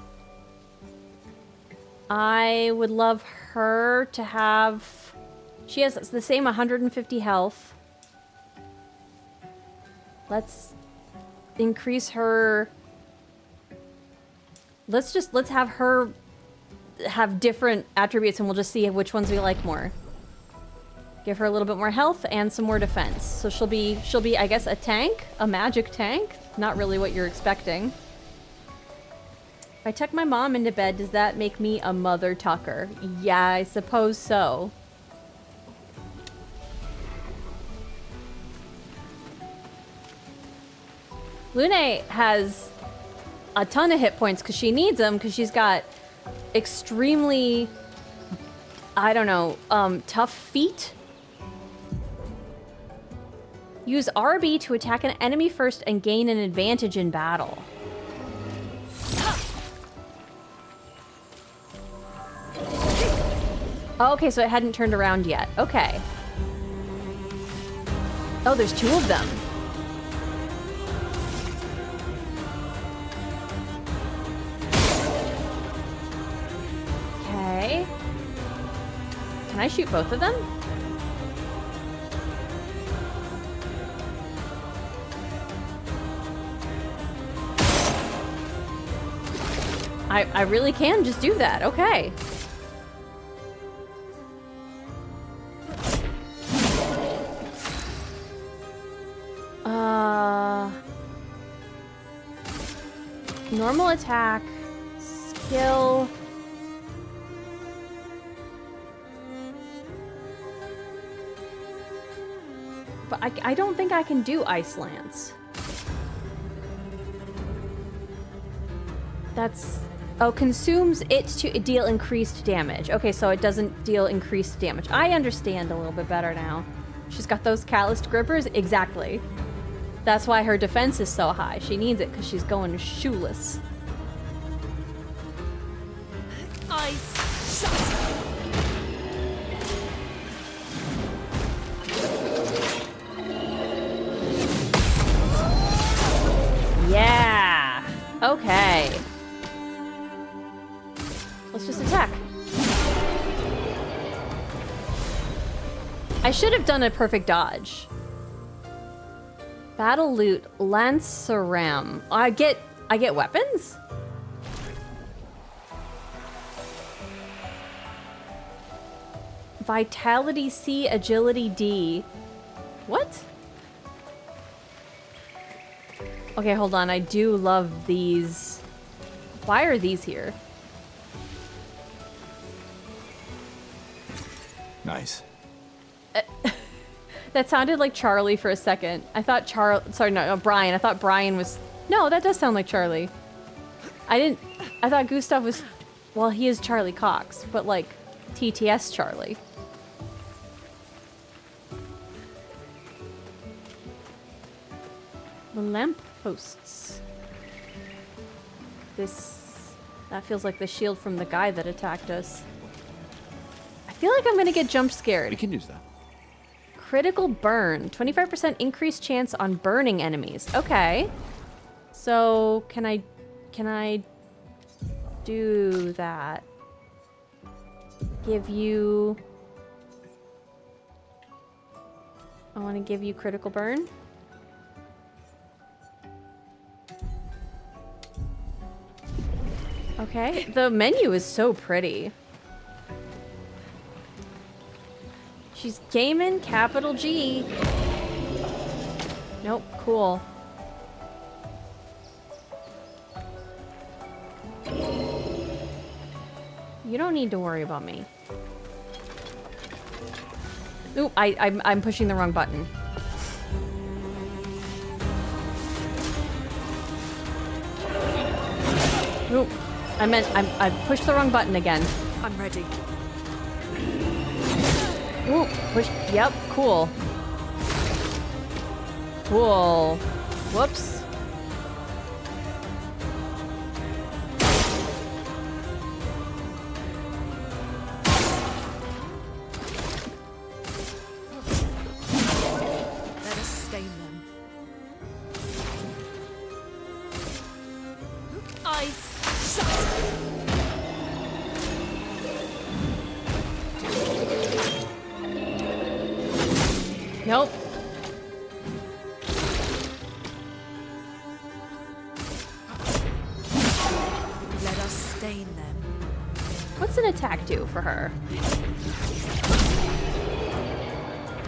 I would love her to have... She has the same 150 health. Let's increase her... Let's have her have different attributes and we'll just see which ones we like more. Give her a little bit more health and some more defense. So she'll be, I guess, a tank? A magic tank? Not really what you're expecting. If I tuck my mom into bed, does that make me a mother tucker? Yeah, I suppose so. Lune has a ton of hit points because she needs them because she's got extremely, I don't know, tough feet. Use RB to attack an enemy first and gain an advantage in battle. Oh, okay, so it hadn't turned around yet. Okay. Oh, there's 2 of them. Okay. Can I shoot both of them? I really can just do that. Okay. Normal attack, skill, But I don't think I can do Ice Lance. That's... Oh, consumes it to deal increased damage. Okay, so it doesn't deal increased damage. I understand a little bit better now. She's got those calloused grippers? Exactly. That's why her defense is so high. She needs it because she's going shoeless. Ice shut. Yeah. Okay. Let's just attack. I should have done a perfect dodge. Battle loot, Lanceram. I get weapons? Vitality C, Agility D. What? Okay, hold on. I do love these. Why are these here? Nice. That sounded like Charlie for a second. I thought Brian. I thought Brian was... No, that does sound like Charlie. I thought Gustav was... Well, he is Charlie Cox, but like TTS Charlie. The lampposts. That feels like the shield from the guy that attacked us. I feel like I'm gonna get jump scared. We can use that. Critical burn. 25% increased chance on burning enemies. Okay. So, can I do that? Give you... I want to give you critical burn. Okay. The menu is so pretty. She's gaming, capital G. Nope, cool. You don't need to worry about me. Oop, I'm pushing the wrong button. Oop, I pushed the wrong button again. I'm ready. Ooh, push. Yep, cool. Cool. Whoops. Let us stain them. Ice shut. Nope. Let us stain them. What's an attack do for her?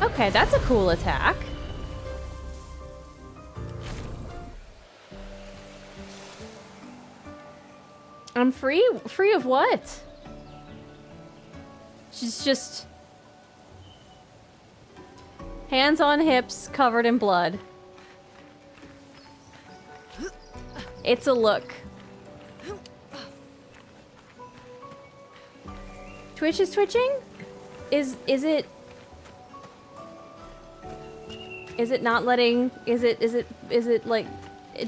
Okay, that's a cool attack. I'm free? Free of what? She's just... hands on hips, covered in blood. It's a look. Twitch is twitching? Is it not letting... Is it like...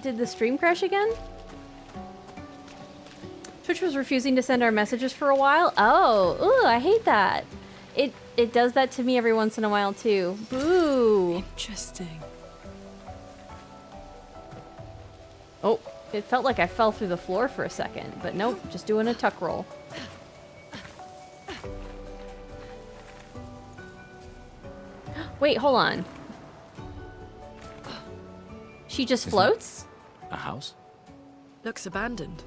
Did the stream crash again? Twitch was refusing to send our messages for a while? Oh, ooh, I hate that. It does that to me every once in a while too. Boo. Interesting. Oh, it felt like I fell through the floor for a second, but nope, just doing a tuck roll. Wait, hold on. She just floats? A house? Looks abandoned.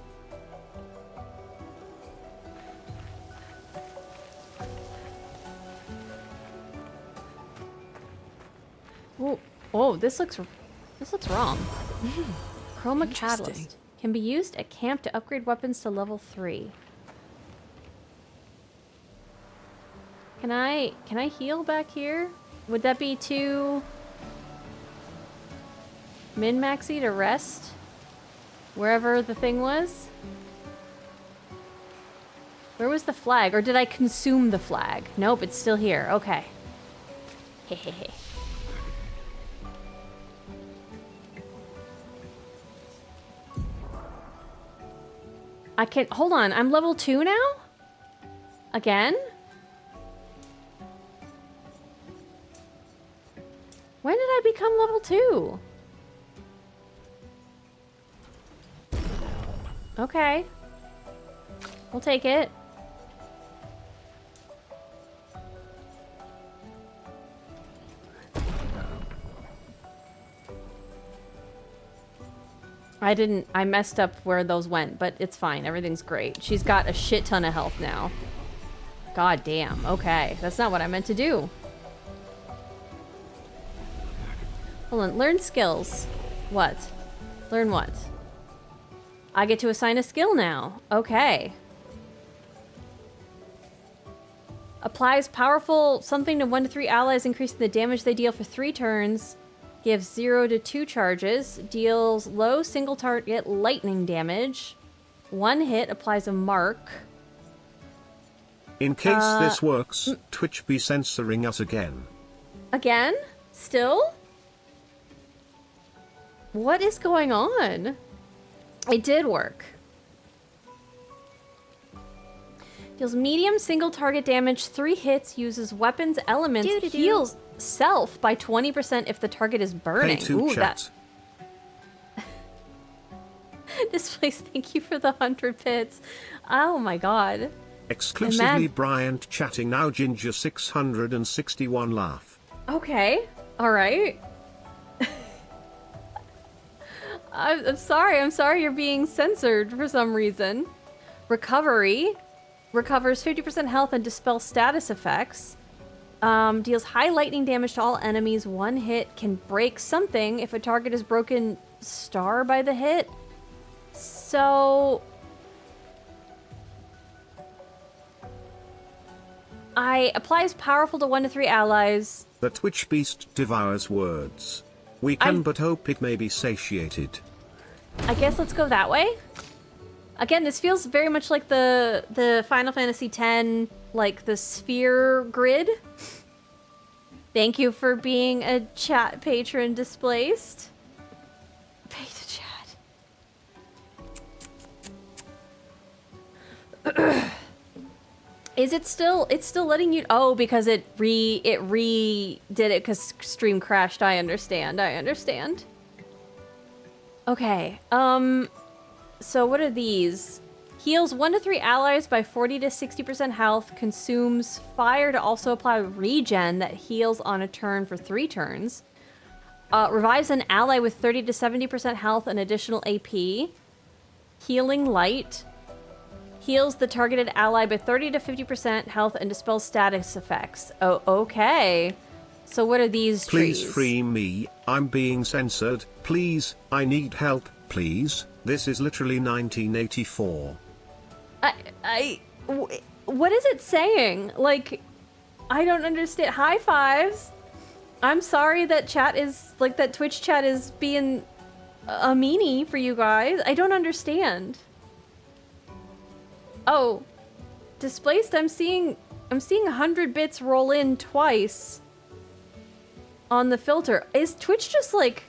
Oh, this looks wrong. Chroma Catalyst can be used at camp to upgrade weapons to level 3. Can I heal back here? Would that be too... Min-maxi to rest wherever the thing was. Where was the flag? Or did I consume the flag? Nope, it's still here. Okay. Hehehe. I can... Hold on, I'm level 2 now? Again? When did I become level 2? Okay. We'll take it. I messed up where those went, but it's fine. Everything's great. She's got a shit ton of health now. God damn. Okay. That's not what I meant to do. Hold on. Learn skills. What? Learn what? I get to assign a skill now. Okay. Applies powerful something to 1 to 3 allies, increasing the damage they deal for 3 turns. Gives 0 to 2 charges. Deals low single target lightning damage. 1 hit applies a mark. In case this works, Twitch be censoring us again. Again? Still? What is going on? It did work. Deals medium single target damage, 3 hits, uses weapons elements, heals self by 20% if the target is burning. Ooh, chat. Displays, thank you for the 100 bits. Oh my god. Exclusively Bryant chatting now, Ginger 661 laugh. Okay, alright. I'm sorry you're being censored for some reason. Recovery. Recovers 50% health and dispels status effects. Deals high lightning damage to all enemies. 1 hit can break something if a target is broken star by the hit. So... applies powerful to 1 to 3 allies. The Twitch beast devours words. We can but hope it may be satiated. I guess let's go that way. Again, this feels very much like the Final Fantasy X, like the sphere grid. Thank you for being a chat patron displaced. Pay to chat. Is it still? It's still letting you? Oh, because it redid it because stream crashed. I understand. Okay. So what are these? Heals 1 to 3 allies by 40 to 60% health. Consumes fire to also apply regen that heals on a turn for 3 turns. Revives an ally with 30 to 70% health and additional AP. Healing light. Heals the targeted ally by 30 to 50% health and dispels status effects. Oh, okay. So what are these trees? Please free me. I'm being censored. Please, I need help. Please. This is literally 1984. What is it saying? Like, I don't understand. High fives. I'm sorry that chat is, like, that Twitch chat is being a meanie for you guys. I don't understand. Oh, displaced. I'm seeing 100 bits roll in twice on the filter. Is Twitch just like...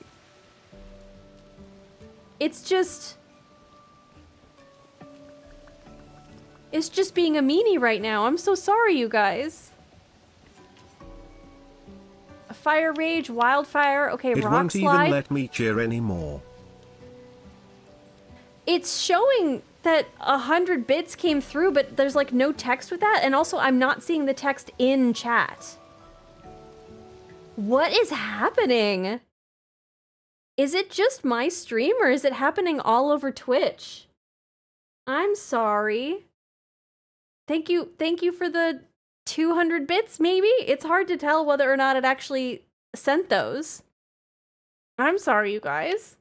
It's just being a meanie right now. I'm so sorry, you guys. A fire rage, wildfire. Okay, it rock won't slide. even let me cheer anymore. It's showing that 100 bits came through, but there's like no text with that. And also, I'm not seeing the text in chat. What is happening? Is it just my stream, or is it happening all over Twitch? I'm sorry. Thank you for the 200 bits, maybe? It's hard to tell whether or not it actually sent those. I'm sorry, you guys.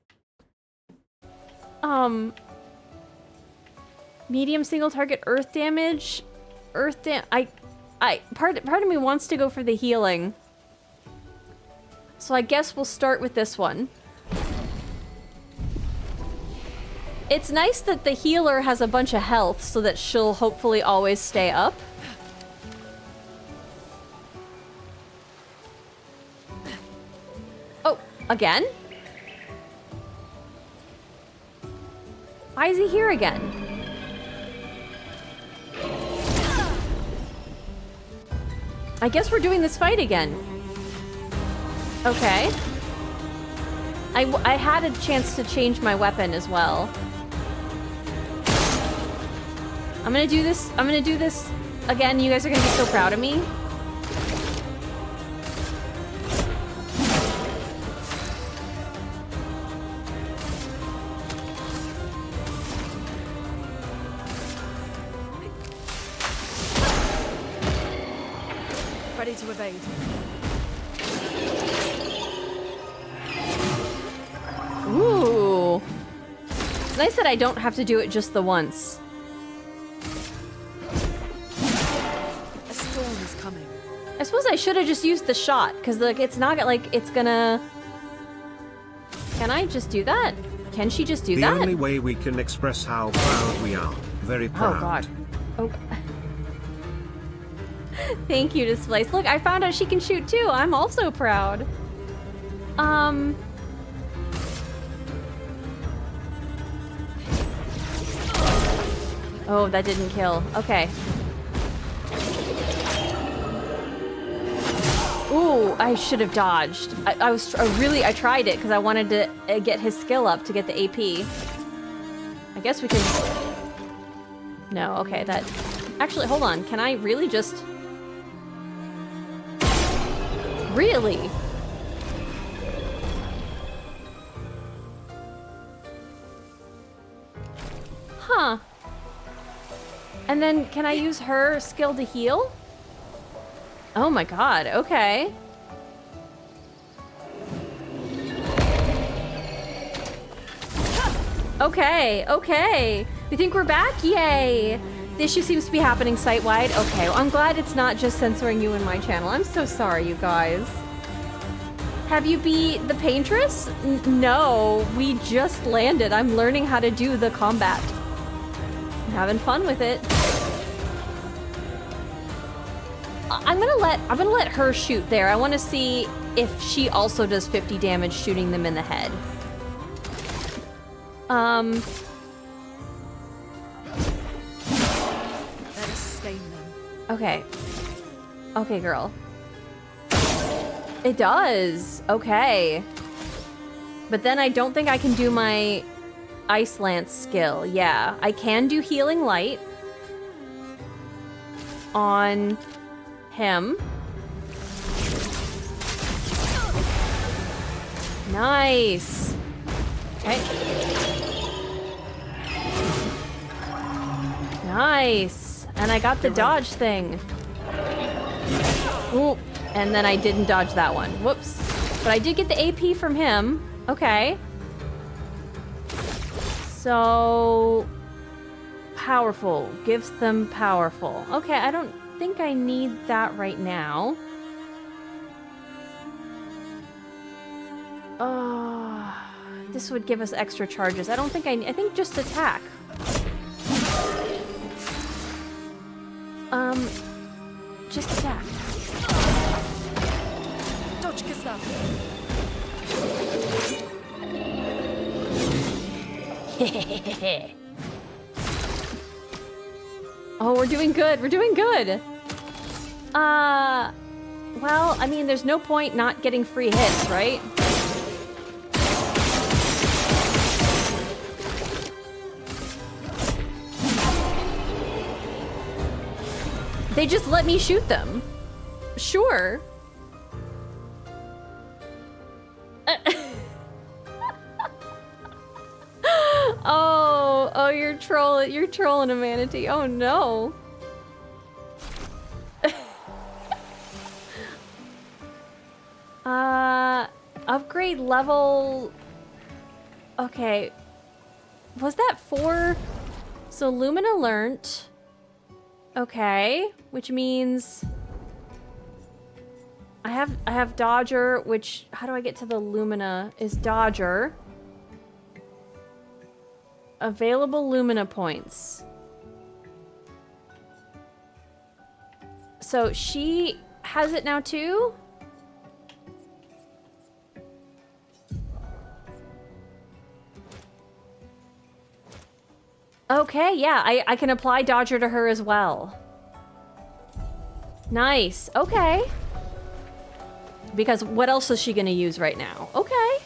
Medium single target earth damage. Part of me wants to go for the healing. So I guess we'll start with this one. It's nice that the healer has a bunch of health so that she'll hopefully always stay up. Oh, again? Why is he here again? I guess we're doing this fight again. Okay. I had a chance to change my weapon as well. I'm gonna do this again. You guys are gonna be so proud of me. Ready to evade. Ooh. It's nice that I don't have to do it just the once. A storm is coming. I suppose I should have just used the shot, because like it's not like it's gonna... Can I just do that? Can she just do The that? only way we can express how proud we are. Very proud. Oh god. Oh. Thank you, Displace. Look, I found out she can shoot too. I'm also proud. Oh, that didn't kill. Okay. Ooh, I should have dodged. I tried it because I wanted to get his skill up to get the AP. I guess we can... No, okay, that... Actually, hold on. Can I really just... Really? Huh. And then, can I use her skill to heal? Oh my god, okay. Okay, okay. We think we're back? Yay! The issue seems to be happening site-wide. Okay, well, I'm glad it's not just censoring you in my channel. I'm so sorry, you guys. Have you beat the Paintress? No, we just landed. I'm learning how to do the combat. I'm having fun with it. I'm gonna let her shoot there. I want to see if she also does 50 damage shooting them in the head. Let us stain them. Okay. Okay, girl. It does. Okay. But then I don't think I can do my Ice Lance skill. Yeah, I can do Healing Light on him. Nice. Okay. Nice. And I got the dodge thing. Ooh. And then I didn't dodge that one. Whoops. But I did get the AP from him. Okay. So... Powerful. Gives them powerful. Okay, I don't think I need that right now. Oh, this would give us extra charges. I don't think I think just attack. Just attack. Dodge, Gustav. Oh, we're doing good. We're doing good. Well, I mean, there's no point not getting free hits, right? They just let me shoot them. Sure. Oh, you're trolling a manatee. Oh no. Upgrade level. Okay. Was that 4? So Lumina learnt. Okay, which means I have Dodger, which how do I get to the Lumina is Dodger. Available Lumina points. So she has it now too? Okay, yeah, I can apply Dodger to her as well. Nice, okay. Because what else is she gonna use right now? Okay.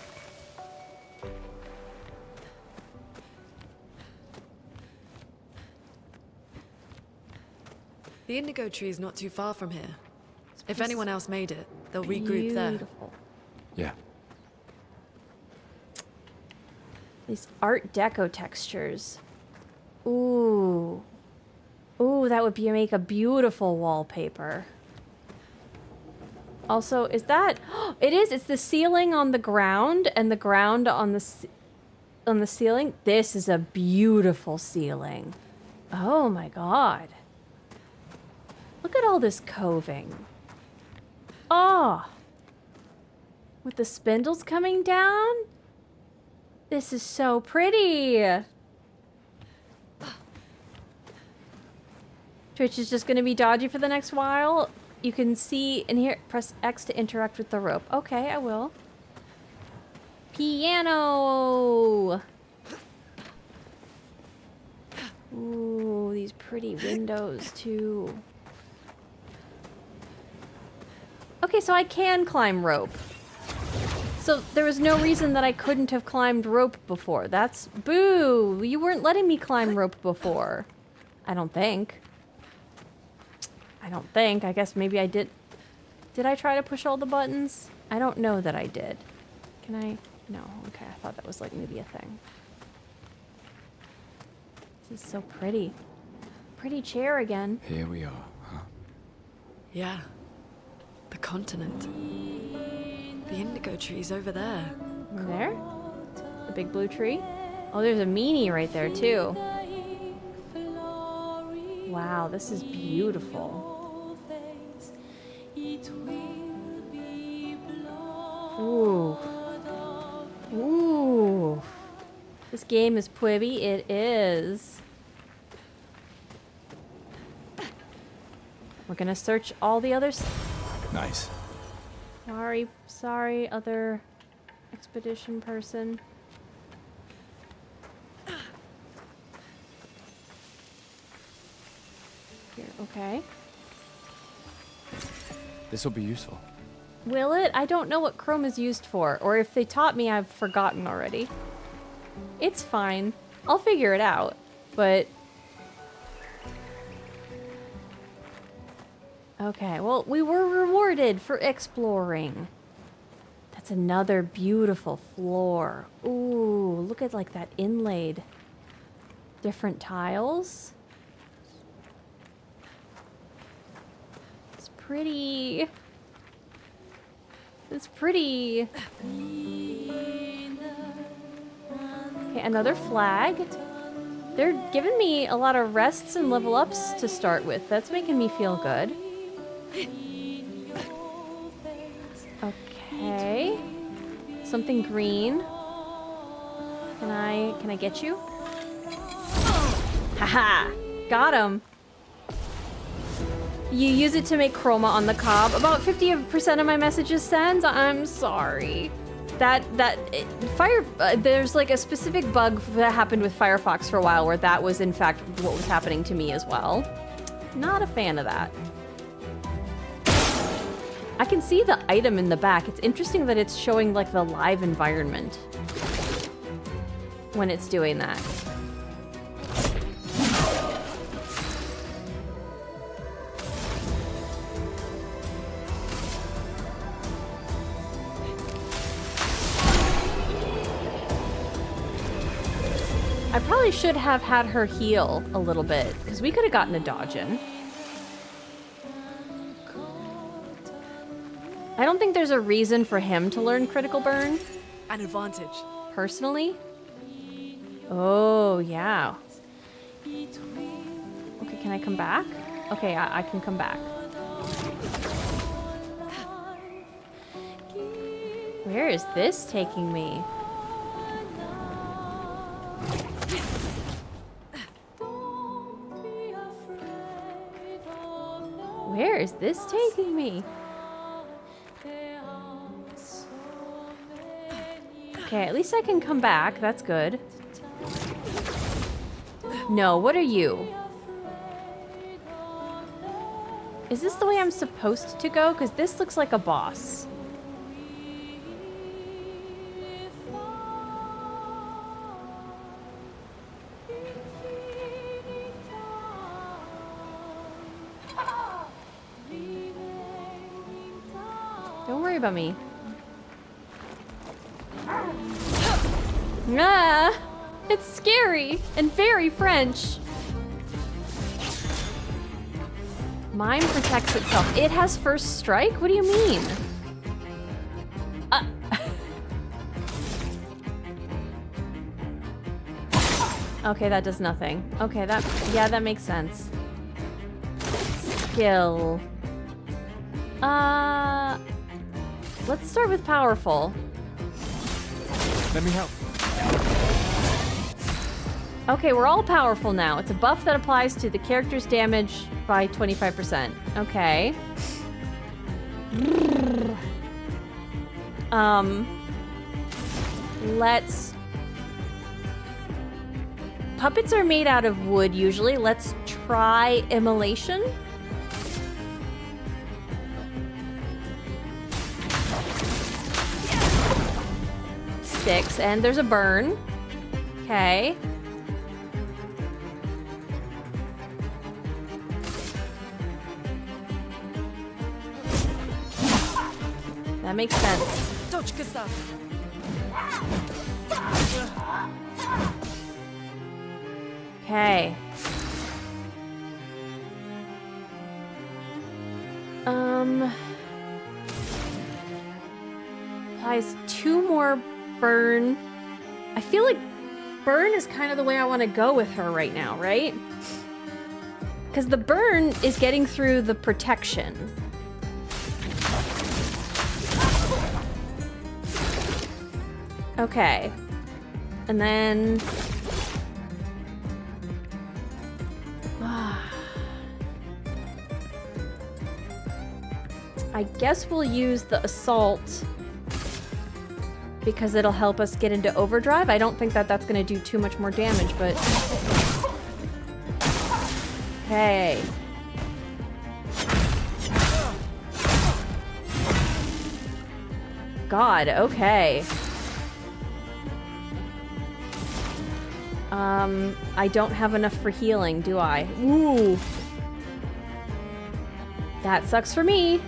The Indigo Tree is not too far from here. If anyone else made it, they'll regroup there. Yeah. These Art Deco textures. Ooh. Ooh, that would make a beautiful wallpaper. Also, is that... It is! It's the ceiling on the ground and the ground on the ceiling. This is a beautiful ceiling. Oh my god. Look at all this coving. Oh! With the spindles coming down? This is so pretty! Twitch is just gonna be dodgy for the next while. You can see in here, press X to interact with the rope. Okay, I will. Piano! Ooh, these pretty windows too. Okay, so I can climb rope. So there was no reason that I couldn't have climbed rope before. That's... Boo! You weren't letting me climb rope before. I don't think. I don't think. I guess maybe I did... Did I try to push all the buttons? I don't know that I did. Can I... No. Okay, I thought that was like maybe a thing. This is so pretty. Pretty chair again. Here we are, huh? Yeah. The continent. The Indigo Tree's over there. Over there? The big blue tree? Oh, there's a meanie right there, too. Wow, this is beautiful. Ooh. Ooh. This game is Pwibby. It is. We're gonna search all the others. Nice. Sorry, other expedition person. Here, okay. This will be useful. Will it? I don't know what Chrome is used for, or if they taught me, I've forgotten already. It's fine. I'll figure it out, but... Okay, well, we were rewarded for exploring. That's another beautiful floor. Ooh, look at like that inlaid different tiles. It's pretty. It's pretty. Okay, another flag. They're giving me a lot of rests and level ups to start with. That's making me feel good. Okay. Something green. Can I get you? Haha! Got him. You use it to make chroma on the cob. About 50% of my messages sends. I'm sorry. There's like a specific bug that happened with Firefox for a while where that was in fact what was happening to me as well. Not a fan of that. I can see the item in the back. It's interesting that it's showing like the live environment when it's doing that. I probably should have had her heal a little bit, because we could have gotten a dodge in. I don't think there's a reason for him to learn critical burn. An advantage. Personally. Oh, yeah. Okay, can I come back? Okay, I can come back. Where is this taking me? Where is this taking me? Okay, at least I can come back. That's good. No, what are you? Is this the way I'm supposed to go? Because this looks like a boss. Don't worry about me. Ah! It's scary and very French. Mime protects itself. It has first strike? What do you mean? Okay, that does nothing. Okay, that makes sense. Skill. Let's start with powerful. Let me help. Okay, we're all powerful now. It's a buff that applies to the character's damage by 25%. Okay. Let's... Puppets are made out of wood, usually. Let's try immolation. Six, and there's a burn. Okay. That makes sense. Dodge, Gustav. Okay. Applies 2 more burn. I feel like burn is kind of the way I want to go with her right now, right? Because the burn is getting through the protection. Okay. And then... I guess we'll use the assault because it'll help us get into overdrive. I don't think that that's going to do too much more damage, but... Okay. God, okay. I don't have enough for healing, do I? Ooh. That sucks for me.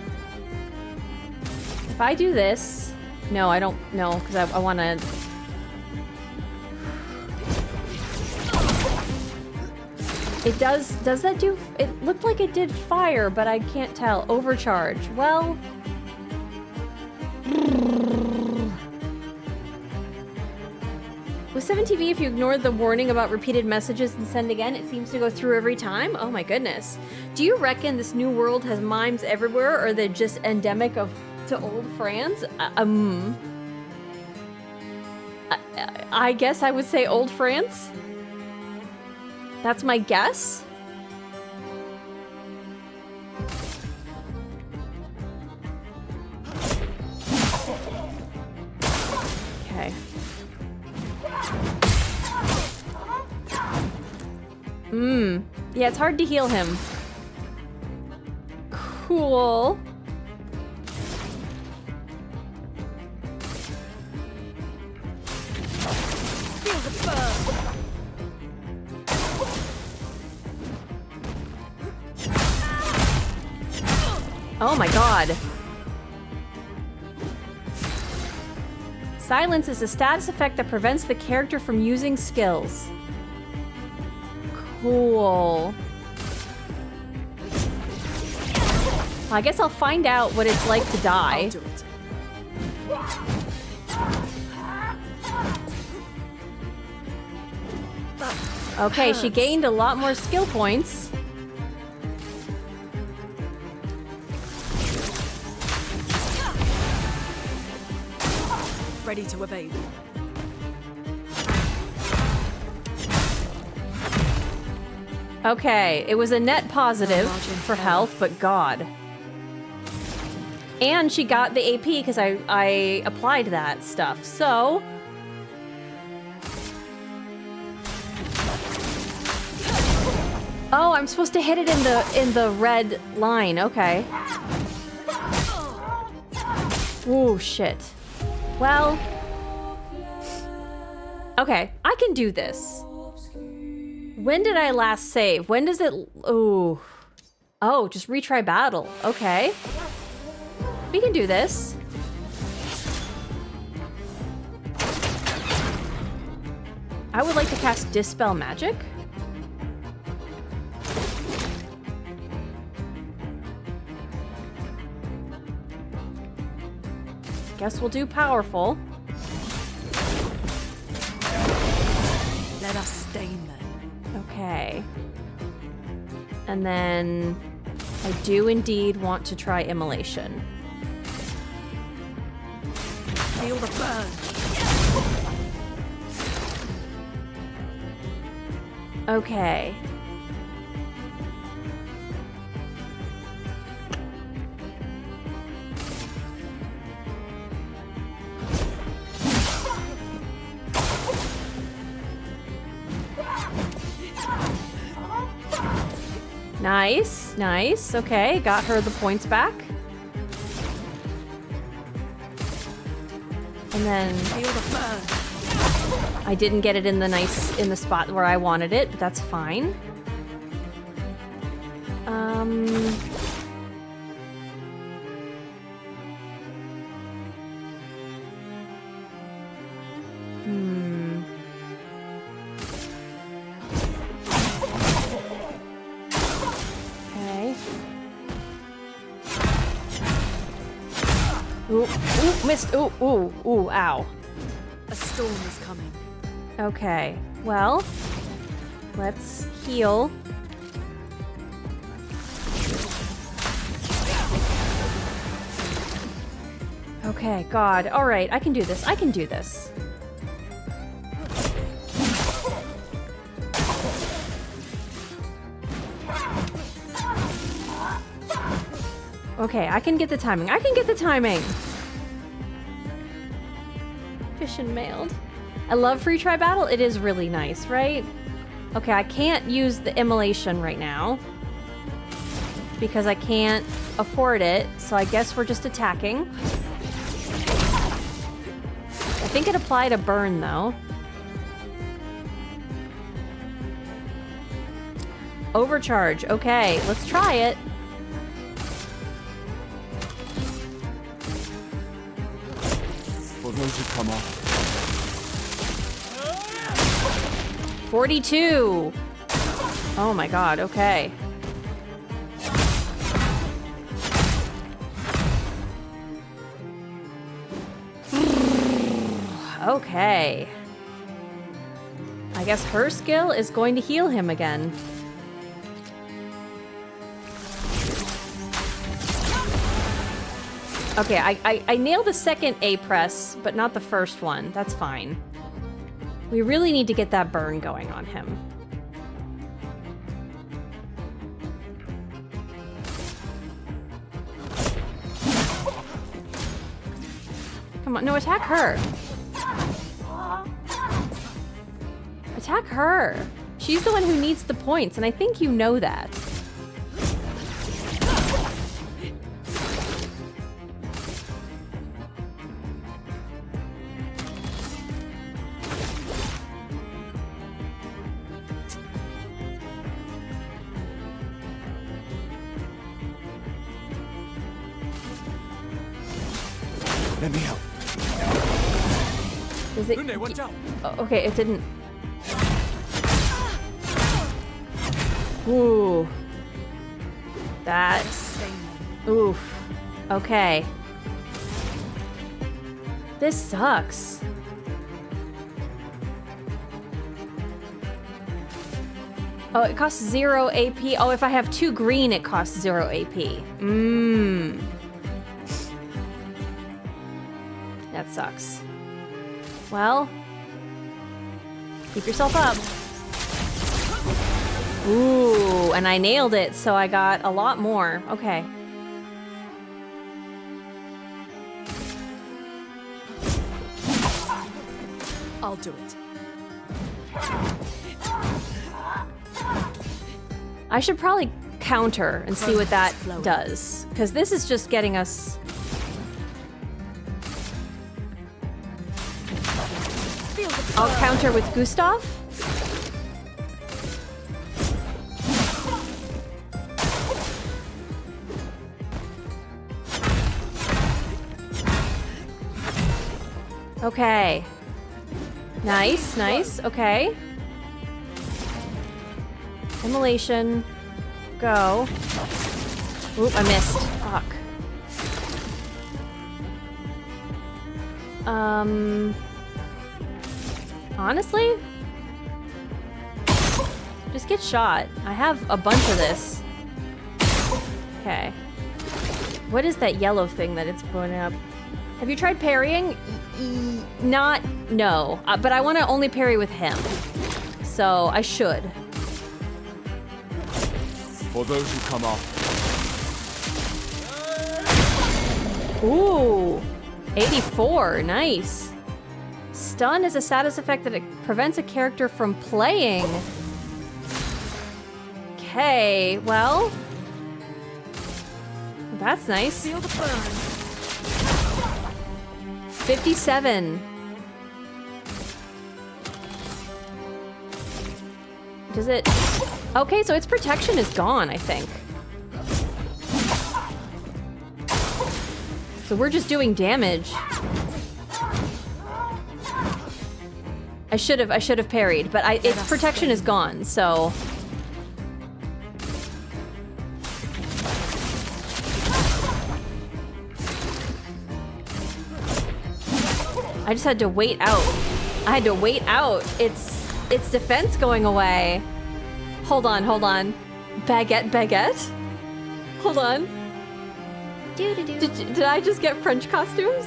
If I do this... No, I don't know, because I want to... It does that do... It looked like it did fire, but I can't tell. Overcharge. Well... With 7TV, if you ignored the warning about repeated messages and send again, it seems to go through every time? Oh my goodness. Do you reckon this new world has mimes everywhere, or they're just endemic to old France? I guess I would say old France. That's my guess. Okay. Yeah, it's hard to heal him. Cool. Feel the burn. Oh my god. Silence is a status effect that prevents the character from using skills. Cool. I guess I'll find out what it's like to die. Okay, she gained a lot more skill points. Ready to evade. Okay, it was a net positive for health, but God. And she got the AP because I applied that stuff, so... Oh, I'm supposed to hit it in the red line. Okay. Ooh, shit. Well. Okay, I can do this. When did I last save? When does it... Ooh. Oh, just retry battle. Okay. We can do this. I would like to cast Dispel Magic. Guess we'll do Powerful. Let us stain them. Okay. And then I do indeed want to try Immolation. Feel the burn. Okay. Nice, nice. Okay, got her the points back. And then I didn't get it in the spot where I wanted it, but that's fine. Ooh, missed. Ooh, ooh, ooh, ow. A storm is coming. Okay, well, let's heal. Okay, God. All right, I can do this. I can do this. Okay, I can get the timing. I can get the timing. Fish and mailed. I love free try battle. It is really nice, right? Okay, I can't use the immolation right now because I can't afford it. So I guess we're just attacking. I think it applied a burn though. Overcharge. Okay, let's try it. For those who come off. 42. Oh my God, okay. Okay. I guess her skill is going to heal him again. Okay, I nailed the second A press, but not the first one. That's fine. We really need to get that burn going on him. Come on, no, attack her. Attack her. She's the one who needs the points, and I think you know that. Let me help. Is it? Lunde, watch out. Oh, okay, it didn't. Ooh. That. Oof. Okay. This sucks. Oh, it costs 0 AP. Oh, if I have 2 green, it costs 0 AP. Mmm. That sucks. Well, keep yourself up. Ooh, and I nailed it, so I got a lot more. Okay. I'll do it. I should probably counter and see what that does, because this is just getting us... I'll counter with Gustav. Okay. Nice, nice, okay. Immolation. Go. Oop, I missed. Fuck. Honestly? Just get shot. I have a bunch of this. Okay. What is that yellow thing that it's putting up? Have you tried parrying? No. But I want to only parry with him. So I should. For those who come up. Ooh. 84. Nice. Stun is a status effect that it prevents a character from playing. Okay, well. That's nice. Feel the burn. 57. Does it... Okay, so its protection is gone, I think. So we're just doing damage. I should have parried, but its protection is gone, so... I just had to wait out. I had to wait out its defense going away. Hold on, hold on. Baguette? Hold on. Did I just get French costumes?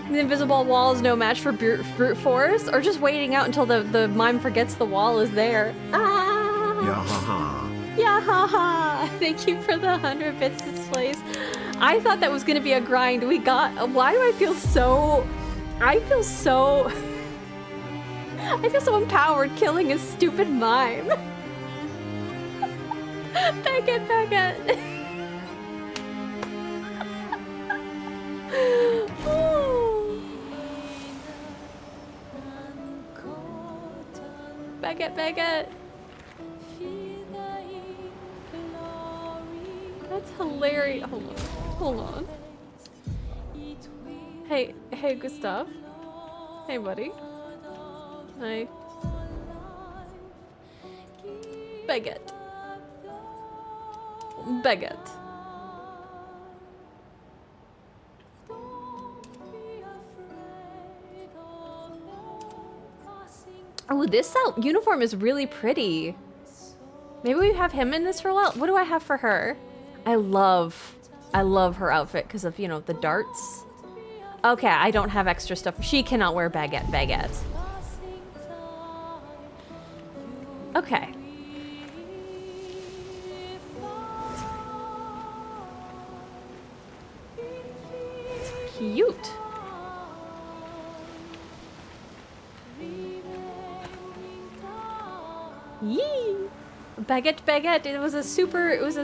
The invisible wall is no match for brute force, or just waiting out until the mime forgets the wall is there. Ah! Yahaha. Yahaha! Thank you for the 100 bits displays. I thought that was gonna be a grind. We got. Why do I feel so? I feel so empowered killing a stupid mime. Baguette. Baguette. That's hilarious. Hold on. Hey, Gustav. Hey, buddy. Hi. Baguette. Oh, this uniform is really pretty. Maybe we have him in this for a while. What do I have for her? I love her outfit because of, the darts. Okay, I don't have extra stuff. She cannot wear baguette. Okay. Cute. Yee! Baguette. It was a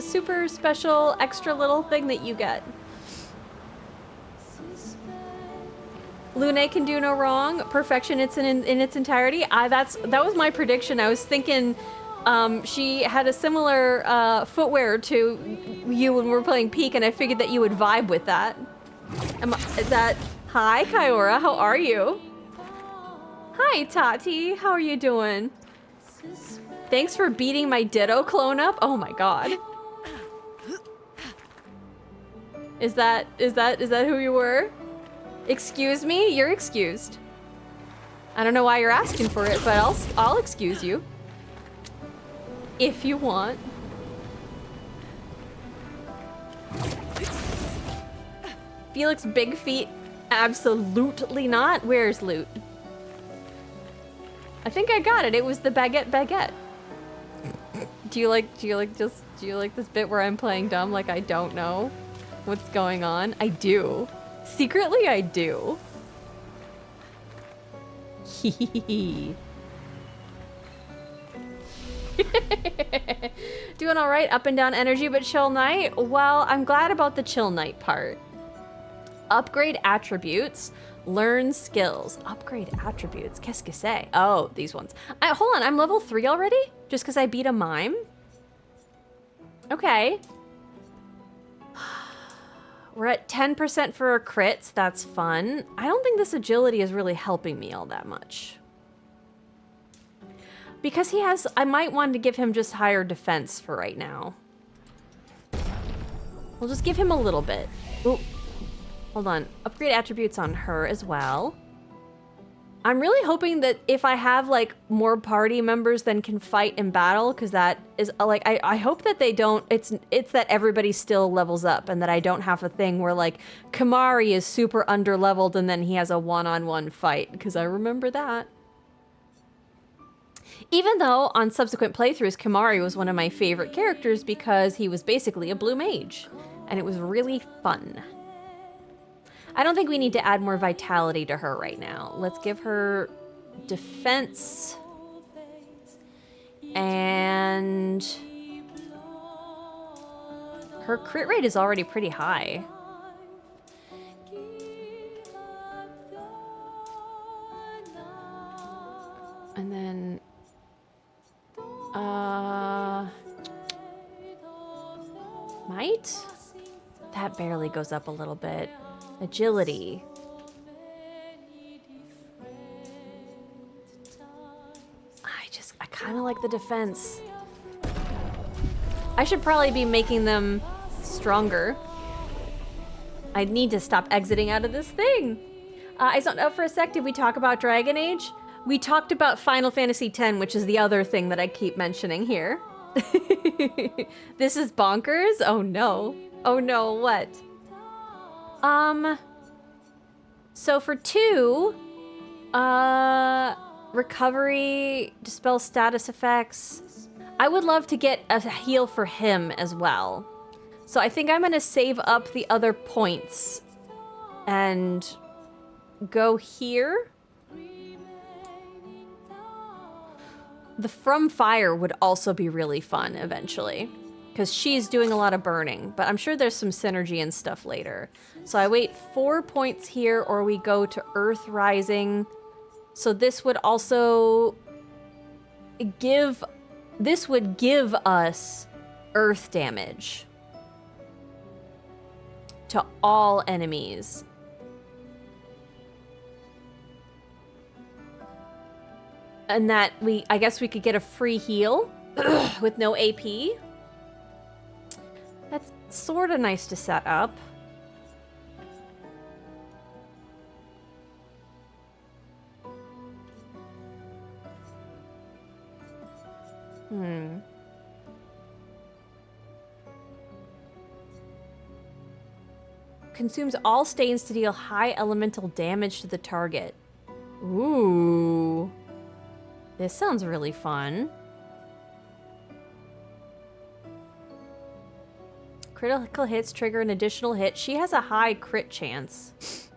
super special extra little thing that you get. Lune can do no wrong. Perfection in its entirety. That was my prediction. I was thinking she had a similar footwear to you when we were playing Peak, and I figured that you would vibe with that. Hi, Kyora, how are you? Hi, Tati, how are you doing? Thanks for beating my Ditto clone up. Oh my god. Is that who you were? Excuse me? You're excused. I don't know why you're asking for it, but I'll excuse you. If you want. Felix Big Feet? Absolutely not. Where's Loot? I think I got it. It was the baguette. Do you like this bit where I'm playing dumb like I don't know what's going on? I do. Secretly, I do. Doing all right, up and down energy, but chill night? Well, I'm glad about the chill night part. Upgrade attributes, learn skills. Upgrade attributes, qu'est-ce que c'est? Oh, these ones. Hold on, I'm level 3 already? Just because I beat a mime? Okay. We're at 10% for our crits, that's fun. I don't think this agility is really helping me all that much. Because he has, I might want to give him just higher defense for right now. We'll just give him a little bit. Ooh, hold on. Upgrade attributes on her as well. I'm really hoping that if I have like more party members than can fight in battle, because that is like, I hope that they don't, it's that everybody still levels up and that I don't have a thing where like Kimahri is super underleveled and then he has a one-on-one fight, because I remember that. Even though on subsequent playthroughs, Kimahri was one of my favorite characters because he was basically a blue mage, and it was really fun. I don't think we need to add more vitality to her right now. Let's give her defense and her crit rate is already pretty high. And then might? That barely goes up a little bit. Agility. I kind of like the defense. I should probably be making them stronger. I need to stop exiting out of this thing. I zoned out for a sec. Did we talk about Dragon Age? We talked about Final Fantasy X, which is the other thing that I keep mentioning here. This is bonkers? Oh no. Oh no, what? So for 2, recovery, dispel status effects. I would love to get a heal for him as well. So I think I'm gonna save up the other points and go here. The From Fire would also be really fun eventually, because she's doing a lot of burning, but I'm sure there's some synergy and stuff later. So I wait 4 points here, or we go to Earth Rising. So this would also give us earth damage to all enemies. And that I guess we could get a free heal with no AP. That's sort of nice to set up. Consumes all stains to deal high elemental damage to the target. Ooh. This sounds really fun. Critical hits trigger an additional hit. She has a high crit chance.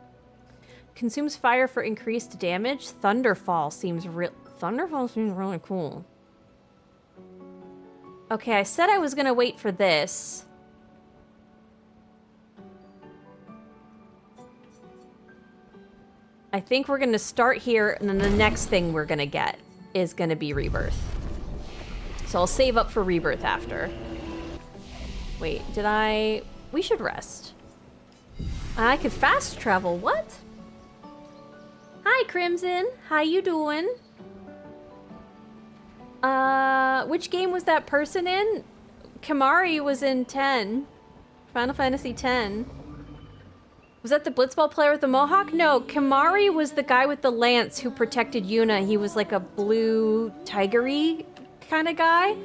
Consumes fire for increased damage. Thunderfall seems really cool. Okay, I said I was gonna wait for this. I think we're gonna start here, and then the next thing we're gonna get is gonna be Rebirth. So I'll save up for Rebirth after. Wait, we should rest. I could fast travel, what? Hi, Crimson, how you doing? Which game was that person in? Kimahri was in 10. Final Fantasy X. Was that the blitzball player with the mohawk? No, Kimahri was the guy with the lance who protected Yuna. He was like a blue tigery kind of guy.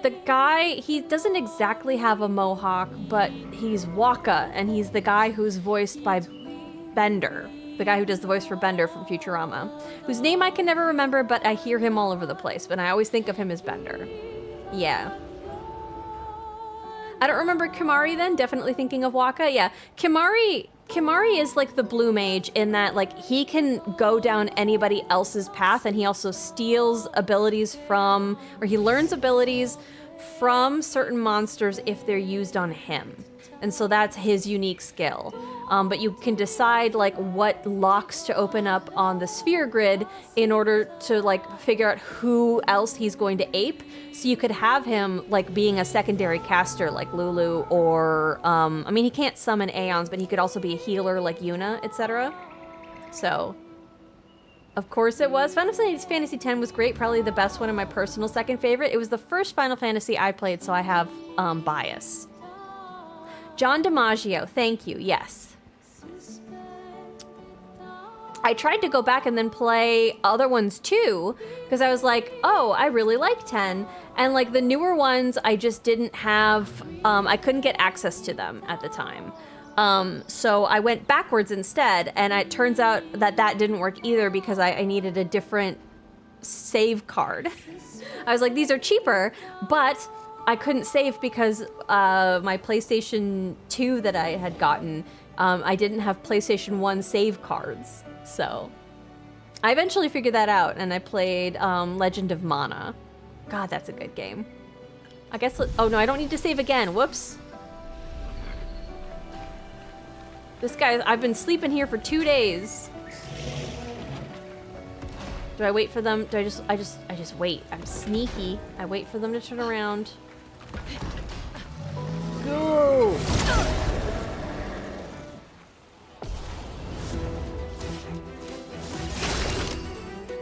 The guy, he doesn't exactly have a mohawk, but he's Waka, and he's the guy who's voiced by Bender. The guy who does the voice for Bender from Futurama, whose name I can never remember, but I hear him all over the place, but I always think of him as Bender. Yeah. I don't remember Kimari then, definitely thinking of Waka. Yeah, Kimari is like the blue mage in that like he can go down anybody else's path, and he also steals abilities from, or he learns abilities from certain monsters if they're used on him. And so that's his unique skill. But you can decide like what locks to open up on the sphere grid in order to like figure out who else he's going to ape. So you could have him like being a secondary caster like Lulu, or I mean he can't summon Aeons, but he could also be a healer like Yuna, etc. So of course it was. Final Fantasy X was great, probably the best one and my personal second favorite. It was the first Final Fantasy I played, so I have bias. John DiMaggio, thank you, yes. I tried to go back and then play other ones too, because I was like, oh, I really like 10. And like the newer ones, I just didn't have, I couldn't get access to them at the time. So I went backwards instead, and it turns out that that didn't work either because I needed a different save card. I was like, these are cheaper, but I couldn't save because my PlayStation 2 that I had gotten, I didn't have PlayStation 1 save cards. So I eventually figured that out, and I played Legend of Mana. God, that's a good game. I guess, oh no, I don't need to save again. Whoops. This guy, I've been sleeping here for 2 days. Do I wait for them? Do I just wait. I'm sneaky. I wait for them to turn around. Go!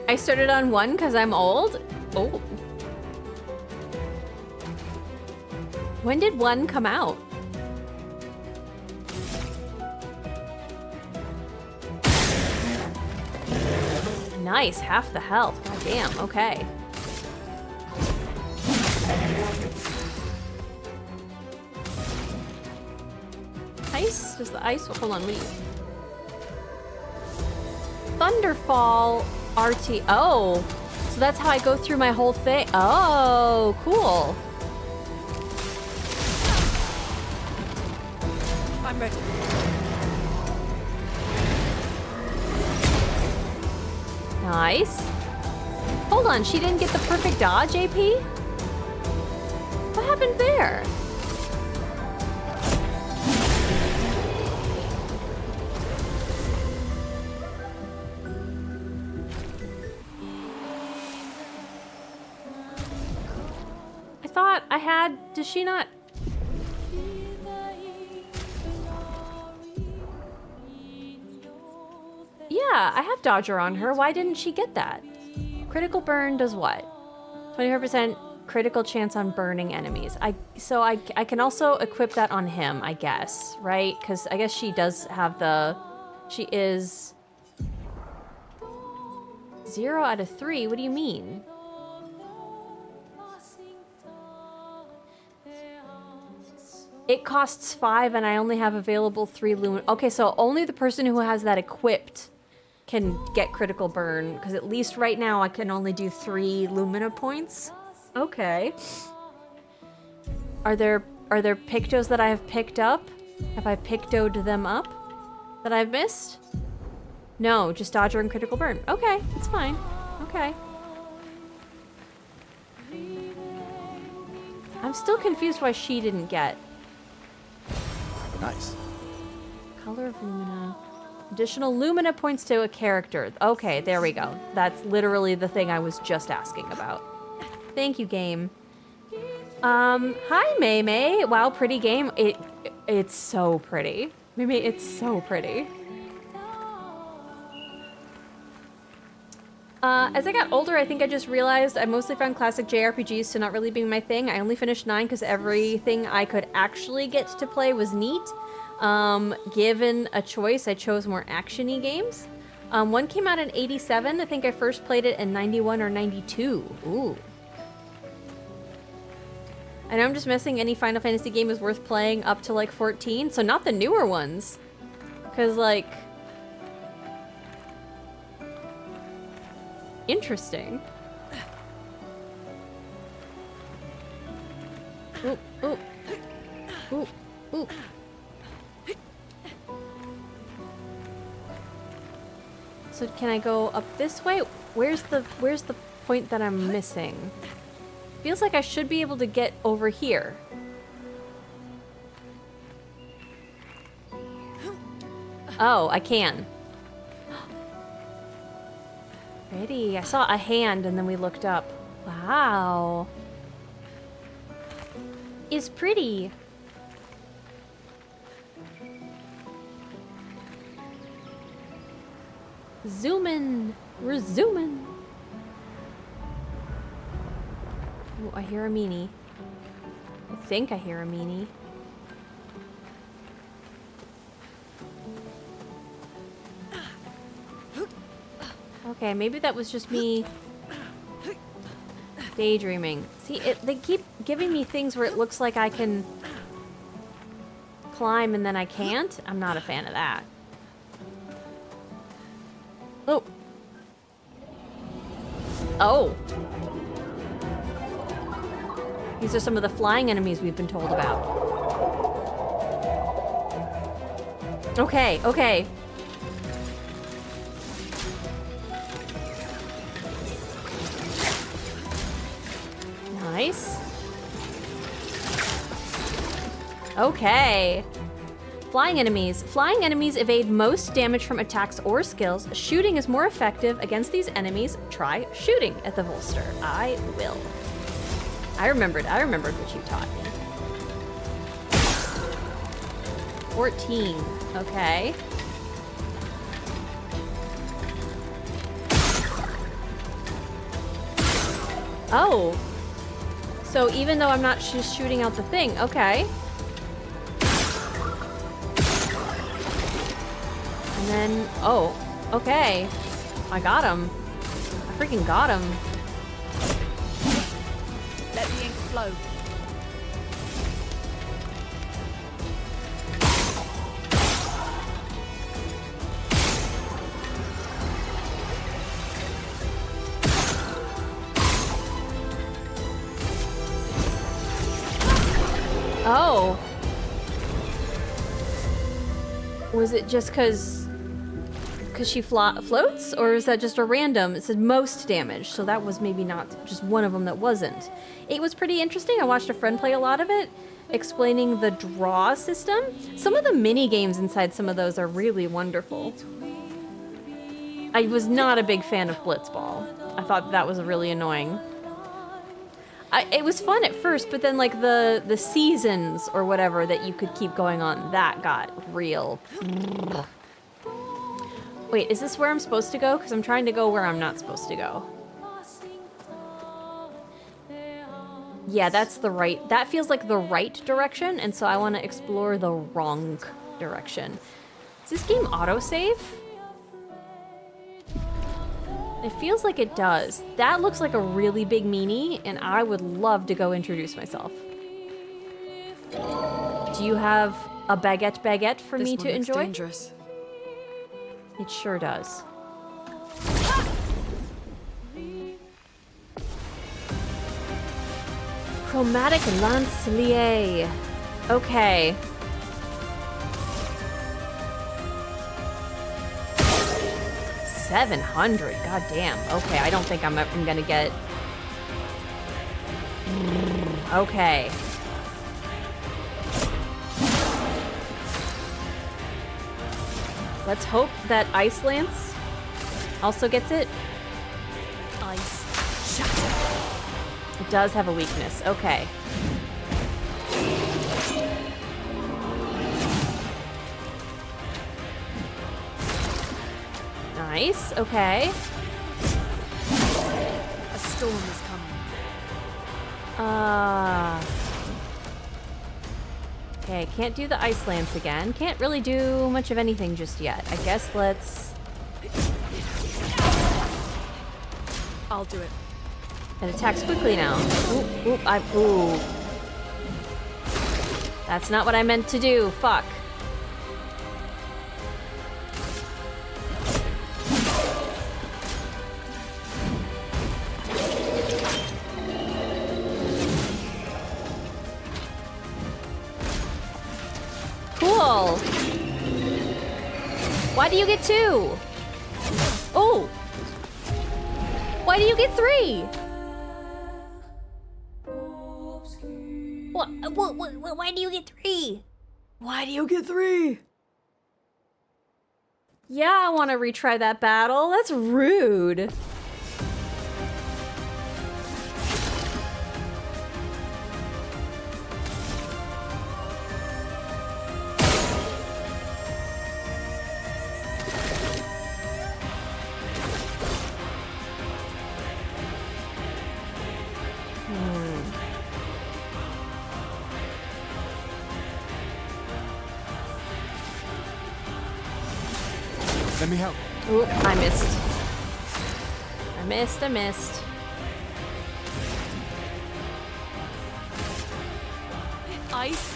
I started on 1 because I'm old. Oh. When did 1 come out? Nice, half the health. God damn, okay. Ice? Does the ice? Hold on, wait. Thunderfall RT. Oh, so that's how I go through my whole thing. Oh, cool. I'm ready. Nice. Hold on, she didn't get the perfect dodge, AP? What happened there? I thought I had, does she not? Yeah, I have Dodger on her. Why didn't she get that? Critical burn does what? 25% critical chance on burning enemies. So I can also equip that on him, I guess, right? Because I guess she does have the... She is... 0 out of 3? What do you mean? It costs 5 and I only have available 3 Lumina. Okay, so only the person who has that equipped can get critical burn, because at least right now I can only do 3 Lumina points. Okay. Are there Pictos that I have picked up? Have I Pictoed them up that I've missed? No, just Dodger and critical burn. Okay, it's fine. Okay. I'm still confused why she didn't get. Nice. Color of Lumina. Additional Lumina points to a character. Okay, there we go. That's literally the thing I was just asking about. Thank you, game. Hi, May May. Wow, pretty game. It's so pretty. May, it's so pretty. As I got older, I think I just realized I mostly found classic JRPGs to not really be my thing. I only finished 9 because everything I could actually get to play was neat. Given a choice, I chose more action-y games. 1 came out in 87. I think I first played it in 91 or 92. Ooh. I know I'm just missing any Final Fantasy game is worth playing up to like 14, so not the newer ones. Because like, Interesting. Oop, oop. Oop, oop. So can I go up this way? Where's the point that I'm missing? Feels like I should be able to get over here. Oh, I can. Pretty. I saw a hand and then we looked up. Wow. Is pretty. Zoomin'. We're zooming. Ooh, I hear a meanie. I think I hear a meanie. Okay, maybe that was just me daydreaming. See, they keep giving me things where it looks like I can climb and then I can't. I'm not a fan of that. Oh. Oh. These are some of the flying enemies we've been told about. Okay, okay. Nice. Okay. Flying enemies. Flying enemies evade most damage from attacks or skills. Shooting is more effective against these enemies. Try shooting at the Volster. I will. I remembered what you taught me. 14. Okay. Oh. So even though I'm not just shooting out the thing, okay. And then, oh, okay. I got him. I freaking got him. Let the ink flow. Oh. Was it just because she floats? Or is that just a random? It said most damage, so that was maybe not just one of them that wasn't. It was pretty interesting. I watched a friend play a lot of it, explaining the draw system. Some of the mini games inside some of those are really wonderful. I was not a big fan of Blitzball. I thought that was really annoying. It was fun at first, but then like the seasons or whatever that you could keep going on, that got real. Wait, is this where I'm supposed to go? Because I'm trying to go where I'm not supposed to go. Yeah, that's the right, that feels like the right direction, and so I want to explore the wrong direction. Does this game autosave? It feels like it does. That looks like a really big meanie, and I would love to go introduce myself. Do you have a baguette for me to enjoy? Dangerous. It sure does. Chromatic Lancelier. Okay. $700. God damn. Okay, I don't think I'm gonna get. Okay. Let's hope that Ice Lance also gets it. Ice shatter. It does have a weakness. Okay. Nice. Okay. A storm is coming. Okay, can't do the Ice Lance again. Can't really do much of anything just yet. I guess let's... I'll do it. It attacks quickly now. Ooh, ooh. That's not what I meant to do. Fuck. Why do you get 2? Oh! Why do you get 3? What? Why do you get 3? Why do you get 3? Yeah, I want to retry that battle. That's rude. Let me help. Oop, I missed. I missed. Ice.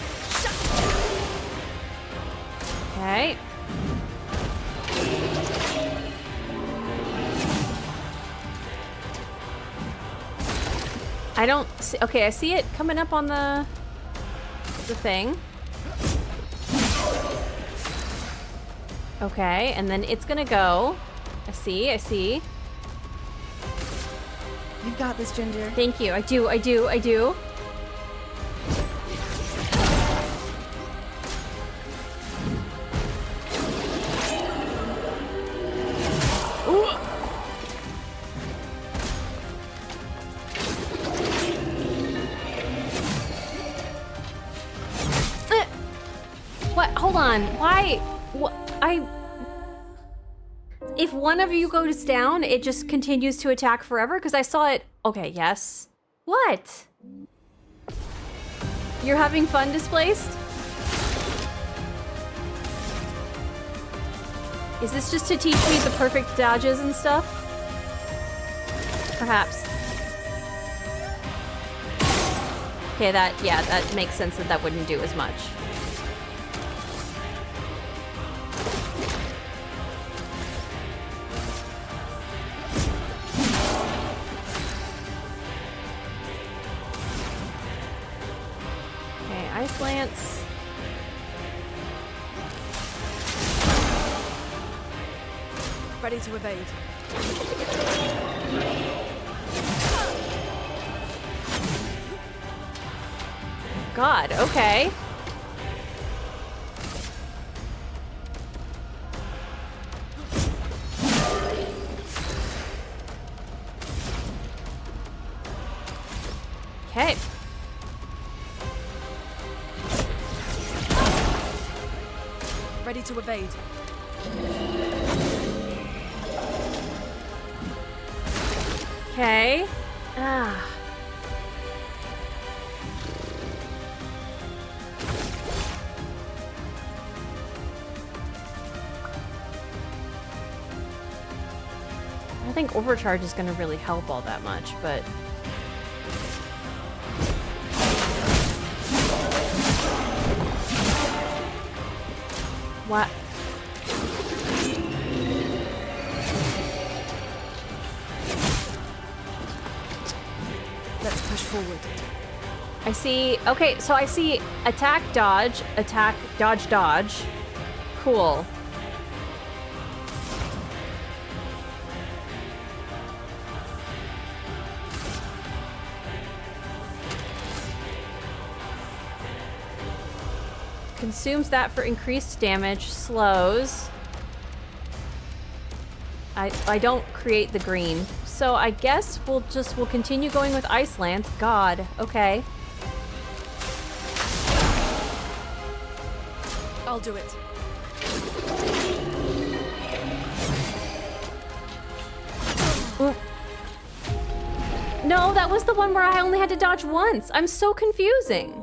Okay. I don't see. Okay, I see it coming up on the thing. Okay, and then it's gonna go. I see. You've got this, Ginger. Thank you. I do. Ooh. What? Hold on. Why? What? If one of you goes down, it just continues to attack forever? Because I saw it. Okay, yes. What? You're having fun displaced? Is this just to teach me the perfect dodges and stuff? Perhaps. Okay, that makes sense that wouldn't do as much. Ice Lance. Ready to evade. God, okay. Okay. Ready to evade. Okay. Ah. I don't think overcharge is going to really help all that much, but... What? Let's push forward. I see. Okay, so I see attack, dodge, dodge. Cool. Consumes that for increased damage, slows. I don't create the green. So I guess we'll continue going with Ice Lance. God, okay. I'll do it. Ooh. No, that was the one where I only had to dodge once. I'm so confusing.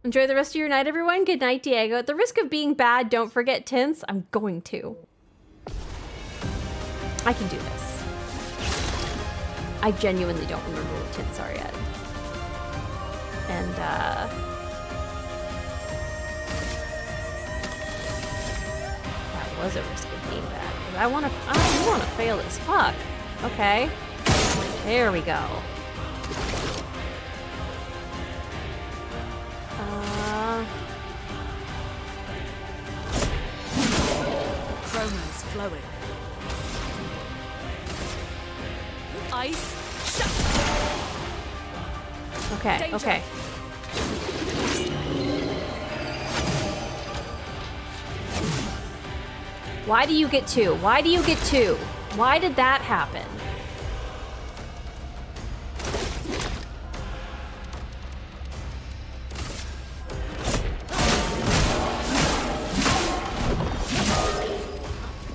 Enjoy the rest of your night, everyone. Good night, Diego. At the risk of being bad, don't forget tints. I'm going to. I can do this. I genuinely don't remember what tints are yet. And, that was a risk of being bad. I want to fail as fuck. Okay. There we go. flowing. Ice, shut! Okay, Danger. okay. Why do you get 2? Why do you get 2? Why did that happen?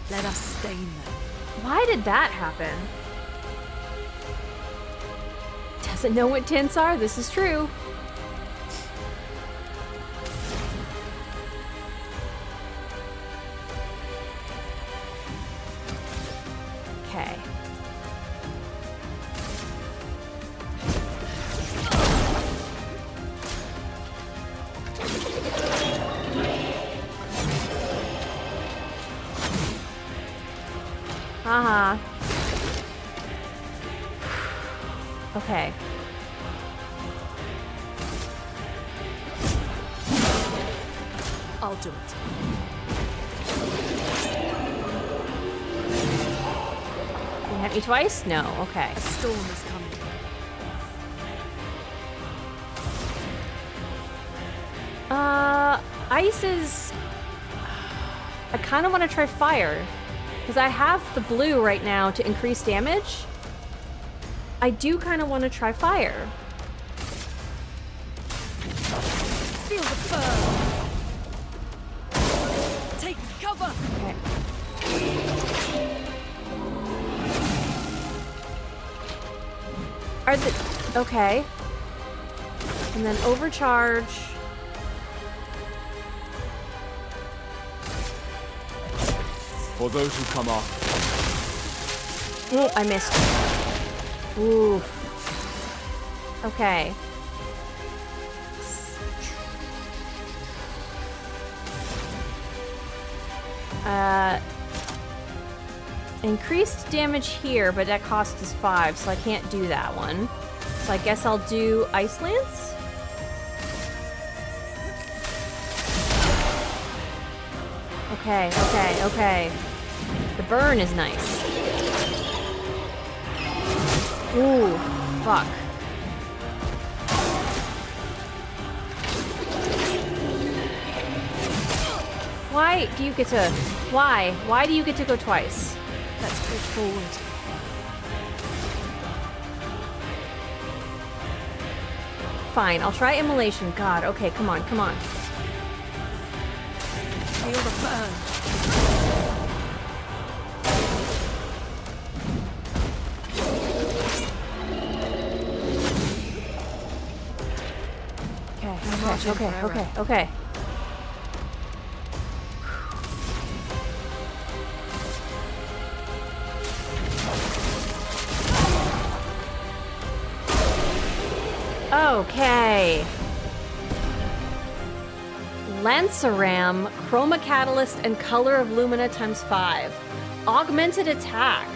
Let us stain them. Why did that happen? Doesn't know what tints are. This is true. Okay. Haha. Okay. I'll do it. You hit me twice? No, okay. A storm is coming. Ice is... I kind of want to try fire. Because I have the blue right now to increase damage. I do kind of want to try fire. Feel the burn. Take cover. Okay. Are the... Okay. And then overcharge. For those who come up. Oh, I missed. Ooh. Okay. Increased damage here, but that cost is 5, so I can't do that one. So I guess I'll do Ice Lance? Okay, okay, okay. The burn is nice. Ooh, fuck. Why do you get to... Why? Why do you get to go twice? Let's push forward. Fine, I'll try Immolation. God, okay, come on, come on. Feel the burn. Okay. Okay. Lanceram, Chroma Catalyst, and Color of Lumina times 5. Augmented attack.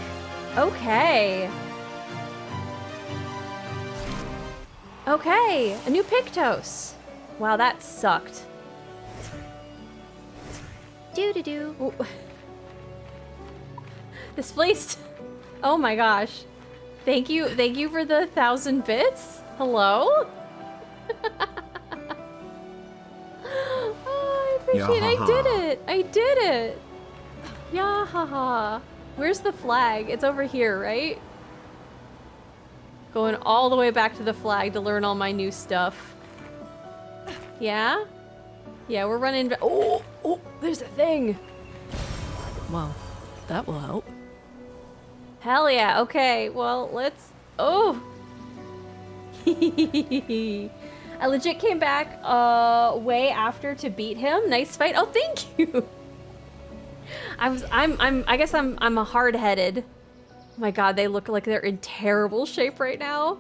Okay. Okay, a new Pictos. Wow, that sucked. Doo-doo-doo. Displaced. Oh my gosh. Thank you for the 1,000 bits. Hello? Oh, I appreciate it. I did it. Yeah, haha. Where's the flag? It's over here, right? Going all the way back to the flag to learn all my new stuff. Yeah? Yeah, we're running. Oh, there's a thing. Well, that will help. Hell yeah. Okay, well, let's... Oh! I legit came back way after to beat him. Nice fight. Oh, thank you. I guess I'm a hard-headed. Oh my god, they look like they're in terrible shape right now.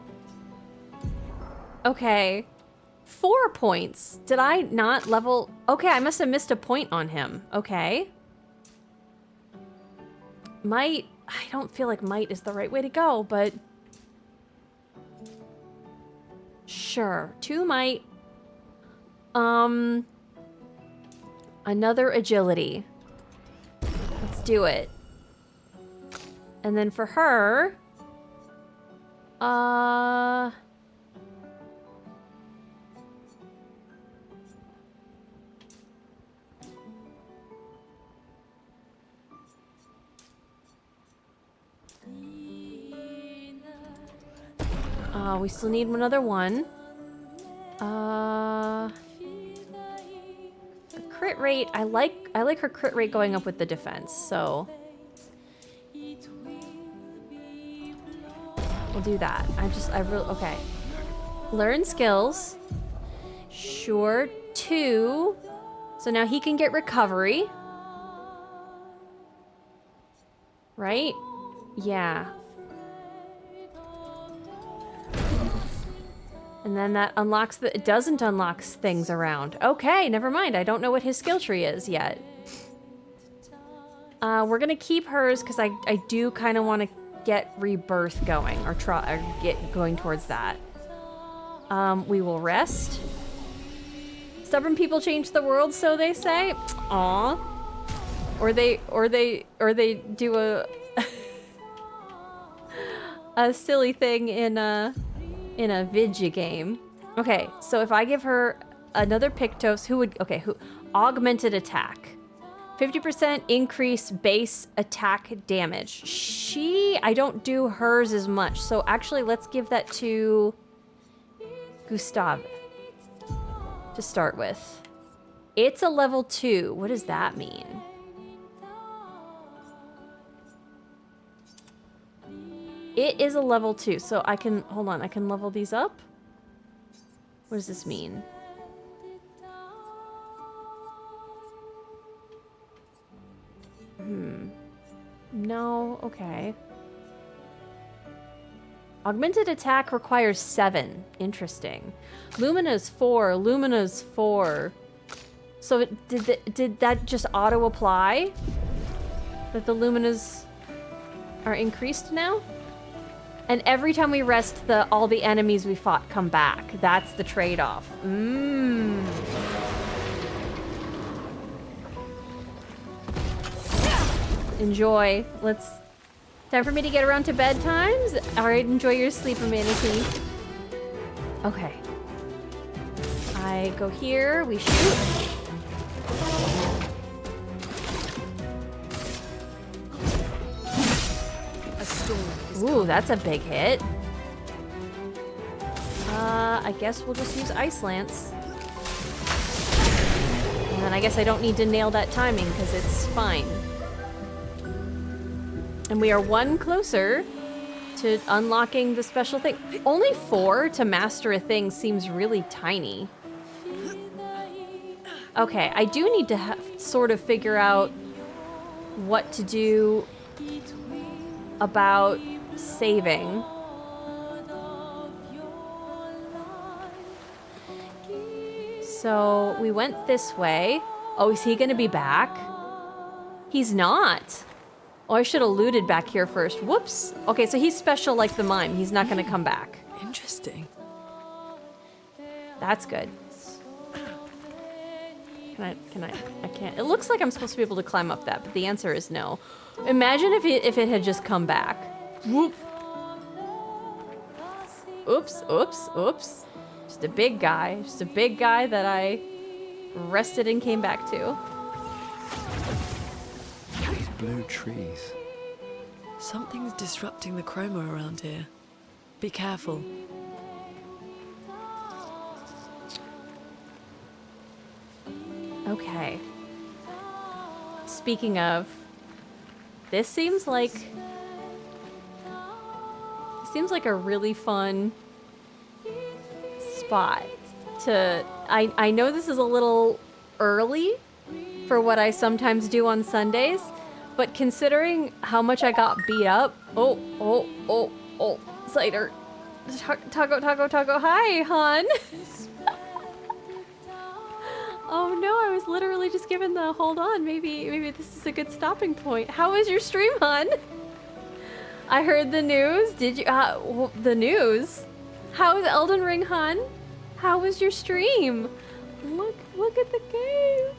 Okay. 4 points. Did I not level? Okay, I must have missed a point on him. Okay. Might. I don't feel like might is the right way to go, but sure. 2 might. Another agility. Let's do it. And then for her, we still need another one. The crit rate, I like her crit rate going up with the defense, so we'll do that. Okay. Learn skills. Sure, 2. So now he can get recovery. Right? Yeah. And then that unlocks it doesn't unlock things around. Okay, never mind. I don't know what his skill tree is yet. We're gonna keep hers because I do kind of want to get rebirth going or get going towards that. We will rest. Stubborn people change the world, so they say. Aw. Or they do a a silly thing in a Vidya game. Okay, so if I give her another Pictos, who augmented attack. 50% increase base attack damage. I don't do hers as much, so actually let's give that to Gustav to start with. It's a level 2. What does that mean? It is a level 2, so I can, hold on, I can level these up? What does this mean? No, okay. Augmented attack requires 7. Interesting. Lumina's 4, Lumina's 4. So did that just auto-apply? That the Luminas are increased now? And every time we rest, all the enemies we fought come back. That's the trade-off. Enjoy. Time for me to get around to bedtimes? Alright, enjoy your sleep, Manatee. Okay. I go here, we shoot. Ooh, that's a big hit. I guess we'll just use Ice Lance. And then I guess I don't need to nail that timing because it's fine. And we are 1 closer to unlocking the special thing. Only 4 to master a thing seems really tiny. Okay, I do need to sort of figure out what to do about saving. So we went this way. Oh, is he gonna be back? He's not. Oh, I should have looted back here first. Whoops. Okay, so he's special like the mime. He's not gonna come back. Interesting. That's good. I can't. It looks like I'm supposed to be able to climb up that, but the answer is no. Imagine if it had just come back. Whoop. Oops, oops, oops. Just a big guy. Just a big guy that I rested and came back to. These blue trees. Something's disrupting the chroma around here. Be careful. Okay. Speaking of, this seems like a really fun spot to. I know this is a little early for what I sometimes do on Sundays, but considering how much I got beat up. Oh, Cider. Taco. Hi, hon. Oh no, I was literally just given the hold on. Maybe this is a good stopping point. How was your stream, hon? I heard the news. Did you? The news? How was Elden Ring, hon? How was your stream? Look at the game.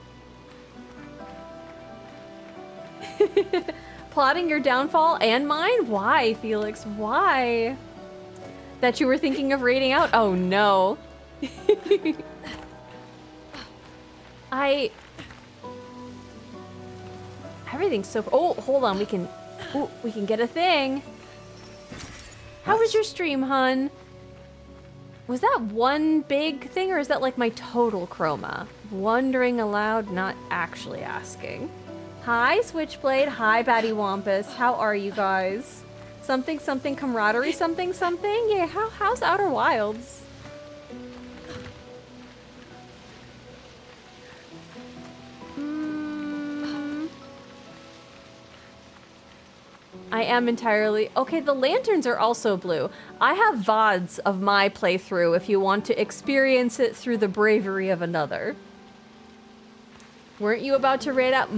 Plotting your downfall and mine? Why, Felix? Why? That you were thinking of raiding out? Oh no. Everything's so... Oh, hold on. We can get a thing. How was your stream, hun? Was that one big thing, or is that like my total chroma? Wondering aloud, not actually asking. Hi, Switchblade. Hi, Batty Wampus. How are you guys? Something, something, camaraderie, something, something? Yeah, how's Outer Wilds? I am entirely... Okay, the lanterns are also blue. I have VODs of my playthrough if you want to experience it through the bravery of another. Weren't you about to raid out?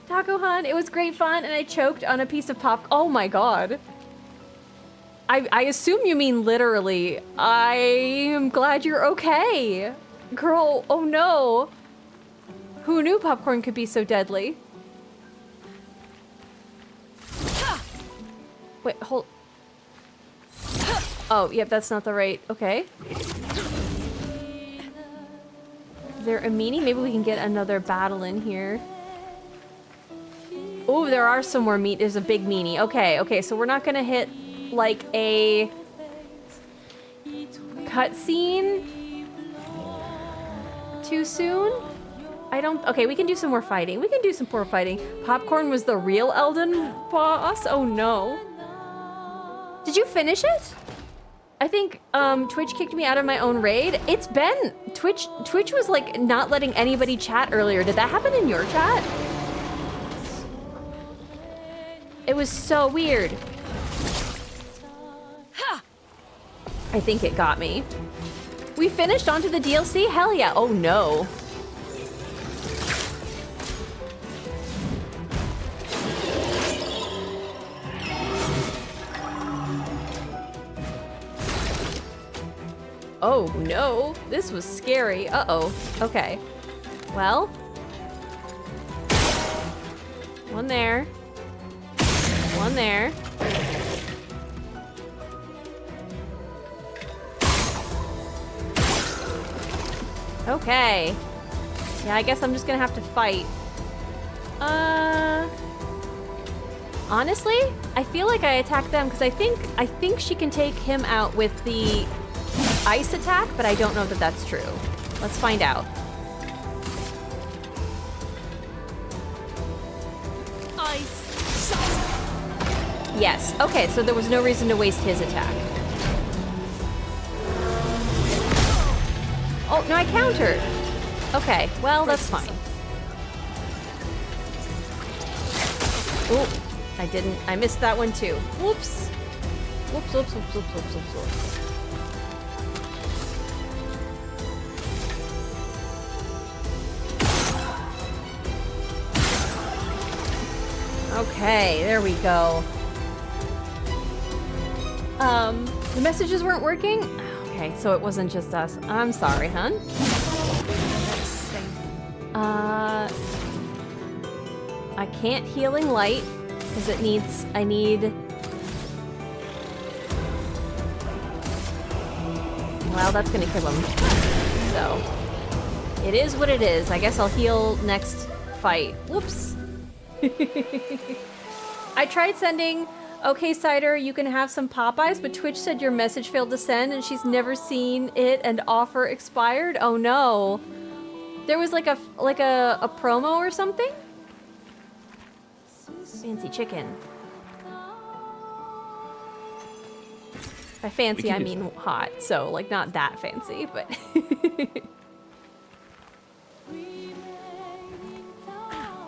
Taco Hun, it was great fun and I choked on a piece of pop... Oh my god. I assume you mean literally. I am glad you're okay. Girl, oh no. Who knew popcorn could be so deadly? Wait, hold... Oh, yep, that's not the right... Okay. Is there a meanie? Maybe we can get another battle in here. Oh, there are some more meat. There's a big meanie. Okay, okay, so we're not gonna hit, like, a... cutscene too soon? I don't... Okay, we can do some more fighting. We can do some more fighting. Popcorn was the real Elden boss? Oh, no. Did you finish it? I think Twitch kicked me out of my own raid. It's been... Twitch was like not letting anybody chat earlier. Did that happen in your chat? It was so weird. I think it got me. We finished onto the DLC? Hell yeah. Oh no. Oh no, this was scary. Uh-oh. Okay. Well. One there. One there. Okay. Yeah, I guess I'm just gonna have to fight. Honestly, I feel like I attacked them because I think she can take him out with the ice attack, but I don't know that that's true. Let's find out. Ice. Yes. Okay, so there was no reason to waste his attack. Oh, no, I countered. Okay, well, that's fine. Oh, I didn't. I missed that one too. Whoops. Whoops, whoops, whoops, whoops, whoops, whoops, whoops. Okay, there we go. The messages weren't working? Okay, so it wasn't just us. I'm sorry, hun. I can't healing light because it needs, I need... Well, that's gonna kill him. So, it is what it is. I guess I'll heal next fight. Whoops. I tried sending, okay, Cider, you can have some Popeyes, but Twitch said your message failed to send and she's never seen it and offer expired. Oh no. There was like a promo or something? Fancy chicken. By fancy, I mean hot, so like not that fancy, but...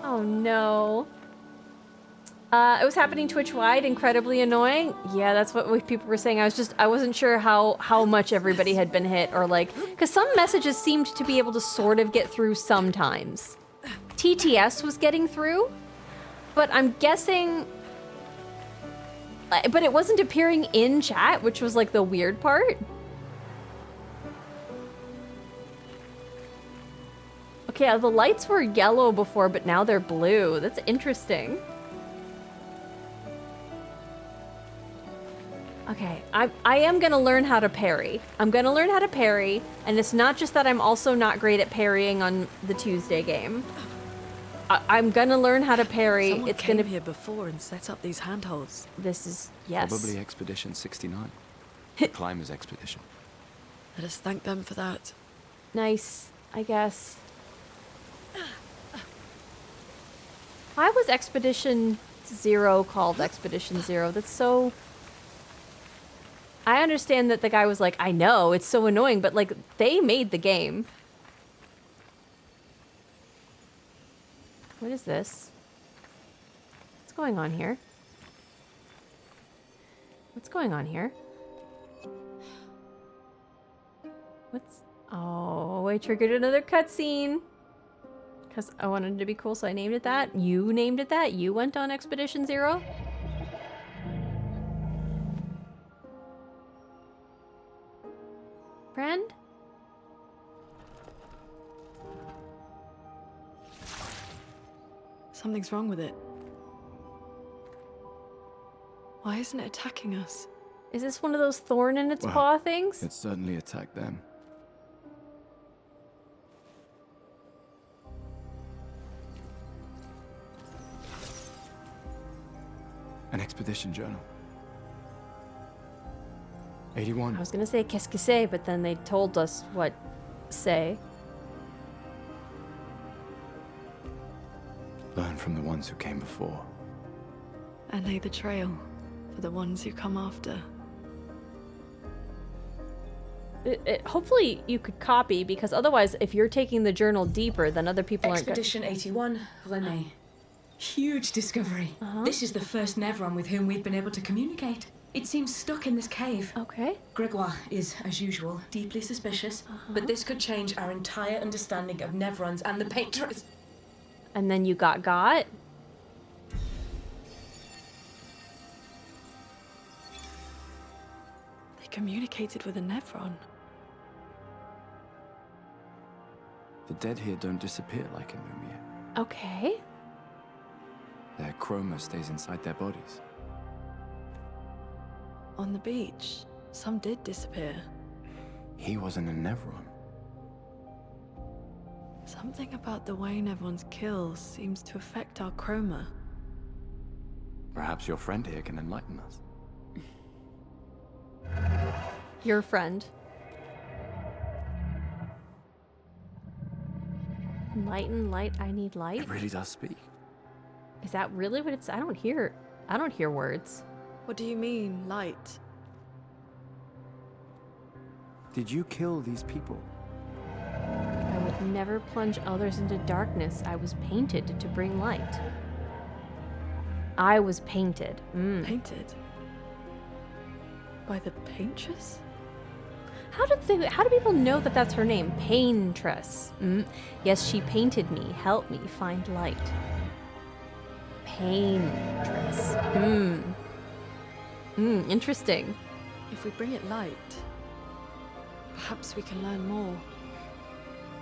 Oh no. It was happening Twitch-wide, incredibly annoying. Yeah, that's what people were saying. I wasn't sure how much everybody had been hit, or like, because some messages seemed to be able to sort of get through sometimes. TTS was getting through, but I'm guessing, but it wasn't appearing in chat, which was like the weird part. Okay, the lights were yellow before, but now they're blue. That's interesting. Okay, I am gonna learn how to parry. I'm gonna learn how to parry, and it's not just that I'm also not great at parrying on the Tuesday game. I'm gonna learn how to parry. Someone It's came gonna here before and set up these handholds. This is yes. Probably Expedition 69. Climbers Expedition. Let us thank them for that. Nice, I guess. Why was Expedition 0 called Expedition 0? That's so... I understand that the guy was like, I know, it's so annoying, but like, they made the game. What is this? What's going on here? What's going on here? What's... Oh, I triggered another cutscene. Because I wanted it to be cool, so I named it that. You named it that? You went on Expedition 0? Friend? Something's wrong with it. Why isn't it attacking us? Is this one of those thorn in its paw things? It certainly attacked them. An expedition journal. 81. I was gonna say qu'est-ce que c'est, but then they told us what say. Learn from the ones who came before. And lay the trail for the ones who come after. Hopefully you could copy, because otherwise if you're taking the journal deeper, then other people aren't Expedition 81, René. Huge discovery. This is the first Nevron with whom we've been able to communicate. It seems stuck in this cave. Okay. Gregoire is, as usual, deeply suspicious, but this could change our entire understanding of Nevrons and the Paintress. And then you got. They communicated with a Nevron. The dead here don't disappear like in Lumiere. Okay. Their chroma stays inside their bodies. On the beach, some did disappear. He wasn't a Nevron. Something about the way Nevrons kill seems to affect our chroma. Perhaps your friend here can enlighten us. Your friend. Enlighten, light, I need light. It really does speak. Is that really what it's... I don't hear words. What do you mean, light? Did you kill these people? I would never plunge others into darkness. I was painted to bring light. I was painted. Painted? By the Paintress? How do people know that that's her name? Paintress. Yes, she painted me. Help me find light. Paintress. Interesting. If we bring it light, perhaps we can learn more.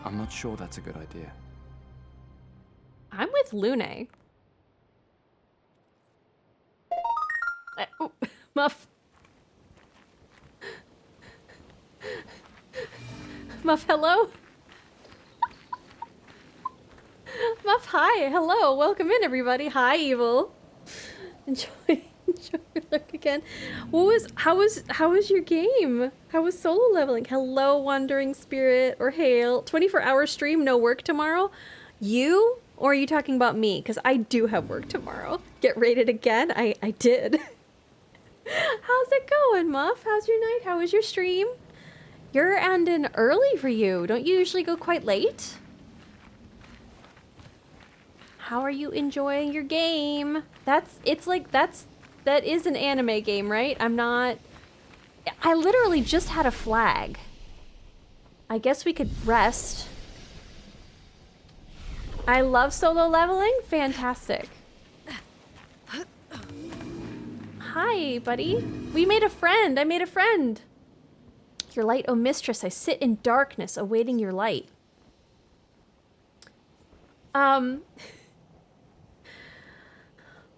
I'm not sure that's a good idea. I'm with Lune. Oh, Muff. Muff, hello? Muff, hi, hello, welcome in everybody. Hi, Evil. Enjoy your look again. How was your game? How was solo leveling? Hello, Wandering Spirit or Hail. 24-hour stream, no work tomorrow? You? Or are you talking about me? Because I do have work tomorrow. Get rated again? I did. How's it going, Muff? How's your night? How was your stream? You're ending early for you. Don't you usually go quite late? How are you enjoying your game? That is an anime game, right? I literally just had a flag. I guess we could rest. I love solo leveling. Fantastic. Hi, buddy. We made a friend. I made a friend. Your light, oh mistress, I sit in darkness, awaiting your light.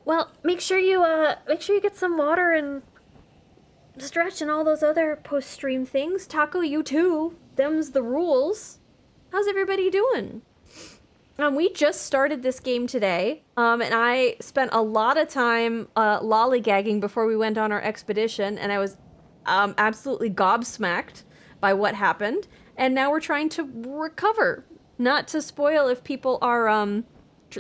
Well, make sure you get some water and stretch and all those other post-stream things. Taco, you too. Them's the rules. How's everybody doing? We just started this game today, and I spent a lot of time lollygagging before we went on our expedition, and I was absolutely gobsmacked by what happened. And now we're trying to recover. Not to spoil if people are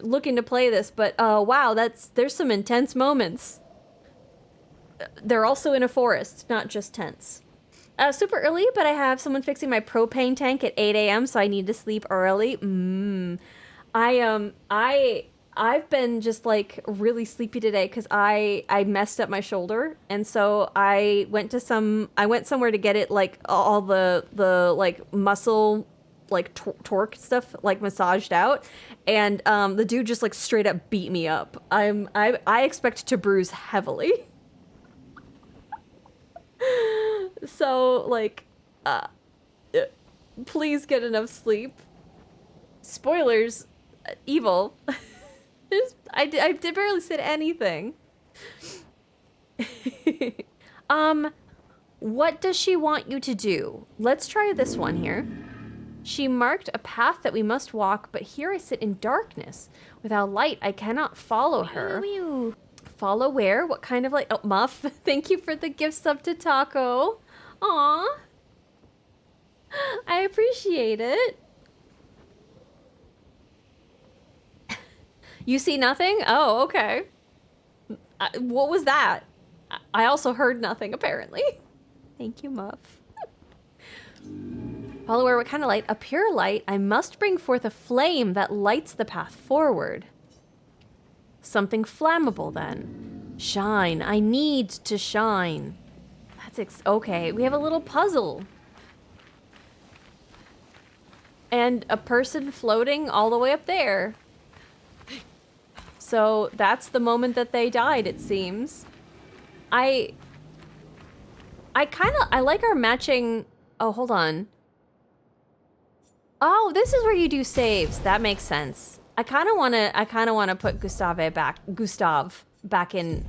looking to play this, but wow, there's some intense moments. They're also in a forest, not just tents. Super early, but I have someone fixing my propane tank at 8 a.m., so I need to sleep early. I've been just like really sleepy today because I messed up my shoulder, and so I went somewhere to get it like all the like muscle like torque stuff like massaged out, and the dude just like straight up beat me up. I expect to bruise heavily. So like please get enough sleep. Spoilers, evil. I barely said anything. What does she want you to do? Let's try this one here. She marked a path that we must walk, but here I sit in darkness. Without light, I cannot follow her. Follow where? What kind of light? Oh, Muff, thank you for the gift sub to Taco. Aw. I appreciate it. You see nothing? Oh, okay. What was that? I also heard nothing, apparently. Thank you, Muff. Follower, what kind of light? A pure light. I must bring forth a flame that lights the path forward. Something flammable, then. Shine. I need to shine. That's okay. We have a little puzzle. And a person floating all the way up there. So that's the moment that they died, it seems. I like our matching. Oh, hold on. Oh, this is where you do saves. That makes sense. I kind of want to put Gustav back in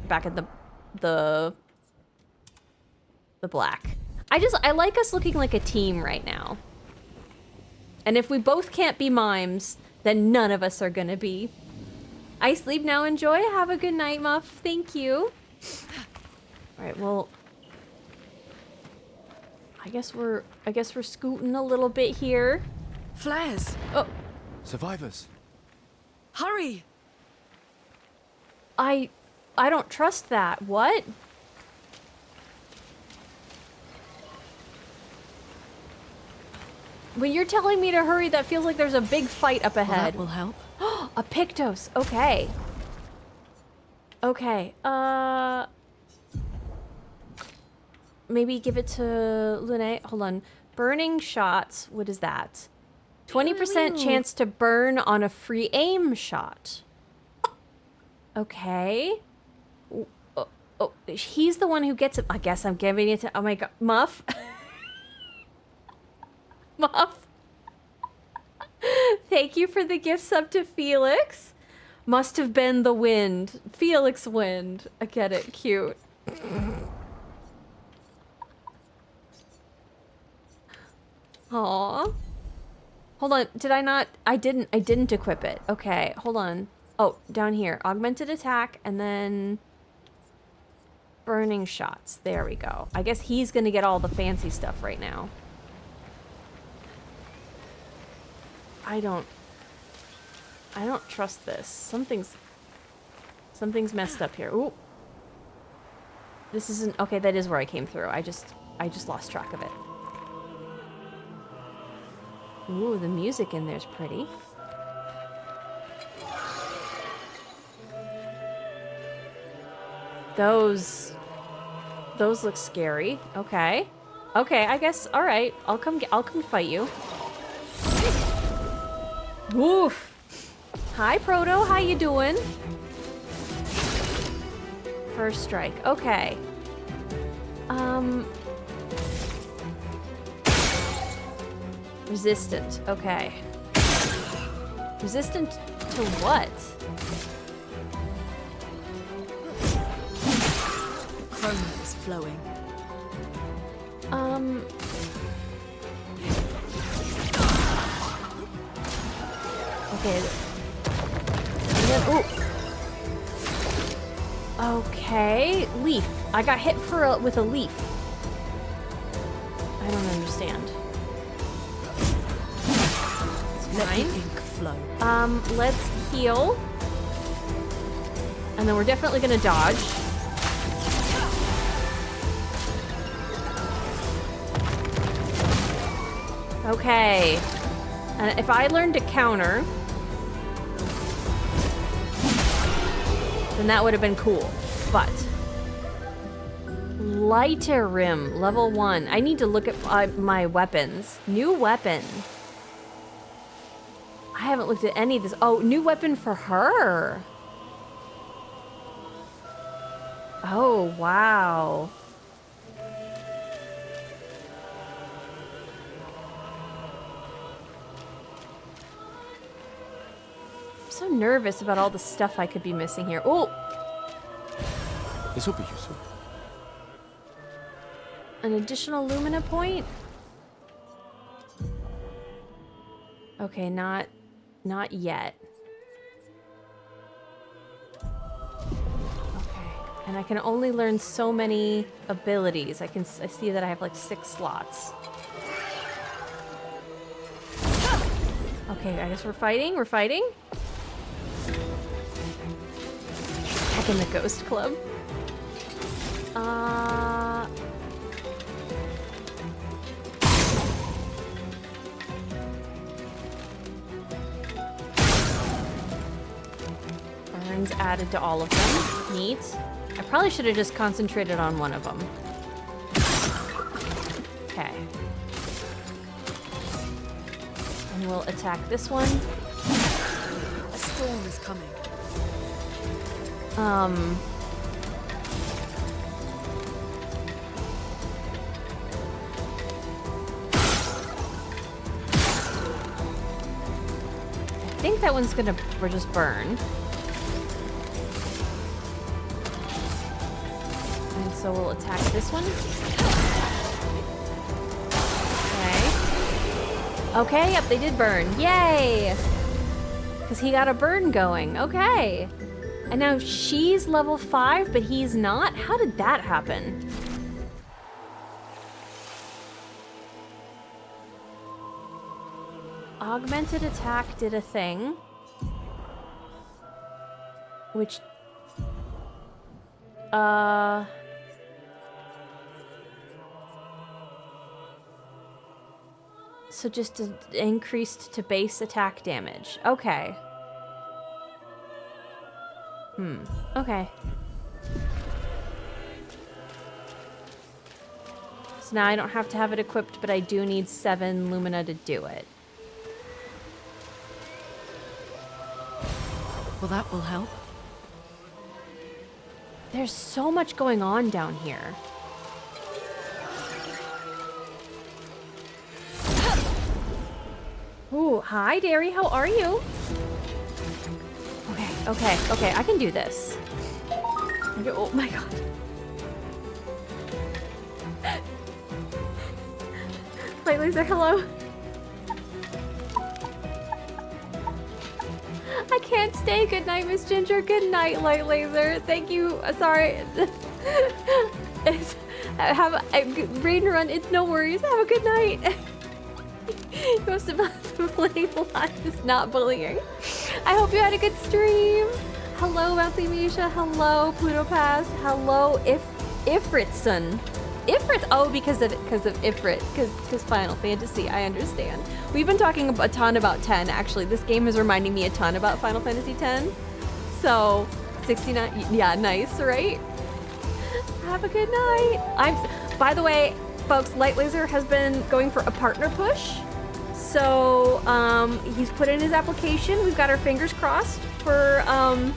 the black. I like us looking like a team right now. And if we both can't be mimes, then none of us are gonna be. I sleep now. Enjoy. Have a good night, Muff. Thank you. All right. Well, I guess we're scooting a little bit here. Flares. Oh. Survivors. Hurry. I don't trust that. What? When you're telling me to hurry, that feels like there's a big fight up ahead. Well, that will help. A Pictos. Okay. Okay. Maybe give it to Lune. Hold on. Burning shots. What is that? 20% chance to burn on a free aim shot. Okay. Oh, he's the one who gets it. I guess I'm giving it to... Oh my god. Muff. Muff. Thank you for the gift sub to Felix. Must have been the wind. Felix wind. I get it. Cute. Aww. Hold on. Did I not? I didn't equip it. Okay. Hold on. Oh, down here. Augmented attack and then burning shots. There we go. I guess he's gonna get all the fancy stuff right now. I don't trust this. Something's messed up here. Ooh. This isn't okay, that is where I came through. I just lost track of it. Ooh, the music in there's pretty. Those look scary. Okay. Okay, I guess all right. I'll come fight you. Woof. Hi, Proto. How you doing? First strike. Okay. Resistant. Okay. Resistant To what? Chroma is flowing. Okay. Ooh. Okay, leaf. I got hit with a leaf. I don't understand. It's fine. Ink flow. Let's heal. And then we're definitely gonna dodge. Okay. And if I learned to counter, then that would have been cool. But lighter rim, level 1. I need to look at my weapons. New weapon. I haven't looked at any of this. Oh, new weapon for her. Oh, wow. I'm so nervous about all the stuff I could be missing here. Oh! This will be useful. An additional Lumina point? Okay, not yet. Okay, and I can only learn so many abilities. I see that I have like 6 slots. Okay, I guess we're fighting. We're fighting. Back in the Ghost Club. Burns added to all of them. Neat. I probably should have just concentrated on one of them. Okay. And we'll attack this one. A storm is coming. I think that one's gonna just burn. And so we'll attack this one. Okay. Okay, yep, they did burn. Yay! Because he got a burn going. Okay. And now she's level 5, but he's not? How did that happen? Augmented attack did a thing. Which... So just increased to base attack damage. Okay. Okay. So now I don't have to have it equipped, but I do need 7 Lumina to do it. Well, that will help. There's so much going on down here. Ooh, hi, Derry. How are you? Okay, I can do this. Oh my god. Light laser, hello. I can't stay. Good night, Miss Ginger. Good night, Light laser. Thank you. Sorry. Have a raid and run. It's no worries. Have a good night. Most of us playing live is not bullying. I hope you had a good stream. Hello, Bouncy Misha. Hello, Pluto Pass. Hello, Ifritson. Ifrit. Oh, because of Ifrit. Because Final Fantasy. I understand. We've been talking a ton about 10. Actually, this game is reminding me a ton about Final Fantasy 10. So, 69. Yeah, nice, right? Have a good night. By the way, folks, Light Laser has been going for a partner push. So he's put in his application. We've got our fingers crossed for a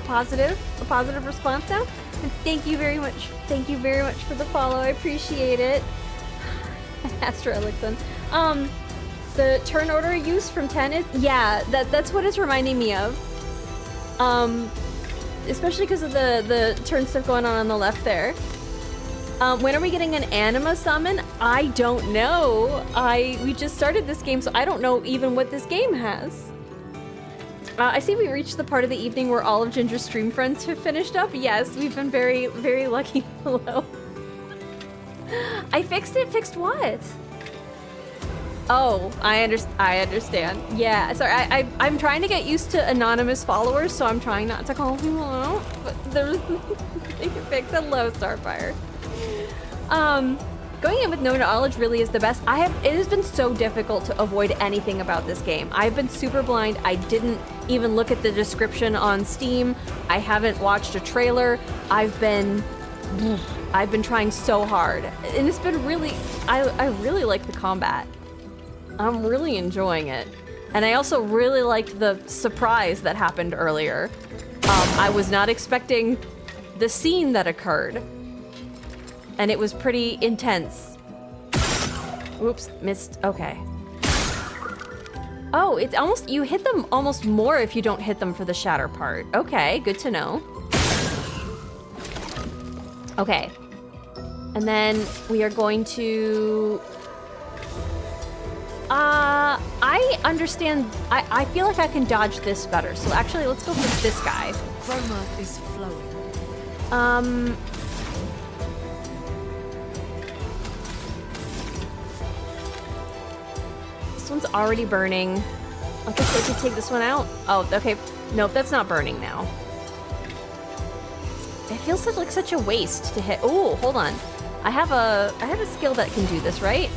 positive response now. And thank you very much. Thank you very much for the follow. I appreciate it. Astro Elixir. The turn order use from 10 is, yeah, that's what it's reminding me of. Especially because of the turn stuff going on the left there. When are we getting an anima summon? I don't know. We just started this game, so I don't know even what this game has. I see we reached the part of the evening where all of Ginger's stream friends have finished up. Yes, we've been very, very lucky. Hello. I fixed it. Fixed what? Oh, I understand. Yeah, sorry. I'm trying to get used to anonymous followers, so I'm trying not to call people out. But there's nothing to fix. Hello, Starfire. Going in with no knowledge really is the best. It has been so difficult to avoid anything about this game. I've been super blind. I didn't even look at the description on Steam. I haven't watched a trailer. I've been trying so hard. And it's been really, I really like the combat. I'm really enjoying it. And I also really liked the surprise that happened earlier. I was not expecting the scene that occurred. And it was pretty intense. Oops, missed. Okay. Oh, it's almost, you hit them almost more if you don't hit them for the shatter part. Okay, good to know. Okay. And then we are going to... I understand. I feel like I can dodge this better. So actually, let's go for this guy. Chroma is flowing. This one's already burning. I guess I could take this one out. Oh, okay. Nope, that's not burning now. It feels like such a waste to hit. Oh, hold on. I have a skill that can do this, right?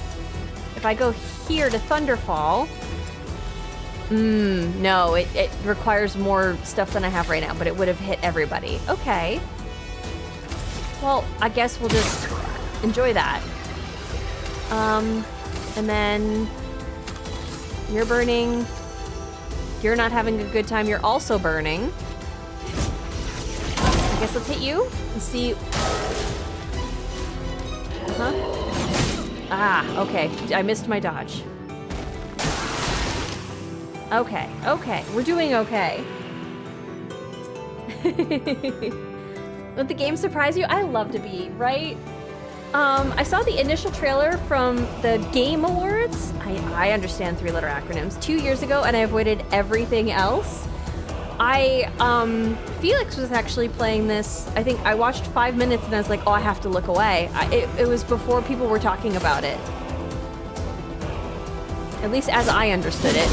If I go here to Thunderfall. No, it requires more stuff than I have right now, but it would have hit everybody. Okay. Well, I guess we'll just enjoy that. And then you're burning. You're not having a good time. You're also burning. I guess let's hit you and see. Ah, okay. I missed my dodge. Okay, okay. We're doing okay. Would the game surprise you? I love to be, right? I saw the initial trailer from the Game Awards. I understand 3-letter acronyms. 2 years ago, and I avoided everything else. Felix was actually playing this. I think I watched 5 minutes and I was like, oh, I have to look away. It was before people were talking about it. At least as I understood it.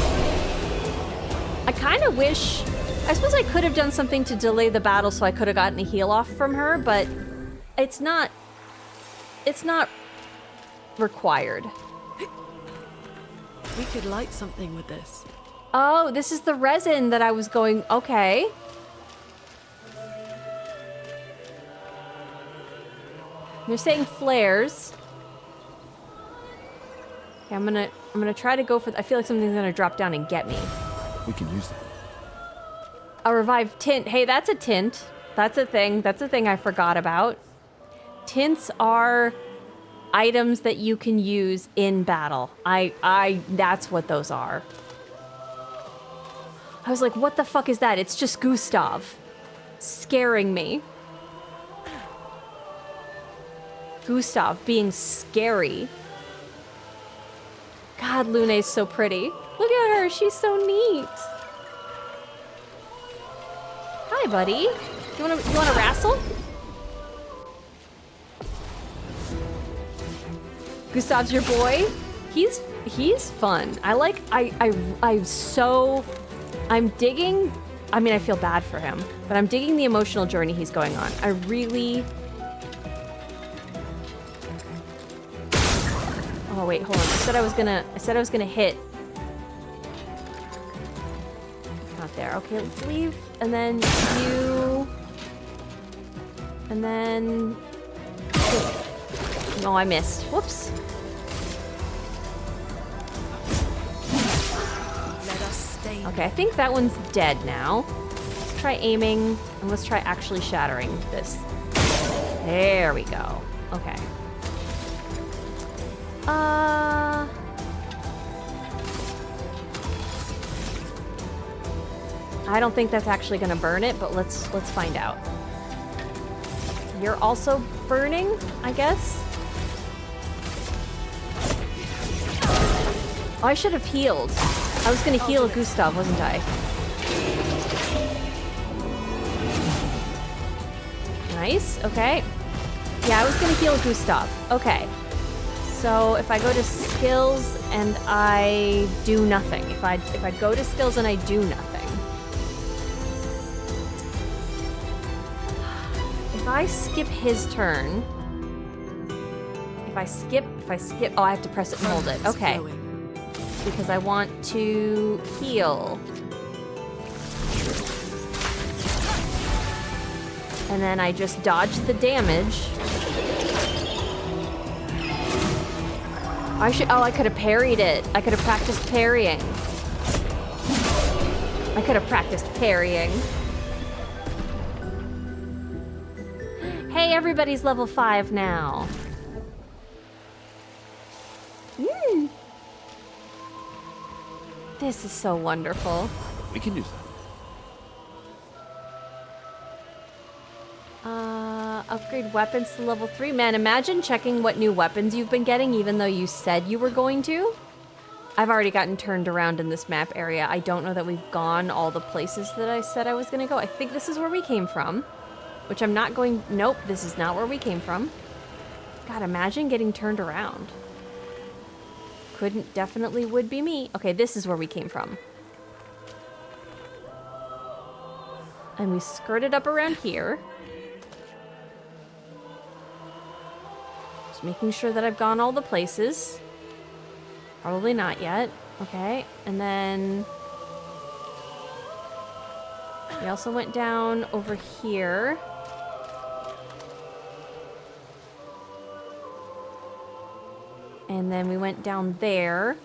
I kind of wish... I suppose I could have done something to delay the battle so I could have gotten a heal off from her, but it's not required. We could light something with this. Oh, this is the resin that I was going... Okay. They're saying flares. Okay, I'm gonna try to go for... I feel like something's gonna drop down and get me. We can use that. A revived tint. Hey, that's a tint. That's a thing. That's a thing I forgot about. Tints are items that you can use in battle. That's what those are. I was like, what the fuck is that? It's just Gustav scaring me. Gustav being scary. God, Lune's so pretty. Look at her, she's so neat. Hi, buddy. You wanna wrestle? Gustav's your boy. He's fun. I'm digging. I mean, I feel bad for him, but I'm digging the emotional journey he's going on. I really. Oh wait, hold on. I said I was gonna hit. Not there. Okay, let's leave, and then you, and then. No, I missed. Whoops. Okay, I think that one's dead now. Let's try aiming, and let's try actually shattering this. There we go. Okay. I don't think that's actually gonna burn it, but let's find out. You're also burning, I guess? Oh, I should have healed. I was gonna heal Gustav, wasn't I? Nice, okay. Yeah, I was gonna heal Gustav. Okay. So if I go to skills and I do nothing. If I go to skills and I do nothing. If I skip his turn. If I skip, oh, I have to press it and hold it. Okay. Because I want to heal. And then I just dodge the damage. I could have parried it. I could have practiced parrying. I could have practiced parrying. Hey, everybody's level 5 now. This is so wonderful. We can use that. Upgrade weapons to level 3. Man, imagine checking what new weapons you've been getting even though you said you were going to. I've already gotten turned around in this map area. I don't know that we've gone all the places that I said I was gonna go. I think this is where we came from, which I'm not going... Nope, this is not where we came from. God, imagine getting turned around. Definitely would be me. Okay, this is where we came from. And we skirted up around here. Just making sure that I've gone all the places. Probably not yet. Okay, and then... we also went down over here. And then we went down there.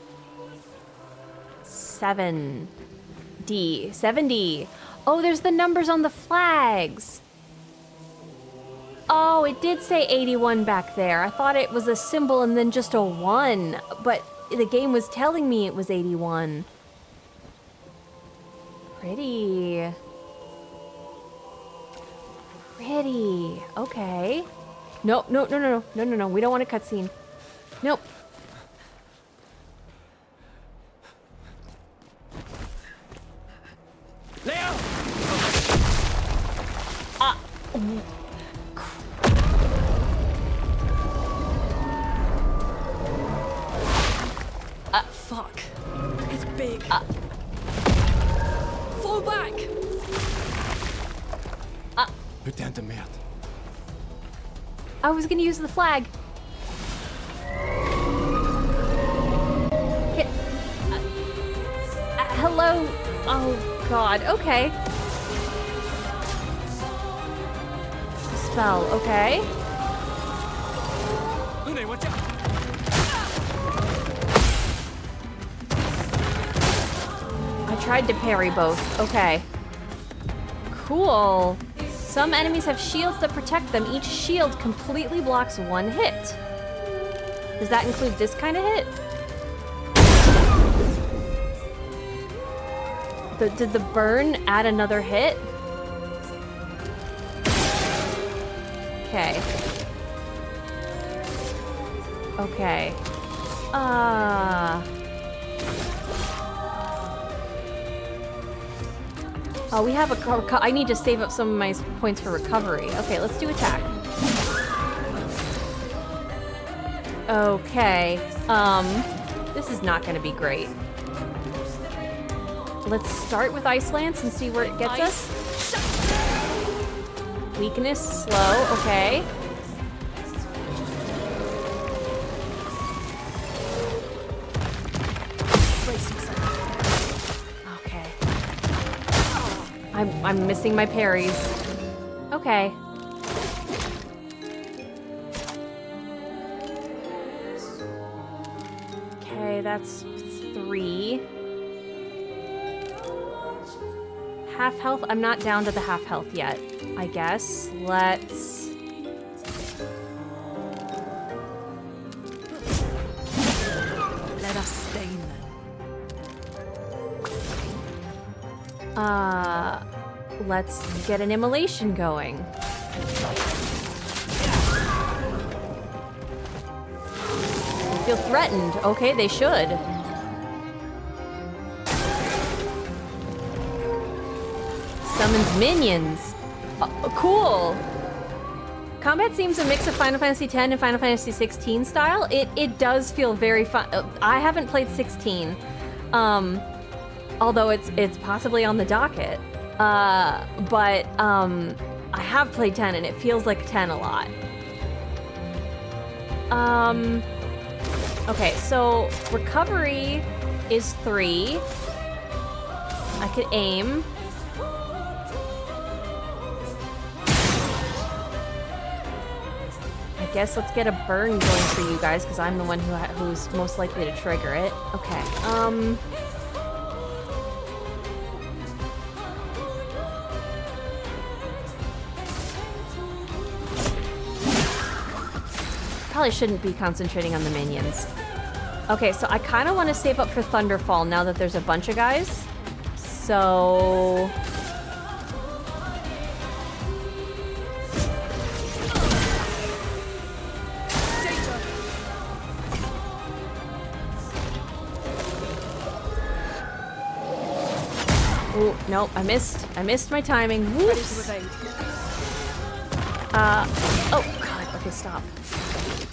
7D. 7D. Oh, there's the numbers on the flags. Oh, it did say 81 back there. I thought it was a symbol and then just a 1. But the game was telling me it was 81. Pretty. Pretty. Okay. No. We don't want a cutscene. Nope. Leo! Fuck. It's big. Fall back! Putain de merde. I was gonna use the flag. Hello? Oh, God. Okay. Spell. Okay. Watch out. I tried to parry both. Okay. Cool. Some enemies have shields that protect them. Each shield completely blocks one hit. Does that include this kind of hit? Did the burn add another hit? Okay. Okay. Oh, we have a... I need to save up some of my points for recovery. Okay, let's do attack. Okay. This is not gonna be great. Let's start with Ice Lance and see where it gets us. Weakness, slow, okay. Okay. I'm missing my parries. Okay. Okay, that's 3. Half health? I'm not down to the half health yet, I guess. Let's... Let us stain them. Let's get an immolation going. They feel threatened. Okay, they should. Summons minions. Cool. Combat seems a mix of Final Fantasy X and Final Fantasy 16 style. It does feel very fun. I haven't played 16, although it's possibly on the docket. But I have played 10 and it feels like 10 a lot. Okay, so recovery is 3. I could aim. I guess let's get a burn going for you guys, because I'm the one who's most likely to trigger it. Okay, probably shouldn't be concentrating on the minions. Okay, so I kind of want to save up for Thunderfall now that there's a bunch of guys. So... Ooh, nope, I missed my timing. Whoops. Oh god, okay, stop.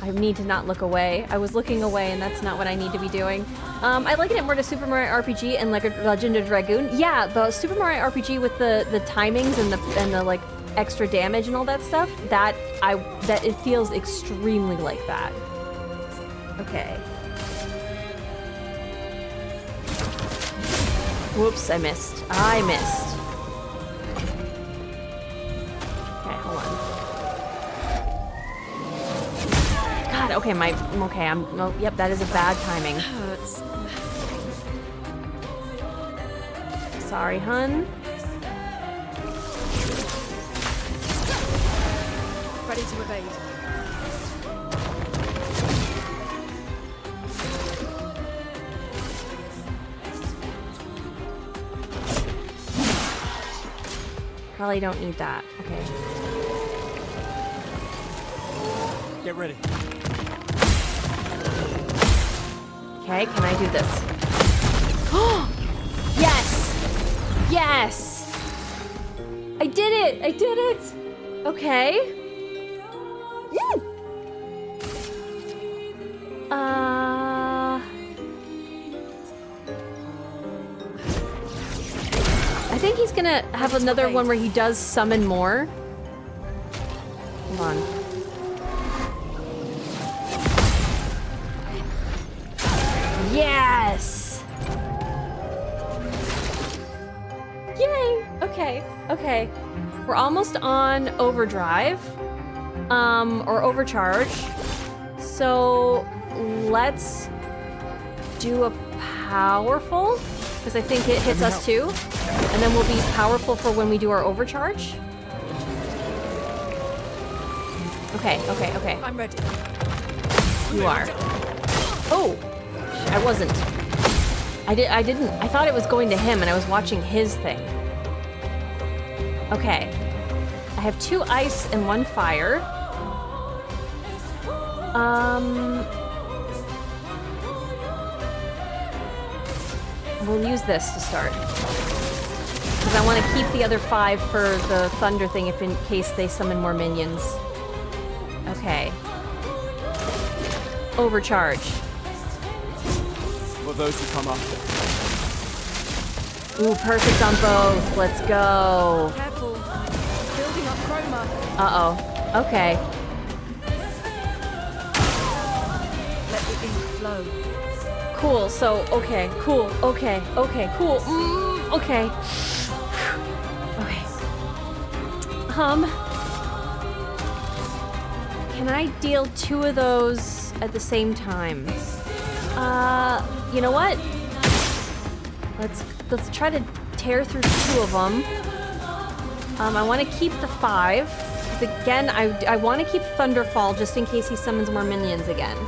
I need to not look away. I was looking away and that's not what I need to be doing. I liken it more to Super Mario RPG and like a Legend of Dragoon. Yeah, the Super Mario RPG with the timings and the like extra damage and all that stuff, that it feels extremely like that. Okay. Whoops, I missed. I missed. Okay, hold on. God, okay, yep, that is a bad timing. Hurts. Sorry, hun. Ready to evade. Probably don't need that. Okay. Get ready. Okay, can I do this? Yes! Yes! I did it! I did it! Okay. I think he's gonna have another one where he does summon more. Hold on. Yes! Yay! Okay, okay. We're almost on overdrive. Or overcharge. So let's do a powerful, because I think it hits us too. And then we'll be powerful for when we do our overcharge. Okay, okay, okay. I'm ready. You are. Oh! I wasn't. I didn't. I thought it was going to him and I was watching his thing. Okay. I have 2 ice and 1 fire. We'll use this to start. Because I want to keep the other 5 for the thunder thing if in case they summon more minions. Okay. Overcharge. For those who come after. Ooh, perfect on both. Let's go. Careful. Building up chroma. Uh-oh. Okay. Let the ink flow. Cool, so, okay, cool, okay, okay, cool, okay. Okay. Can I deal 2 of those at the same time? You know what? Let's try to tear through 2 of them. I want to keep the 5. Because again, I want to keep Thunderfall just in case he summons more minions again.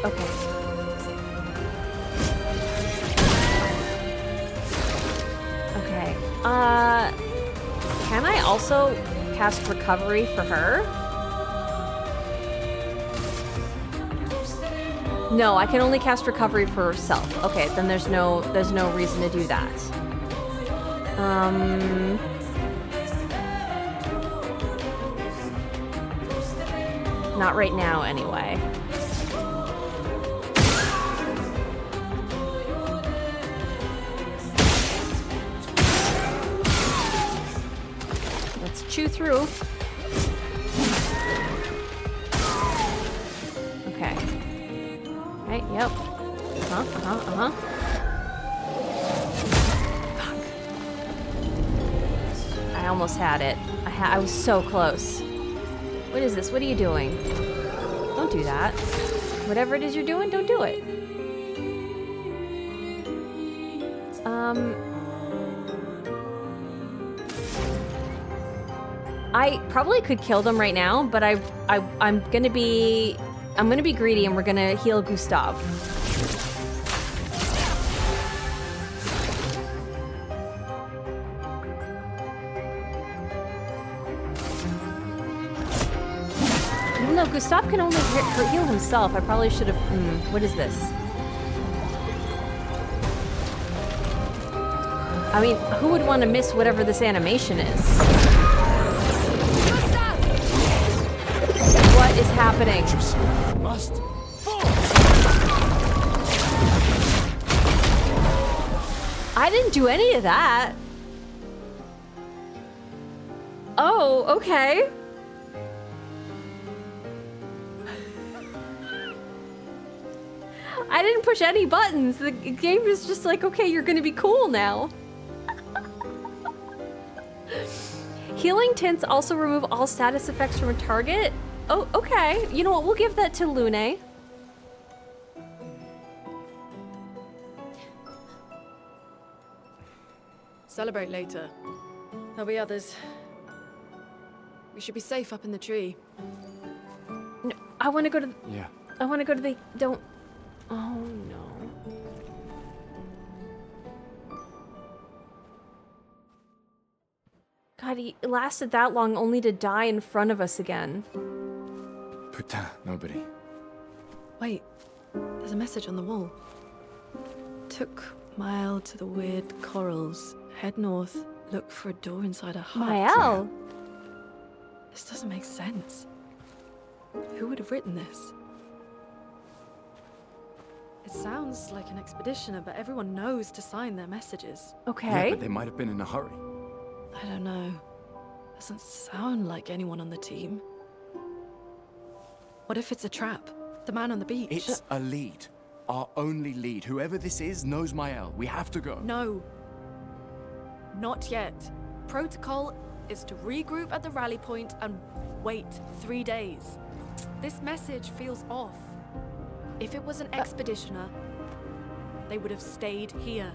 Okay. Can I also cast recovery for her? No, I can only cast recovery for herself. Okay, then there's no reason to do that. Not right now, anyway. Let's chew through. Okay. Right, yep. Fuck. I almost had it. I was so close. What is this? What are you doing? Don't do that. Whatever it is you're doing, don't do it. I probably could kill them right now, but I'm gonna be greedy and we're gonna heal Gustav. Even though Gustav can only heal himself, I probably should have. What is this? I mean, who would want to miss whatever this animation is? What is happening? I didn't do any of that. Oh, okay. I didn't push any buttons. The game is just like, okay, you're gonna be cool now. Healing tints also remove all status effects from a target. Oh, okay. You know what? We'll give that to Lune. Celebrate later. There'll be others. We should be safe up in the tree. No, I want to go to. Yeah. I want to go to the. Don't. Oh no. God, he lasted that long only to die in front of us again. Putain, nobody. Wait, there's a message on the wall. Took Maelle to the weird corals. Head north, look for a door inside a hut. Maelle? This doesn't make sense. Who would have written this? It sounds like an expeditioner, but everyone knows to sign their messages. Okay. Yeah, but they might have been in a hurry. I don't know. Doesn't sound like anyone on the team. What if it's a trap? The man on the beach? It's a lead. Our only lead. Whoever this is knows Maelle. We have to go. No. Not yet. Protocol is to regroup at the rally point and wait 3 days. This message feels off. If it was an expeditioner, they would have stayed here.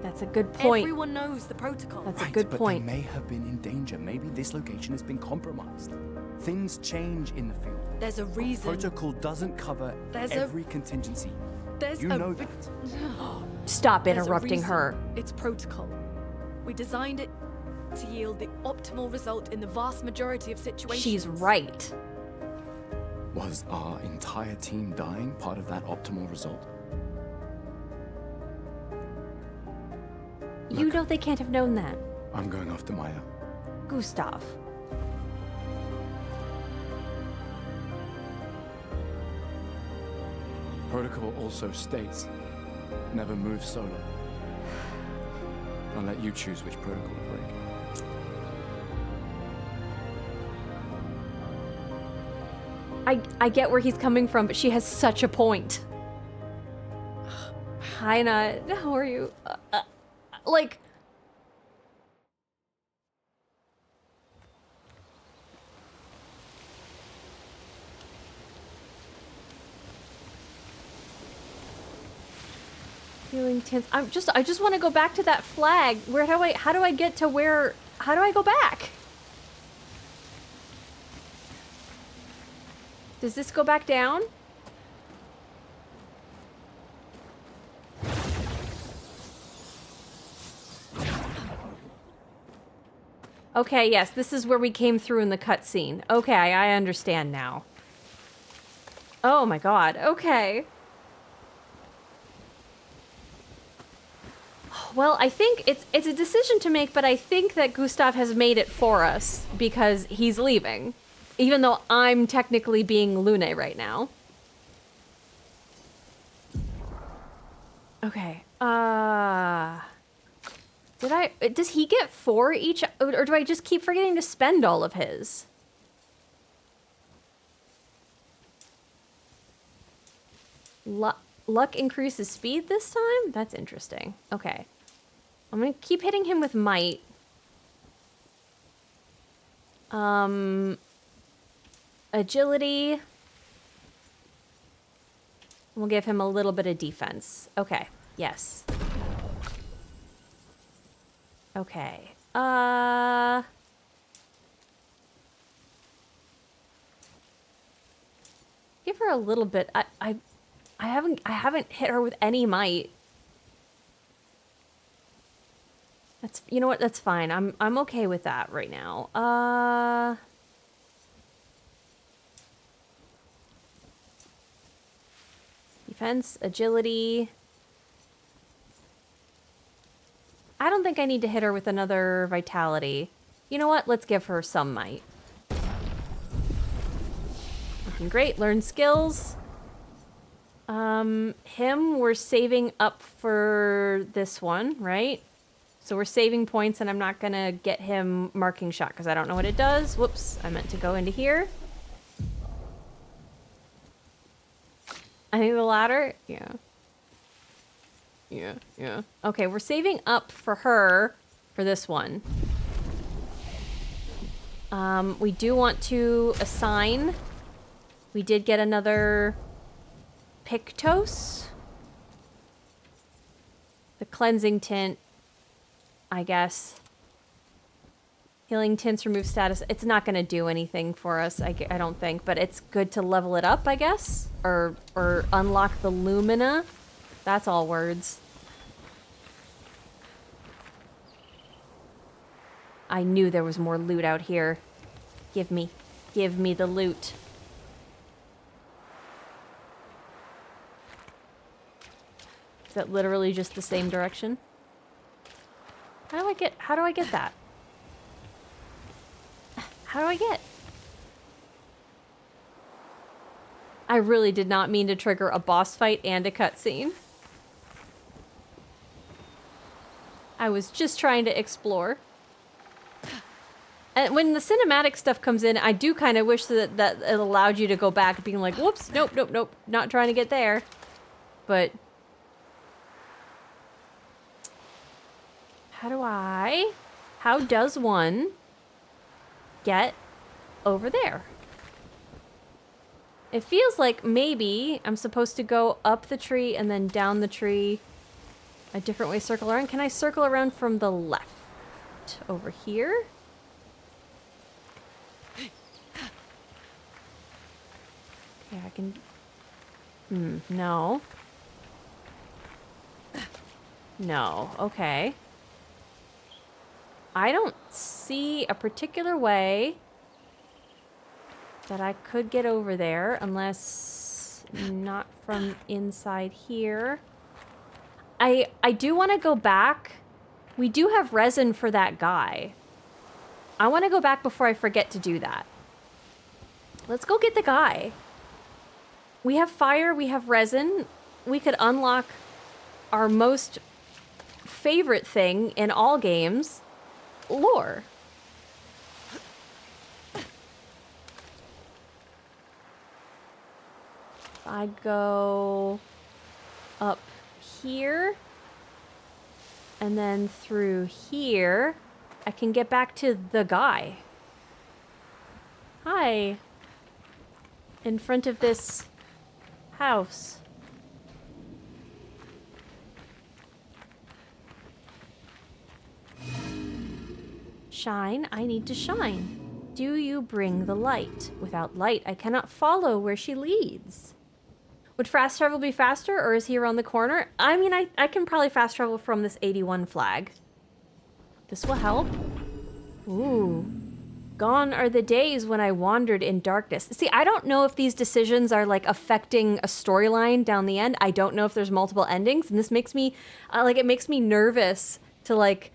That's a good point. Everyone knows the protocol. That's a good point. But they may have been in danger. Maybe this location has been compromised. Things change in the field. There's a reason. Protocol doesn't cover every contingency. There's you know that. Stop There's a interrupting reason. her. It's protocol. We designed it to yield the optimal result in the vast majority of situations. She's right. Was our entire team dying part of that optimal result? You know they can't have known that. I'm going after Maelle. Gustav. Protocol also states, never move solo. I'll let you choose which protocol to break. I get where he's coming from, but she has such a point. Hi, Nut. How are you? Like... Feeling tense. I just want to go back to that flag. How do I get to where, how do I go back? Does this go back down? Okay, yes, this is where we came through in the cutscene. Okay, I understand now. Oh my god, okay. Well, I think it's a decision to make, but I think that Gustav has made it for us because he's leaving. Even though I'm technically being Lune right now. Okay. Does he get 4 each, or do I just keep forgetting to spend all of his? Luck increases speed this time? That's interesting. Okay. I'm gonna keep hitting him with might. Agility. We'll give him a little bit of defense. Okay. Yes. Okay. Give her a little bit. I haven't hit her with any might. That's, you know what? That's fine. I'm okay with that right now. Defense, agility. I don't think I need to hit her with another vitality. You know what? Let's give her some might. Looking great. Learn skills. Him, we're saving up for this one, right? So we're saving points, and I'm not gonna get him marking shot because I don't know what it does. Whoops, I meant to go into here. I think the ladder, yeah. Yeah. Okay, we're saving up for her for this one. We do want to assign. We did get another Pictos. The cleansing tint, I guess. Healing tints remove status. It's not going to do anything for us, I don't think, but it's good to level it up, I guess, or unlock the Lumina. That's all words. I knew there was more loot out here. Give me the loot. Is that literally just the same direction? How do I get that? How do I get? I really did not mean to trigger a boss fight and a cutscene. I was just trying to explore. And when the cinematic stuff comes in, I do kind of wish that it allowed you to go back being like, whoops, nope, not trying to get there. But how does one get over there? It feels like maybe I'm supposed to go up the tree and then down the tree a different way, circle around. Can I circle around from the left over here? Okay, I can... no. No, okay. I don't see a particular way that I could get over there, unless not from inside here. I do want to go back. We do have resin for that guy. I want to go back before I forget to do that. Let's go get the guy. We have fire, we have resin. We could unlock our most favorite thing in all games, lore. I go up here and then through here, I can get back to the guy. Hi. In front of this house. Shine, I need to shine. Do you bring the light? Without light, I cannot follow where she leads. Would fast travel be faster, or is he around the corner? I mean, I can probably fast travel from this 81 flag. This will help. Ooh. Gone are the days when I wandered in darkness. See, I don't know if these decisions are like affecting a storyline down the end. I don't know if there's multiple endings, and this makes me it makes me nervous to like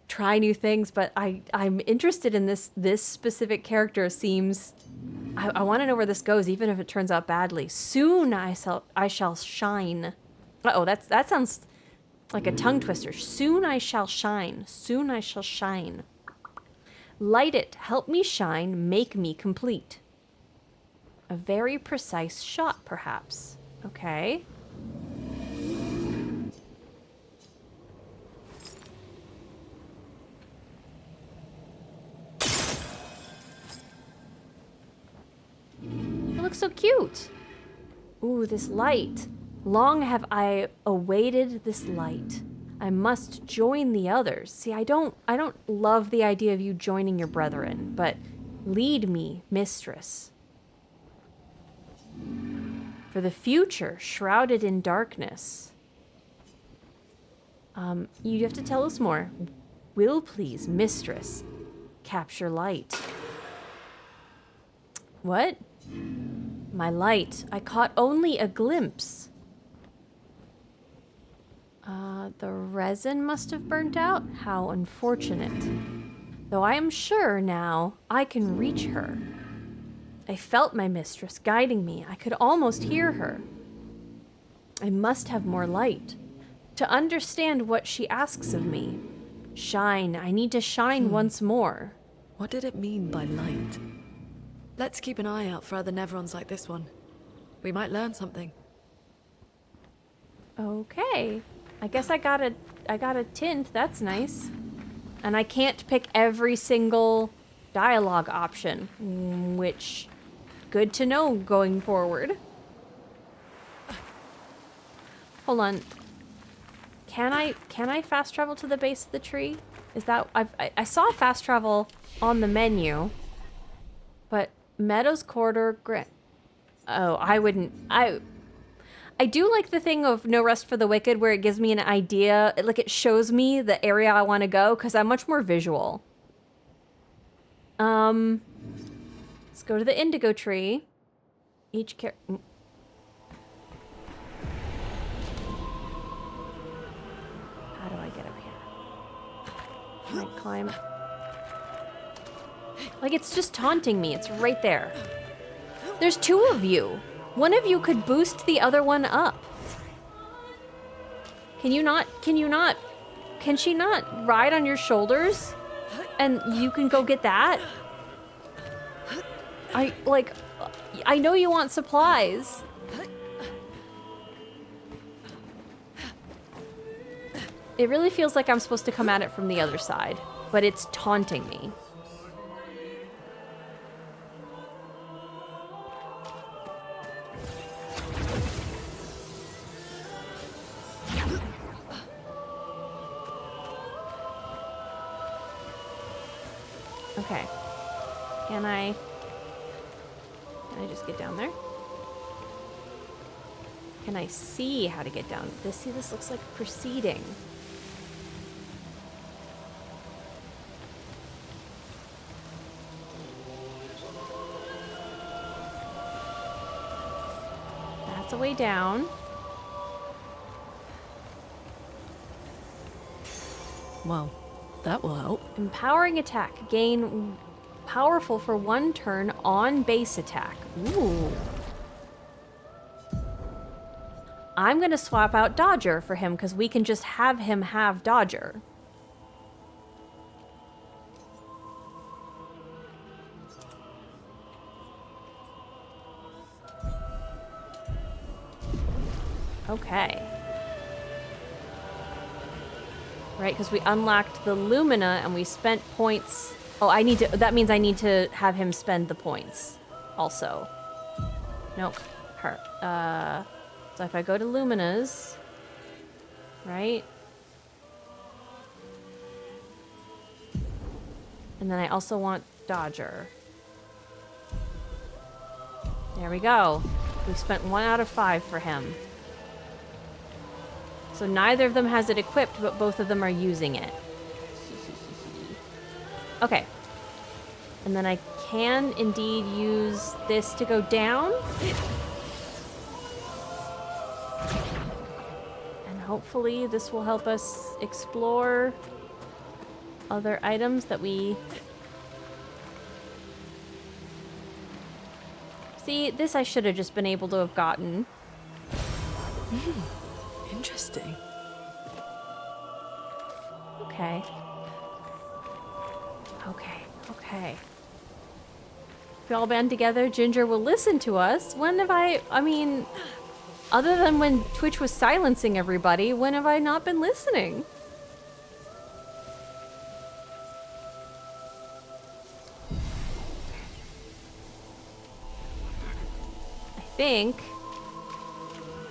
try new things, but I'm interested in this specific character. Seems I want to know where this goes, even if it turns out badly. Soon I shall shine. Uh-oh, that sounds like a tongue twister. Soon I shall shine. Soon I shall shine. Light it, help me shine, make me complete. A very precise shot, perhaps. Okay. It looks so cute. Ooh, this light. Long have I awaited this light. I must join the others. See, I don't love the idea of you joining your brethren, but lead me, mistress. For the future, shrouded in darkness. You have to tell us more. Will please, mistress, capture light. What? My light. I caught only a glimpse. The resin must have burnt out? How unfortunate. Though I am sure now I can reach her. I felt my mistress guiding me. I could almost hear her. I must have more light to understand what she asks of me. Shine. I need to shine once more. What did it mean by light? Let's keep an eye out for other Nevrons like this one. We might learn something. Okay. I guess I got a tint. That's nice. And I can't pick every single dialogue option, which good to know going forward. Hold on. Can I fast travel to the base of the tree? Is that I saw fast travel on the menu, but Meadows Corridor I do like the thing of No Rest for the Wicked, where it gives me an idea, like it shows me the area I want to go, because I'm much more visual. Let's go to the Indigo Tree. How do I get up here? Can I climb? Like, it's just taunting me. It's right there. There's two of you. One of you could boost the other one up. Can she not ride on your shoulders? And you can go get that? I know you want supplies. It really feels like I'm supposed to come at it from the other side, but it's taunting me. Okay. Can I just get down there? Can I see how to get down? This looks like proceeding. That's a way down. Well, that will help. Empowering attack. Gain powerful for 1 turn on base attack. Ooh. I'm gonna swap out Dodger for him because we can just have him have Dodger. Okay. Right, because we unlocked the Lumina and we spent points. Oh, that means I need to have him spend the points also. Nope. Her. So if I go to Lumina's, right? And then I also want Dodger. There we go. We've spent 1 out of 5 for him. So neither of them has it equipped, but both of them are using it. Okay, And then I can indeed use this to go down. And hopefully this will help us explore other items that we... See, this I should have just been able to have gotten. Interesting. Okay. Okay. If we all band together, Ginger will listen to us. When have I mean, other than when Twitch was silencing everybody, when have I not been listening? I think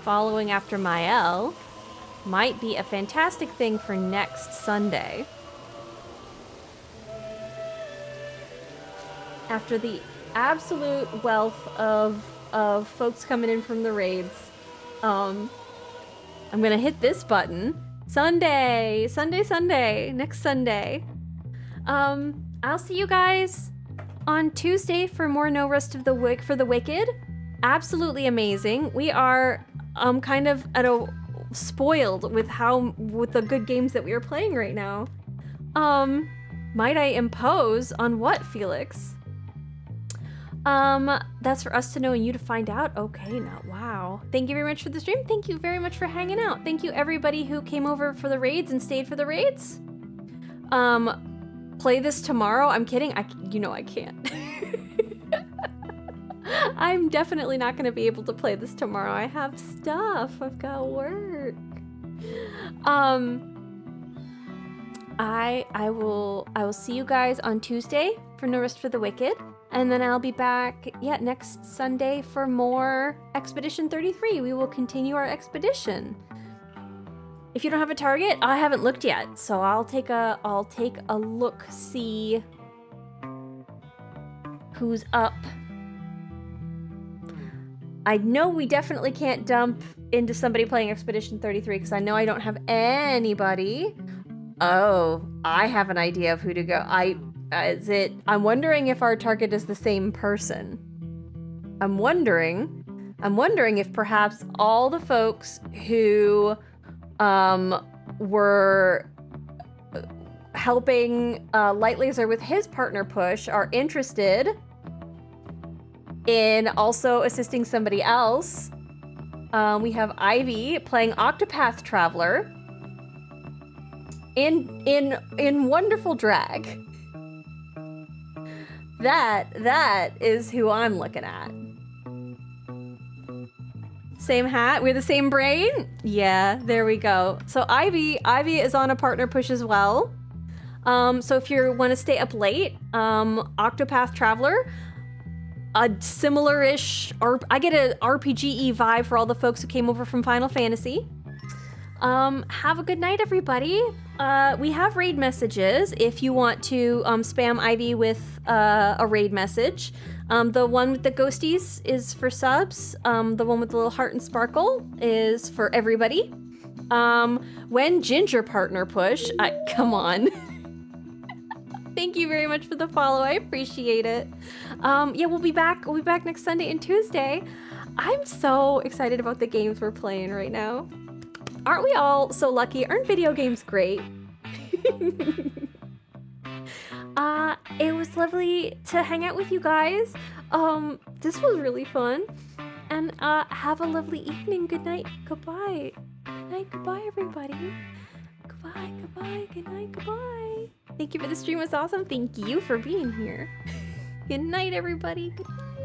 following after Maelle might be a fantastic thing for next Sunday. After the absolute wealth of folks coming in from the raids, I'm gonna hit this button. Sunday, next Sunday. I'll see you guys on Tuesday for more No Rest of the Wicked. Absolutely amazing. We are kind of spoiled with the good games that we are playing right now. Might I impose on what, Felix? That's for us to know and you to find out. Okay, now, wow. Thank you very much for the stream. Thank you very much for hanging out. Thank you everybody who came over for the raids and stayed for the raids. Play this tomorrow. I'm kidding. You know I can't. I'm definitely not gonna be able to play this tomorrow. I have stuff. I've got work. I will see you guys on Tuesday for No Rest for the Wicked. And then I'll be back, next Sunday for more Expedition 33. We will continue our expedition. If you don't have a target, I haven't looked yet, so I'll take a look, see who's up. I know we definitely can't dump into somebody playing Expedition 33 because I know I don't have anybody. Oh, I have an idea of who to go. I'm wondering if our target is the same person. I'm wondering if perhaps all the folks who were helping Light Laser with his partner push are interested in also assisting somebody else. We have Ivy playing Octopath Traveler in wonderful drag. That is who I'm looking at. Same hat, we're the same brain? Yeah, there we go. So Ivy is on a partner push as well. So if you want to stay up late, Octopath Traveler, a similar-ish, I get an RPG-y vibe for all the folks who came over from Final Fantasy. Have a good night, everybody. We have raid messages if you want to spam Ivy with a raid message. The one with the ghosties is for subs. The one with the little heart and sparkle is for everybody. When Ginger partner push, come on. Thank you very much for the follow. I appreciate it. We'll be back. We'll be back next Sunday and Tuesday. I'm so excited about the games we're playing right now. Aren't we all so lucky? Aren't video games great? It was lovely to hang out with you guys. This was really fun. And have a lovely evening. Good night. Goodbye. Good night. Goodbye, everybody. Goodbye. Goodbye. Good night. Goodbye. Thank you for the stream. It was awesome. Thank you for being here. Good night, everybody. Good night.